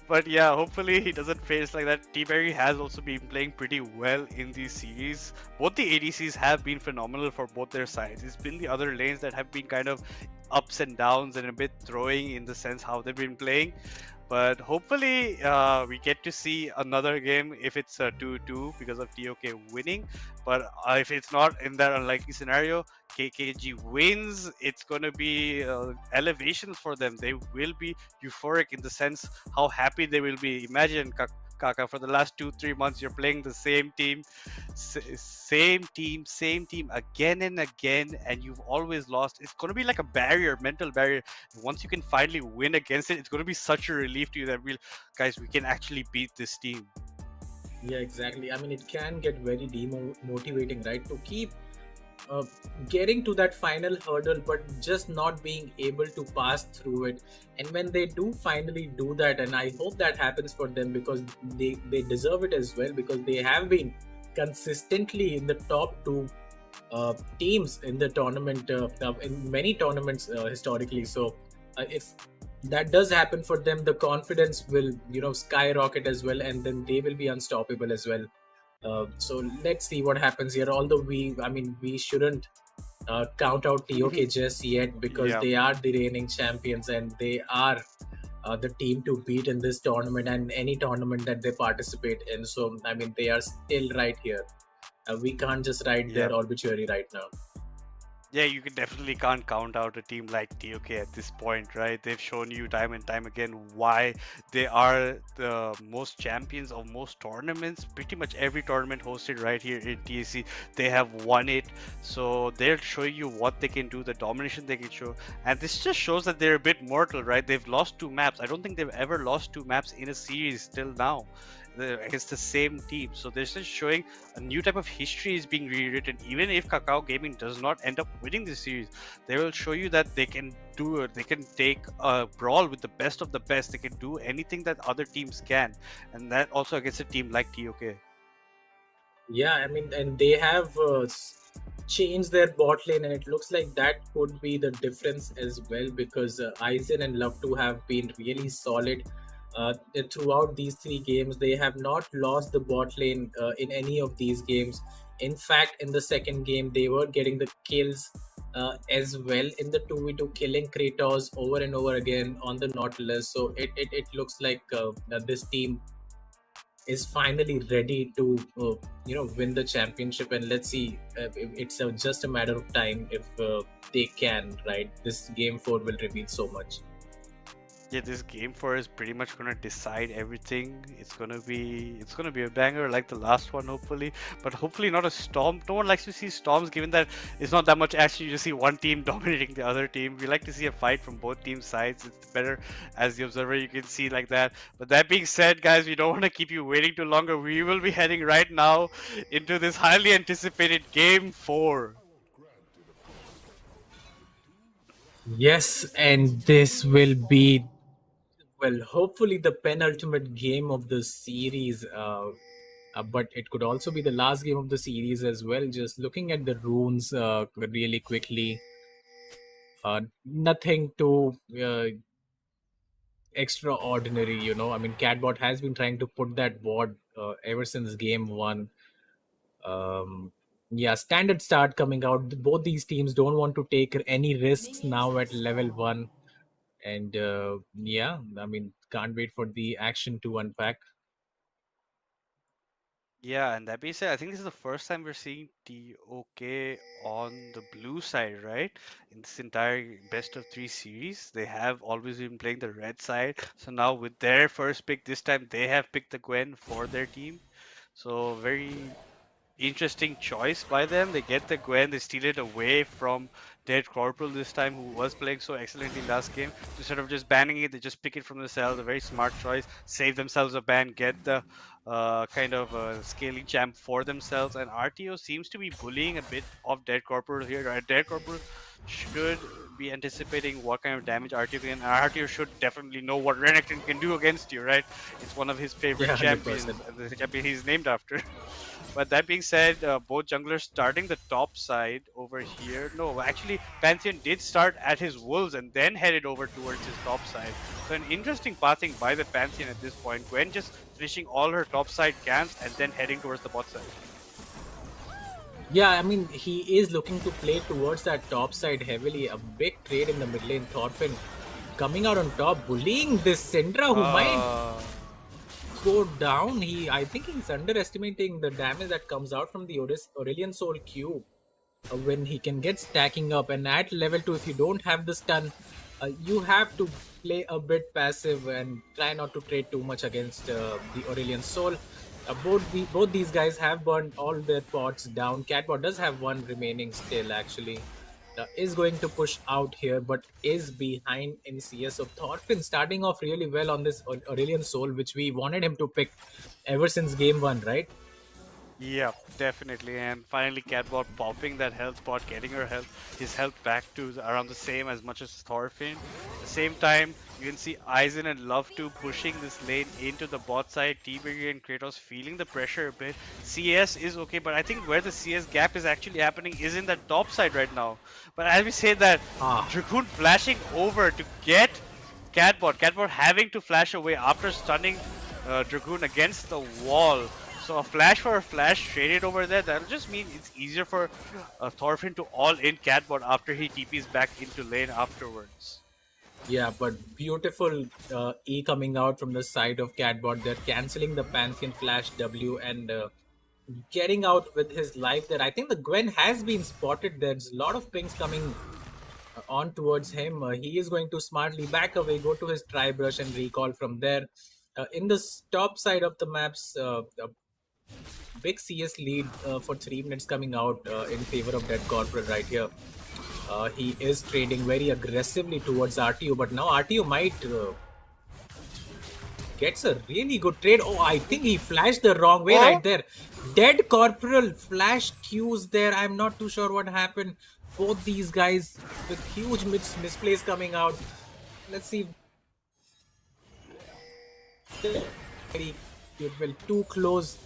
But yeah, hopefully he doesn't face like that. T-Berry has also been playing pretty well in these series. Both the ADCs have been phenomenal for both their sides. It's been the other lanes that have been kind of ups and downs and a bit throwing in the sense how they've been playing. But hopefully we get to see another game if it's a 2-2 because of TOK winning. But if it's not in that unlikely scenario, KKG wins, it's going to be elevations for them. They will be euphoric in the sense how happy they will be. Imagine, Kaka, for the last 2-3 months, you're playing the same team, same team again and again, and you've always lost. It's going to be like a barrier, mental barrier. Once you can finally win against it, it's going to be such a relief to you that we can actually beat this team. Yeah, exactly. I mean, it can get very demotivating, right? To keep getting to that final hurdle, but just not being able to pass through it. And when they do finally do that, and I hope that happens for them because they deserve it as well, because they have been consistently in the top two teams in the tournament, in many tournaments historically. So if that does happen for them, the confidence will skyrocket as well, and then they will be unstoppable as well. So let's see what happens here. Although we shouldn't count out TOK just yet, because they are the reigning champions and they are the team to beat in this tournament and any tournament that they participate in. So they are still right here. We can't just write their obituary right now. Yeah, you can definitely can't count out a team like TOK at this point, right? They've shown you time and time again why they are the most champions of most tournaments. Pretty much every tournament hosted right here in TSC, they have won it. So they're showing you what they can do, the domination they can show. And this just shows that they're a bit mortal, right? They've lost 2 maps. I don't think they've ever lost 2 maps in a series till now against the same team. So they're just showing a new type of history is being rewritten. Even if Kakao Gaming does not end up winning this series, they will show you that they can do it. They can take a brawl with the best of the best. They can do anything that other teams can, and that also against a team like TOK. Yeah, and they have changed their bot lane, and it looks like that could be the difference as well, because Aizen and Love2 have been really solid throughout these 3 games. They have not lost the bot lane in any of these games. In fact, in the second game, they were getting the kills as well in the 2v2, killing Kratos over and over again on the Nautilus. So it looks like this team is finally ready to win the championship, and let's see, it's just a matter of time if they can, right? This game 4 will reveal so much. Yeah, this game 4 is pretty much gonna decide everything. It's gonna be a banger like the last one, hopefully, but hopefully not a storm. No one likes to see storms, given that it's not that much action. You just see one team dominating the other team. We like to see a fight from both team sides. It's better as the observer. You can see like that. But that being said, guys, we don't want to keep you waiting too longer. We will be heading right now into this highly anticipated game 4. Yes, and this will be, well, hopefully the penultimate game of the series, but it could also be the last game of the series as well. Just looking at the runes really quickly, nothing too extraordinary, Catbot has been trying to put that board ever since game 1. Yeah, standard start coming out. Both these teams don't want to take any risks now at level 1. And yeah, can't wait for the action to unpack. Yeah, and that being said, I think this is the first time we're seeing TOK on the blue side, right? In this entire best of 3 series, they have always been playing the red side. So now with their first pick this time, they have picked the Gwen for their team. So very interesting choice by them. They get the Gwen, they steal it away from Dead Corporal this time, who was playing so excellently last game. Instead of just banning it, they just pick it from the cells. A very smart choice. Save themselves a ban, get the scaling champ for themselves. And RTO seems to be bullying a bit of Dead Corporal here. Right? Dead Corporal should be anticipating what kind of damage RTO can. RTO should definitely know what Renekton can do against you, right? It's one of his favorite champions, the champion he's named after. But that being said, both junglers starting the top side over here. No, actually, Pantheon did start at his wolves and then headed over towards his top side. So an interesting pathing by the Pantheon at this point. Gwen just finishing all her top side camps and then heading towards the bot side. Yeah, I mean, he is looking to play towards that top side heavily. A big trade in the mid lane. Thorfinn coming out on top, bullying this Syndra who might go down. I think he's underestimating the damage that comes out from the Aurelion Soul Cube when he can get stacking up. And at level 2, if you don't have the stun, you have to play a bit passive and try not to trade too much against the Aurelion Soul. Both these guys have burned all their pots down. Catbot does have one remaining still, actually. Is going to push out here, but is behind in CS. So Thorfinn starting off really well on this Aurelion Soul, which we wanted him to pick ever since game 1, right? Yeah, definitely. And finally, Catbot popping that health pot, getting his health back to around the same as much as Thorfinn. At the same time, you can see Aizen and Love2 pushing this lane into the bot side. TBG and Kratos feeling the pressure a bit. CS is okay, but I think where the CS gap is actually happening is in the top side right now. But as we say that, Dragoon flashing over to get Catbot. Catbot having to flash away after stunning Dragoon against the wall. So a flash for a flash traded over there, that'll just mean it's easier for Thorfinn to all-in Catbot after he TPs back into lane afterwards. Yeah, but beautiful E coming out from the side of Catbot. They're cancelling the Pantheon Flash W and getting out with his life there. I think the Gwen has been spotted. There's a lot of pings coming on towards him. He is going to smartly back away, go to his Tri-Brush and recall from there. In the top side of the maps, big CS lead for 3 minutes coming out in favor of Dead Corporal right here. He is trading very aggressively towards RTO, but now RTO might gets a really good trade. Oh, I think he flashed the wrong way right there. Dead Corporal flash cues there. I'm not too sure what happened. Both these guys with huge misplays coming out. Let's see. Well, too close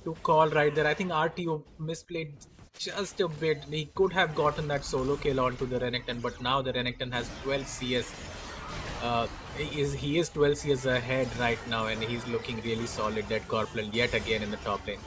to call right there. I think RTO misplayed just a bit. He could have gotten that solo kill onto the Renekton, but now the Renekton has 12 CS. He is 12 CS ahead right now, and he's looking really solid. Dead Corporal yet again in the top lane.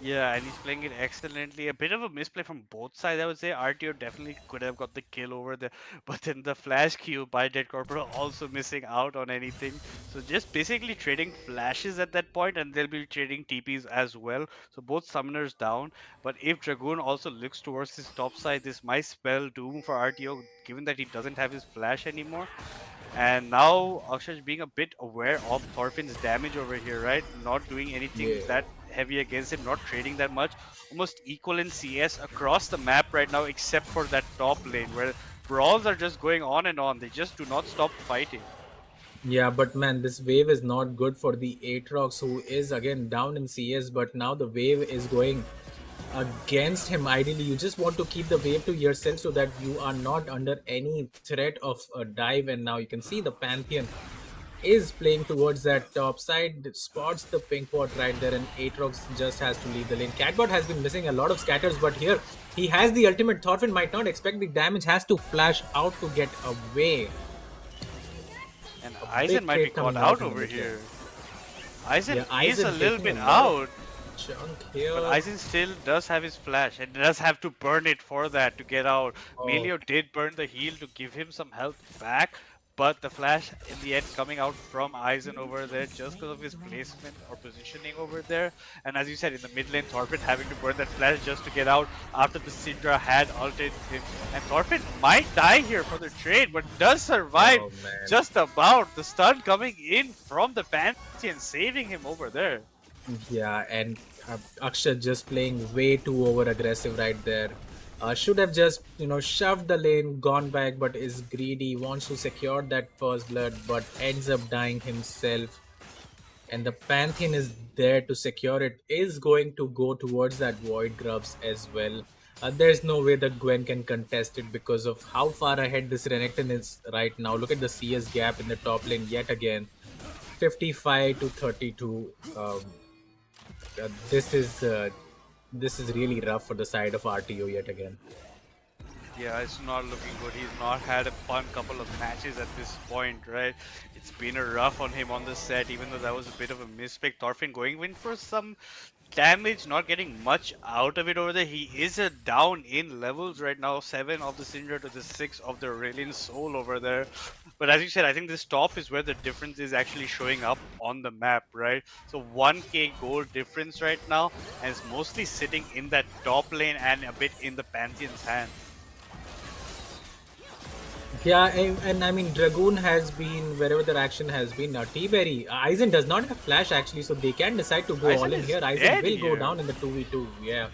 Yeah, and he's playing it excellently. A bit of a misplay from both sides, I would say. RTO definitely could have got the kill over there, but then the flash Q by Dead Corporal also missing out on anything. So just basically trading flashes at that point, and they'll be trading TPs as well. So both summoners down. But if Dragoon also looks towards his top side, this might spell doom for RTO, given that he doesn't have his flash anymore. And now Akshay being a bit aware of Thorfinn's damage over here, right? Not doing anything that heavy against him, not trading that much. Almost equal in CS across the map right now, except for that top lane where brawls are just going on and on. They just do not stop fighting. Yeah, but man, this wave is not good for the Aatrox, who is again down in CS, but now the wave is going against him. Ideally, you just want to keep the wave to yourself so that you are not under any threat of a dive. And now you can see the Pantheon is playing towards that top side, spots the pink pot right there, and Aatrox just has to leave the lane. Catbot has been missing a lot of scatters, but here he has the ultimate. Thorfinn might not expect the damage, has to flash out to get away. And Aizen might be caught out over here. Aizen is a little bit out. But Aizen still does have his flash and does have to burn it for that to get out. Melio did burn the heal to give him some health back, but the flash in the end coming out from Aizen over there just because of his placement or positioning over there. And as you said, in the mid lane, Thorfinn having to burn that flash just to get out after the Syndra had ulted him. And Thorfinn might die here for the trade, but does survive just about. The stun coming in from the Pantheon, saving him over there. Yeah, and Akshay just playing way too over aggressive right there. Should have just, shoved the lane, gone back, but is greedy, wants to secure that first blood, but ends up dying himself. And the Pantheon is there to secure it, is going to go towards that Void Grubs as well. There's no way that Gwen can contest it because of how far ahead this Renekton is right now. Look at the CS gap in the top lane yet again. 55 to 32. this is really rough for the side of RTO yet again. Yeah, it's not looking good. He's not had a fun couple of matches at this point, right? It's been a rough on him on the set, even though that was a bit of a mispick. Thorfinn going in for some damage, not getting much out of it over there. He is a down in levels right now, 7 of the Syndra to the 6 of the Aurelian Soul over there. But as you said, I think this top is where the difference is actually showing up on the map, right? So 1k gold difference right now, and it's mostly sitting in that top lane and a bit in the Pantheon's hand. Yeah, and I mean, Dragoon has been wherever their action has been. T-Berry, Aizen does not have flash actually, so they can decide to go Aizen all in is here. Aizen dead will go here. down in the 2v2. Yeah,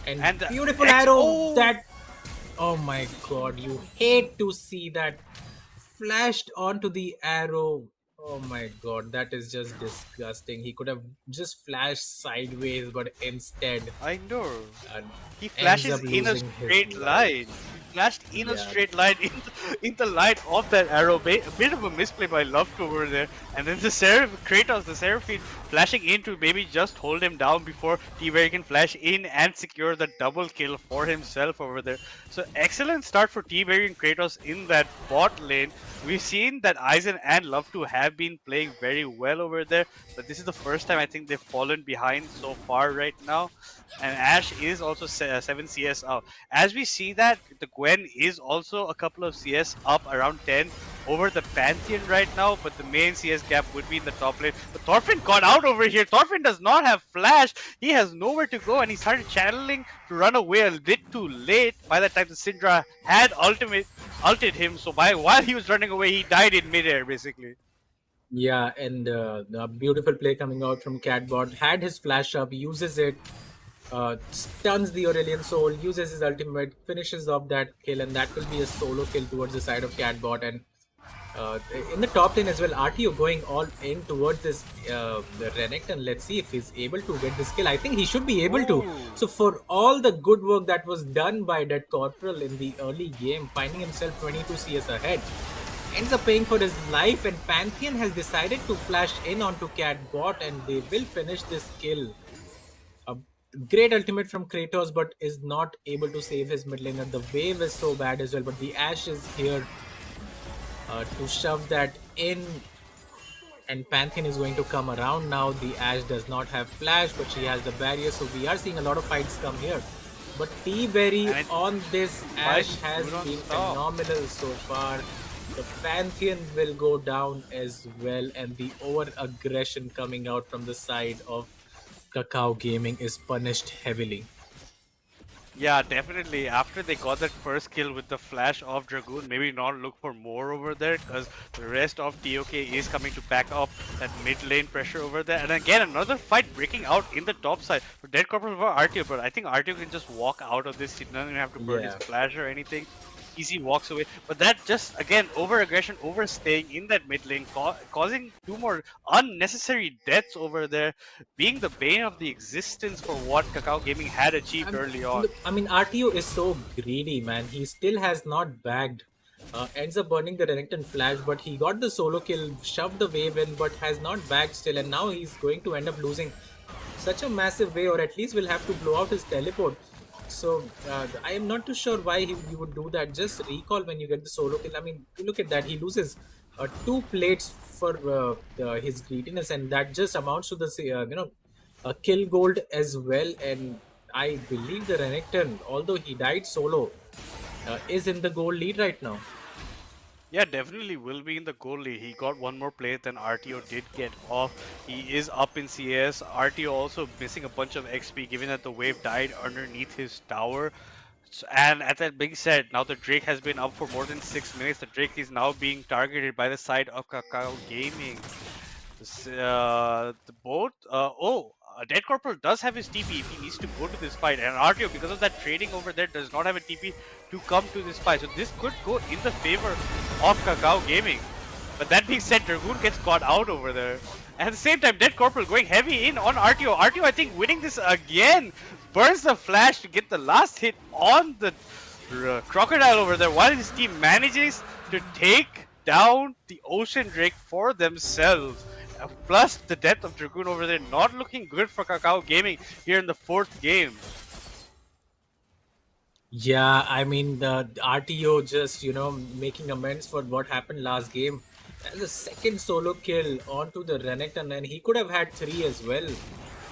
And the beautiful X- arrow. oh! That, oh my god, you hate to see that flashed onto the arrow. Oh my god, that is just disgusting. He could have just flashed sideways, but instead I know. uh, He ends flashes up in a losing straight his line. life. He flashed in a Yeah. straight line in the light of that arrow. A bit of a misplay by Love over there. And then the Kratos, the Seraphine, flashing in to maybe just hold him down before T-Berry can flash in and secure the double kill for himself over there. So excellent start for T-Berry and Kratos in that bot lane. We've seen that Aizen and Love have been playing very well over there. But this is the first time I think they've fallen behind so far right now. And Ash is also 7 CS up. As we see that, the Gwen is also a couple of CS up, around 10 over the Pantheon right now, but the main CS gap would be in the top lane. But Thorfinn got out over here. Thorfinn does not have flash. He has nowhere to go, and he started channeling to run away a bit too late. By the time the Syndra had ulted him, so while he was running away, he died in midair basically. Yeah, and a beautiful play coming out from Catbot. Had his flash up, uses it, stuns the Aurelian Soul, uses his ultimate, finishes off that kill, and that will be a solo kill towards the side of Catbot. And in the top lane as well, RTO going all in towards this the Renekton. Let's see if he's able to get this kill. I think he should be able to. So for all the good work that was done by Dead Corporal in the early game, finding himself 22 CS ahead, ends up paying for his life, and Pantheon has decided to flash in onto Catbot, and they will finish this kill. A great ultimate from Kratos, but is not able to save his mid laner. The wave is so bad as well, but the Ashe is here to shove that in, and Pantheon is going to come around now. The Ashe does not have flash, but she has the barrier, so we are seeing a lot of fights come here. But T-Berry on this Ashe has been phenomenal so far. The Pantheon will go down as well, and the over-aggression coming out from the side of Kakao Gaming is punished heavily. Yeah, definitely. After they got that first kill with the flash of Dragoon, maybe not look for more over there, because the rest of TOK is coming to back up that mid lane pressure over there. And again, another fight breaking out in the top side for Dead Corporal for RTO, but I think RTO can just walk out of this. He doesn't even have to burn his flash or anything. Easy walks away, but that just again over-aggression, overstaying in that mid lane, causing 2 more unnecessary deaths over there, being the bane of the existence for what Kakao Gaming had achieved early on. Look, I mean, RTO is so greedy, man. He still has not bagged. Ends up burning the Renekton flash, but he got the solo kill, shoved the wave in, but has not bagged still, and now he's going to end up losing such a massive way, or at least will have to blow out his teleport. So I am not too sure why he would do that. Just recall when you get the solo kill. I mean, look at that. He loses 2 plates for his greediness, and that just amounts to the a kill gold as well. And I believe the Renekton, although he died solo, is in the gold lead right now. Yeah, definitely will be in the goal lead. He got 1 more plate than RTO did get off. He is up in CS. RTO also missing a bunch of XP given that the wave died underneath his tower. And at that being said, now the Drake has been up for more than 6 minutes. The Drake is now being targeted by the side of Kakao Gaming. Dead Corporal does have his TP if he needs to go to this fight, and RTO, because of that trading over there, does not have a TP to come to this fight. So this could go in the favor of Kakao Gaming. But that being said, Dragoon gets caught out over there. And at the same time, Dead Corporal going heavy in on RTO. RTO, I think, winning this again. Burns the flash to get the last hit on the Crocodile over there, while his team manages to take down the Ocean Drake for themselves. plus the depth of Dragoon over there, not looking good for Kakao Gaming here in the 4th game. Yeah, I mean the RTO just making amends for what happened last game. And the second solo kill onto the Renekton, and he could have had 3 as well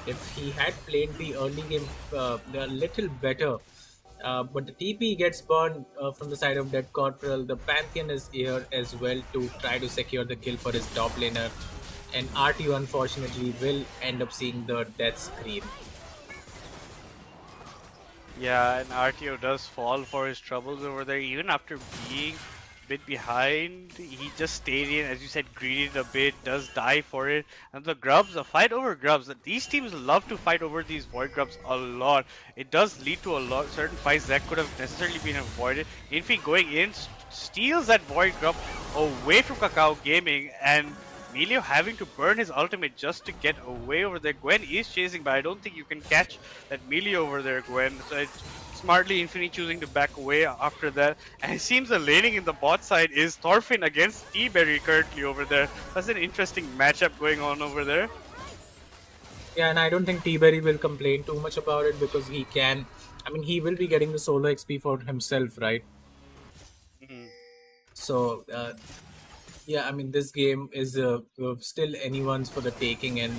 if he had played the early game a little better. But the TP gets burned from the side of Dead Corporal. The Pantheon is here as well to try to secure the kill for his top laner. And RTO unfortunately will end up seeing the death screen. Yeah, and RTO does fall for his troubles over there. Even after being a bit behind, he just stayed in, as you said, greeded a bit, does die for it. And the grubs, a fight over grubs. These teams love to fight over these void grubs a lot. It does lead to a lot certain fights that could have necessarily been avoided. Infi going in, steals that void grub away from Kakao Gaming, and Emilio having to burn his ultimate just to get away over there. Gwen is chasing, but I don't think you can catch that melee over there, Gwen. So it's smartly Infinity choosing to back away after that. And it seems the laning in the bot side is Thorfinn against T-Berry currently over there. That's an interesting matchup going on over there. Yeah, and I don't think T-Berry will complain too much about it because he can. I mean, he will be getting the solo XP for himself, right? So, yeah, I mean, this game is still anyone's for the taking, and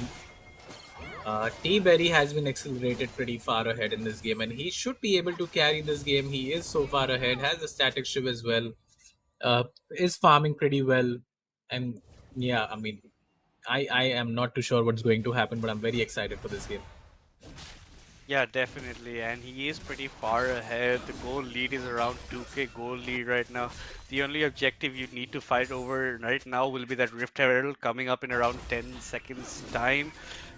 T-Berry has been accelerated pretty far ahead in this game, and he should be able to carry this game. He is so far ahead, has the static shiv as well, is farming pretty well, and yeah, I mean, I am not too sure what's going to happen, but I'm very excited for this game. Yeah, definitely, and he is pretty far ahead. The goal lead is around 2k goal lead right now. The only objective you need to fight over right now will be that Rift Herald coming up in around 10 seconds time,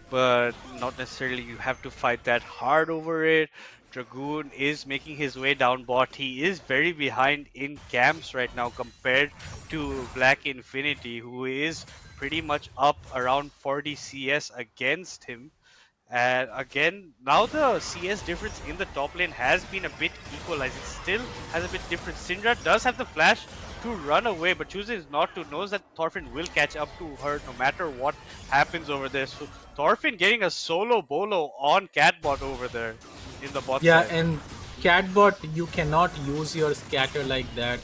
but not necessarily you have to fight that hard over it. Dragoon is making his way down bot. He is very behind in camps right now compared to Black Infinity, who is pretty much up around 40 CS against him. And again, now the CS difference in the top lane has been a bit equalized. It still has a bit different. Syndra does have the flash to run away, but chooses not to. Knows that Thorfinn will catch up to her no matter what happens over there. So Thorfinn getting a solo bolo on Catbot over there in the bot Yeah, side. and Catbot, you cannot use your scatter like that.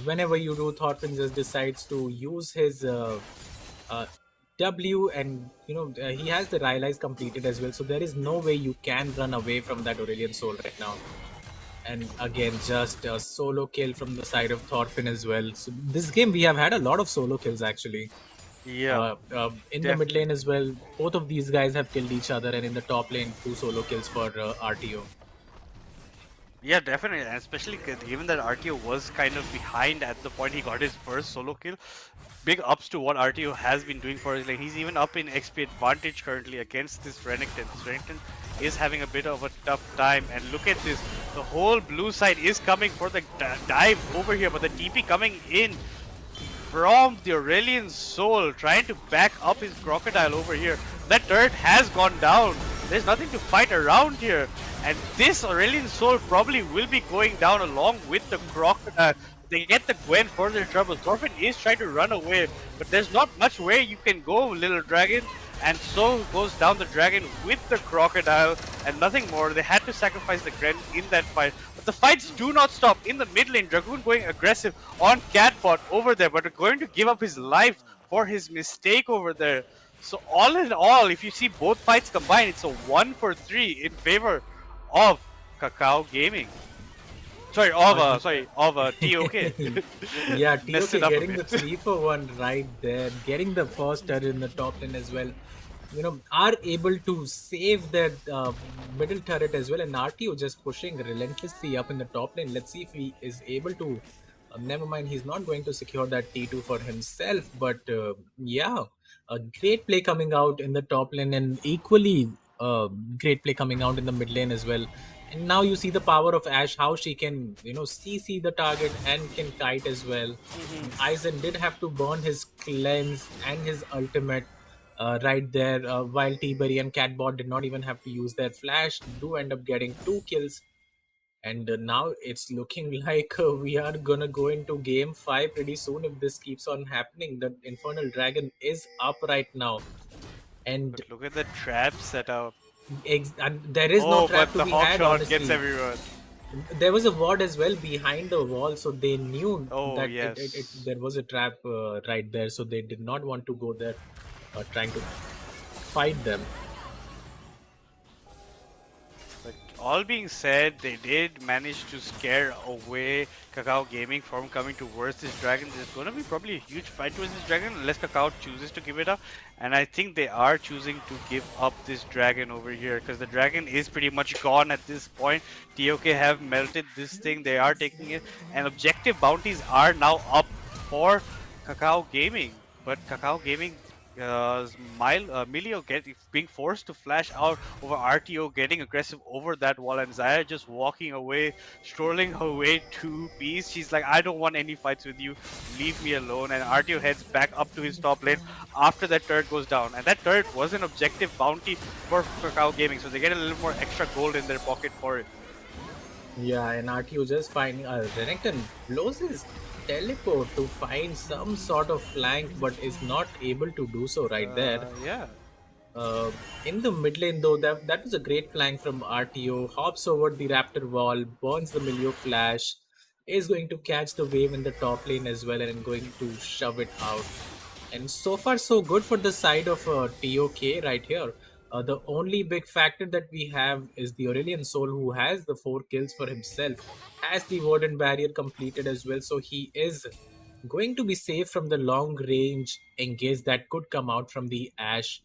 Whenever you do, Thorfinn just decides to use his W, and he has the Rylai's completed as well, so there is no way you can run away from that Aurelion Soul right now. And again, just a solo kill from the side of Thorfinn as well. So this game we have had a lot of solo kills actually. Yeah. In the mid lane as well, both of these guys have killed each other, and in the top lane, 2 solo kills for RTO. Yeah, definitely, and especially given that RTO was kind of behind at the point he got his first solo kill. Big ups to what RTO has been doing for his lane. He's even up in XP advantage currently against this Renekton. Renekton is having a bit of a tough time, and look at this. The whole blue side is coming for the dive over here, but the TP coming in from the Aurelion Soul, trying to back up his Crocodile over here. That turret has gone down. There's nothing to fight around here. And this Aurelion Soul probably will be going down along with the Crocodile. They get the Gwen for their trouble. Thorfinn is trying to run away, but there's not much way you can go, little dragon. And so goes down the dragon with the Crocodile and nothing more. They had to sacrifice the Gren in that fight. But the fights do not stop in the mid lane. Dragoon going aggressive on Catbot over there, but going to give up his life for his mistake over there. So all in all, if you see both fights combined, it's a 1-for-3 in favor of Kakao Gaming. Sorry, of TOK. Yeah, TOK Messed it up a getting the bit. 3-for-1 right there, getting the first turret in the top lane as well. Are able to save that middle turret as well, and RTO just pushing relentlessly up in the top lane. Let's see if he is able to. Never mind, he's not going to secure that T2 for himself, but yeah, a great play coming out in the top lane, and equally great play coming out in the mid lane as well. And now you see the power of Ashe, how she can, CC the target and can kite as well. Aizen did have to burn his cleanse and his ultimate right there, while T-Berry and Catbot did not even have to use their flash. Do end up getting 2 kills. And now it's looking like we are gonna go into game 5 pretty soon if this keeps on happening. The Infernal Dragon is up right now, and But look at the trap setup. and there is no Oh, trap but to the be hawk had, shot gets honestly. everyone. There was a ward as well behind the wall, so they knew Oh, that yes. there was a trap right there, so they did not want to go there trying to fight them. But all being said, they did manage to scare away Kakao Gaming from coming towards this dragon. There's going to be probably a huge fight towards this dragon unless Kakao chooses to give it up. And I think they are choosing to give up this dragon over here because the dragon is pretty much gone at this point. TOK have melted this thing. They are taking it. And objective bounties are now up for Kakao Gaming. But Kakao Gaming Milio being forced to flash out over RTO, getting aggressive over that wall, and Zaya just walking away, strolling her way to peace. She's like, I don't want any fights with you, leave me alone. And RTO heads back up to his top lane after that turret goes down. And that turret was an objective bounty for Kakao Gaming, so they get a little more extra gold in their pocket for it. Yeah, and RTO just finding Renekton blows his teleport to find some sort of flank, but is not able to do so right there. Yeah. In the mid lane though, that was a great flank from RTO. Hops over the Raptor wall, burns the Milio flash, is going to catch the wave in the top lane as well, and going to shove it out. And so far so good for the side of TOK right here. The only big factor that we have is the Aurelion Soul, who has the 4 kills for himself, has the Warden Barrier completed as well, so he is going to be safe from the long range engage that could come out from the Ashe.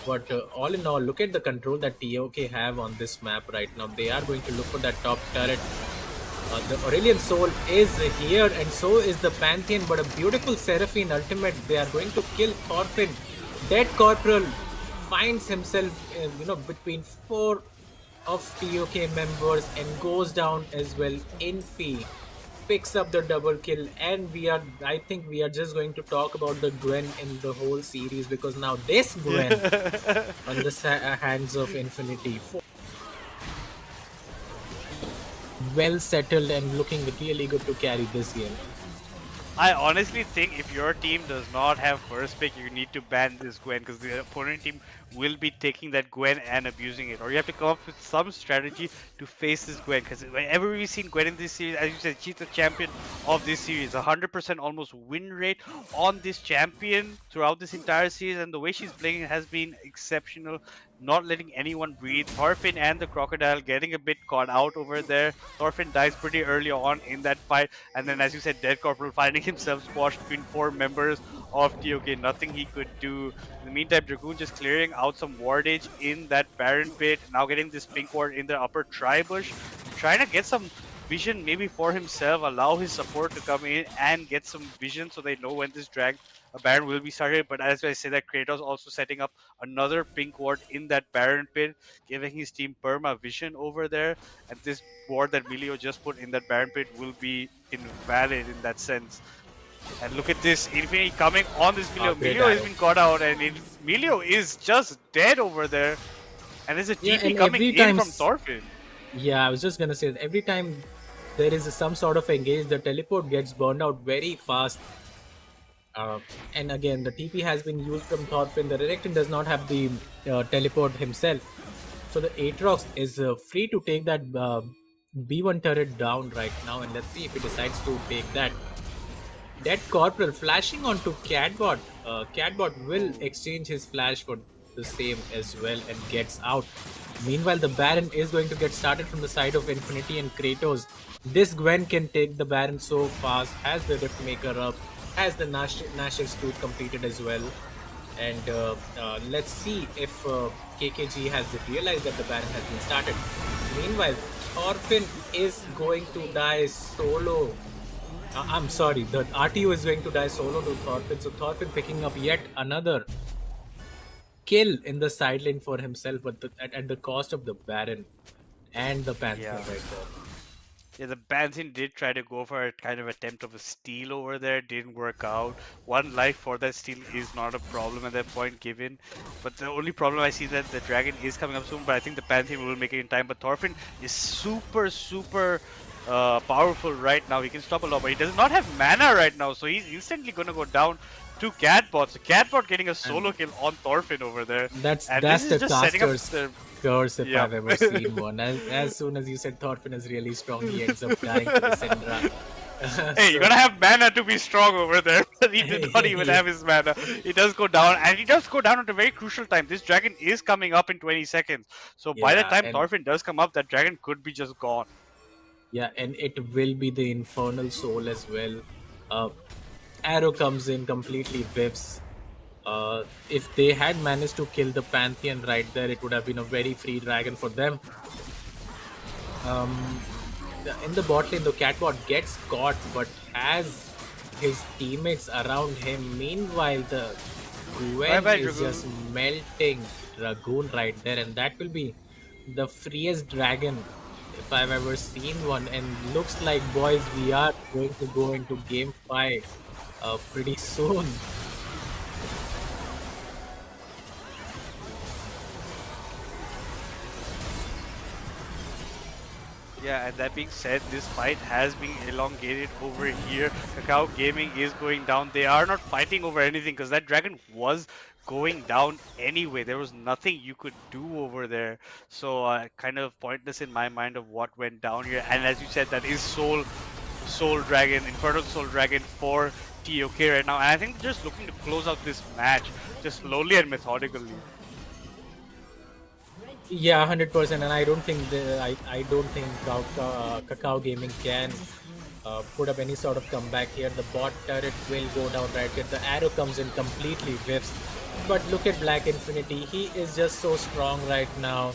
But all in all, look at the control that TOK have on this map right now. They are going to look for that top turret. The Aurelion Soul is here, and so is the Pantheon, but a beautiful Seraphine ultimate. They are going to kill Thorfinn. Dead Corporal finds himself, between 4 of TOK members and goes down as well. Infi picks up the double kill, and I think we are just going to talk about the Gwen in the whole series, because now this Gwen on the hands of Infinity, well settled and looking really good to carry this game. I honestly think if your team does not have first pick, you need to ban this Gwen, because the opponent team will be taking that Gwen and abusing it. Or you have to come up with some strategy to face this Gwen, because whenever we've seen Gwen in this series, as you said, she's the champion of this series. 100% almost win rate on this champion throughout this entire series, and the way she's playing has been exceptional. Not letting anyone breathe. Thorfinn and the Crocodile getting a bit caught out over there. Thorfinn dies pretty early on in that fight, and then, as you said, Dead Corporal finding himself squashed between 4 members of TOK. Nothing he could do. In the meantime, Dragoon just clearing out some wardage in that Baron pit. Now getting this pink ward in the upper tri-bush. Trying to get some vision maybe for himself. Allow his support to come in and get some vision so they know when this Baron will be started. But as I say, that Kratos also setting up another pink ward in that Baron pit, giving his team perma vision over there. And this ward that Milio just put in that Baron pit will be invalid in that sense. And look at this, Infinity coming on this Milio. Milio has been caught out, and Milio is just dead over there. And there's a TP coming in from Thorfinn. Yeah, I was just gonna say that every time there is some sort of engage, the teleport gets burned out very fast. And again, the TP has been used from Thorfinn. The Renekton does not have the teleport himself. So the Aatrox is free to take that B1 turret down right now. And let's see if he decides to take that. Dead Corporal flashing onto Catbot. Catbot will exchange his flash for the same as well and gets out. Meanwhile, the Baron is going to get started from the side of Infinity and Kratos. This Gwen can take the Baron so fast, has the Riftmaker up, has the Nash's Tooth completed as well. And let's see if KKG has realized that the Baron has been started. Meanwhile, Thorfinn is going to die solo. I'm sorry, the RTO is going to die solo to Thorfinn. So Thorfinn picking up yet another kill in the side lane for himself, but at the cost of the Baron and the Panther right there. Yeah, the Pantheon did try to go for a kind of attempt of a steal over there. Didn't work out. One life for that steal is not a problem at that point given. But the only problem I see that the dragon is coming up soon. But I think the Pantheon will make it in time. But Thorfinn is super powerful right now. He can stop a lot, but he does not have mana right now. So he's instantly gonna go down to Catbot. So Catbot getting a solo kill on Thorfinn over there. That's And that's this is the just setting up caster's the curse if yeah. I've ever seen one. As soon as you said Thorfinn is really strong, he ends up dying to the Syndra. Hey, you gotta have mana to be strong over there. But he did not even have his mana. He does go down, and he does go down at a very crucial time. This dragon is coming up in 20 seconds. So by the Yeah, time and Thorfinn does come up, that dragon could be just gone. yeah, and it will be the Infernal Soul as well. Arrow comes in, completely whiffs. If they had managed to kill the Pantheon right there, it would have been a very free dragon for them. In the bot lane, the Catbot gets caught, but has his teammates around him. Meanwhile, the Gwen Bye-bye, is Dragoon. just melting Dragoon right there, and that will be the freest dragon if I've ever seen one. And looks like, boys, we are going to go into game 5 pretty soon. Yeah, and that being said, this fight has been elongated over here. Kakao Gaming is going down. They are not fighting over anything because that dragon was going down anyway. There was nothing you could do over there. So kind of pointless in my mind of what went down here. And as you said, that is Soul Dragon, Infernal Soul Dragon for TOK right now. And I think they're just looking to close out this match just slowly and methodically. Yeah, 100%, and I don't think I don't think Kakao Gaming can put up any sort of comeback here. The bot turret will go down right here. The arrow comes in, completely whiffs. But look at Black Infinity. He is just so strong right now.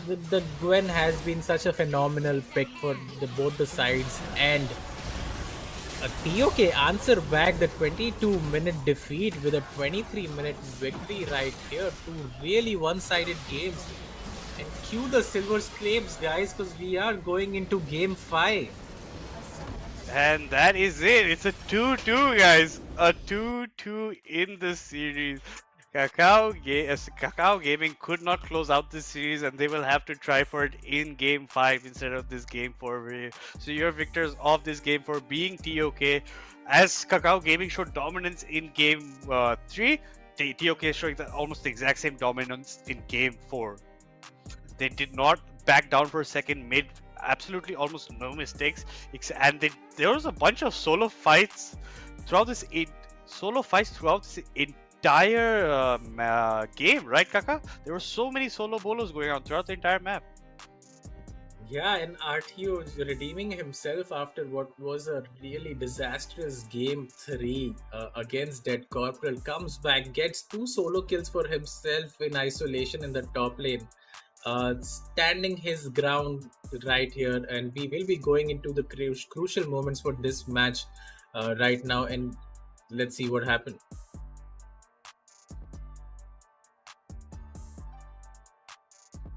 The Gwen has been such a phenomenal pick for both the sides, and TOK answer back the 22-minute defeat with a 23-minute victory right here. Two really one-sided games. And cue the silver scrapes, guys, because we are going into game 5. And that is it. It's a 2-2, guys. A 2-2 in the series. Kakao Gaming could not close out this series, and they will have to try for it in Game 5 instead of this Game 4 over here. So your victors of this Game 4 being TOK, as Kakao Gaming showed dominance in Game 3, TOK is showing almost the exact same dominance in Game 4. They did not back down for a second, made absolutely almost no mistakes, and there was a bunch of solo fights throughout this entire game, right, Kaka? There were so many solo bolos going on throughout the entire map. Yeah, and RTO is redeeming himself after what was a really disastrous game 3 against Dead Corporal. Comes back, gets 2 solo kills for himself in isolation in the top lane. Standing his ground right here, and we will be going into the crucial moments for this match right now, and let's see what happened.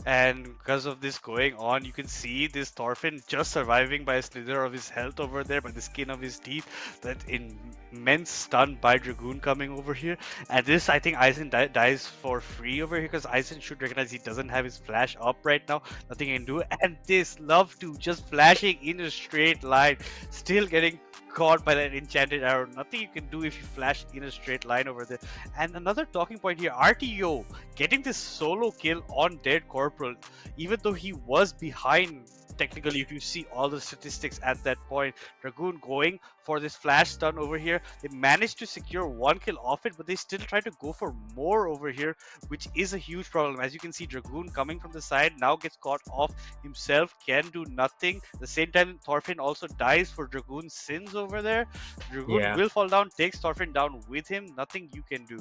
And because of this going on, you can see this Thorfinn just surviving by a slither of his health over there, by the skin of his teeth. That immense stun by Dragoon coming over here. And this, I think Aizen dies for free over here, because Aizen should recognize he doesn't have his flash up right now. Nothing he can do. And this love to just flashing in a straight line, still getting caught by that enchanted arrow. Nothing you can do if you flash in a straight line over there. And another talking point here, RTO getting this solo kill on Dead Corporal, even though he was behind technically if you see all the statistics at that point. Dragoon going for this flash stun over here. They managed to secure 1 kill off it, but they still try to go for more over here, which is a huge problem. As you can see, Dragoon coming from the side now gets caught off himself, can do nothing. At the same time, Thorfinn also dies for Dragoon's sins over there. Dragoon will fall down, takes Thorfinn down with him. Nothing you can do.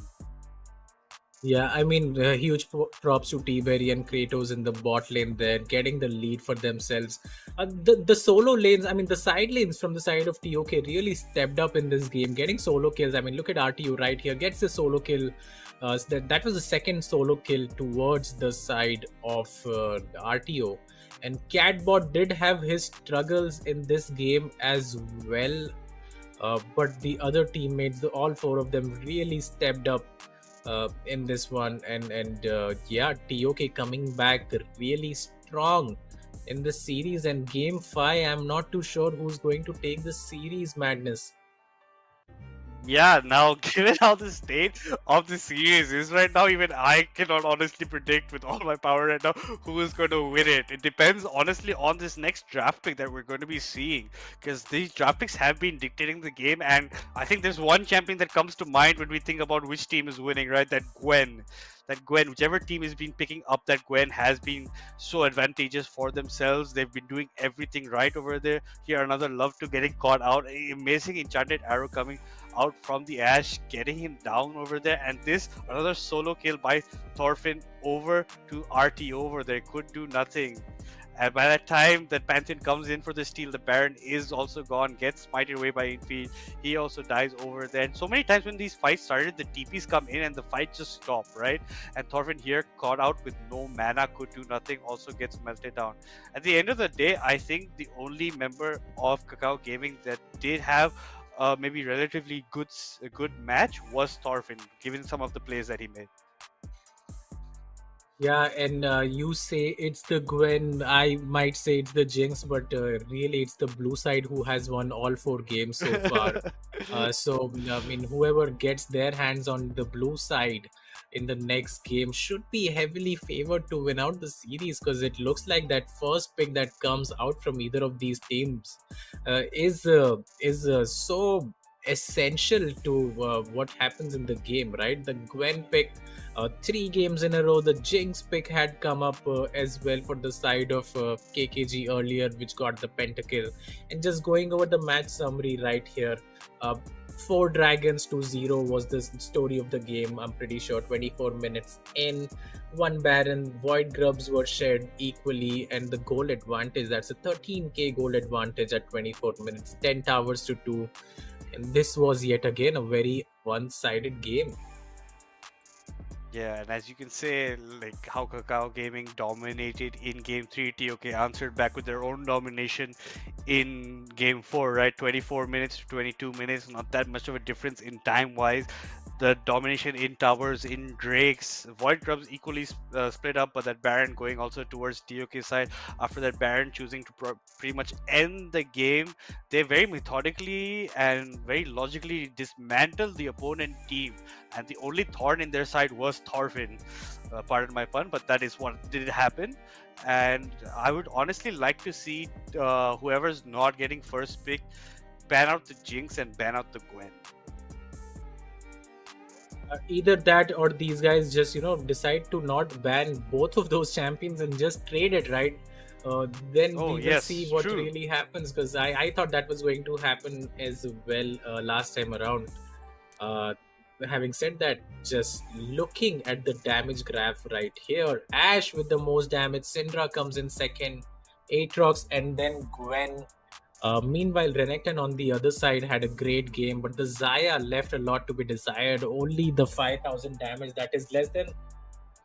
Yeah, I mean, huge props to T-Berry and Kratos in the bot lane there, getting the lead for themselves. The solo lanes, I mean, the side lanes from the side of TOK really stepped up in this game, getting solo kills. I mean, look at RTU right here, gets the solo kill. That was the second solo kill towards the side of RTO. And Catbot did have his struggles in this game as well, but the other teammates, all four of them, really stepped up in this one. And yeah, TOK coming back really strong in the series. And game 5, I'm not too sure who's going to take the series, Madness. Yeah, now given how the state of the series is right now, even I cannot honestly predict with all my power right now who is going to win it. It depends honestly on this next draft pick that we're going to be seeing, because these draft picks have been dictating the game, and I think there's one champion that comes to mind when we think about which team is winning, right? That Gwen. That Gwen, whichever team has been picking up that Gwen, has been so advantageous for themselves. They've been doing everything right over there. Here, another love to getting caught out. Amazing enchanted arrow coming out from the Ash, getting him down over there, and this another solo kill by Thorfinn over to RT over there. Could do nothing. And by that time that Pantheon comes in for the steal, the Baron is also gone, gets smited away by Infi. He also dies over there. And so many times when these fights started, the TPs come in and the fight just stopped, right? And Thorfinn here caught out with no mana, could do nothing, also gets melted down. At the end of the day, I think the only member of Kakao Gaming that did have maybe relatively good match was Thorfinn, given some of the plays that he made. Yeah, and you say it's the Gwen, I might say it's the Jinx, but really it's the blue side who has won all 4 games so far. So, I mean, whoever gets their hands on the blue side in the next game should be heavily favored to win out the series, because it looks like that first pick that comes out from either of these teams is so essential to what happens in the game, right? The Gwen pick, 3 games in a row. The Jinx pick had come up as well for the side of KKG earlier, which got the pentakill. And just going over the match summary right here, 4 dragons to 0 was the story of the game. I'm pretty sure 24 minutes in, 1 baron, void grubs were shared equally, and the goal advantage, that's a 13k goal advantage at 24 minutes, 10 towers to 2. And this was yet again a very one-sided game. Yeah, and as you can say, like how Kakao Gaming dominated in Game 3, TOK answered back with their own domination in Game 4, right? 24 minutes to 22 minutes, not that much of a difference in time-wise. The domination in towers, in drakes, void grubs equally split up, but that Baron going also towards TOK's side. After that Baron choosing to pretty much end the game, they very methodically and very logically dismantled the opponent team, and the only thorn in their side was Thorfinn. Pardon my pun, but that is what did happen. And I would honestly like to see whoever's not getting first pick ban out the Jinx and ban out the Gwen. Either that or these guys just decide to not ban both of those champions and just trade it, right? Then we will see what really happens, because I thought that was going to happen as well last time around. Having said that, just looking at the damage graph right here, Ash with the most damage, Syndra comes in second, Aatrox, and then Gwen. Meanwhile, Renekton on the other side had a great game, but the Xayah left a lot to be desired. Only the 5,000 damage, that is less than,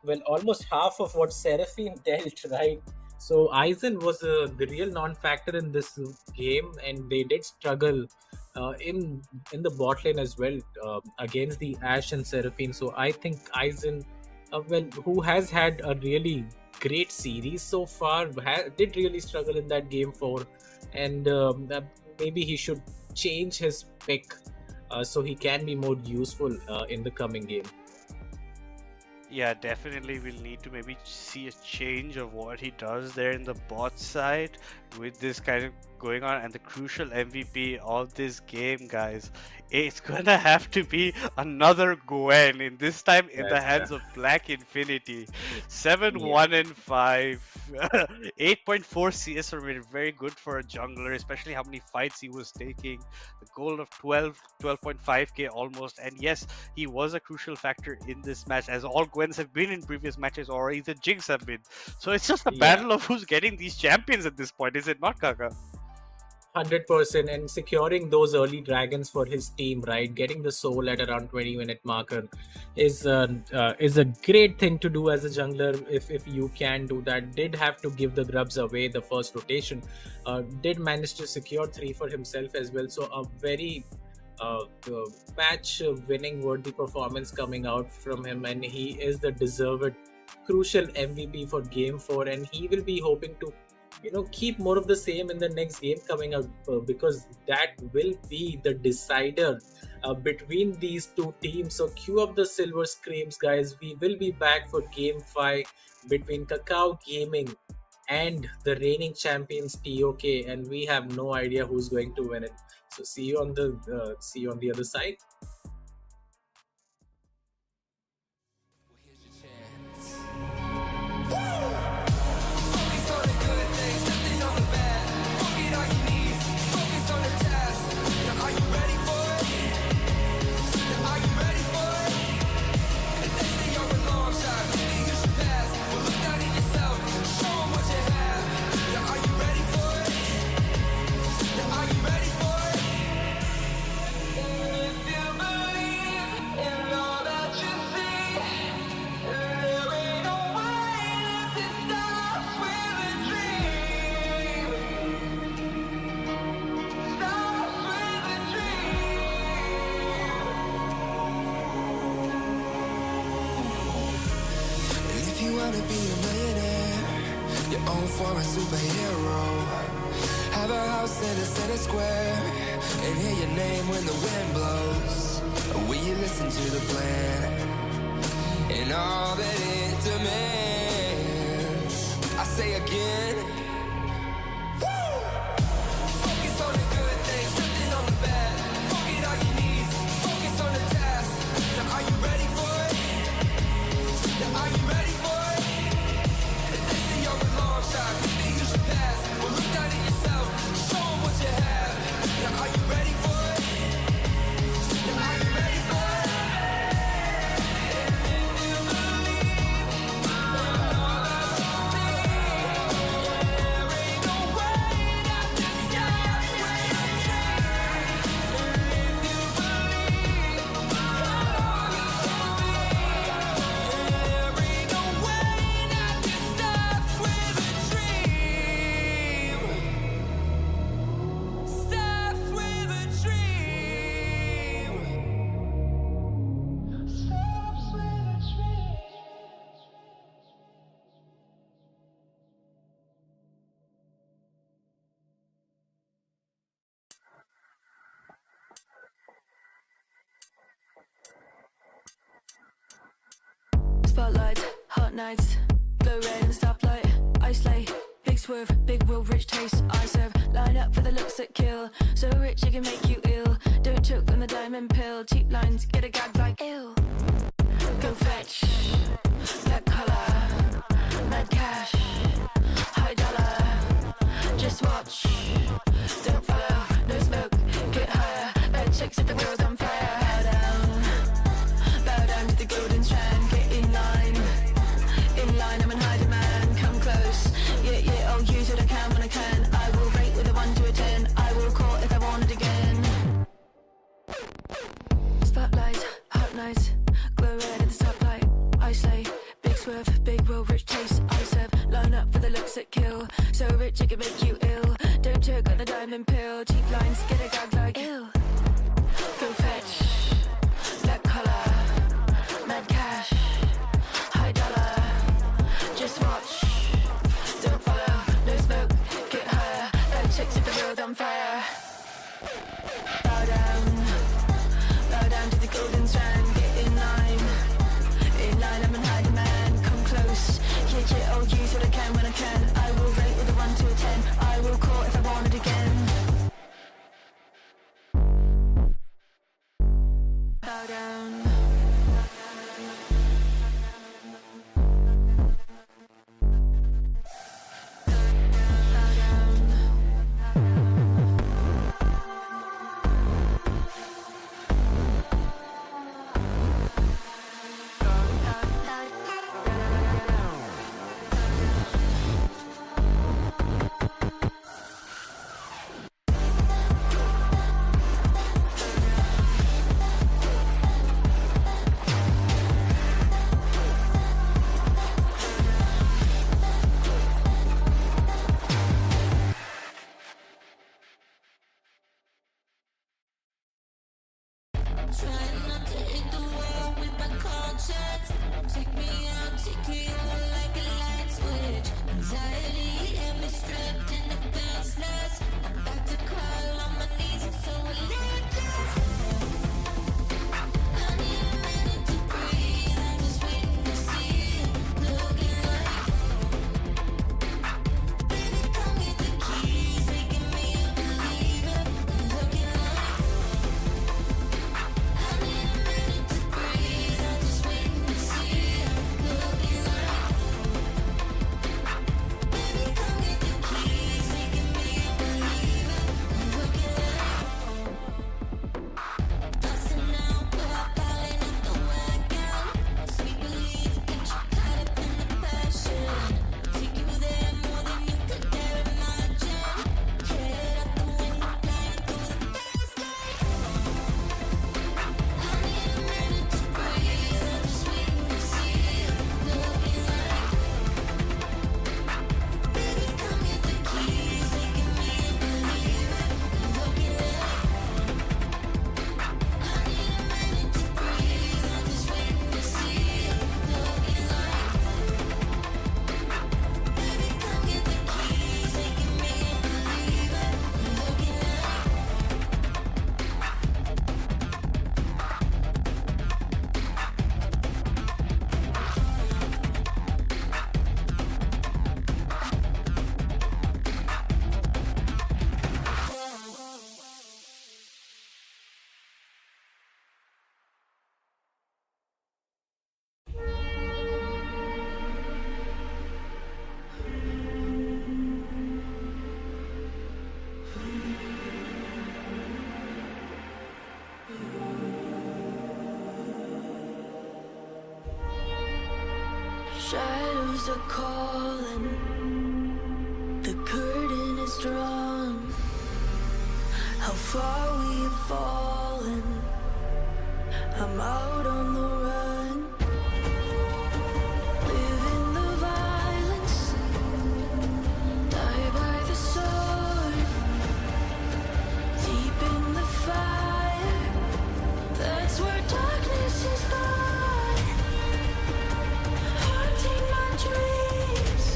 well, almost half of what Seraphine dealt, right? So Aizen was the real non-factor in this game, and they did struggle in the bot lane as well against the Ashe and Seraphine. So I think Aizen, who has had a really great series so far, did really struggle in that game 4. And maybe he should change his pick so he can be more useful in the coming game. Yeah, definitely we'll need to maybe see a change of what he does there in the bot side with this kind of going on. And the crucial MVP of this game, guys, it's gonna have to be another Gwen, in this time in the hands of Black Infinity. 7-1 and 5, 8.4 CS per minute, very good for a jungler, especially how many fights he was taking. The goal of 12.5k almost, and yes, he was a crucial factor in this match, as all Gwens have been in previous matches, or either Jinx have been. So it's just a battle of who's getting these champions at this point, is it not, Kaka? 100%, and securing those early dragons for his team, right? Getting the soul at around 20-minute marker is a great thing to do as a jungler. If you can do that, did have to give the grubs away the first rotation, did manage to secure 3 for himself as well. So a very match winning worthy performance coming out from him, and he is the deserved crucial MVP for game 4, and he will be hoping to keep more of the same in the next game coming up, because that will be the decider between these two teams. So cue up the silver screams, guys. We will be back for game 5 between Kakao Gaming and the reigning champions TOK, and we have no idea who's going to win it. So see you on the other side. For a superhero, have a house in the center square, and hear your name when the wind blows. Will you listen to the plan and all that it demands? I say again, focus on the good things, nothing on the bad. Forget all your needs, focus on the task. Now are you ready for it? Now are you ready for it? Maybe you should pass. Well, look down at yourself. Show them what you have. Now, are you ready for it? Now, are you ready for it? If you believe in all that you see, there ain't no way not to stop when you dream. If you believe in all that you see, there ain't no way not to stop with a dream. Stops with a dream. Stops with a dream. Spotlight, hot nights, glow red and stoplight. I slay, big swerve, big will, rich taste. I serve, line up for the looks that kill. So rich it can make you ill. Don't choke on the diamond pill. Cheap lines, get a gag like ew. Go fetch, black collar, mad cash, high dollar. Just watch, don't follow, no smoke, get higher. Bad chicks at the world on fire. Bow down to the golden strand. Get in line, I'm in high demand. Come close, yeah, I'll use what I can when I can. I will rate with a 1 to a 10. I will call if I want it again. Spotlight, hot nights, glow red at the stoplight. I slay, big swerve, big will, rich taste. I serve, line up for the looks that kill. So rich it can make you ill. Don't choke on the diamond pill. Cheap lines, get a gag like ew. Go fetch, black collar, mad cash, high dollar. Just watch, don't follow, no smoke, get higher. Bad chicks at the world on fire. Bow down to the golden strand. Get in line, I'm in high demand. Come close, yeah, I'll use what I can when I can. I will rate with a 1 to a 10. I will call if I want it again. Bow down. Trying not to hit the wall with my conscience. Take me out, take me over like a light switch. Anxiety and me stripped in defenseless. I'm about to crawl on my knees, I'm so relentless. I need a minute to breathe. I'm just waiting to see you. Looking like, baby, come get the keys, making me a believer. Looking like, I need a minute to breathe. I'm just waiting to see you. Looking like, baby, come get the keys, making me a believer. Looking like, busting out, we're falling off the wagon. Sweet relief, get you caught up in the passion. Take you there more than you could dare imagine. Head out the window, flying through the fast lane. I need a minute to breathe. I'm just waiting to see you. Looking like, baby, come get the keys, making me a believer. Looking like, I need a minute to breathe. I'm just waiting to see you. Looking like, baby, come get the keys, making me a believer. Looking like. Shadows are calling, the curtain is drawn. How far we have fallen, I'm out on the run. Live in the violence, die by the sword. Deep in the fire, that's where darkness is born. Haunting my dreams,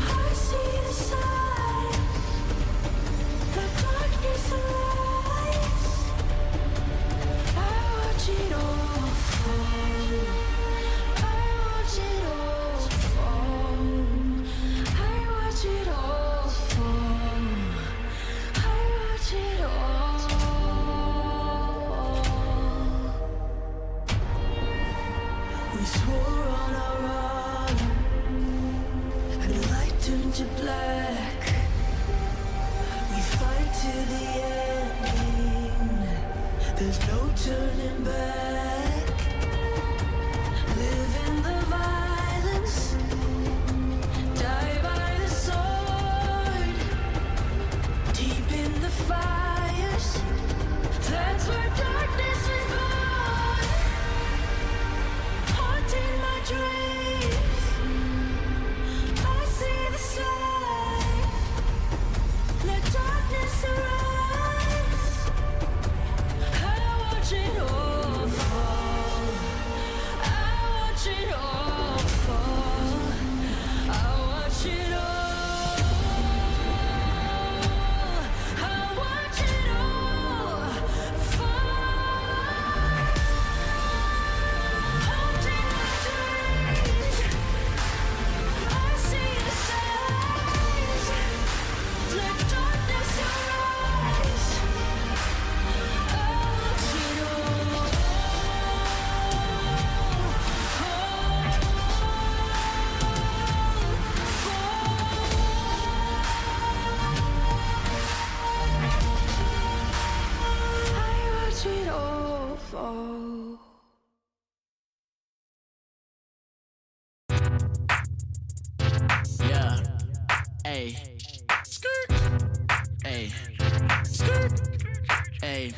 I see the signs. The darkness arise. I watch it all fall. I watch it all fall. I watch it all fall. I watch it all. We swore on our honor, and the light turned to black. We fight to the ending. There's no turning back. Live in the violence, die by the sword. Deep in the fires, that's where darkness is born. Haunting my dreams, I see the sign. Let darkness arise. I watch it all fall. I watch it all fall. I watch it all. I watch it all fall. Haunting my dreams, I see the signs. Let darkness arise. I watch it all. I watch it all fall. Yeah. Ay. Skirt. Ay. Skirt. Ay.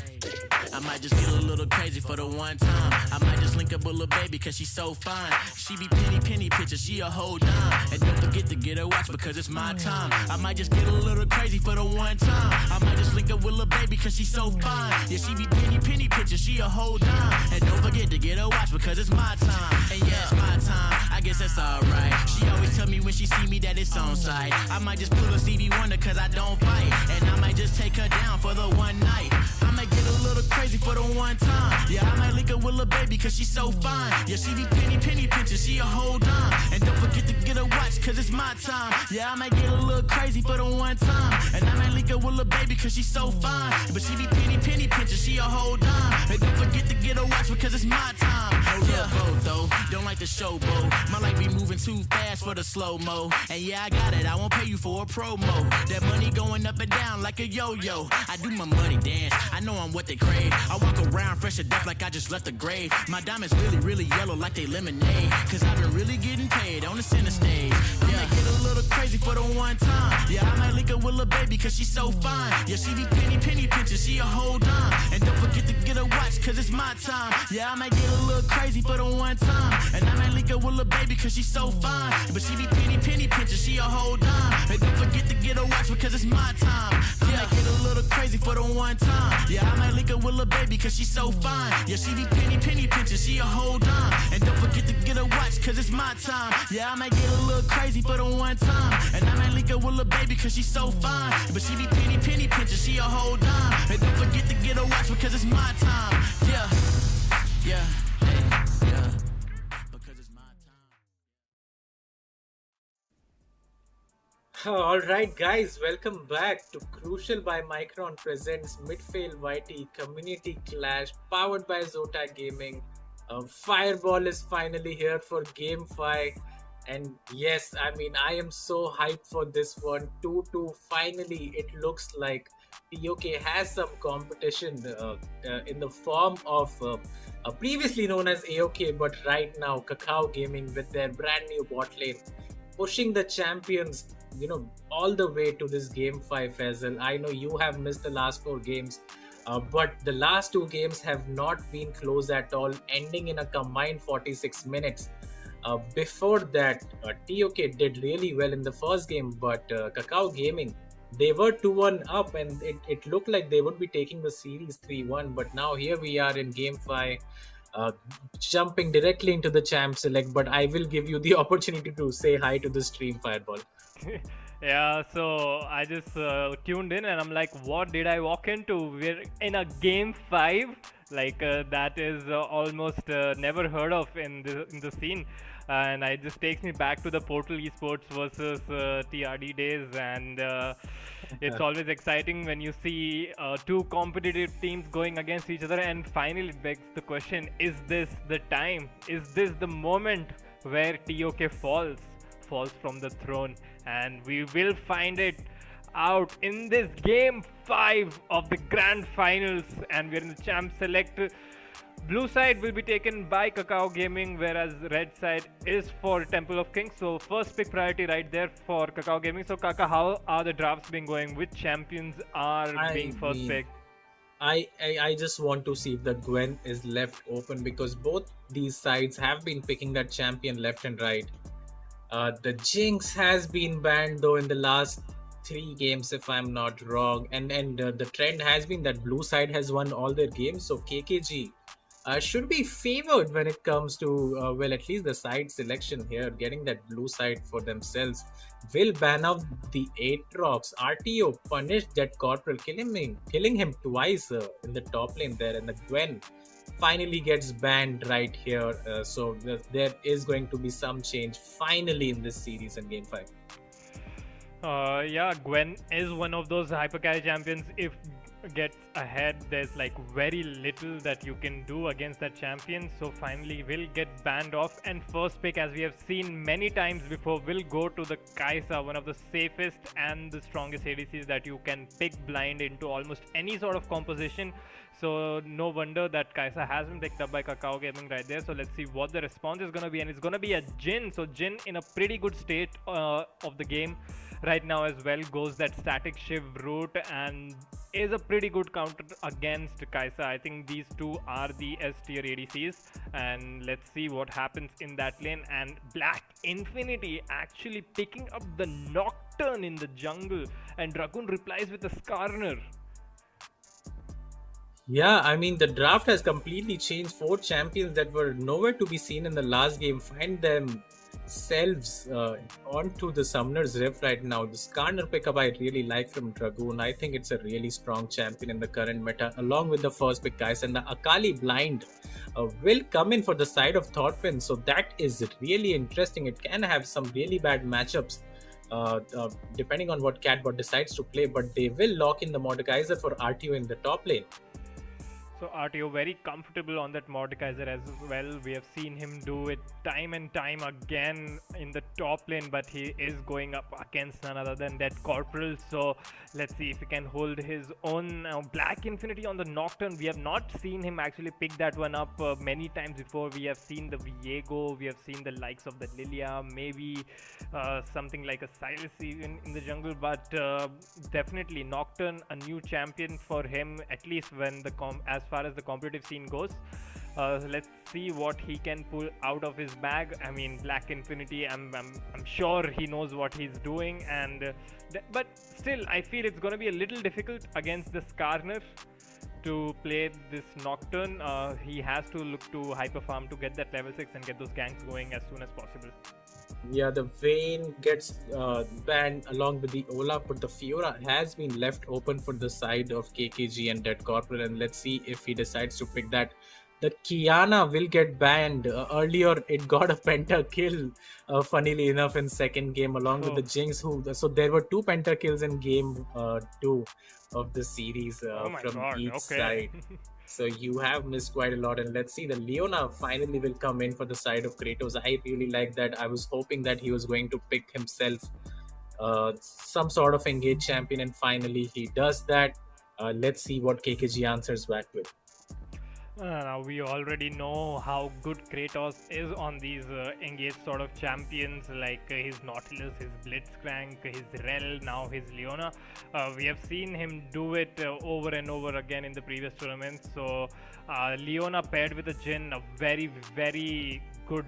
I might just get a little crazy for the one time. I might just link up with little baby cause she's so fine. She be penny picture, she a whole dime. And don't forget to get her watch because it's my time. I might just get a little crazy for the one time. I might just link up with little baby cause she's so fine. Yeah, she be penny picture, she a whole dime. And don't forget to get her watch because it's my time. And yeah, it's my time, I guess that's alright. She always tell me when she see me that it's on sight. I might just pull a Stevie Wonder cause I don't fight. And I might just take her down for the one night. I might get a little crazy for the one time. Yeah, I might link up with little baby cause she's so fine. Yeah, she be penny picture, she a whole dime. And don't forget to get her watch cause it's my time. Yeah, I might get a little crazy for the one time. And I might link up with little baby cause she's so fine. But she be penny picture, she a whole dime. And don't forget to get her watch because it's my time. Yeah, though, don't like the showboat. My life be moving too fast for the slow-mo. And yeah, I got it, I won't pay you for a promo. That money going up and down like a yo-yo. I do my money dance, I know I'm what they crave. I walk around fresh to death like I just left the grave. My diamonds really yellow like they lemonade. Cause I've been really getting paid on the center stage. I might get a little crazy for the one time. Yeah, I might link up with little baby cause she's so fine. Yeah, she be penny picture, she a whole dime. And don't forget to get her watch cause it's my time. Yeah, I might get a little crazy for the one time. And I might link up with little baby cause she's so fine. But she be penny picture, she a whole dime. And don't forget to get her watch because it's my time. I might get a little crazy for the one time. Yeah, I might link up with little baby cause she's so fine. Yeah, she be penny picture, she a whole dime. And don't forget to get her watch cause it's my time. Yeah, I might get a little crazy for the one time. And I might link up with little baby cause she's so fine. But she be penny picture, she a whole dime. And don't forget to get her watch because it's my time. Yeah, yeah, hey, yeah. Because it's my time. Alright guys, welcome back to Crucial by Micron presents MidfailYT Community Clash powered by Zota Gaming. Fireball is finally here for Game 5 and yes, I mean I am so hyped for this one. 2-2 finally it looks like TOK has some competition in the form of previously known as AOK, but right now Kakao Gaming with their brand new bot lane pushing the champions, you know, all the way to this Game 5 Faisal. I know you have missed the last 4 games, but the last 2 games have not been close at all, ending in a combined 46 minutes. Before that, TOK did really well in the first game, but Kakao Gaming, they were 2-1 up and it looked like they would be taking the series 3-1, but now here we are in Game 5. Jumping directly into the champ select, but I will give you the opportunity to say hi to the stream, Fireball. Yeah, so I just tuned in and I'm like, what did I walk into? We're in a Game 5, like that is almost never heard of in the scene. And it just takes me back to the Portal Esports versus TRD days, and it's always exciting when you see 2 competitive teams going against each other. And finally it begs the question, is this the time? Is this the moment where TOK falls from the throne? And we will find it out in this Game 5 of the Grand Finals, and we're in the Champ Select. Blue side will be taken by Kakao Gaming, whereas red side is for Temple of Kings. So first pick priority right there for Kakao Gaming. So Kaka, how are the drafts being going? Which champions are being first picked? I just want to see if the Gwen is left open, because both these sides have been picking that champion left and right. The Jinx has been banned though in the last 3 games if I'm not wrong, and the trend has been that blue side has won all their games, so KKG should be favored when it comes to well, at least the side selection here, getting that blue side for themselves. Will ban out the Aatrox. RTO punished that Corporal, killing him twice in the top lane there, and the Gwen finally gets banned right here. So there is going to be some change finally in this series in Game 5. Yeah, Gwen is one of those hypercarry champions. If gets ahead, there's like very little that you can do against that champion, so finally will get banned off. And first pick, as we have seen many times before, will go to the Kai'Sa, one of the safest and the strongest ADCs that you can pick blind into almost any sort of composition. So no wonder that Kai'Sa has been picked up by Kakao Gaming right there. So let's see what the response is going to be, and it's going to be a Jhin. So Jhin in a pretty good state of the game right now as well, goes that static shiv route, and is a pretty good counter against Kaisa. I think these two are the S tier ADCs, and let's see what happens in that lane. And Black Infinity actually picking up the Nocturne in the jungle, and Dragoon replies with a Skarner. Yeah, I mean, the draft has completely changed. 4 champions that were nowhere to be seen in the last game find themselves onto the Summoner's Rift right now. The Skarner pickup I really like from Dragoon. I think it's a really strong champion in the current meta, along with the first pick guys. And the Akali Blind will come in for the side of Thorfinn. So that is really interesting. It can have some really bad matchups. Depending on what Catbot decides to play, but they will lock in the Mordekaiser for RTO in the top lane. So RTO very comfortable on that Mordekaiser as well. We have seen him do it time and time again in the top lane, but he is going up against none other than that Corporal. So let's see if he can hold his own. Now Black Infinity on the Nocturne, we have not seen him actually pick that one up many times before. We have seen the Viego, we have seen the likes of the Lilia, maybe something like a Silas even in the jungle, but definitely Nocturne, a new champion for him, at least when as far as the competitive scene goes. Let's see what he can pull out of his bag. I mean, Black Infinity, I'm sure he knows what he's doing, and but still I feel it's going to be a little difficult against the Skarner to play this Nocturne. He has to look to hyper farm to get that level 6 and get those ganks going as soon as possible. Yeah, the Vayne gets banned along with the Olaf, but the Fiora has been left open for the side of KKG and Dead Corporal, and let's see if he decides to pick that. The Kiana will get banned. Earlier, it got a pentakills, funnily enough, in second game, along with the Jinx. So there were 2 pentakills in game 2 of the series from each side. So you have missed quite a lot, and let's see, the Leona finally will come in for the side of Kratos. I really like that. I was hoping that he was going to pick himself some sort of engaged champion, and finally he does that. Let's see what KKG answers back with. Now we already know how good Kratos is on these engaged sort of champions, like his Nautilus, his Blitzcrank, his Rel, now his Leona. We have seen him do it over and over again in the previous tournaments. So Leona paired with a Jhin, a very, very good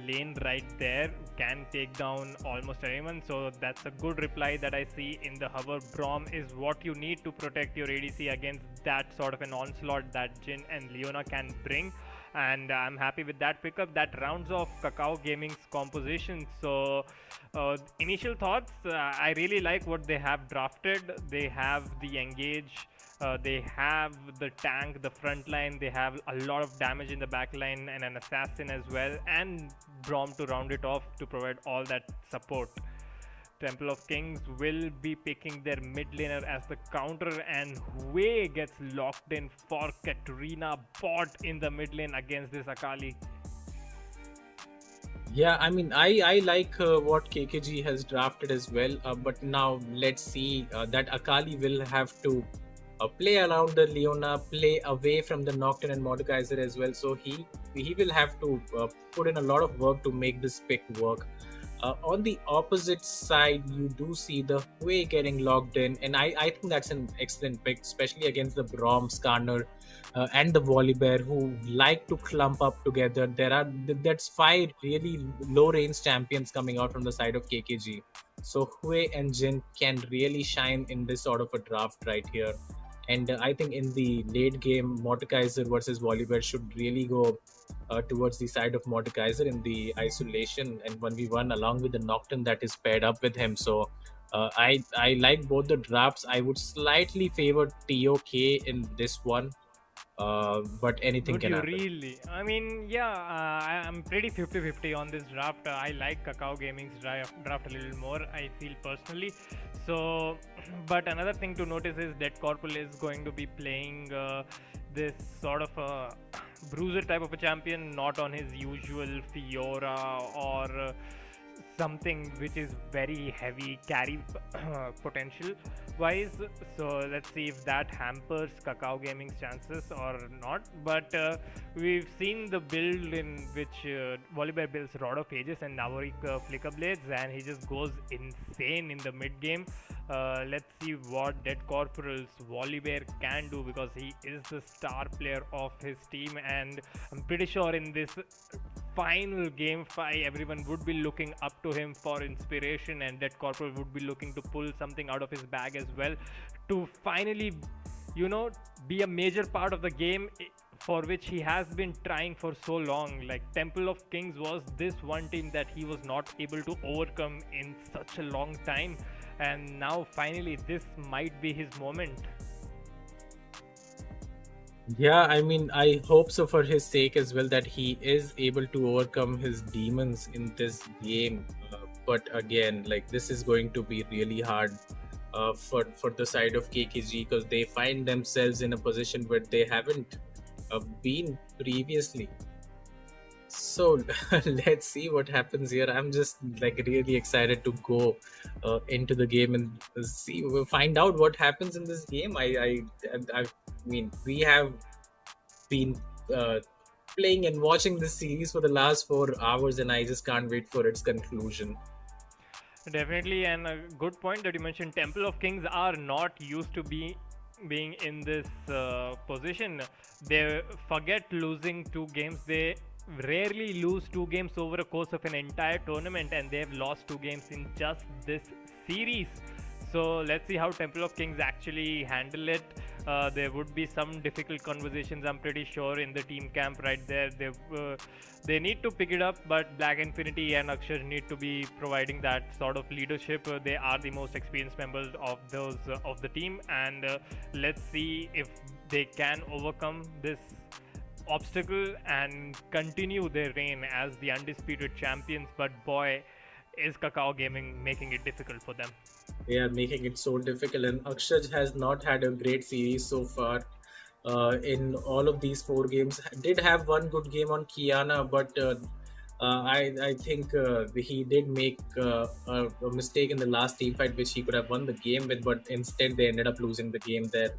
lane right there, can take down almost anyone. So that's a good reply that I see in the hover. Braum is what you need to protect your ADC against that sort of an onslaught that Jhin and Leona can bring, and I'm happy with that pickup. That rounds off Kakao Gaming's composition. So initial thoughts, I really like what they have drafted. They have the engage, they have the tank, the front line, they have a lot of damage in the back line and an assassin as well, and Braum to round it off to provide all that support. Temple of Kings will be picking their mid laner as the counter, and Hui gets locked in for Katarina bot in the mid lane against this Akali. Yeah, I mean, I like what KKG has drafted as well, but now let's see that Akali will have to play around the Leona, play away from the Nocturne and Mordekaiser as well. So he will have to put in a lot of work to make this pick work. On the opposite side, you do see the Hui getting locked in, and I think that's an excellent pick, especially against the Braum, Skarner, and the Volibear, who like to clump up together. That's 5 really low range champions coming out from the side of KKG. So Hui and Jhin can really shine in this sort of a draft right here. And I think in the late game, Mordekaiser versus Volibear should really go towards the side of Mordekaiser in the isolation and 1v1 along with the Nocturne that is paired up with him. So I like both the drafts. I would slightly favor TOK in this one, but anything can happen. Really? I mean, yeah, I'm pretty 50-50 on this draft. I like Kakao Gaming's draft a little more, I feel personally. So, but another thing to notice is Dead Corporal is going to be playing this sort of a bruiser type of a champion, not on his usual Fiora or something which is very heavy carry potential wise. So let's see if that hampers Kakao Gaming's chances or not. But we've seen the build in which Volibear builds Rod of Ages and Navarik Flicker Blades, and he just goes insane in the mid game. Let's see what Dead Corporal's Volibear can do, because he is the star player of his team, and I'm pretty sure in this final game 5 everyone would be looking up to him for inspiration, and Dead Corporal would be looking to pull something out of his bag as well to finally, be a major part of the game for which he has been trying for so long. Like Temple of Kings was this one team that he was not able to overcome in such a long time, and now finally this might be his moment. Yeah, I mean, I hope so for his sake as well, that he is able to overcome his demons in this game. But again, like, this is going to be really hard for the side of KKG, because they find themselves in a position where they haven't been previously. So let's see what happens here. I'm just like really excited to go into the game and see. We'll find out what happens in this game. I mean, we have been playing and watching this series for the last 4 hours, and I just can't wait for its conclusion. Definitely, and a good point that you mentioned. Temple of Kings are not used to being in this position. They forget losing 2 games. They rarely lose 2 games over a course of an entire tournament, and they've lost 2 games in just this series. So let's see how Temple of Kings actually handle it. There would be some difficult conversations, I'm pretty sure, in the team camp right there. They need to pick it up, but Black Infinity and Akshar need to be providing that sort of leadership. They are the most experienced members of those of the team, and let's see if they can overcome this obstacle and continue their reign as the undisputed champions. But boy, is Kakao Gaming making it difficult for them. They are making it so difficult, and Akshaj has not had a great series so far. In all of these 4 games, did have one good game on Kiana, but I think he did make a mistake in the last team fight, which he could have won the game with, but instead they ended up losing the game there.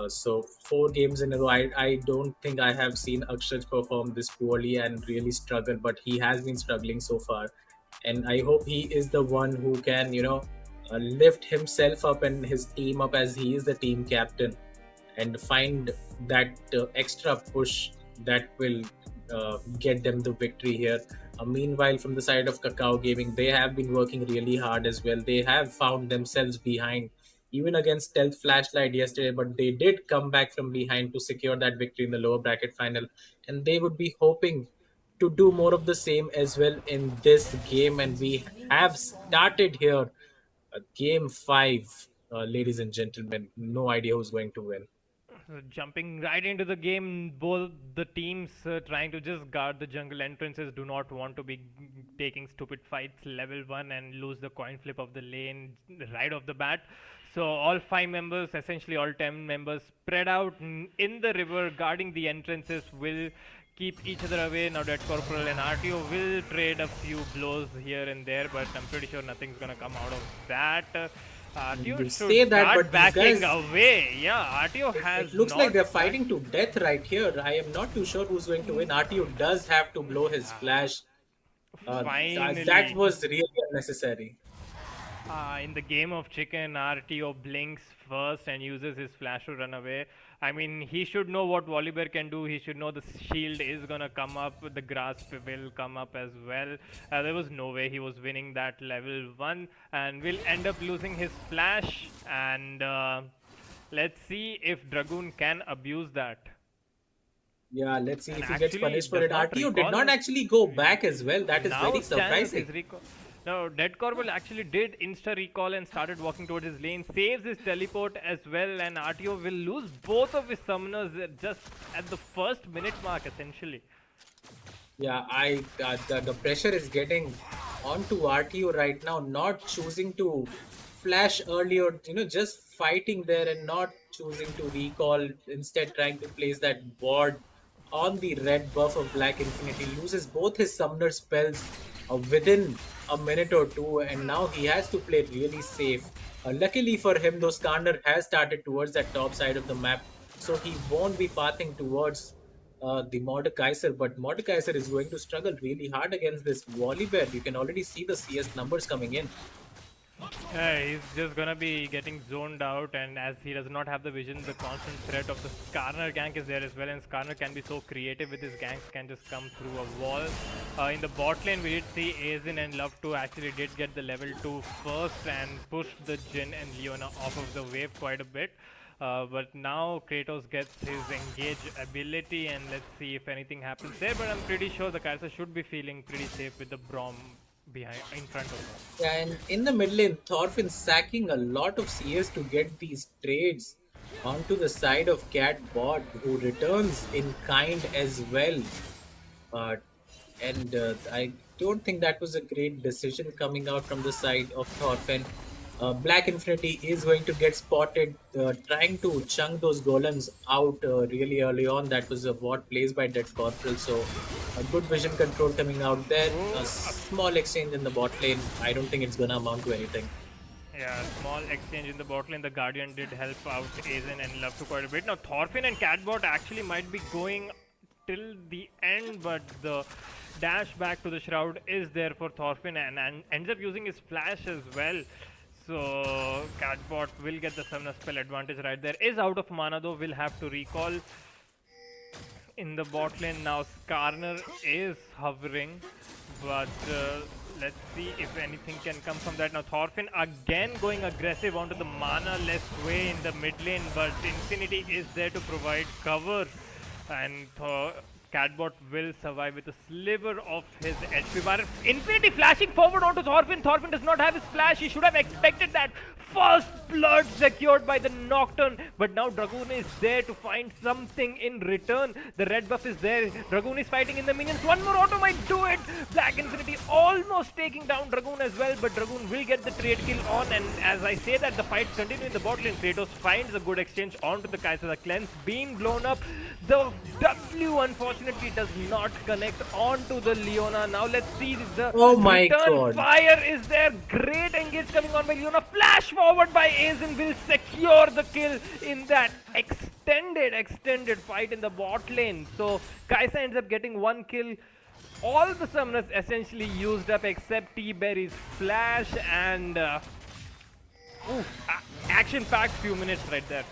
So 4 games in a row, I don't think I have seen Akshaj perform this poorly and really struggle, but he has been struggling so far, and I hope he is the one who can, lift himself up and his team up, as he is the team captain, and find that extra push that will get them the victory here. Meanwhile, from the side of Kakao Gaming, they have been working really hard as well. They have found themselves behind, even against Stealth Flashlight yesterday, but they did come back from behind to secure that victory in the lower bracket final, and they would be hoping to do more of the same as well in this game. And we have started here game 5, ladies and gentlemen. No idea who's going to win. Jumping right into the game, both the teams trying to just guard the jungle entrances do not want to be taking stupid fights level 1 and lose the coin flip of the lane right off the bat. So all 5 members, essentially all 10 members, spread out in the river guarding the entrances, will keep each other away. Now Dead Corporal and RTO will trade a few blows here and there, but I'm pretty sure nothing's gonna come out of that. RTO should say that, start but backing guys, away. Yeah, RTO has. It looks like they're fighting to death right here. I am not too sure who's going to win. RTO does have to blow his flash. Finally. That was really unnecessary. In the game of chicken, RTO blinks first and uses his flash to run away. I mean, he should know what Volibear can do. He should know the shield is gonna come up, the grasp will come up as well. There was no way he was winning that level 1, and will end up losing his flash. And let's see if Dragoon can abuse that. Yeah, let's see And if he gets actually, punished for does it. not RTO did recall not his- actually go back as well. That is Now very stands surprising. his No, Dead Corporal actually did insta recall and started walking towards his lane, saves his teleport as well, and RTO will lose both of his summoners just at the first minute mark, essentially. Yeah, the pressure is getting onto RTO right now, not choosing to flash earlier, just fighting there and not choosing to recall, instead trying to place that ward on the red buff of Black Infinity, loses both his summoner spells within a minute or 2, and now he has to play really safe. Luckily for him, though, Skander has started towards that top side of the map, so he won't be pathing towards the Mordekaiser, but Mordekaiser is going to struggle really hard against this Volibear. You can already see the CS numbers coming in. He's just gonna be getting zoned out, and as he does not have the vision, the constant threat of the Skarner gank is there as well, and Skarner can be so creative with his ganks, can just come through a wall. In the bot lane, we did see Azin and Love2 actually did get the level 2 first and pushed the Jhin and Leona off of the wave quite a bit. But now Kratos gets his engage ability, and let's see if anything happens there, but I'm pretty sure the Kai'Sa should be feeling pretty safe with the Braum behind in front of them. Yeah, and in the mid lane, Thorfinn sacking a lot of CS to get these trades onto the side of Cat Bot, who returns in kind as well. I don't think that was a great decision coming out from the side of Thorfinn. Black Infinity is going to get spotted trying to chunk those golems out really early on. That was a bot placed by Dead Corporal, so a good vision control coming out there. A small exchange in the bot lane. I don't think it's gonna amount to anything. Yeah, small exchange in the bot lane. The Guardian did help out Azin and Love2 quite a bit. Now Thorfinn and Catbot actually might be going till the end, but the dash back to the Shroud is there for Thorfinn, and ends up using his flash as well. So Catbot will get the Summoner spell advantage right there. Is out of mana though, will have to recall. In the bot lane now, Skarner is hovering, but let's see if anything can come from that. Now Thorfinn again going aggressive onto the mana-less way in the mid lane, but Infinity is there to provide cover, and Catbot will survive with a sliver of his HP bar. Infinity flashing forward onto Thorfinn. Thorfinn does not have his flash. He should have expected that. First blood secured by the Nocturne. But now Dragoon is there to find something in return. The red buff is there. Dragoon is fighting in the minions. One more auto might do it. Black Infinity almost taking down Dragoon as well. But Dragoon will get the trade kill on. And as I say that, the fights continue in the bot lane. Kratos finds a good exchange onto the Kai'Sa. The cleanse being blown up. The W unfortunately does not connect onto the Leona. Now let's see the return fire is there. Great engage coming on by Leona. Flash forward by Azin will secure the kill in that extended fight in the bot lane. So Kai'Sa ends up getting one kill. All the summoners essentially used up except T-Berry's flash, and action-packed few minutes right there.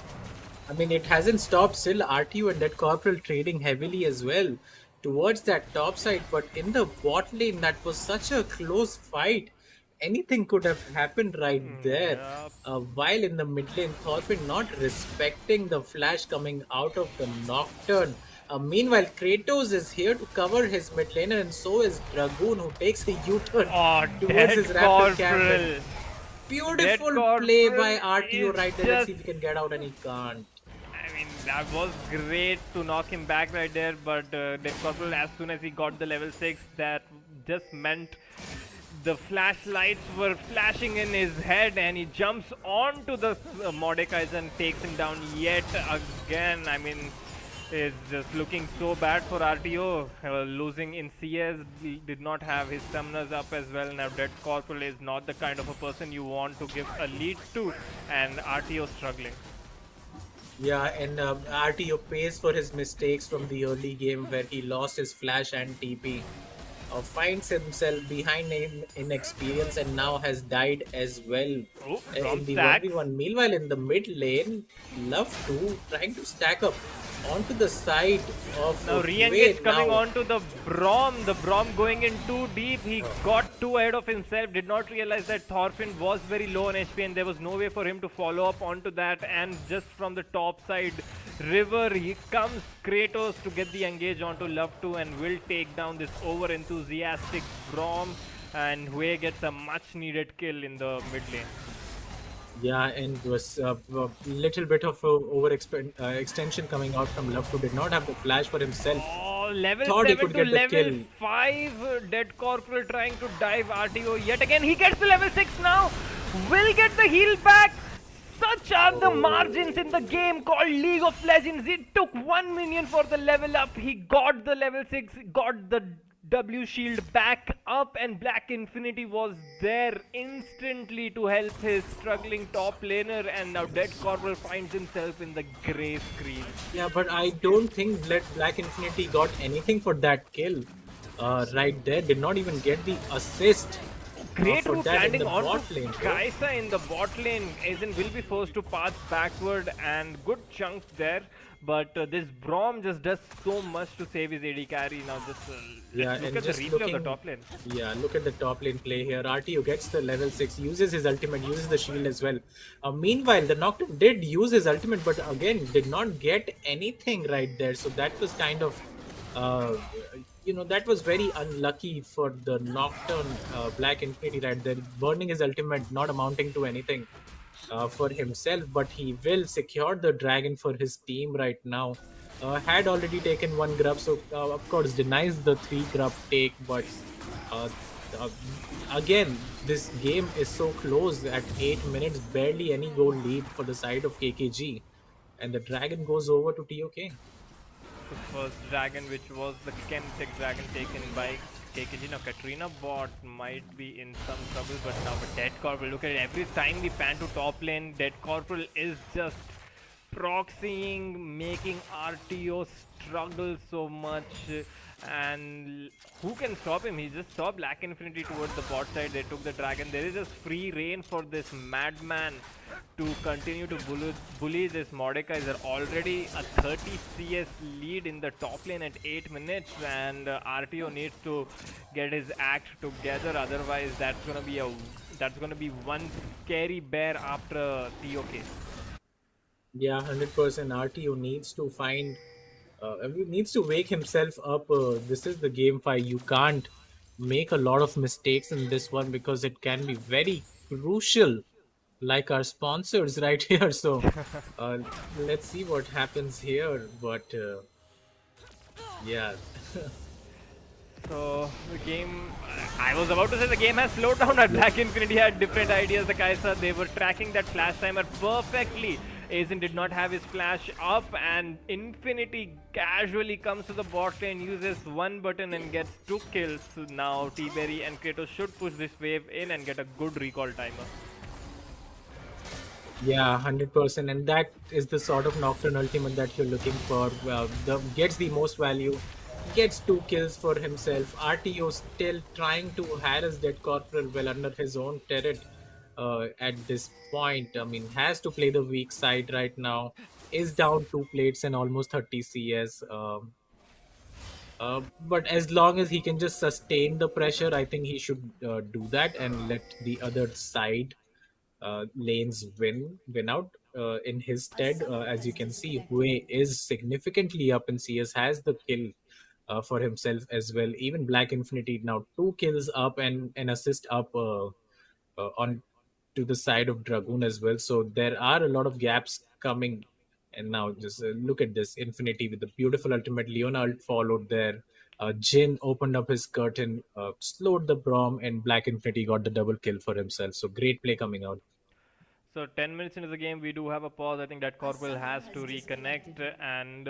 I mean, it hasn't stopped still. RTU and Dead Corporal trading heavily as well towards that top side, but in the bot lane, that was such a close fight. Anything could have happened right there. While in the mid lane, Thorfinn not respecting the flash coming out of the Nocturne. Meanwhile, Kratos is here to cover his mid laner, and so is Dragoon, who takes a U-turn towards his rapid camp. Beautiful play by RTU right there. Let's see if he can get out, and he can't. I mean, that was great to knock him back right there, but Dead Corporal, as soon as he got the level 6, that just meant the flashlights were flashing in his head, and he jumps onto the Mordekaiser and takes him down yet again. I mean, it's just looking so bad for RTO. Losing in CS, did not have his summoners up as well. Now Dead Corporal is not the kind of a person you want to give a lead to, and RTO struggling. Yeah, and RTO pays for his mistakes from the early game where he lost his flash and TP. Finds himself behind him in experience and now has died as well in the 1v1. Meanwhile, in the mid lane, Love2 trying to stack up onto the side of now re-engage coming onto the Braum. The Braum going in too deep. He got too ahead of himself. Did not realize that Thorfinn was very low on HP, and there was no way for him to follow up onto that. And just from the top side river, he comes Kratos to get the engage onto Love2 and will take down this over enthusiastic Braum, and Hue gets a much needed kill in the mid lane. Yeah, and it was a little bit of extension coming out from Love2. Did not have the flash for himself. Oh, level Thought 7 he could to get the level kill. 5. Dead Corporal trying to dive RTO yet again. He gets to level 6 now. Will get the heal back. Such are the margins in the game called League of Legends. It took 1 minion for the level up. He got the level 6, got the W shield back up, and Black Infinity was there instantly to help his struggling top laner, and now Dead Corporal finds himself in the grey screen. Yeah, but I don't think Black Infinity got anything for that kill right there. Did not even get the assist. great for route that in landing the onto bot lane, bro. Kaisa in the bot lane. Aizen will be forced to pass backward and good chunk there. But this Brom just does so much to save his AD carry. Now just Yeah, let's look and at the just replay of the looking, top lane. yeah, look at the top lane play here. RTU gets the level 6, uses his ultimate, uses the shield as well. Meanwhile, the Nocturne did use his ultimate, but again, did not get anything right there. So that was kind of, that was very unlucky for the Nocturne Black Infinity right there. Burning his ultimate, not amounting to anything for himself, but he will secure the dragon for his team right now. Had already taken one grub, so of course denies the 3 grub take, but uh, uh, again, this game is so close at 8 minutes, barely any goal lead for the side of KKG, and the dragon goes over to TOK. The first dragon, which was the Chemtech dragon taken by KKG. Now Katrina bot might be in some trouble, but now the Dead Corporal, look at it, every time we pan to top lane, Dead Corporal is just proxying, making RTO struggle so much, and who can stop him? He just saw Black Infinity towards the bot side, they took the dragon. There is just free reign for this madman to continue to bully this Mordekaiser. Already a 30 CS lead in the top lane at 8 minutes, and RTO needs to get his act together, otherwise that's gonna be one scary bear after TOK. Yeah, 100%. RTO needs to find, needs to wake himself up. This is the game 5. You can't make a lot of mistakes in this one because it can be very crucial, like our sponsors right here. So let's see what happens here. But yeah. So the game, I was about to say the game has slowed down, and Black Infinity had different ideas. The Kaisa, they were tracking that flash timer perfectly. Aizen did not have his flash up, and Infinity casually comes to the bot lane, uses one button and gets 2 kills. So now T-Berry and Kratos should push this wave in and get a good recall timer. Yeah, 100%, and that is the sort of Nocturne ultimate that you're looking for. Gets the most value, gets 2 kills for himself. RTO still trying to harass Dead Corporal well under his own turret at this point. I mean, has to play the weak side right now. Is down 2 plates and almost 30 CS. But as long as he can just sustain the pressure, I think he should do that and let the other side lanes win out in his stead. As you can see, Hue is significantly up in CS, has the kill for himself as well. Even Black Infinity now 2 kills up and an assist up on to the side of Dragoon as well. So there are a lot of gaps coming. And now just look at this Infinity with the beautiful ultimate. Leona ult followed there. Jin opened up his curtain, slowed the Brom, and Black Infinity got the double kill for himself. So great play coming out. So 10 minutes into the game, we do have a pause. I think that Corporal has to reconnect, and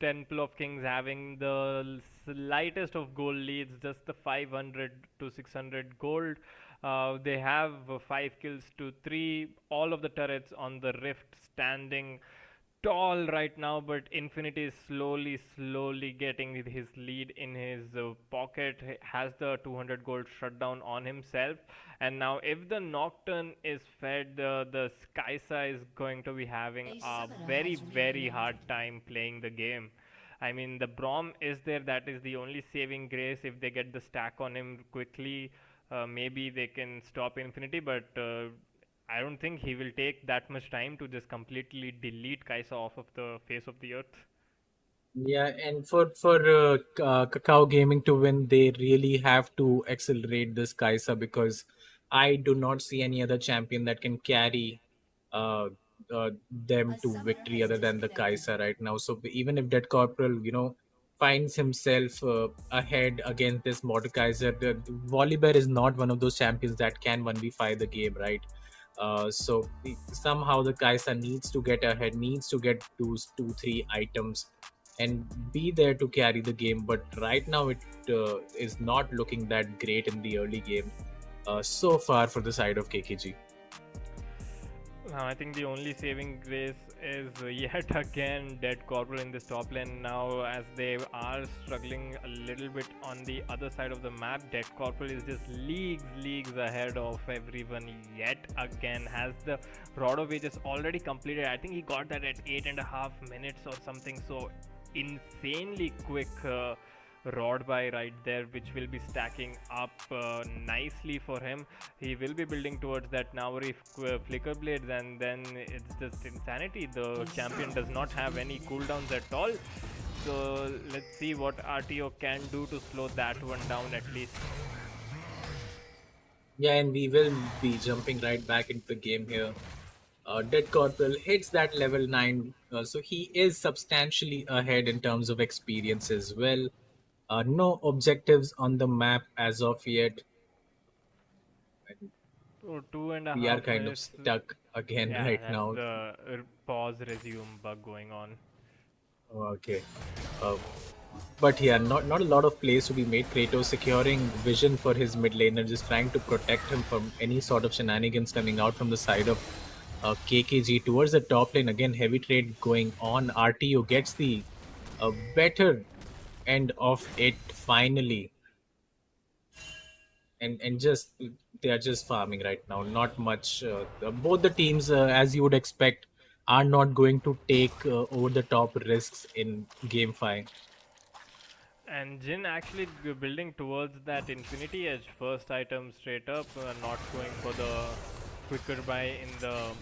Temple of Kings having the slightest of gold leads, just the 500 to 600 gold. They have 5 kills to 3. All of the turrets on the Rift standing tall right now, but Infinity is slowly getting his lead in his pocket. He has the 200 gold shutdown on himself, and now if the Nocturne is fed, the Skysa is going to be having a very hard time playing the game. I mean, the Brom is there, that is the only saving grace. If they get the stack on him quickly, maybe they can stop Infinity, but I don't think he will take that much time to just completely delete Kaisa off of the face of the earth. Yeah, and for Kakao Gaming to win, they really have to accelerate this Kaisa, because I do not see any other champion that can carry uh, them to victory other than the Kaisa right now. So even if Dead Corporal, finds himself ahead against this Mordekaiser, the Volibear is not one of those champions that can 1v5 the game, right? So somehow the Kaisa needs to get ahead, needs to get those 2-3 items and be there to carry the game. But right now it is not looking that great in the early game so far for the side of KKG. I think the only saving grace is yet again Dead Corporal in this top lane now, as they are struggling a little bit on the other side of the map. Dead Corporal is just leagues ahead of everyone yet again. Has the Rod of Ages already completed? I think he got that at 8.5 minutes or something. So insanely quick. Rod by right there, which will be stacking up nicely for him. He will be building towards that Nauri flicker blades, and then it's just insanity. The champion does not have any cooldowns at all. So let's see what RTO can do to slow that one down at least. Yeah, and we will be jumping right back into the game here. Dead Corporal hits that level 9, so he is substantially ahead in terms of experience as well. No objectives on the map as of yet. So two and a We are half kind of minutes. stuck again Yeah, right that's now. the pause resume bug going on. Okay. Uh, but yeah, not a lot of plays to be made. Kratos securing vision for his mid laner, just trying to protect him from any sort of shenanigans coming out from the side of KKG towards the top lane. Again, heavy trade going on. RTO gets the better end of it finally. And just they are just farming right now. Not much. Both the teams, as you would expect, are not going to take over the top risks in game 5. And Jin actually building towards that Infinity Edge first item straight up, not going for the quicker buy in the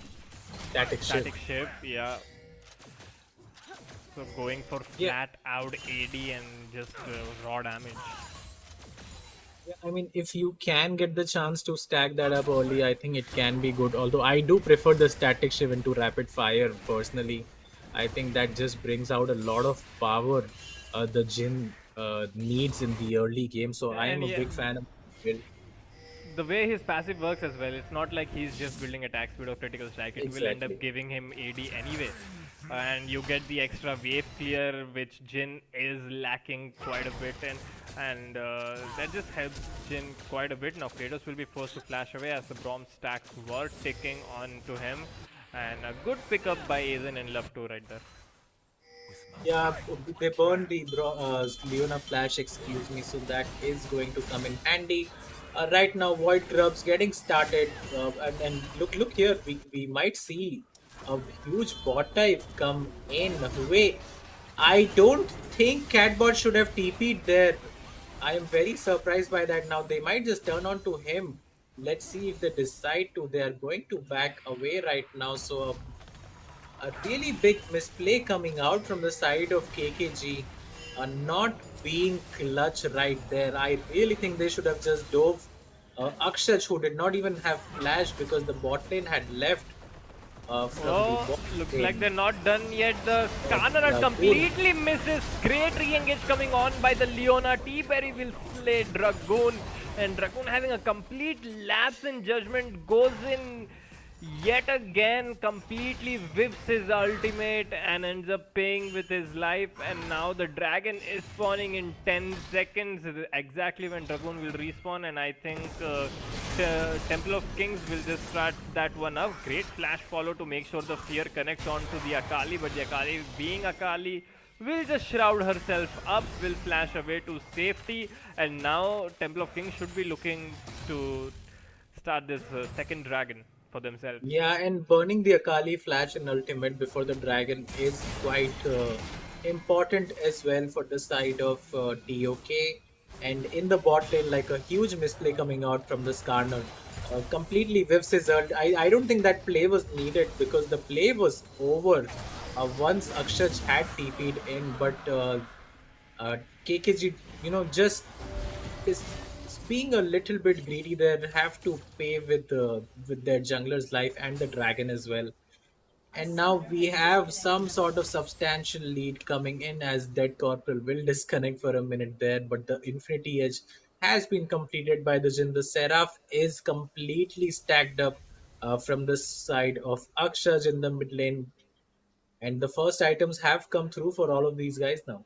Static ship. Yeah. So going for flat out AD and just raw damage. Yeah, I mean, if you can get the chance to stack that up early, I think it can be good. Although I do prefer the static shiv into rapid fire personally. I think that just brings out a lot of power the Jin needs in the early game. So I am And a yeah, big fan of build. the way his passive works as well, it's not like he's just building attack speed or critical strike. It will end up Exactly. giving him AD anyway. And you get the extra wave clear, which Jin is lacking quite a bit, and that just helps Jin quite a bit. Now Kratos will be forced to flash away as the Braum stacks were ticking onto him, and a good pickup by Aizen and Love 2 right there. Yeah, they burned the Leona Flash, excuse me, so that is going to come in handy. Right now, Void Grubs getting started, and look here, we might see a huge bot dive come in. Wait, I don't think Catbot should have TP'd there. I am very surprised by that. Now they might just turn on to him. Let's see if they decide to. They are going to back away right now, so a really big misplay coming out from the side of KKG, not being clutch right there. I really think they should have just dove Akshaj, who did not even have flash because the bot lane had left from the Oh, bot looks like lane. they're not done yet. The Skarner Dragoon. completely misses. Great re-engage coming on by the Leona. T-Berry will slay Dragoon. And Dragoon having a complete lapse in judgment goes in yet again, completely whips his ultimate and ends up paying with his life. And now the dragon is spawning in 10 seconds, exactly when Dragoon will respawn. And I think Temple of Kings will just start that one up. Great flash follow to make sure the fear connects on to the Akali, but the Akali, being Akali, will just shroud herself up, will flash away to safety. And now Temple of Kings should be looking to start this second dragon for themselves. Yeah, and burning the Akali Flash and Ultimate before the Dragon is quite important as well for the side of TOK. And in the bot lane, like a huge misplay coming out from the Skarner. Completely whiffs his ult. I don't think that play was needed because the play was over once Akshaj had TP'd in. But KKG, just is being a little bit greedy there, have to pay with their jungler's life and the dragon as well. And now we have some sort of substantial lead coming in as Dead Corporal will disconnect for a minute there, but the Infinity Edge has been completed by the Jin. The Seraph is completely stacked up from the side of Akshaj in the mid lane, and the first items have come through for all of these guys now.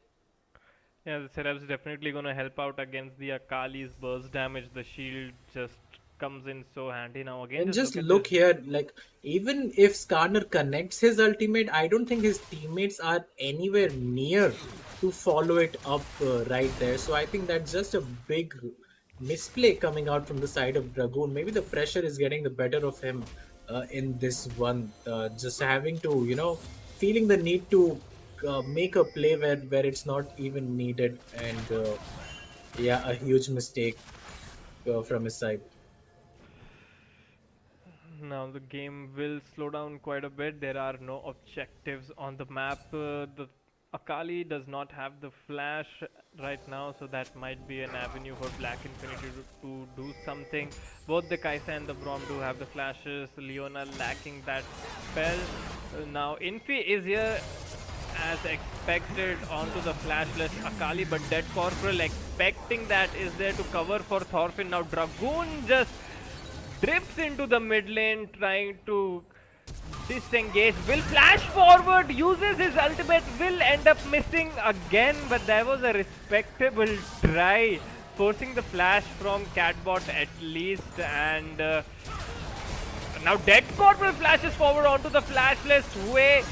Yeah, the Seraph's definitely gonna help out against the Akali's burst damage. The shield just comes in so handy now. Again, And just look at look this. here, like even if Skarner connects his ultimate, I don't think his teammates are anywhere near to follow it up right there. So I think that's just a big misplay coming out from the side of Dragoon. Maybe the pressure is getting the better of him in this one. Just having to, feeling the need to make a play where it's not even needed, and yeah, a huge mistake from his side. Now the game will slow down quite a bit. There are no objectives on the map. The Akali does not have the flash right now, so that might be an avenue for Black Infinity to do something. Both the Kaisa and the Braum do have the flashes. Leona lacking that spell. Now Infi is here as expected onto the flashless Akali, but Dead Corporal expecting that is there to cover for Thorfinn. Now Dragoon just drifts into the mid lane trying to disengage, will flash forward, uses his ultimate, will end up missing again, but there was a respectable try, forcing the flash from Catbot at least. And now Dead Corporal flashes forward onto the flashless way,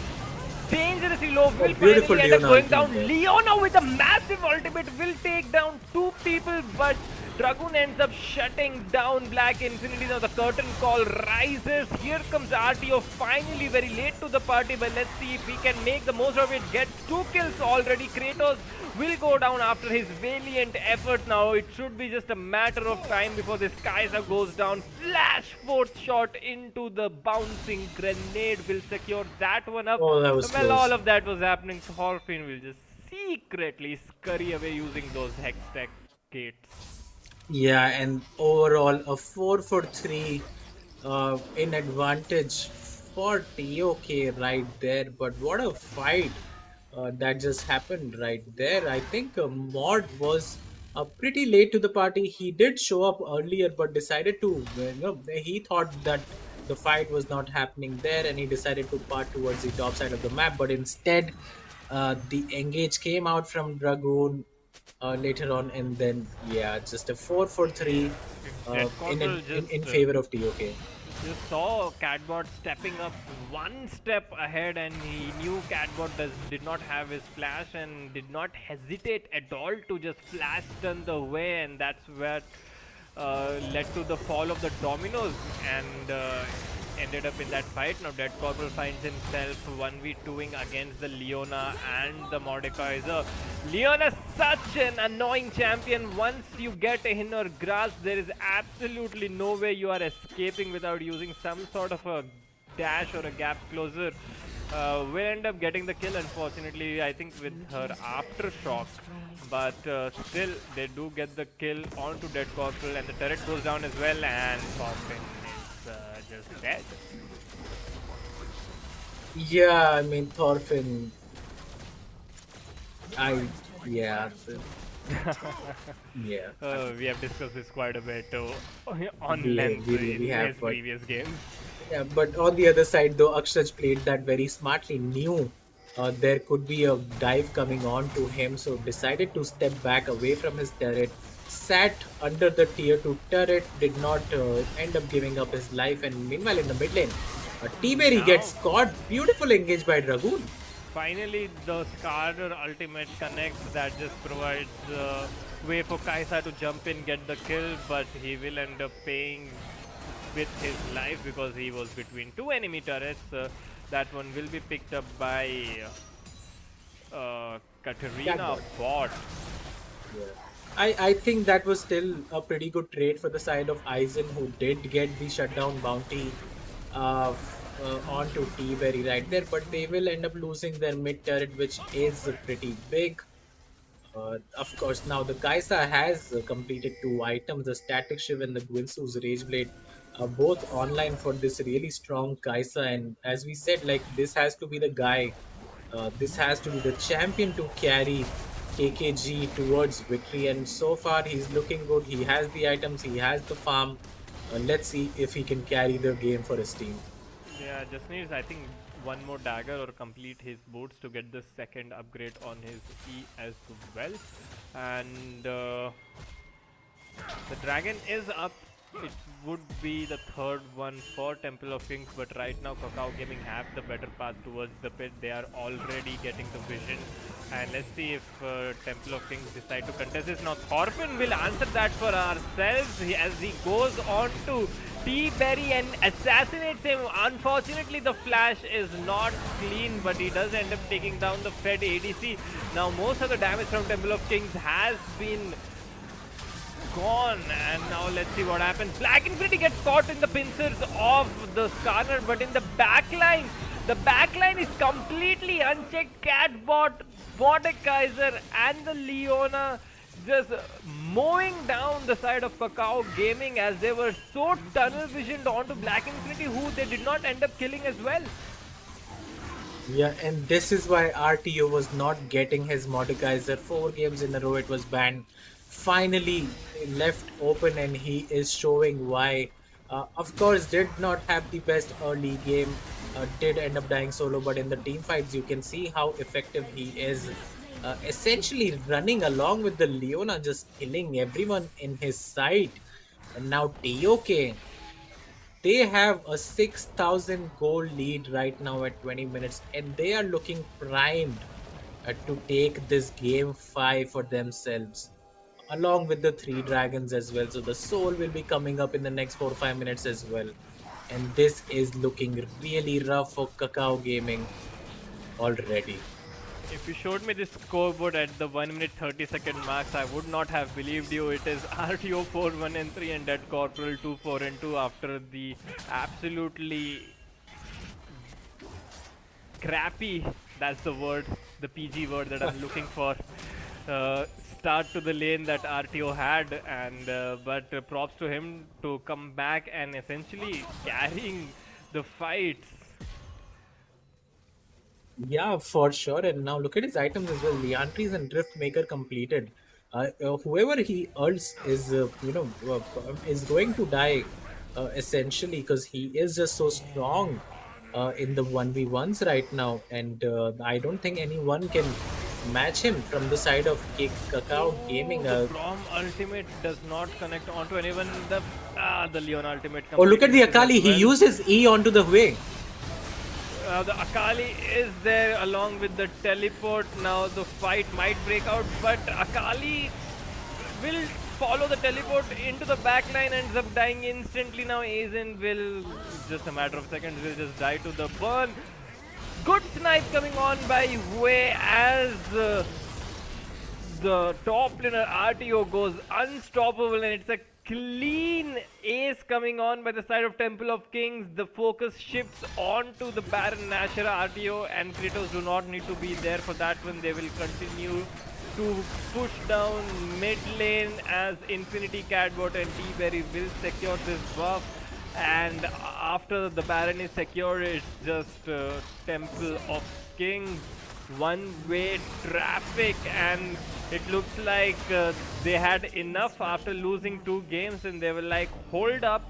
dangerously low, will finally end up going down. Leona with a massive ultimate will take down 2 people, but Dragoon ends up shutting down Black Infinity. Now the curtain call rises. Here comes RTO, finally very late to the party, but let's see if he can make the most of it. Gets 2 kills already. Kratos will go down after his valiant effort. Now it should be just a matter of time before this Kaiser goes down. Flash 4th shot into the bouncing grenade will secure that one up. Oh, that was Well, close. all of that was happening. Thorfinn will just secretly scurry away using those Hextech gates. Yeah, and overall a 4 for 3 in advantage for TOK right there. But what a fight that just happened right there. I think Mod was pretty late to the party. He did show up earlier, but decided to, he thought that the fight was not happening there, and he decided to part towards the top side of the map. But instead, the engage came out from Dragoon later on, and then yeah, just a 4 for 3 in favor of TOK. You saw Catbot stepping up one step ahead, and he knew Catbot did not have his flash and did not hesitate at all to just flash stun the way, and that's where led to the fall of the dominoes and ended up in that fight. Now Dead Corporal finds himself 1v2ing against the Leona and the Mordekaiser. Leona, such an annoying champion. Once you get in her grasp, there is absolutely no way you are escaping without using some sort of a dash or a gap closer. Will end up getting the kill, unfortunately, I think with her aftershock, but still they do get the kill onto Dead Corporal, and the turret goes down as well, and Thorfinn is just dead. Yeah, I mean Thorfinn. Yeah. We have discussed this quite a bit on We length really in have, his but- previous games. Yeah, but on the other side, though, Akshraj played that very smartly, knew there could be a dive coming on to him, so decided to step back away from his turret, sat under the tier 2 turret, did not end up giving up his life, and meanwhile in the mid lane, T-Berry gets caught. Beautiful engage by Dragoon. Finally, the Skarner ultimate connects, that just provides the way for Kaisa to jump in, get the kill, but he will end up paying with his life because he was between 2 enemy turrets. That one will be picked up by Katarina bot. I think that was still a pretty good trade for the side of Aizen, who did get the shutdown bounty onto T-Berry right there, but they will end up losing their mid turret, which is pretty big. Of course, now the Kaisa has completed 2 items, the Static Shiv and the Gwinsu's Rage Blade, both online for this really strong Kaisa. And as we said, like, this has to be the guy, this has to be the champion to carry KKG towards victory. And so far, he's looking good. He has the items, he has the farm. Let's see if he can carry the game for his team. Yeah, just needs, I think, one more dagger or complete his boots to get the second upgrade on his E as well. And the dragon is up it would be the third one for Temple of Kings, but right now Kakao Gaming have the better path towards the pit. They are already getting the vision, and let's see if Temple of Kings decide to contest this. Now Scorpion will answer that for ourselves as he goes on to T-Berry and assassinates him. Unfortunately, the flash is not clean, but he does end up taking down the Fed ADC. Now most of the damage from Temple of Kings has been gone, and now let's see what happens. Black Infinity gets caught in the pincers of the Skarner, but in the backline is completely unchecked. Catbot, Mordekaiser and the Leona just mowing down the side of Kakao Gaming as they were so tunnel visioned onto Black Infinity, who they did not end up killing as well. Yeah, and this is why RTO was not getting his Mordekaiser. 4 games in a row it was banned. Finally left open, and he is showing why. Of course, did not have the best early game. Did end up dying solo, but in the team fights you can see how effective he is. Essentially running along with the Leona, just killing everyone in his sight. And now TOK, they have a 6,000 goal lead right now at 20 minutes, and they are looking primed to take this game 5 for themselves, along with the 3 dragons as well. So the soul will be coming up in the next 4 or 5 minutes as well. And this is looking really rough for Kakao Gaming already. If you showed me this scoreboard at the 1 minute 30 second marks, I would not have believed you. It is RTO 4-1-3 and Dead Corporal 2-4-2 after the absolutely crappy, that's the word, the PG word that I'm looking for, start to the lane that RTO had, and but props to him to come back and essentially carrying the fights. Yeah, for sure. And now look at his items as well. Leantries and Drift Maker completed. Whoever he ults is, is going to die essentially, because he is just so strong in the 1v1s right now. And I don't think anyone can match him from the side of Kakao Gaming. The Braum ultimate does not connect onto anyone. The Leon ultimate. Oh, look at the Akali. He uses E onto the way. The Akali is there along with the teleport. Now the fight might break out, but Akali will follow the teleport into the backline and ends up dying instantly. Now Aizen will, just a matter of seconds, will just die to the burn. Good snipe coming on by Hue as the top laner RTO goes unstoppable, and it's a clean ace coming on by the side of Temple of Kings. The focus shifts onto the Baron Nashara. RTO and Kratos do not need to be there for that one. They will continue to push down mid lane as Infinity Catbot and T-Berry will secure this buff. And after the Baron is secure, it's just Temple of Kings one-way traffic, and it looks like they had enough after losing 2 games, and they were like, hold up,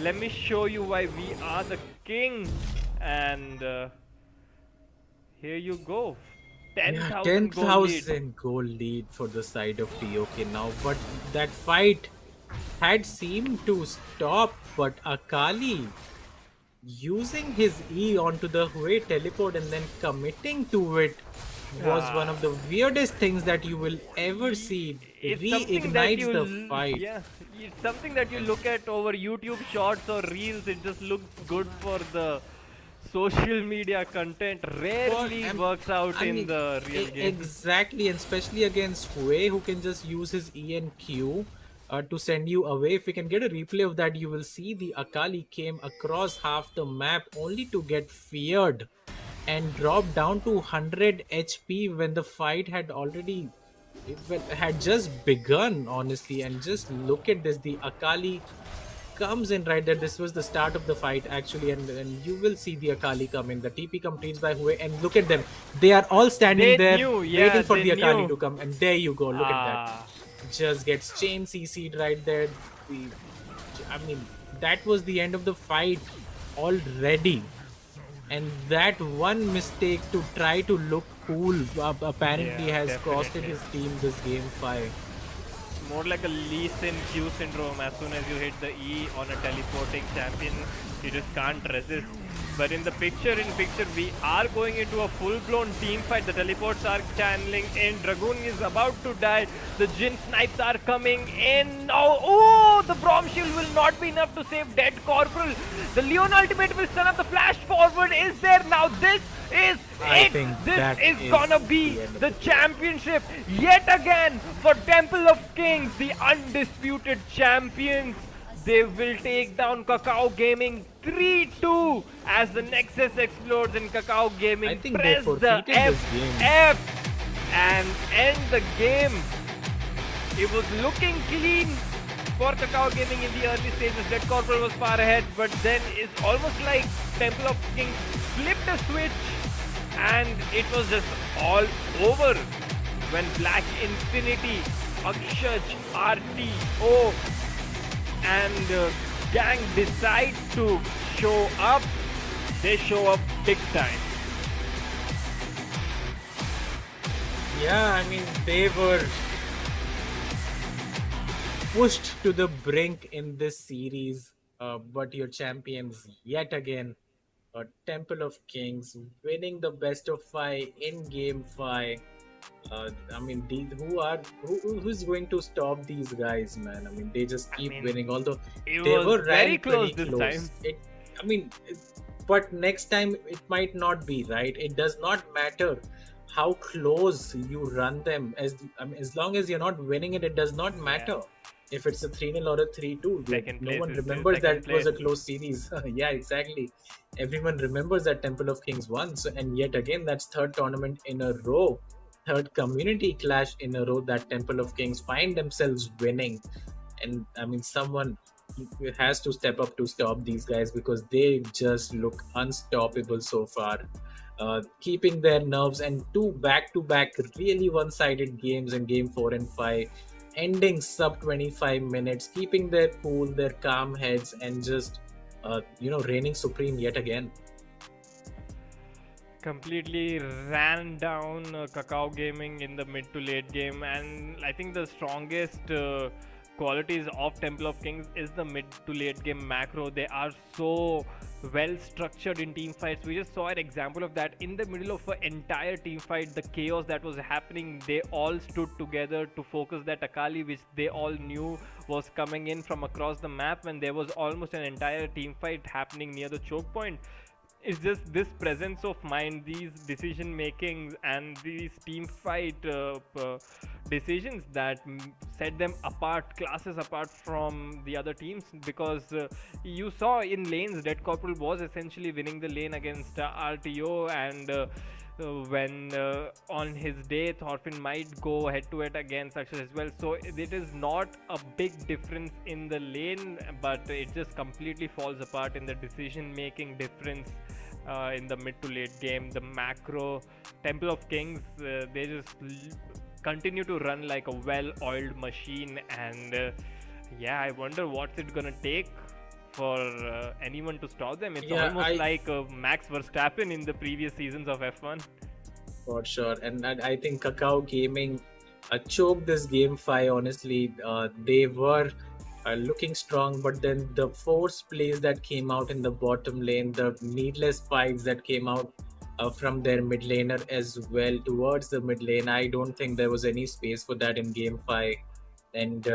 let me show you why we are the king. And here you go, 10,000 goal lead for the side of TOK now. But that fight had seemed to stop, but Akali using his E onto the Hue teleport and then committing to it was one of the weirdest things that you will ever see. It reignites the fight. Yeah, it's something that you look at over YouTube shorts or reels. It just looks good for the social media content. Rarely works out in the real game. Exactly, and especially against Hue, who can just use his E and Q to send you away. If we can get a replay of that, you will see the Akali came across half the map only to get feared and drop down to 100 HP when the fight had already just begun, honestly. And just look at this, the Akali comes in right there. This was the start of the fight actually, and you will see the Akali come in. The TP completes by Hue, and look at them, they are all standing waiting for the Akali to come, and there you go, look at that. Just gets chain CC'd right there. I mean, that was the end of the fight already. And that one mistake to try to look cool apparently has costed his team this game 5. more like a Lee Sin Q syndrome. As soon as you hit the E on a teleporting champion, you just can't resist. But in picture, we are going into a full-blown team fight. The teleports are channeling in. Dragoon is about to die. The Jin snipes are coming in. Oh, the Braum shield will not be enough to save Dead Corporal. The Leon ultimate will stun up. The flash forward is there now. This is it. This is gonna be the championship yet again for Temple of Kings, the undisputed champions. They will take down Kakao Gaming 3-2 as the Nexus explodes and Kakao Gaming press the F and end the game. It was looking clean for Kakao Gaming in the early stages. Dead Corporal was far ahead, but then it's almost like Temple of Kings flipped a switch and it was just all over when Black Infinity, Akshaj, RTO and gang decide to show up. They show up big time. Yeah, I mean, they were pushed to the brink in this series, but your champions yet again, Temple of Kings, winning the best of 5 in game 5. I mean, who's going to stop these guys, man? I mean, they just keep winning. Although they were very close pretty this close. time. But next time it might not be, right? It does not matter how close you run them. As long as you're not winning it, it does not matter. If it's a 3-0 or a 3-2, no one remembers that it was a close series. Yeah, exactly. Everyone remembers that Temple of Kings won. So, and yet again, that's third tournament in a row. Third community clash in a row that Temple of Kings find themselves winning. And I mean, someone has to step up to stop these guys because they just look unstoppable so far. Keeping their nerves, and 2 back-to-back really one-sided games in game 4 and 5, ending sub 25 minutes, keeping their cool, their calm heads, and just reigning supreme yet again. Completely ran down Kakao Gaming in the mid to late game, and I think the strongest qualities of Temple of Kings is the mid to late game macro. They are so well structured in team fights. We just saw an example of that in the middle of an entire team fight. The chaos that was happening, they all stood together to focus that Akali, which they all knew was coming in from across the map, when there was almost an entire team fight happening near the choke point. It's just this presence of mind, these decision makings and these team fight decisions that set them apart, classes apart from the other teams, because you saw in lanes Dead Corporal was essentially winning the lane against RTO, and when on his day Thorfinn might go head to head against Akshas as well. So it is not a big difference in the lane, but it just completely falls apart in the decision making difference in the mid to late game. The macro Temple of Kings, they just continue to run like a well-oiled machine, and yeah, I wonder what's it gonna take for anyone to stop them. It's almost like Max Verstappen in the previous seasons of F1. For sure. And I think Kakao Gaming choked this game 5. Honestly, they were looking strong, but then the force plays that came out in the bottom lane, the needless fights that came out from their mid laner as well towards the mid lane, I don't think there was any space for that in game 5. And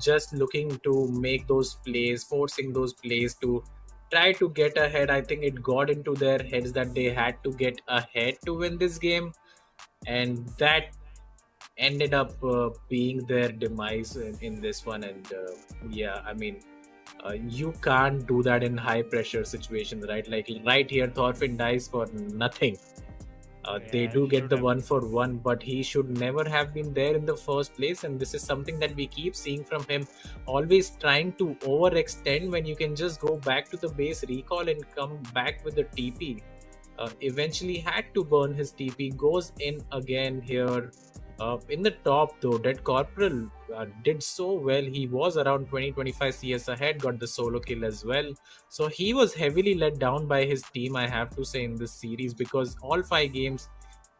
just looking to make those plays, forcing those plays to try to get ahead, I think it got into their heads that they had to get ahead to win this game, and that ended up being their demise in this one. And you can't do that in high pressure situations, right? Like right here, Thorfinn dies for nothing. They do get the 1-for-1, but he should never have been there in the first place. And this is something that we keep seeing from him, always trying to overextend when you can just go back to the base, recall, and come back with the TP. Eventually had to burn his TP, goes in again here. In the top though, Dead Corporal did so well. He was around 20-25 CS ahead, got the solo kill as well. So he was heavily let down by his team, I have to say, in this series, because all 5 games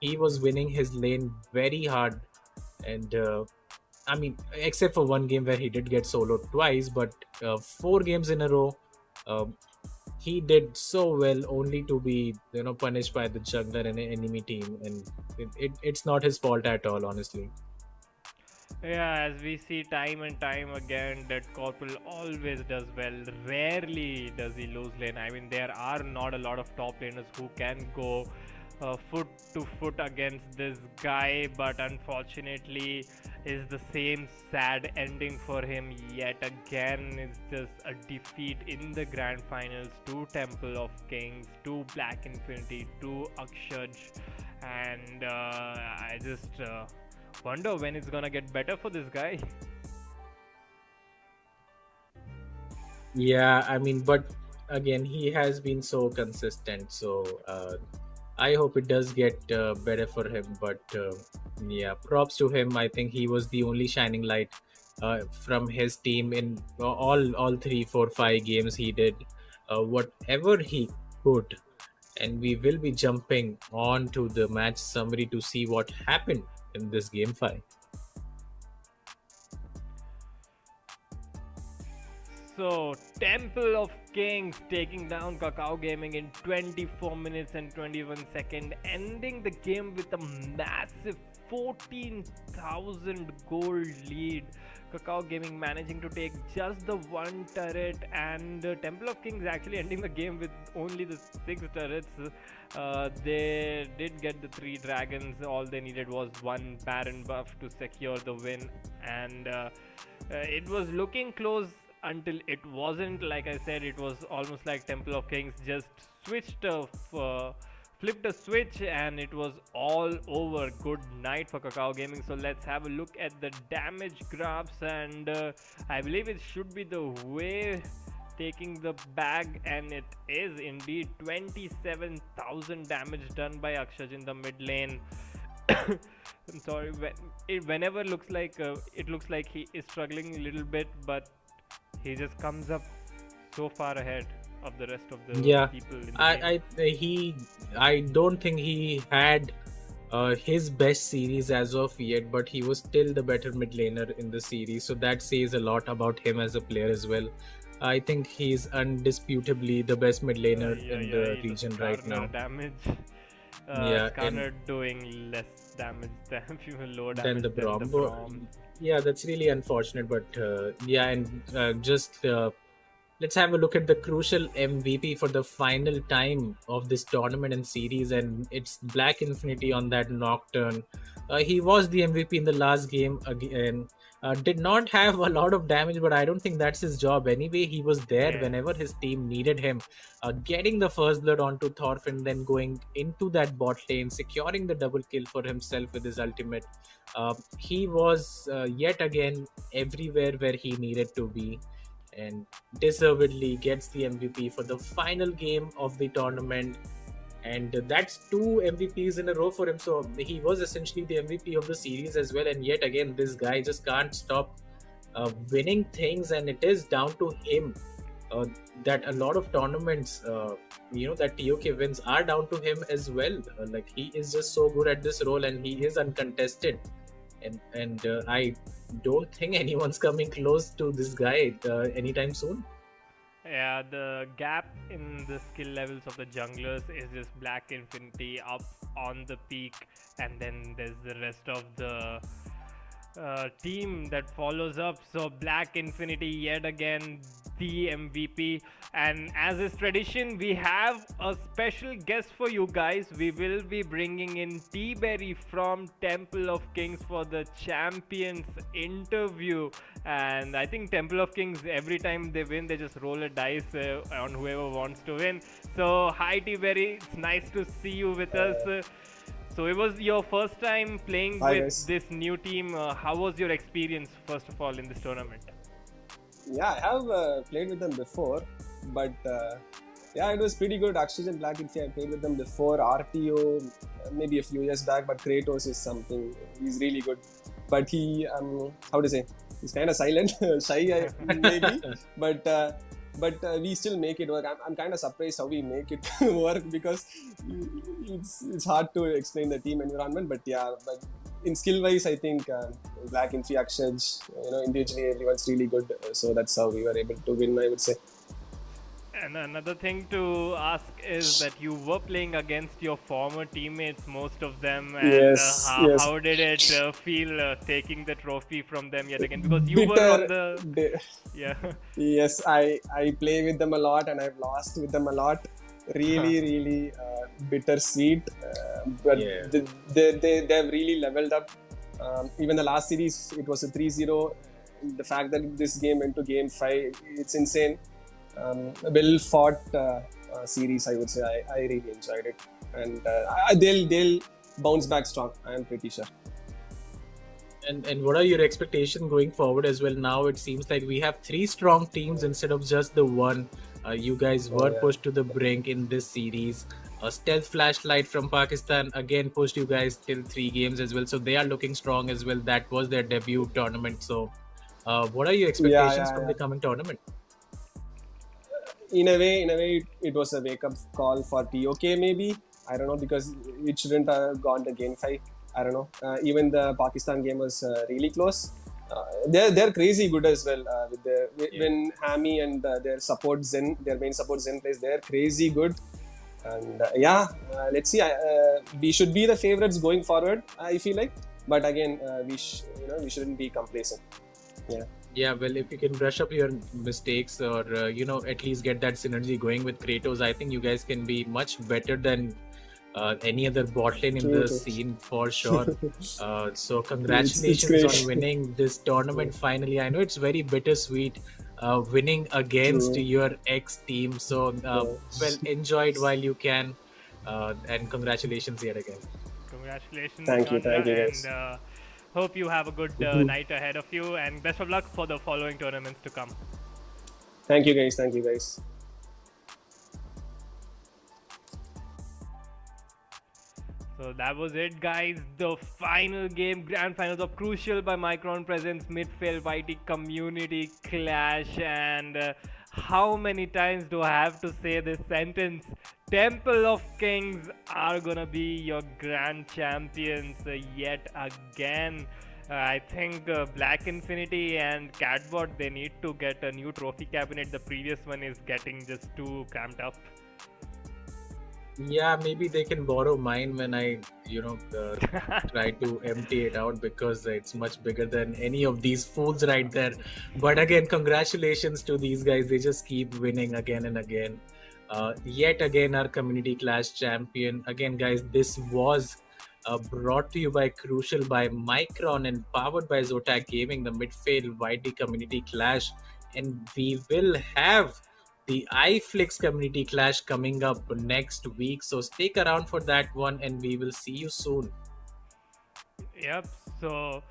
he was winning his lane very hard. And I mean, except for one game where he did get soloed twice, but 4 games in a row, he did so well, only to be punished by the jungler and an enemy team, and it's not his fault at all, honestly. Yeah, as we see time and time again, that Corporal always does well. Rarely does he lose lane. I mean, there are not a lot of top laners who can go foot to foot against this guy, but unfortunately, is the same sad ending for him yet again. It's just a defeat in the grand finals to Temple of Kings, to Black Infinity, to Akshaj, and I just wonder when it's gonna get better for this guy. Yeah, I mean, but again, he has been so consistent, so I hope it does get better for him. But yeah, props to him. I think he was the only shining light from his team in all 3, 4, 5 games. He did whatever he could, and we will be jumping on to the match summary to see what happened in this game 5. So, Temple of Kings taking down Kakao Gaming in 24 minutes and 21 seconds, ending the game with a massive 14,000 gold lead. Kakao Gaming managing to take just the 1 turret, and Temple of Kings actually ending the game with only the 6 turrets. They did get the 3 dragons. All they needed was 1 Baron buff to secure the win, and it was looking close until it wasn't. Like I said, it was almost like Temple of Kings just flipped a switch and it was all over. Good night for Kakao Gaming. So let's have a look at the damage graphs, and I believe it should be the way taking the bag, and it is indeed 27,000 damage done by Akshaj in the mid lane. I'm sorry, whenever it looks like he is struggling a little bit, but he just comes up so far ahead of the rest of the people in the game. I don't think he had his best series as of yet, but he was still the better mid laner in the series, so that says a lot about him as a player as well. I think he's undisputably the best mid laner in the region right now. Damage. Skarner doing less damage than lower damage than the Braum. Yeah, that's really unfortunate, but let's have a look at the crucial MVP for the final time of this tournament and series, and it's Black Infinity on that Nocturne. He was the MVP in the last game again. Did not have a lot of damage, but I don't think that's his job anyway. He was there whenever his team needed him, getting the first blood onto Thorfinn, then going into that bot lane, securing the double kill for himself with his ultimate. He was yet again everywhere where he needed to be, and deservedly gets the MVP for the final game of the tournament. And that's 2 MVPs in a row for him, so he was essentially the MVP of the series as well. And yet again, this guy just can't stop winning things, and it is down to him that a lot of tournaments that TOK wins are down to him as well. Like, he is just so good at this role, and he is uncontested, and I don't think anyone's coming close to this guy anytime soon. Yeah, the gap in the skill levels of the junglers is just Black Infinity up on the peak, and then there's the rest of the team that follows up. So Black Infinity yet again the MVP, and as is tradition, we have a special guest for you guys. We will be bringing in T-Berry from Temple of Kings for the champions interview. And I think Temple of Kings, every time they win, they just roll a dice on whoever wants to win. So hi T-Berry, it's nice to see you with us. So it was your first time playing with this new team. How was your experience, first of all, in this tournament? Yeah, I have played with them before, but it was pretty good. Akshaj and Black Infinity, I played with them before. RTO, maybe a few years back, but Kratos is something. He's really good. But he, he's kind of silent, shy maybe, but we still make it work. I'm kind of surprised how we make it work, because it's hard to explain the team environment. But in skill wise, I think Black Infi, Akshaj, individually everyone's really good. So that's how we were able to win, I would say. And another thing to ask is that you were playing against your former teammates, most of them, and Yes, yes. how did it feel taking the trophy from them yet again? Because you were on the yeah. Yes, I play with them a lot, and I've lost with them a lot. Really bittersweet. But they've really leveled up. Even the last series, it was a 3-0. The fact that this game went to game 5, it's insane. Well fought series, I would say. I really enjoyed it, and they'll bounce back strong. I am pretty sure. And what are your expectations going forward as well? Now it seems like we have 3 strong teams instead of just the one. You guys were pushed to the brink in this series. A Stealth Flashlight from Pakistan again pushed you guys till 3 games as well. So they are looking strong as well. That was their debut tournament. So what are your expectations from the coming tournament? In a way, it was a wake-up call for TOK maybe. I don't know, because it shouldn't have gone to game 5. I don't know. Even the Pakistan game was really close. They're crazy good as well. When Hammy and their support Zen, their main support Zen plays, they're crazy good. And let's see. We should be the favorites going forward, I feel like. But again, we shouldn't be complacent. Yeah, well, if you can brush up your mistakes or, at least get that synergy going with Kratos, I think you guys can be much better than any other bot lane in the scene for sure. So congratulations on winning this tournament finally. I know it's very bittersweet winning against your ex-team. So, well, enjoy it while you can. And congratulations yet again. Congratulations. Thank you guys. And, hope you have a good night ahead of you, and best of luck for the following tournaments to come. Thank you guys. So that was it, guys. The final game, grand finals of Crucial by Micron presents MidfailYT Community Clash. And how many times do I have to say this sentence? Temple of Kings are gonna be your grand champions yet again. I think Black Infinity and Catbot, they need to get a new trophy cabinet. The previous one is getting just too cramped up. Yeah, maybe they can borrow mine when I, try to empty it out, because it's much bigger than any of these fools right there. But again, congratulations to these guys. They just keep winning again and again. Yet again, our Community Clash champion. Again, guys, this was brought to you by Crucial by Micron and powered by Zotac Gaming, the MidfailYT Community Clash. And we will have the iFlix Community Clash coming up next week. So stick around for that one, and we will see you soon. Yep, so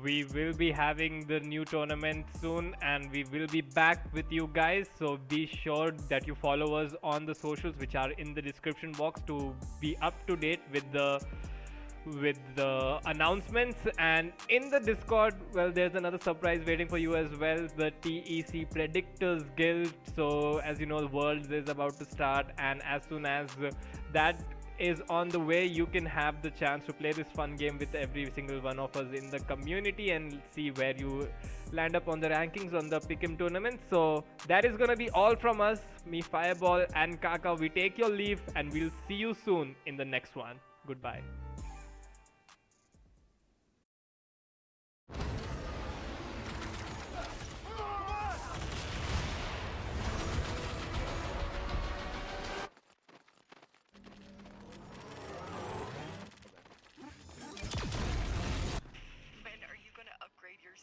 we will be having the new tournament soon, and we will be back with you guys. So be sure that you follow us on the socials, which are in the description box, to be up to date with the announcements. And in the Discord, well, there's another surprise waiting for you as well, the TEC Predictors Guild. So as you know, the Worlds is about to start, and as soon as that is on the way, you can have the chance to play this fun game with every single one of us in the community and see where you land up on the rankings on the Pick'em tournament. So that is gonna be all from us, me, Fireball, and Kakao. We take your leave, and we'll see you soon in the next one. Goodbye.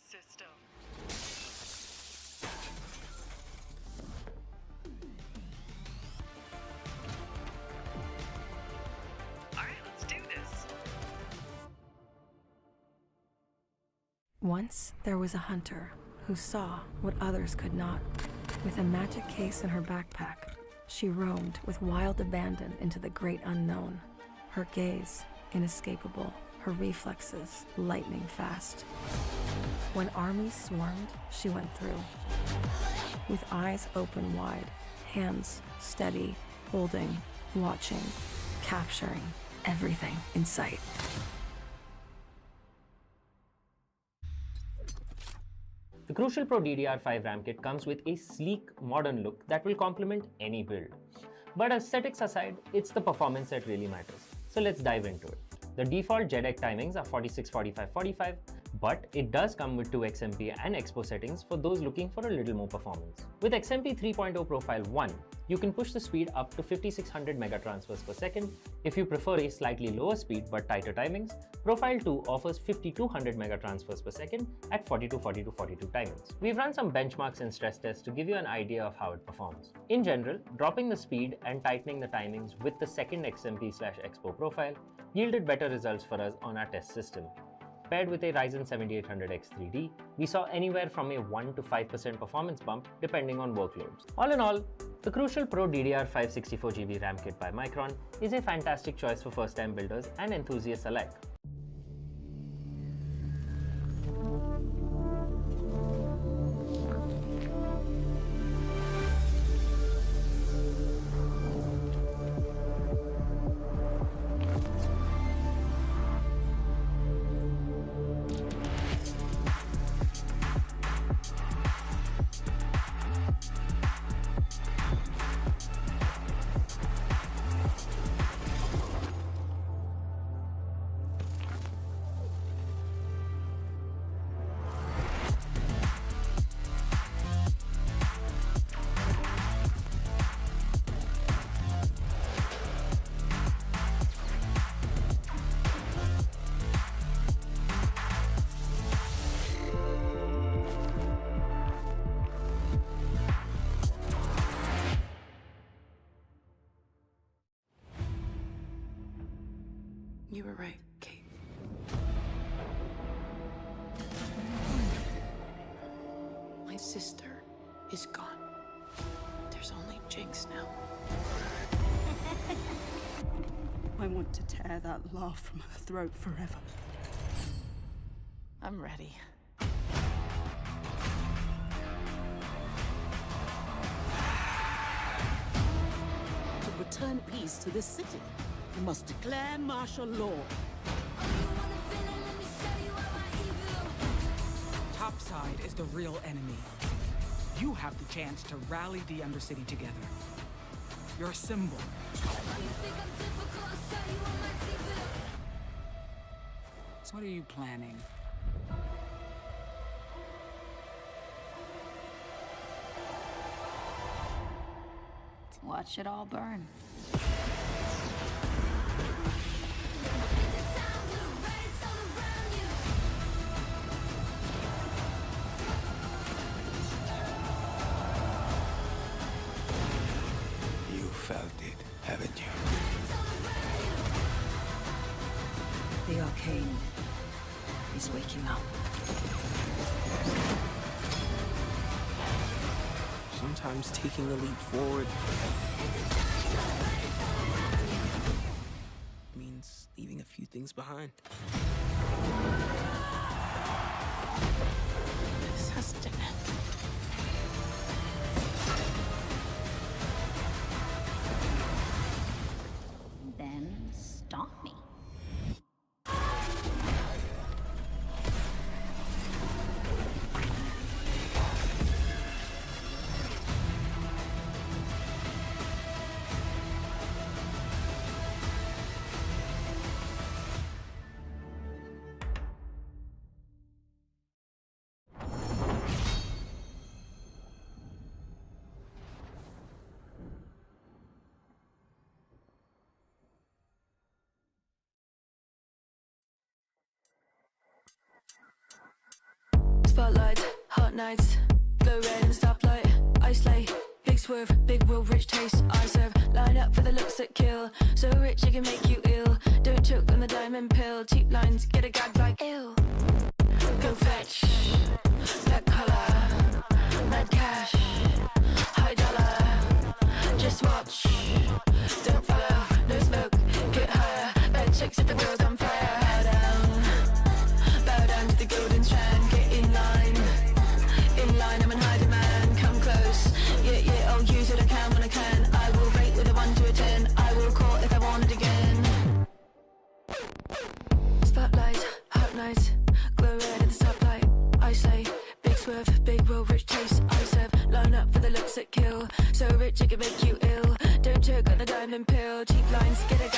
System. Alright, let's do this. Once there was a hunter who saw what others could not. With a magic case in her backpack, she roamed with wild abandon into the great unknown. Her gaze inescapable, her reflexes lightning fast. When armies swarmed, she went through. With eyes open wide, hands steady, holding, watching, capturing everything in sight. The Crucial Pro DDR5 RAM kit comes with a sleek, modern look that will complement any build. But aesthetics aside, it's the performance that really matters. So let's dive into it. The default JEDEC timings are 46, 45, 45, but it does come with 2 XMP and Expo settings for those looking for a little more performance. With XMP 3.0 Profile 1, you can push the speed up to 5600 megatransfers per second. If you prefer a slightly lower speed but tighter timings, Profile 2 offers 5200 megatransfers per second at 42, 42, 42 timings. We've run some benchmarks and stress tests to give you an idea of how it performs. In general, dropping the speed and tightening the timings with the second XMP/Expo profile yielded better results for us on our test system. Paired with a Ryzen 7800X 3D, we saw anywhere from a 1 to 5% performance bump depending on workloads. All in all, the Crucial Pro DDR5 64GB RAM kit by Micron is a fantastic choice for first-time builders and enthusiasts alike. You were right, Kate. My sister is gone. There's only Jinx now. I want to tear that laugh from her throat forever. I'm ready. To return peace to this city, you must declare martial law. Topside is the real enemy. You have the chance to rally the Undercity together. You're a symbol. So what are you planning? Watch it all burn. You felt it, haven't you? The arcane is waking up. Sometimes taking a leap forward means leaving a few things behind. This has to end. Then stop me. Spotlight, hot nights, glow red and stoplight. I slay, big swerve, big will, rich taste. I serve, line up for the looks that kill. So rich it can make you ill. Don't choke on the diamond pill. Cheap lines, get a gag like ew. Go fetch, black collar, mad cash, high dollar. Just watch, don't follow, no smoke, get higher. Bad chicks if the world's on fire. Bow down to the golden strand. Get in line, I'm in high demand. Come close, yeah, I'll use it, I can when I can. I will rate with a 1 to a 10. I will call if I want it again. Spotlight, hot nights, glow red at the stoplight. I slay, big swerve, looks that kill. So rich it can make you ill. Don't choke on the diamond pill. Cheap lines get a